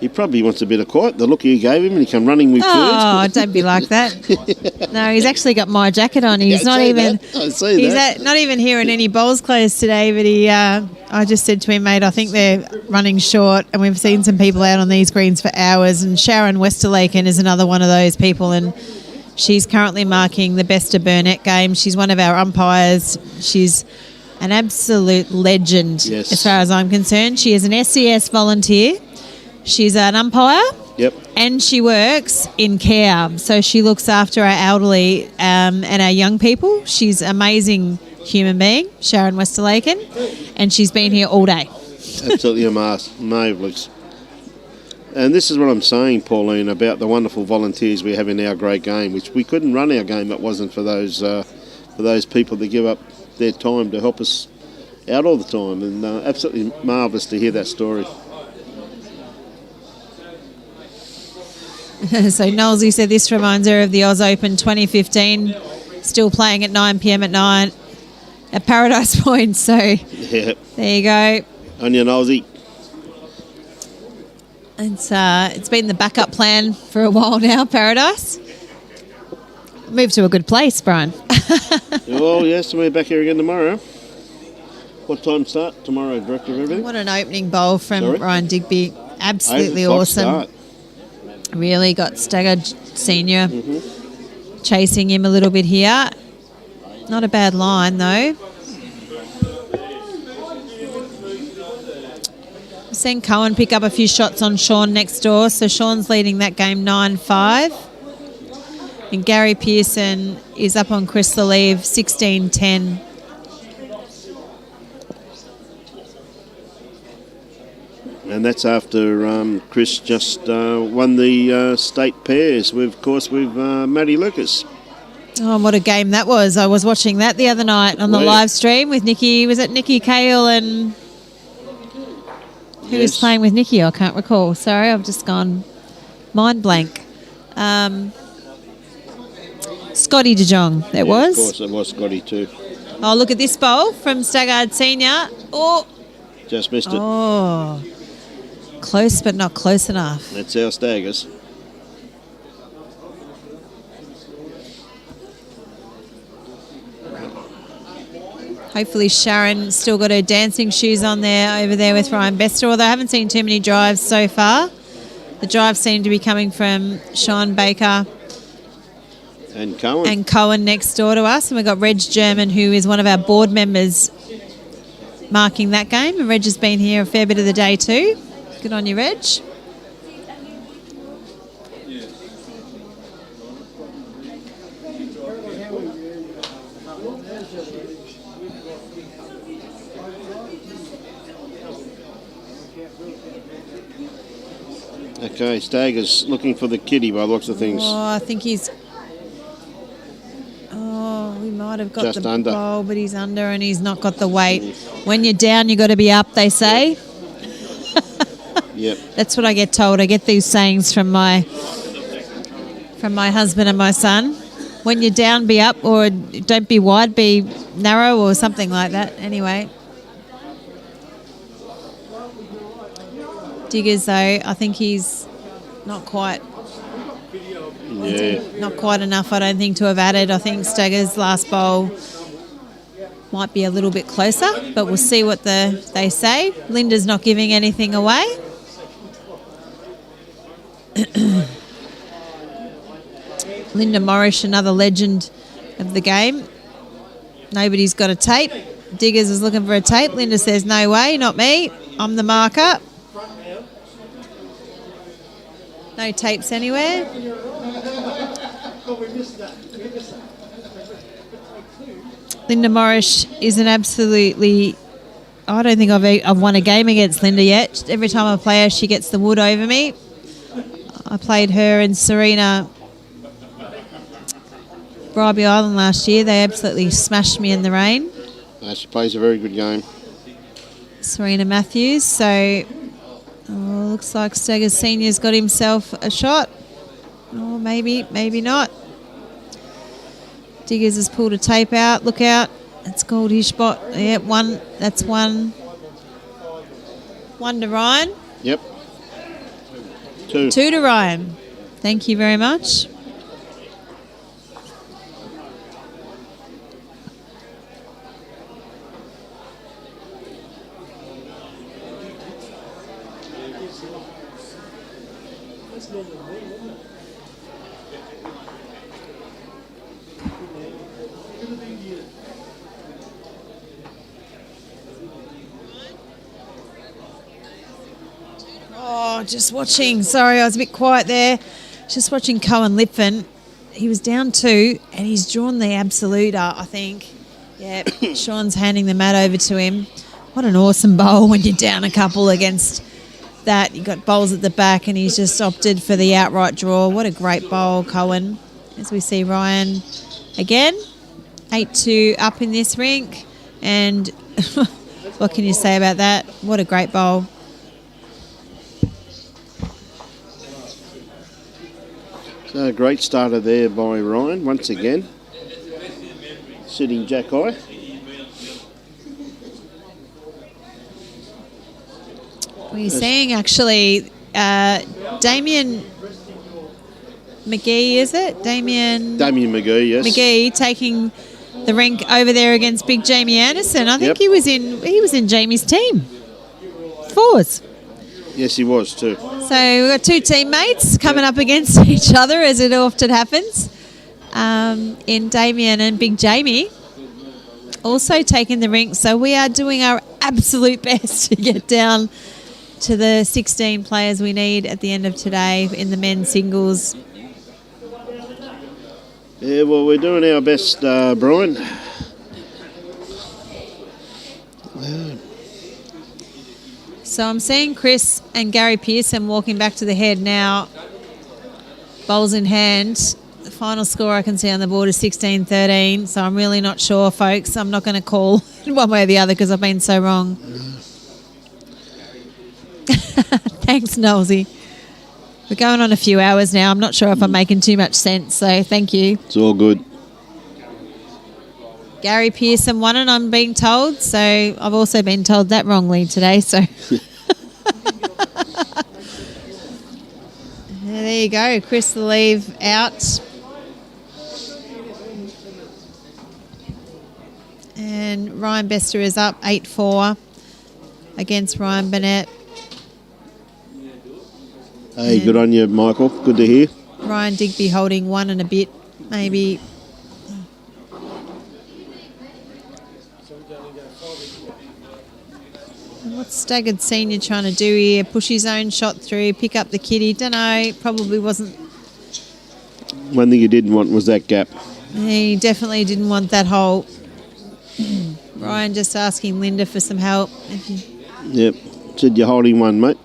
he probably wants a bit of quiet. The look you gave him, and he come running with Oh, don't be like that. No, he's actually got my jacket on. He's not even. I see He's that. not even here in any bowls clothes today. But he, I just said to him, mate, I think they're running short, and we've seen some people out on these greens for hours. And Sharon Westerlaken is another one of those people, and she's currently marking the best of Burnett game. She's one of our umpires. She's an absolute legend, Yes. as far as I'm concerned. She is an SCS volunteer. She's an umpire. Yep. And she works in care. So she looks after our elderly and our young people. She's an amazing human being, Sharon Westerlaken, and she's been here all day. Absolutely marvellous. And this is what I'm saying, Pauline, about the wonderful volunteers we have in our great game, which we couldn't run our game if it wasn't for those people that give up their time to help us out all the time. And absolutely marvellous to hear that story. So Knowlesy said this reminds her of the Oz Open 2015, still playing at 9 p.m. at Paradise Point. So Yeah. there you go. On your nosy. It's been the backup plan for a while now, Paradise. Move to a good place, Brian. Oh, yes, we're back here again tomorrow. What time start tomorrow, Director of Everything? What an opening bowl from Sorry? Ryan Digby. 8 Absolutely o'clock awesome. start. Really got Staggered Senior chasing him a little bit here. Not a bad line, though. I've seen Cohen pick up a few shots on Sean next door, so Sean's leading that game 9-5. And Gary Pearson is up on Chris Lalive 16-10. And that's after Chris just won the state pairs with Matty Lucas. Oh, what a game that was. I was watching that the other night on the Well, live stream with Nikki. Was it Nikki Cale and who was Yes. playing with Nikki? I can't recall. Sorry, I've just gone mind blank. Scotty De Jong, it was. Of course, it was Scotty too. Oh, look at this bowl from Staggard Senior. Oh, Just missed it. oh, close but not close enough. That's our Staggers. Hopefully Sharon still got her dancing shoes on there over there with Ryan Bester, although I haven't seen too many drives so far. The drives seem to be coming from Sean Baker And Cohen. and Cohen next door to us. And we've got Reg German, who is one of our board members, marking that game. And Reg has been here a fair bit of the day too. Good on you, Reg. Okay, Staggers looking for the kitty by the looks of things. Oh, I think he's... Oh, we might have got Just the under. bowl, but he's under and he's not got the weight. When you're down, you got to be up, they say. Yep. That's what I get told. I get these sayings from my husband and my son. When you're down, be up, or don't be wide, be narrow, or something like that. Anyway. Diggers, though, I think he's not quite... Yeah. Not quite enough, I don't think, to have added. I think Stagger's last bowl might be a little bit closer, but we'll see what they say. Linda's not giving anything away. Linda Morrish, another legend of the game. Nobody's got a tape. Diggers is looking for a tape. Linda says, no way, not me. I'm the marker. No tapes anywhere. Linda Morrish is an absolutely... I don't think I've won a game against Linda yet. Every time I play her, she gets the wood over me. I played her and Serena Bribey Island last year. They absolutely smashed me in the rain. She plays a very good game. Serena Matthews. So, looks like Staggers Senior's got himself a shot. Or maybe not. Diggers has pulled a tape out. Look out. It's called his spot. Yeah, one. That's one. 1 to Ryan. Yep. 2. 2 to Ryan. Thank you very much. Oh, just watching. Sorry, I was a bit quiet there. Just watching Cohen Lipton. He was down 2 and he's drawn the absoluter, I think. Yeah, Sean's handing the mat over to him. What an awesome bowl when you're down a couple against that. You've got bowls at the back and he's just opted for the outright draw. What a great bowl, Cohen. As we see Ryan again, 8-2 up in this rink. And what can you say about that? What a great bowl. So a great starter there by Ryan once again. Sitting Jack High. We're seeing actually Damien McGee, is it? Damien McGee, yes. McGee taking the rink over there against Big Jamie Anderson. I think he was in Jamie's team. Fours. Yes, he was too. So we've got 2 teammates coming up against each other, as it often happens. In Damien and Big Jamie also taking the rink. So we are doing our absolute best to get down to the 16 players we need at the end of today in the men's singles. Yeah, well, we're doing our best, Brian. So I'm seeing Chris and Gary Pearson walking back to the head now. Bowls in hand. The final score I can see on the board is 16-13. So I'm really not sure, folks. I'm not going to call one way or the other because I've been so wrong. Thanks, Nosey. We're going on a few hours now. I'm not sure if I'm making too much sense, so thank you. It's all good. Gary Pearson won it, I'm being told, so I've also been told that wrongly today, so. There you go, Chris the leave out. And Ryan Bester is up 8-4 against Ryan Burnett. Hey, good on you, Michael. Good to hear. Ryan Digby holding 1 and a bit, maybe. What's Staggered Senior trying to do here? Push his own shot through, pick up the kitty. Don't know, probably wasn't. One thing you didn't want was that gap. He definitely didn't want that hole. Ryan just asking Linda for some help. Yep. Said you're holding 1, mate.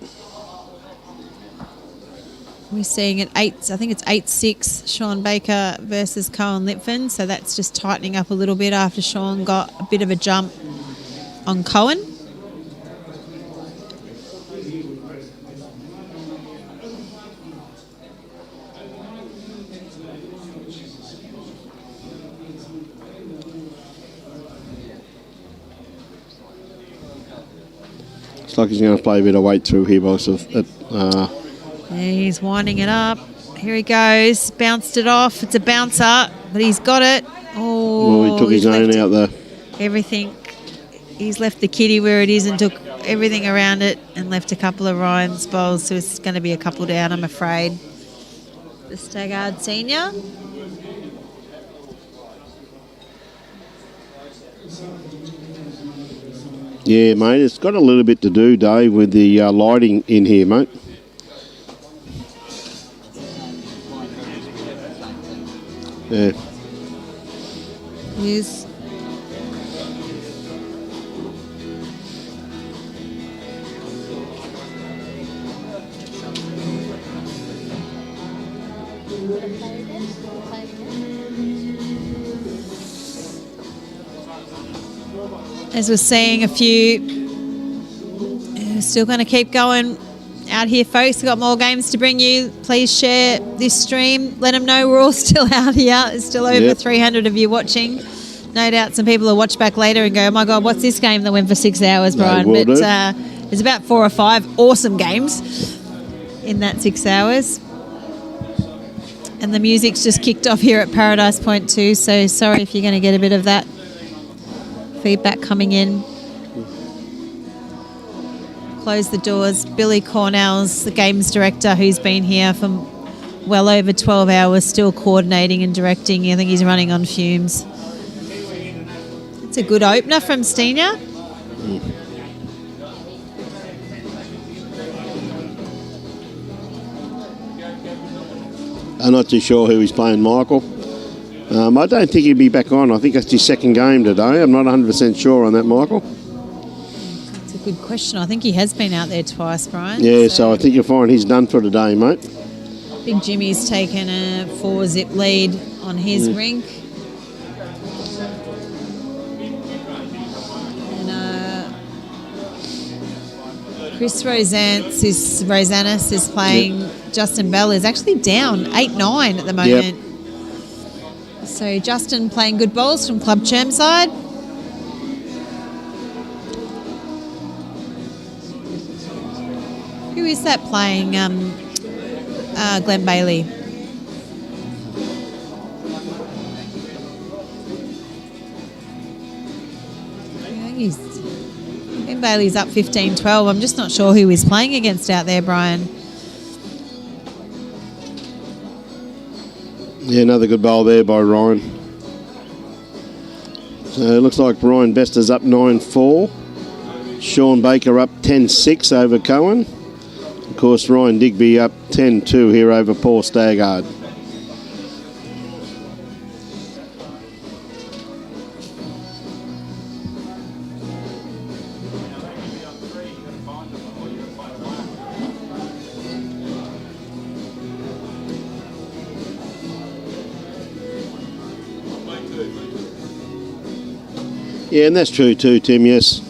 We're seeing it 8, I think it's 8-6, Sean Baker versus Cohen Lipton. So that's just tightening up a little bit after Sean got a bit of a jump on Cohen. Looks like he's going to play a bit of weight through here, boss. He's winding it up. Here he goes. Bounced it off. It's a bouncer, but he's got it. Oh, well, he took his own out there. Everything. He's left the kitty where it is and took everything around it and left a couple of Ryan's bowls. So it's going to be a couple down, I'm afraid. The Staggard Senior. Yeah, mate. It's got a little bit to do, Dave, with the lighting in here, mate. Yeah. Yes. As we're seeing a few, still going to keep going out here, folks. We've got more games to bring you. Please share this stream. Let them know we're all still out here. There's still over 300 of you watching. No doubt some people will watch back later and go, oh, my God, what's this game that went for 6 hours, Brian? But there's about 4 or 5 awesome games in that 6 hours. And the music's just kicked off here at Paradise Point too, so sorry if you're going to get a bit of that feedback coming in. Close the doors. Billy Cornell's the games director who's been here for well over 12 hours, still coordinating and directing. I think he's running on fumes. It's a good opener from Steenia. I'm not too sure who he's playing, Michael. I don't think he'll be back on. I think that's his second game today. I'm not 100% sure on that, Michael. That's a good question. I think he has been out there twice, Brian. Yeah, so I think you'll find he's done for today, mate. Big Jimmy's taken a 4-zip lead on his rink. And Chris Rosanis is playing. Justin Bell is actually down 8-9 at the moment. So Justin playing good balls from Club Chermside. Who is that playing? Glenn Bailey. Glenn Bailey's up 15-12. I'm just not sure who he's playing against out there, Brian. Yeah, another good bowl there by Ryan. So it looks like Ryan Bester's up 9-4. Sean Baker up 10-6 over Cohen. Of course, Ryan Digby up 10-2 here over Paul Staggard. Yeah, and that's true too, Tim, yes.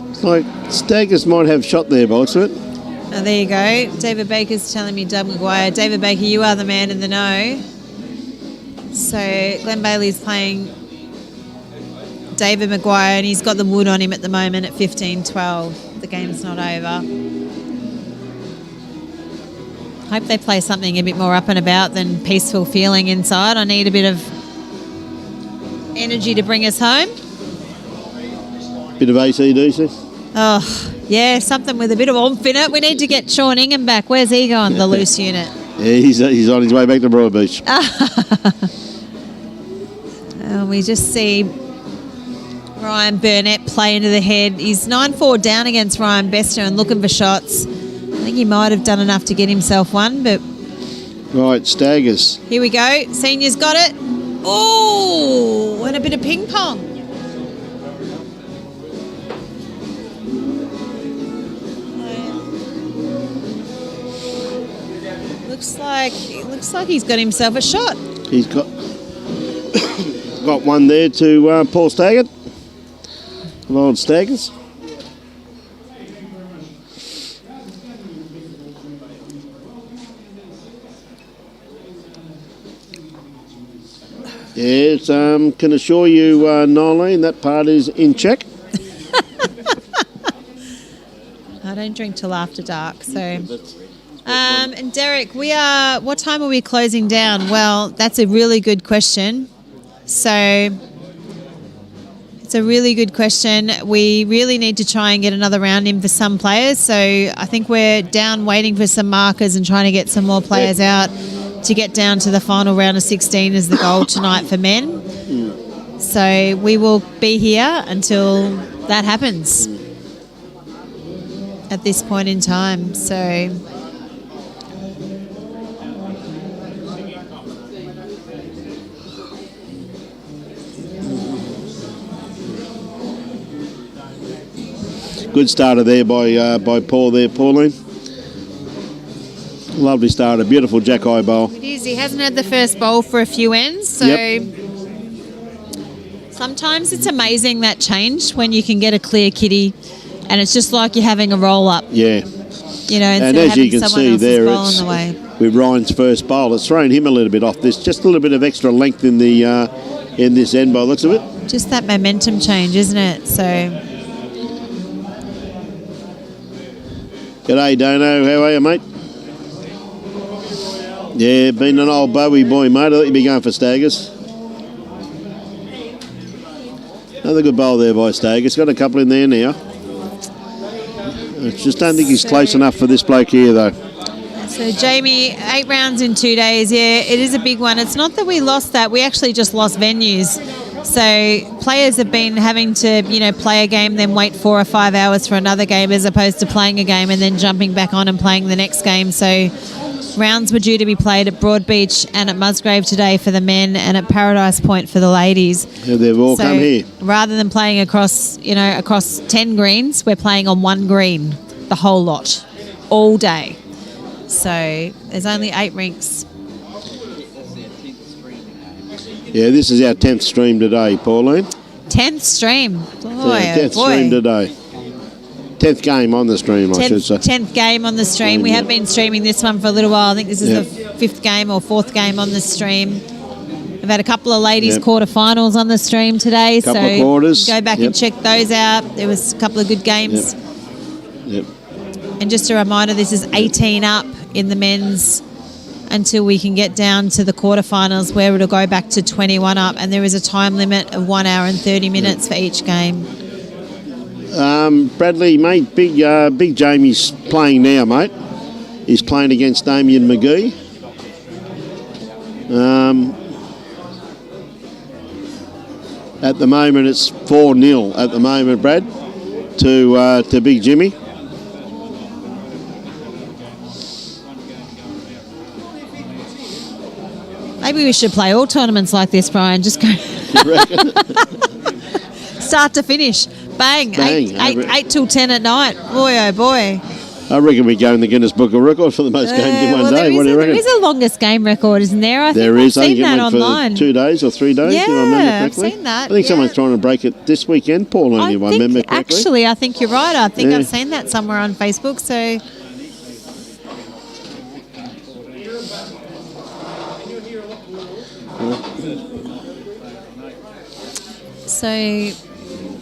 It's like Staggers might have shot there, by it. Oh, there you go. David Baker's telling me Doug McGuire. David Baker, you are the man in the know. So Glenn Bailey's playing David McGuire, and he's got the wood on him at the moment at 15-12. The game's not over. Hope they play something a bit more up and about than peaceful feeling inside. I need a bit of energy to bring us home. Bit of AC/DC. Oh, yeah, something with a bit of oomph in it. We need to get Sean Ingham back. Where's he gone, the loose unit? Yeah, he's on his way back to Broadbeach. We just see Ryan Burnett play into the head. He's 9-4 down against Ryan Bester and looking for shots. I think he might have done enough to get himself one, but... Right, Staggers. Here we go. Senior's got it. Oh, and a bit of ping pong. Looks like he's got himself a shot. He's got one there to Paul Staggart of old Staggers. Yes, can assure you, Nolene, that part is in check. I don't drink till after dark, so... and Derek, what time are we closing down? Well, that's a really good question. So it's a really good question. We really need to try and get another round in for some players. So I think we're down waiting for some markers and trying to get some more players out to get down to the final round of 16 as the goal tonight for men. So we will be here until that happens at this point in time. So... Good starter there by Paul there, Pauline. Lovely starter, beautiful jack-eye bowl. It is. He hasn't had the first bowl for a few ends, so sometimes it's amazing that change when you can get a clear kitty, and it's just like you're having a roll-up. Yeah. You know, And instead of as you having can someone see else's there, bowl it's on the way. with Ryan's first bowl. It's thrown him a little bit off this. Just a little bit of extra length in the in this end by the looks of it. Just that momentum change, isn't it? So, G'day, Dono. How are you, mate? Yeah, been an old Bowie boy, mate. I thought you'd be going for Staggers. Another good bowl there by Staggers. Got a couple in there now. I just don't think he's close enough for this bloke here, though. so Jamie, 8 rounds in 2 days. Yeah, it is a big one. It's not that we lost that. We actually just lost venues. So players have been having to, play a game, then wait 4 or 5 hours for another game, as opposed to playing a game and then jumping back on and playing the next game. So rounds were due to be played at Broadbeach and at Musgrave today for the men, and at Paradise Point for the ladies. Yeah, they've all come here. Rather than playing across 10 greens, we're playing on 1 green, the whole lot, all day. So there's only 8 rinks. Yeah, this is our 10th stream today, Pauline. 10th stream. Boy, 10th stream today. 10th game on the stream, I should say. 10th game on the stream. We have been streaming this one for a little while. I think this is the 5th game or 4th game on the stream. We've had a couple of ladies quarterfinals on the stream today. Couple of quarters. Go back and check those out. There was a couple of good games. Yep. And just a reminder, this is 18 up in the men's until we can get down to the quarterfinals, where it'll go back to 21 up, and there is a time limit of 1 hour and 30 minutes for each game. Bradley, mate, big Jamie's playing now, mate. He's playing against Damien McGee. At the moment, it's 4-0 at the moment, Brad, to Big Jimmy. Maybe we should play all tournaments like this, Brian. Just go start to finish. Bang. 8 till 10 at night. Boy, oh boy. I reckon we go in the Guinness Book of Records for the most games in one day. What do you reckon? There is a longest game record, isn't there? I think there is. I've seen that online. For 2 days or 3 days, if I remember correctly. I've seen that. I think someone's trying to break it this weekend, Pauline, if I remember correctly. Actually, I think you're right. I think I've seen that somewhere on Facebook. So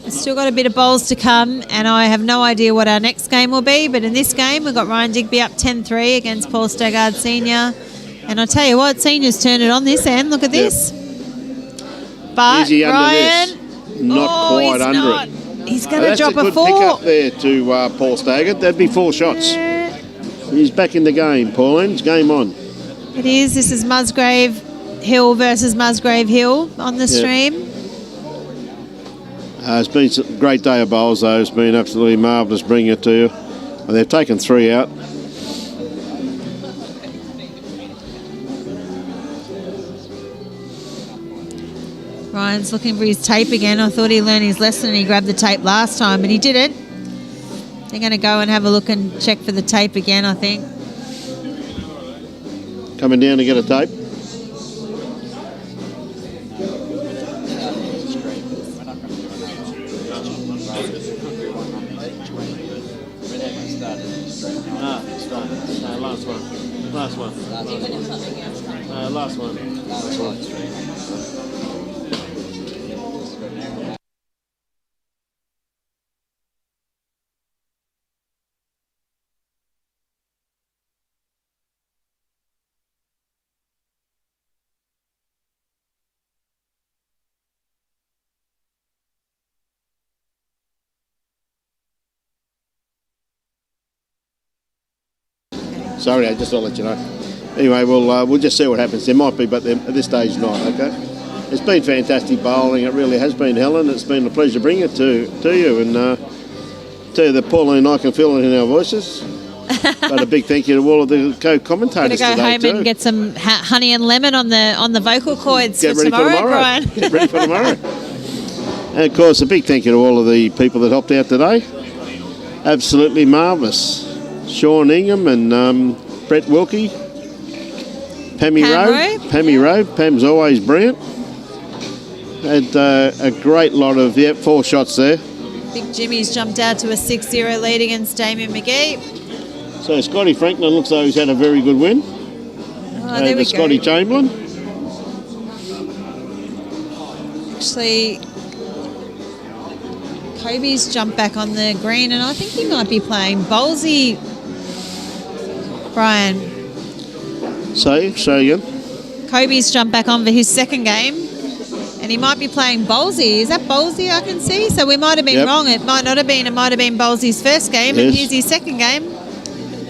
we've still got a bit of bowls to come, and I have no idea what our next game will be, but in this game we've got Ryan Digby up 10-3 against Paul Staggers Senior, and I tell you what, Senior's turned it on this end. Look at this. But is he Ryan, under this? Not quite under it. He's going to drop a 4. That's a good pick up there to Paul Staggers. That'd be 4 shots. He's back in the game, Pauline. It's game on. It is. This is Musgrave Hill versus Musgrave Hill on the stream. It's been a great day of bowls, though. It's been absolutely marvellous bringing it to you. And they've taken 3 out. Ryan's looking for his tape again. I thought he learned his lesson and he grabbed the tape last time, but he didn't. They're going to go and have a look and check for the tape again, I think. Coming down to get a tape. Last one. Sorry, I just thought I'd let you know. Anyway, we'll just see what happens. There might be, but at this stage not, okay? It's been fantastic bowling. It really has been, Helen. It's been a pleasure bringing it to you. And tell you that Pauline and I can feel it in our voices. But a big thank you to all of the co-commentators today, too. Going to go home and get some honey and lemon on the vocal cords for tomorrow, Brian. Get ready for tomorrow. And, of course, a big thank you to all of the people that helped out today. absolutely marvellous. Sean Ingham and Brett Wilkie. Pammy Rowe. Pam's always brilliant. Had a great lot of, 4 shots there. Big Jimmy's jumped out to a 6-0 lead against Damien McGee. So Scotty Franklin looks like he's had a very good win. Oh, there we go. Scotty Chamberlain. Actually, Kobe's jumped back on the green, and I think he might be playing bowlsy. Brian. Say again. Kobe's jumped back on for his second game, and he might be playing bowlsy. Is that bowlsy I can see? So we might have been wrong. It might not have been. It might have been Bowlsy's first game, and here's his second game.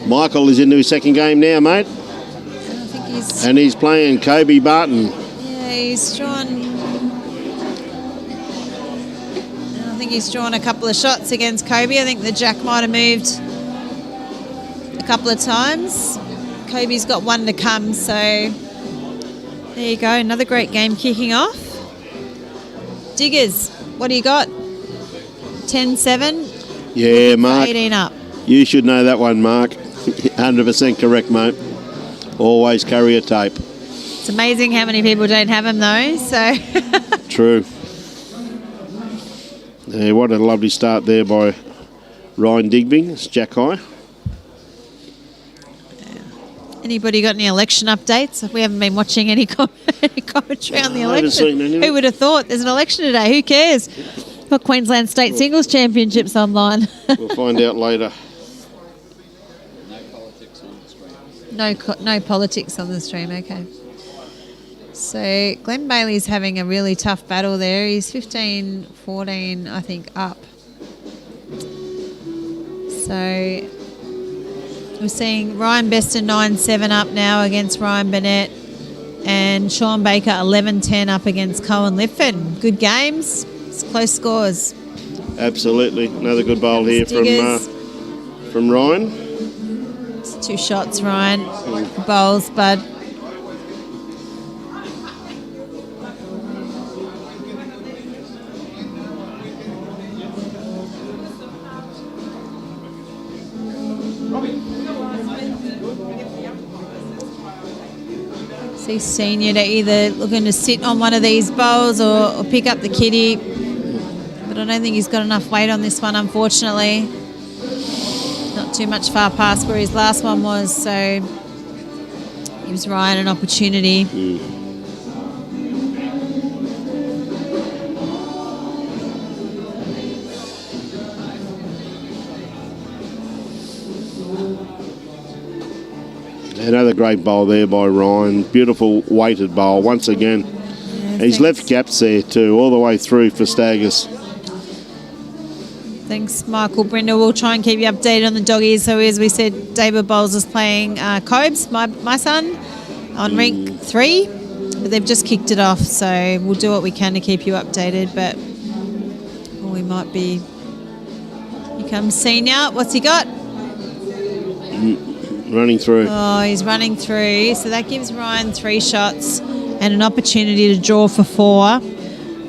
Michael is into his second game now, mate. And he's playing Kobe Barton. Yeah, he's drawn. I think he's drawn a couple of shots against Kobe. I think the jack might have moved a couple of times. Kobe's got one to come, so there you go. Another great game kicking off. Diggers, what do you got? 10-7? Yeah, Mark. 18 up. You should know that one, Mark. 100% correct, mate. Always carry a tape. It's amazing how many people don't have them, though, so... True. Yeah, what a lovely start there by Ryan Digby. It's Jack High. Anybody got any election updates? We haven't been watching any commentary on the I haven't election. seen any. Who would have thought? There's an election today. Who cares? Got Queensland State Singles Championships online. We'll find out later. No politics on the stream, okay. So Glenn Bailey's having a really tough battle there. He's 15-14, I think, up. So we're seeing Ryan Bester 9-7 up now against Ryan Burnett, and Sean Baker 11-10 up against Cohen Lipford. Good games. It's close scores. Absolutely. Another good bowl here from Ryan. 2 shots, Ryan. Bowls, bud. See Senior to either looking to sit on one of these bowls or pick up the kitty. But I don't think he's got enough weight on this one, unfortunately. Not too much far past where his last one was, so gives Ryan an opportunity. Another great bowl there by Ryan. Beautiful weighted bowl once again. Yeah, he's left gaps there too, all the way through for Staggers. Thanks, Michael Brindle. We'll try and keep you updated on the doggies. So as we said, David Bowles is playing Cobes, my son, on rink 3. But they've just kicked it off, so we'll do what we can to keep you updated. But we might be... Here comes Senior. What's he got? Running through. Oh, he's running through. So that gives Ryan 3 shots and an opportunity to draw for 4.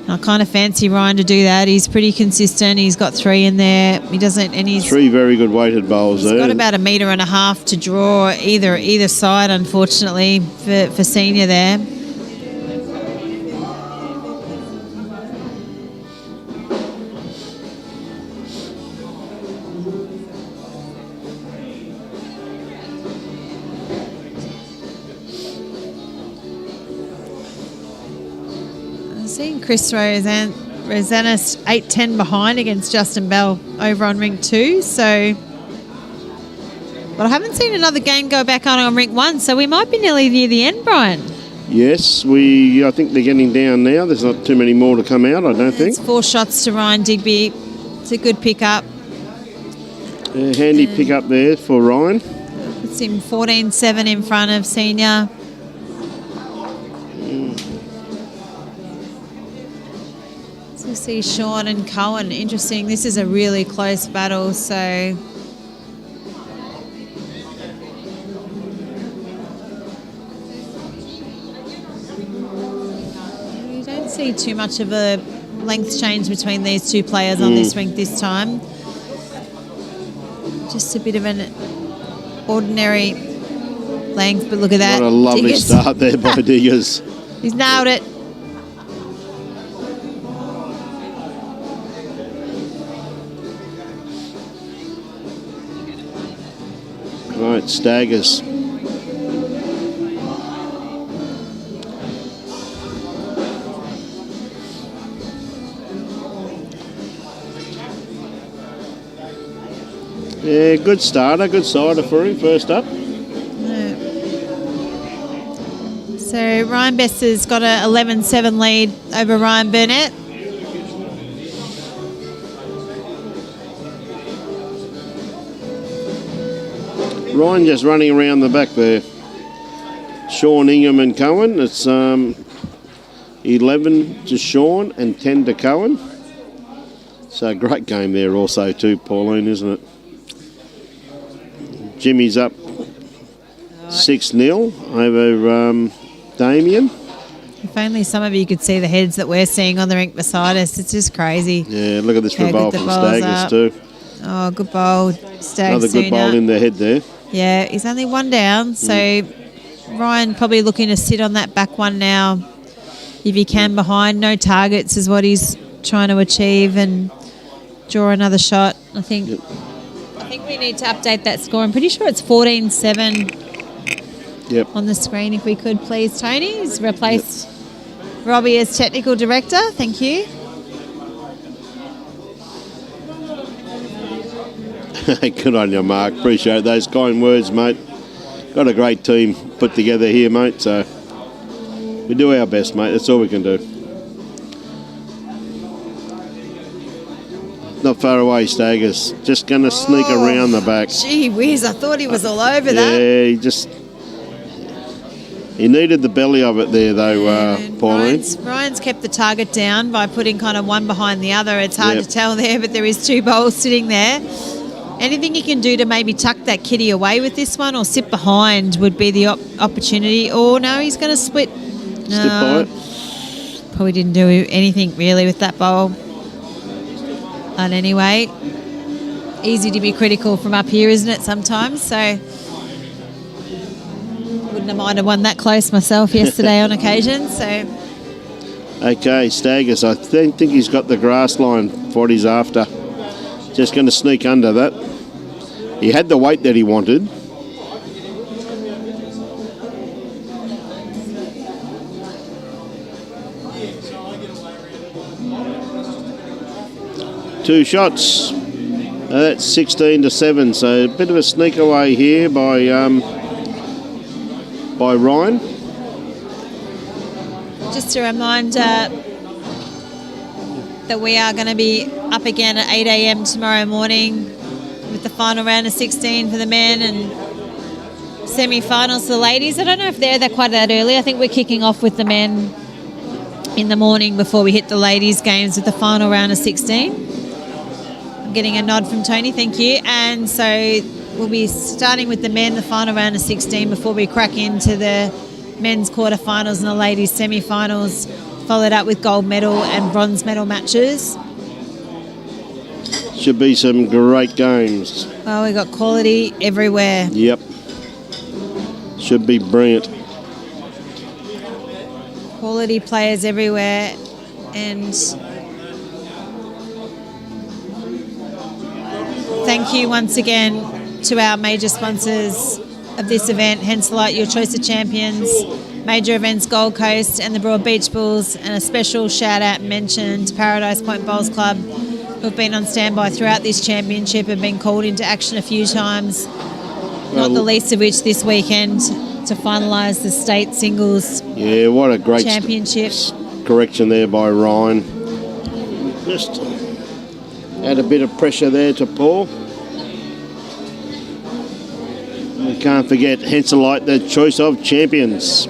I kind of fancy Ryan to do that. He's pretty consistent. He's got 3 in there. He doesn't, and he's 3 very good weighted bowls there. He's got about 1.5 meters to draw either side, unfortunately, for Senior there. Seeing Chris Rosanis 8-10 behind against Justin Bell over on rink 2, so but I haven't seen another game go back on rink 1, so we might be nearly near the end, Brian. Yes, I think they're getting down now. There's not too many more to come out, I don't think. 4 shots to Ryan Digby. It's a good pick-up. Handy pick-up there for Ryan. Puts him 14-7 in front of Senior. So see Sean and Cohen. Interesting. This is a really close battle, so... You don't see too much of a length change between these two players on this rink this time. just a bit of an ordinary length, but look at that. What a lovely Diggers. start there by Diggers. He's nailed it. Right, Staggers. Yeah, good starter, good sider for him, first up. So Ryan Besser's got a 11-7 lead over Ryan Burnett. Ryan just running around the back there. Sean, Ingham and Cohen. It's 11 to Sean and 10 to Cohen. So great game there also too, Pauline, isn't it? Jimmy's up 6-0 over Damien. If only some of you could see the heads that we're seeing on the rink beside us. It's just crazy. Yeah, look at this How revolt good from the bowls Staggers are. too. Oh, good bowl. Stag Another good bowl in the head there. Yeah, he's only one down. So Ryan probably looking to sit on that back one now. If he can behind. No targets is what he's trying to achieve and draw another shot. I think we need to update that score. I'm pretty sure it's 14-7 on the screen. If we could, please, Tony. He's replaced Robbie as technical director. Thank you. Good on you, Mark. Appreciate those kind words, mate. Got a great team put together here, mate. So we do our best, mate. That's all we can do. Not far away, Staggers. Just going to sneak around the back. Gee whiz, I thought he was all over that. Yeah, he needed the belly of it there, though, Pauline. Ryan's kept the target down by putting kind of one behind the other. It's hard to tell there, but there is two bowls sitting there. Anything you can do to maybe tuck that kitty away with this one or sit behind would be the opportunity. Oh, no, he's going to split. Slip by it. Probably didn't do anything really with that bowl. But anyway, easy to be critical from up here, isn't it, sometimes? So wouldn't have minded one that close myself yesterday on occasion. So Okay, Staggers. I think he's got the grass line for what he's after. Just going to sneak under that. He had the weight that he wanted. Two shots. That's 16-7. So a bit of a sneak away here by Ryan. just a reminder that we are going to be up again at 8 a.m. tomorrow morning with the final round of 16 for the men and semi-finals for the ladies. I don't know if they're quite that early. I think we're kicking off with the men in the morning before we hit the ladies' games with the final round of 16. I'm getting a nod from Tony, thank you. And so we'll be starting with the men, the final round of 16, before we crack into the men's quarterfinals and the ladies' semi-finals, followed up with gold medal and bronze medal matches. Should be some great games. Well, we've got quality everywhere. Yep. Should be brilliant. Quality players everywhere, and thank you once again to our major sponsors of this event, Henselite, your choice of champions, Major Events Gold Coast and the Broad Beach Bulls, and a special shout out and mention to Paradise Point Bowls Club, who've been on standby throughout this championship and been called into action a few times, not the least of which this weekend to finalise the state singles what a great championship. Correction there by Ryan. Just add a bit of pressure there to Paul. We can't forget Henselite, the choice of champions.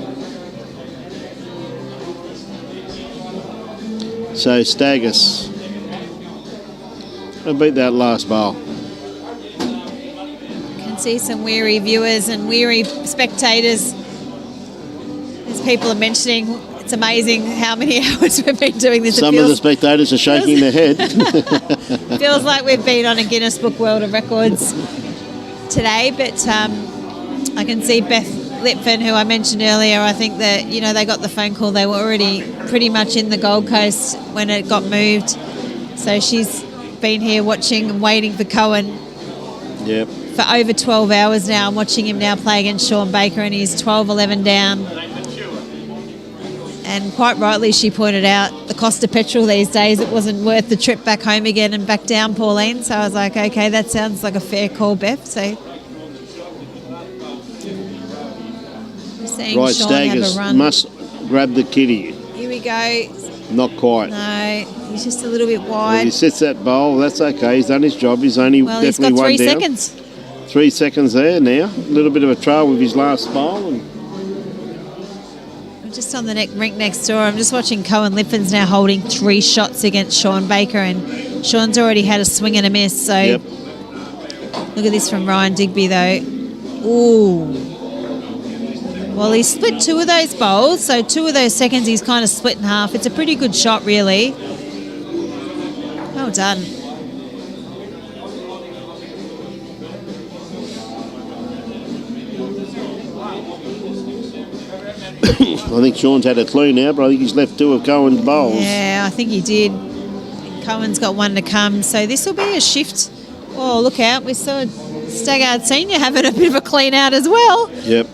So Staggers. I beat that last bowl. Can see some weary viewers and weary spectators. As people are mentioning, it's amazing how many hours we've been doing this. Some of the spectators are shaking their head. Feels like we've been on a Guinness Book World of Records today, but I can see Beth Lipfin, who I mentioned earlier. I think that, you know, they got the phone call. They were already pretty much in the Gold Coast when it got moved. So she's been here watching and waiting for Cohen Yep. for over 12 hours now. I'm watching him now play against Sean Baker, and he's 12-11 down. And quite rightly, she pointed out the cost of petrol these days, it wasn't worth the trip back home again and back down, Pauline. So I was like, okay, that sounds like a fair call, Beth. So I'm seeing Right, Sean have Staggers a run. must grab the kitty. Here we go. Not quite. No, he's just a little bit If wide. he sits that bowl, that's okay. He's done his job. He's only Well, he's definitely got 3 one down. seconds. 3 seconds there now. A little bit of a trail with his last bowl. And I'm just on the rink next door. I'm just watching Cohen Lipfin's now holding 3 shots against Sean Baker, and Sean's already had a swing and a miss. So yep. look at this from Ryan Digby, though. Ooh. Well, he split 2 of those bowls, so 2 of those seconds he's kind of split in half. It's a pretty good shot, really. Well done. I think Sean's had a clue now, but I think he's left 2 of Cohen's bowls. Yeah, I think he did. Cohen's got 1 to come, so this will be a shift. Oh, look out. We saw Staggard Senior having a bit of a clean out as well. Yep.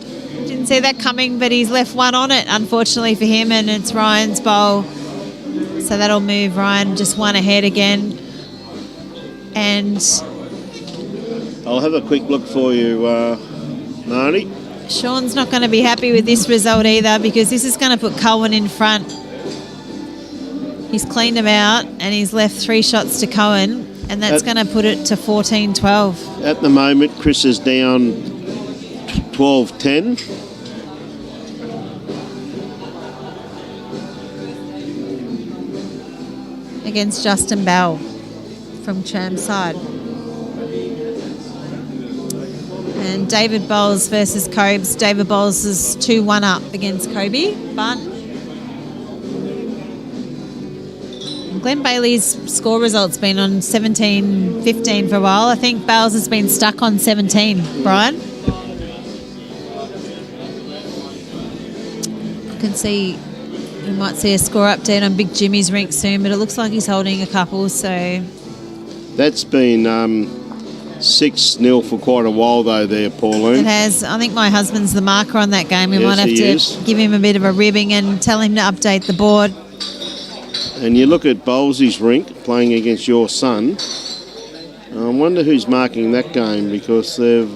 Didn't see that coming, but he's left 1 on it, unfortunately for him, and it's Ryan's bowl. So that'll move Ryan just 1 ahead again. And I'll have a quick look for you, Marnie. Sean's not going to be happy with this result either, because this is going to put Cohen in front. He's cleaned him out, and he's left 3 shots to Cohen, and that's going to put it to 14-12. At the moment, Chris is down 12-10. Against Justin Bell from Cham's side. And David Bowles versus Cobes. David Bowles is 2-1 up against Kobe Barton. Glenn Bailey's score result's been on 17-15 for a while. I think Bowles has been stuck on 17, Brian. You can see, you might see a score update on Big Jimmy's rink soon, but it looks like he's holding a couple, so... That's been 6-0 for quite a while though there, Pauline. It has. I think my husband's the marker on that game. We Yes, might have he to is. give him a bit of a ribbing and tell him to update the board. And you look at Bowles's rink playing against your son. I wonder who's marking that game, because they've...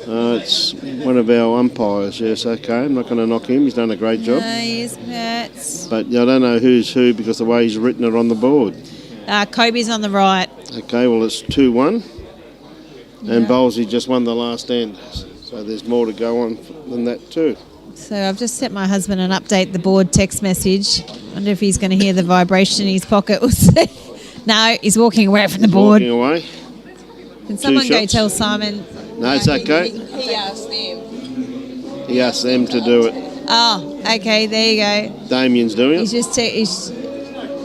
it's one of our umpires. Yes, okay. I'm not going to knock him. He's done a great job. No, he is hurt. But I don't know who's who because of the way he's written it on the board. Kobe's on the right. Okay, well, it's 2-1. And Bowlesy just won the last end. So there's more to go on than that too. So I've just sent my husband an update the board text message. Wonder if he's going to hear the vibration in his pocket. We'll see. No, he's walking away from the board. Walking away. Can someone go shots. tell Simon? No, it's okay. He asked them. He asked them to do it. Oh, okay, there you go. Damien's doing He's it. just he's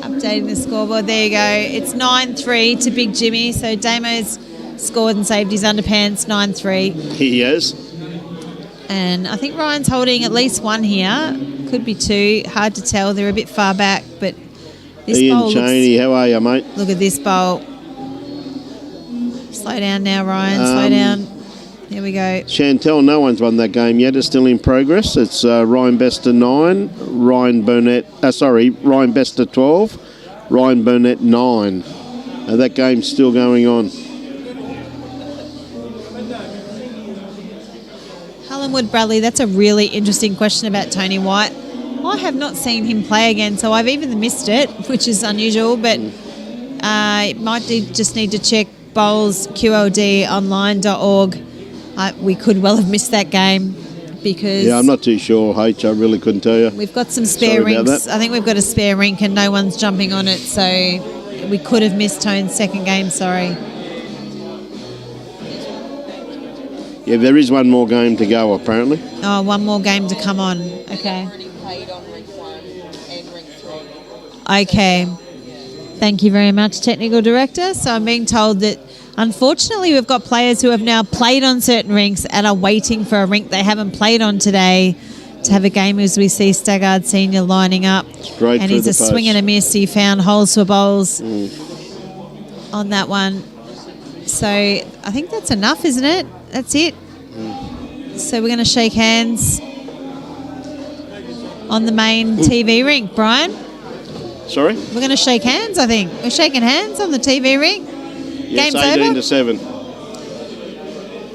updating the scoreboard. There you go. It's 9-3 to Big Jimmy. So Damo's scored and saved his underpants 9-3. He has. And I think Ryan's holding at least 1 here. Could be 2. Hard to tell. They're a bit far back, but this Ian bowl Chaney, how are you, mate? look at this bowl. Slow down now, Ryan. Slow down. Here we go. Chantel, no one's won that game yet. It's still in progress. It's Ryan Bester 9, Ryan Bester 12, Ryan Burnett 9. That game's still going on. Hallenwood Bradley, that's a really interesting question about Tony White. I have not seen him play again, so I've even missed it, which is unusual, but just need to check bowlsqldonline.org. We could well have missed that game because... Yeah, I'm not too sure, H. I really couldn't tell you. We've got some spare Sorry about rinks. that. I think we've got a spare rink and no one's jumping on it, so we could have missed Tone's second game, sorry. Yeah, there is one more game to go, apparently. Oh, one more game to come on. Okay. Already paid on rink 1 and rink 3. Okay. Thank you very much, Technical Director. So I'm being told that Unfortunately, we've got players who have now played on certain rinks and are waiting for a rink they haven't played on today to have a game, as we see Staggers Senior lining up. Straight and through he's a the swing and a miss. He found holes for bowls on that one. So I think that's enough, isn't it? That's it. So we're going to shake hands on the main TV rink, Brian. Sorry? We're going to shake hands, I think. We're shaking hands on the TV rink. Yes, Game's 18 over. to 7.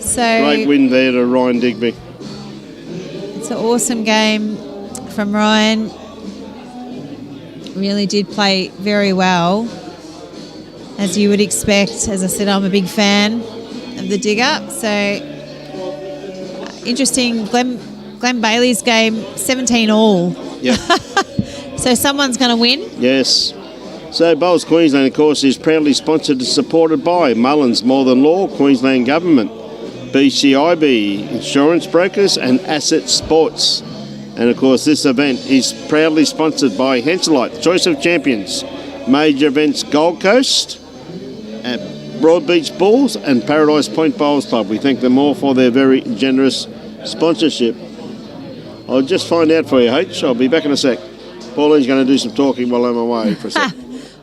So Great win there to Ryan Digby. it's an awesome game from Ryan. Really did play very well, as you would expect. As I said, I'm a big fan of the digger. So interesting. Glenn Bailey's game, 17 all. Yep. So someone's going to win. Yes. So Bowls Queensland, of course, is proudly sponsored and supported by Mullins More Than Law, Queensland Government, BCIB, Insurance Brokers and Asset Sports. And of course, this event is proudly sponsored by Henselite, Choice of Champions, Major Events Gold Coast, at Broadbeach Bulls and Paradise Point Bowls Club. We thank them all for their very generous sponsorship. I'll just find out for you, H. I'll be back in a sec. Pauline's going to do some talking while I'm away for a sec.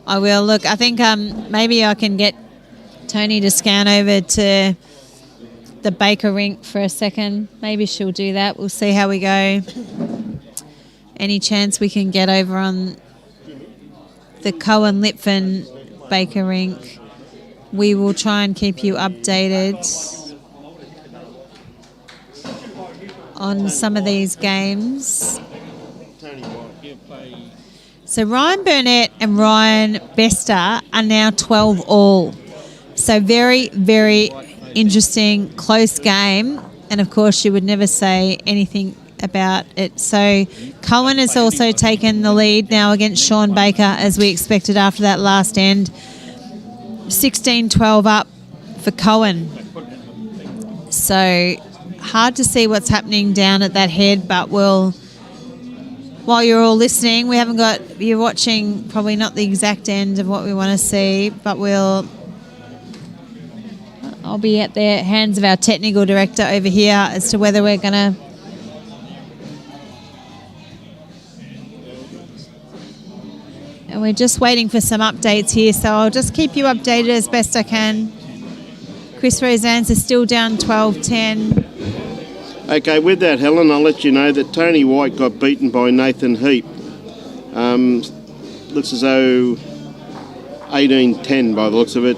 I will. Look, I think maybe I can get Tony to scan over to the Baker rink for a second. Maybe she'll do that. We'll see how we go. Any chance we can get over on the Cohen Lipfin Baker rink, we will try and keep you updated on some of these games. So Ryan Burnett and Ryan Lester are now 12 all. So very, very interesting, close game. And of course, you would never say anything about it. So Cohen has also taken the lead now against Sean Baker, as we expected after that last end. 16-12 up for Cohen. So hard to see what's happening down at that head, but while you're all listening, you're watching probably not the exact end of what we want to see, but I'll be at the hands of our technical director over here as to whether we're going to and we're just waiting for some updates here, so I'll just keep you updated as best I can. Chris Rosannes is still down 12-10. Okay, with that, Helen, I'll let you know that Tony White got beaten by Nathan Heap. Looks as though 18-10 by the looks of it,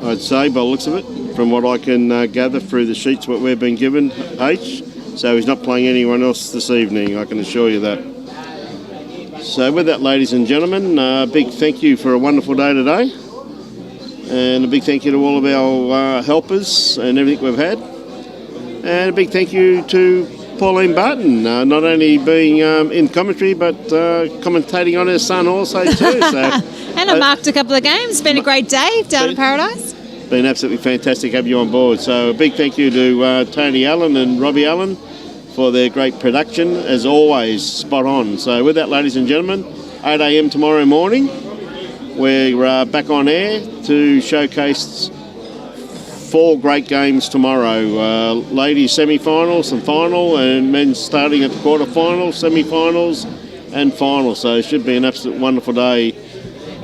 I'd say, by the looks of it, from what I can gather through the sheets what we've been given, H. So he's not playing anyone else this evening, I can assure you that. So with that, ladies and gentlemen, a big thank you for a wonderful day today. And a big thank you to all of our helpers and everything we've had. And a big thank you to Pauline Barton, not only being in commentary, but commentating on her son also too. So, and I marked a couple of games. It's been a great day down in Paradise. Been absolutely fantastic to have you on board. So a big thank you to Tony Allen and Robbie Allen for their great production, as always, spot on. So with that, ladies and gentlemen, 8 a.m. tomorrow morning, we're back on air to showcase 4 great games tomorrow. Ladies semi-finals and final, and men starting at the quarter-finals, semi-finals and final. So it should be an absolute wonderful day.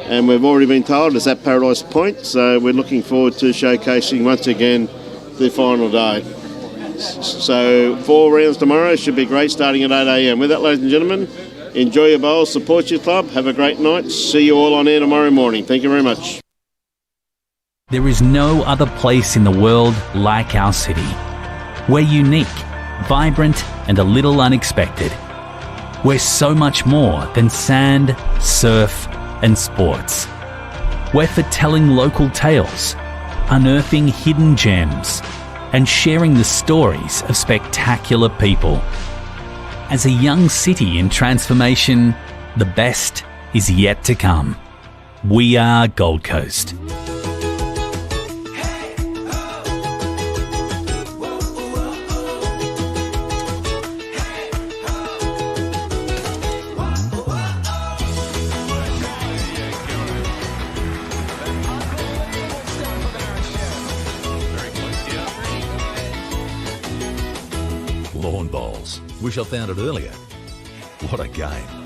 And we've already been told it's at Paradise Point, so we're looking forward to showcasing once again the final day. So 4 rounds tomorrow should be great, starting at 8 a.m. With that, ladies and gentlemen, enjoy your bowls, support your club, have a great night. See you all on air tomorrow morning. Thank you very much. There is no other place in the world like our city. We're unique, vibrant, and a little unexpected. We're so much more than sand, surf, and sports. We're for telling local tales, unearthing hidden gems, and sharing the stories of spectacular people. As a young city in transformation, the best is yet to come. We are Gold Coast. lawn bowls. Wish I found it earlier. What a game.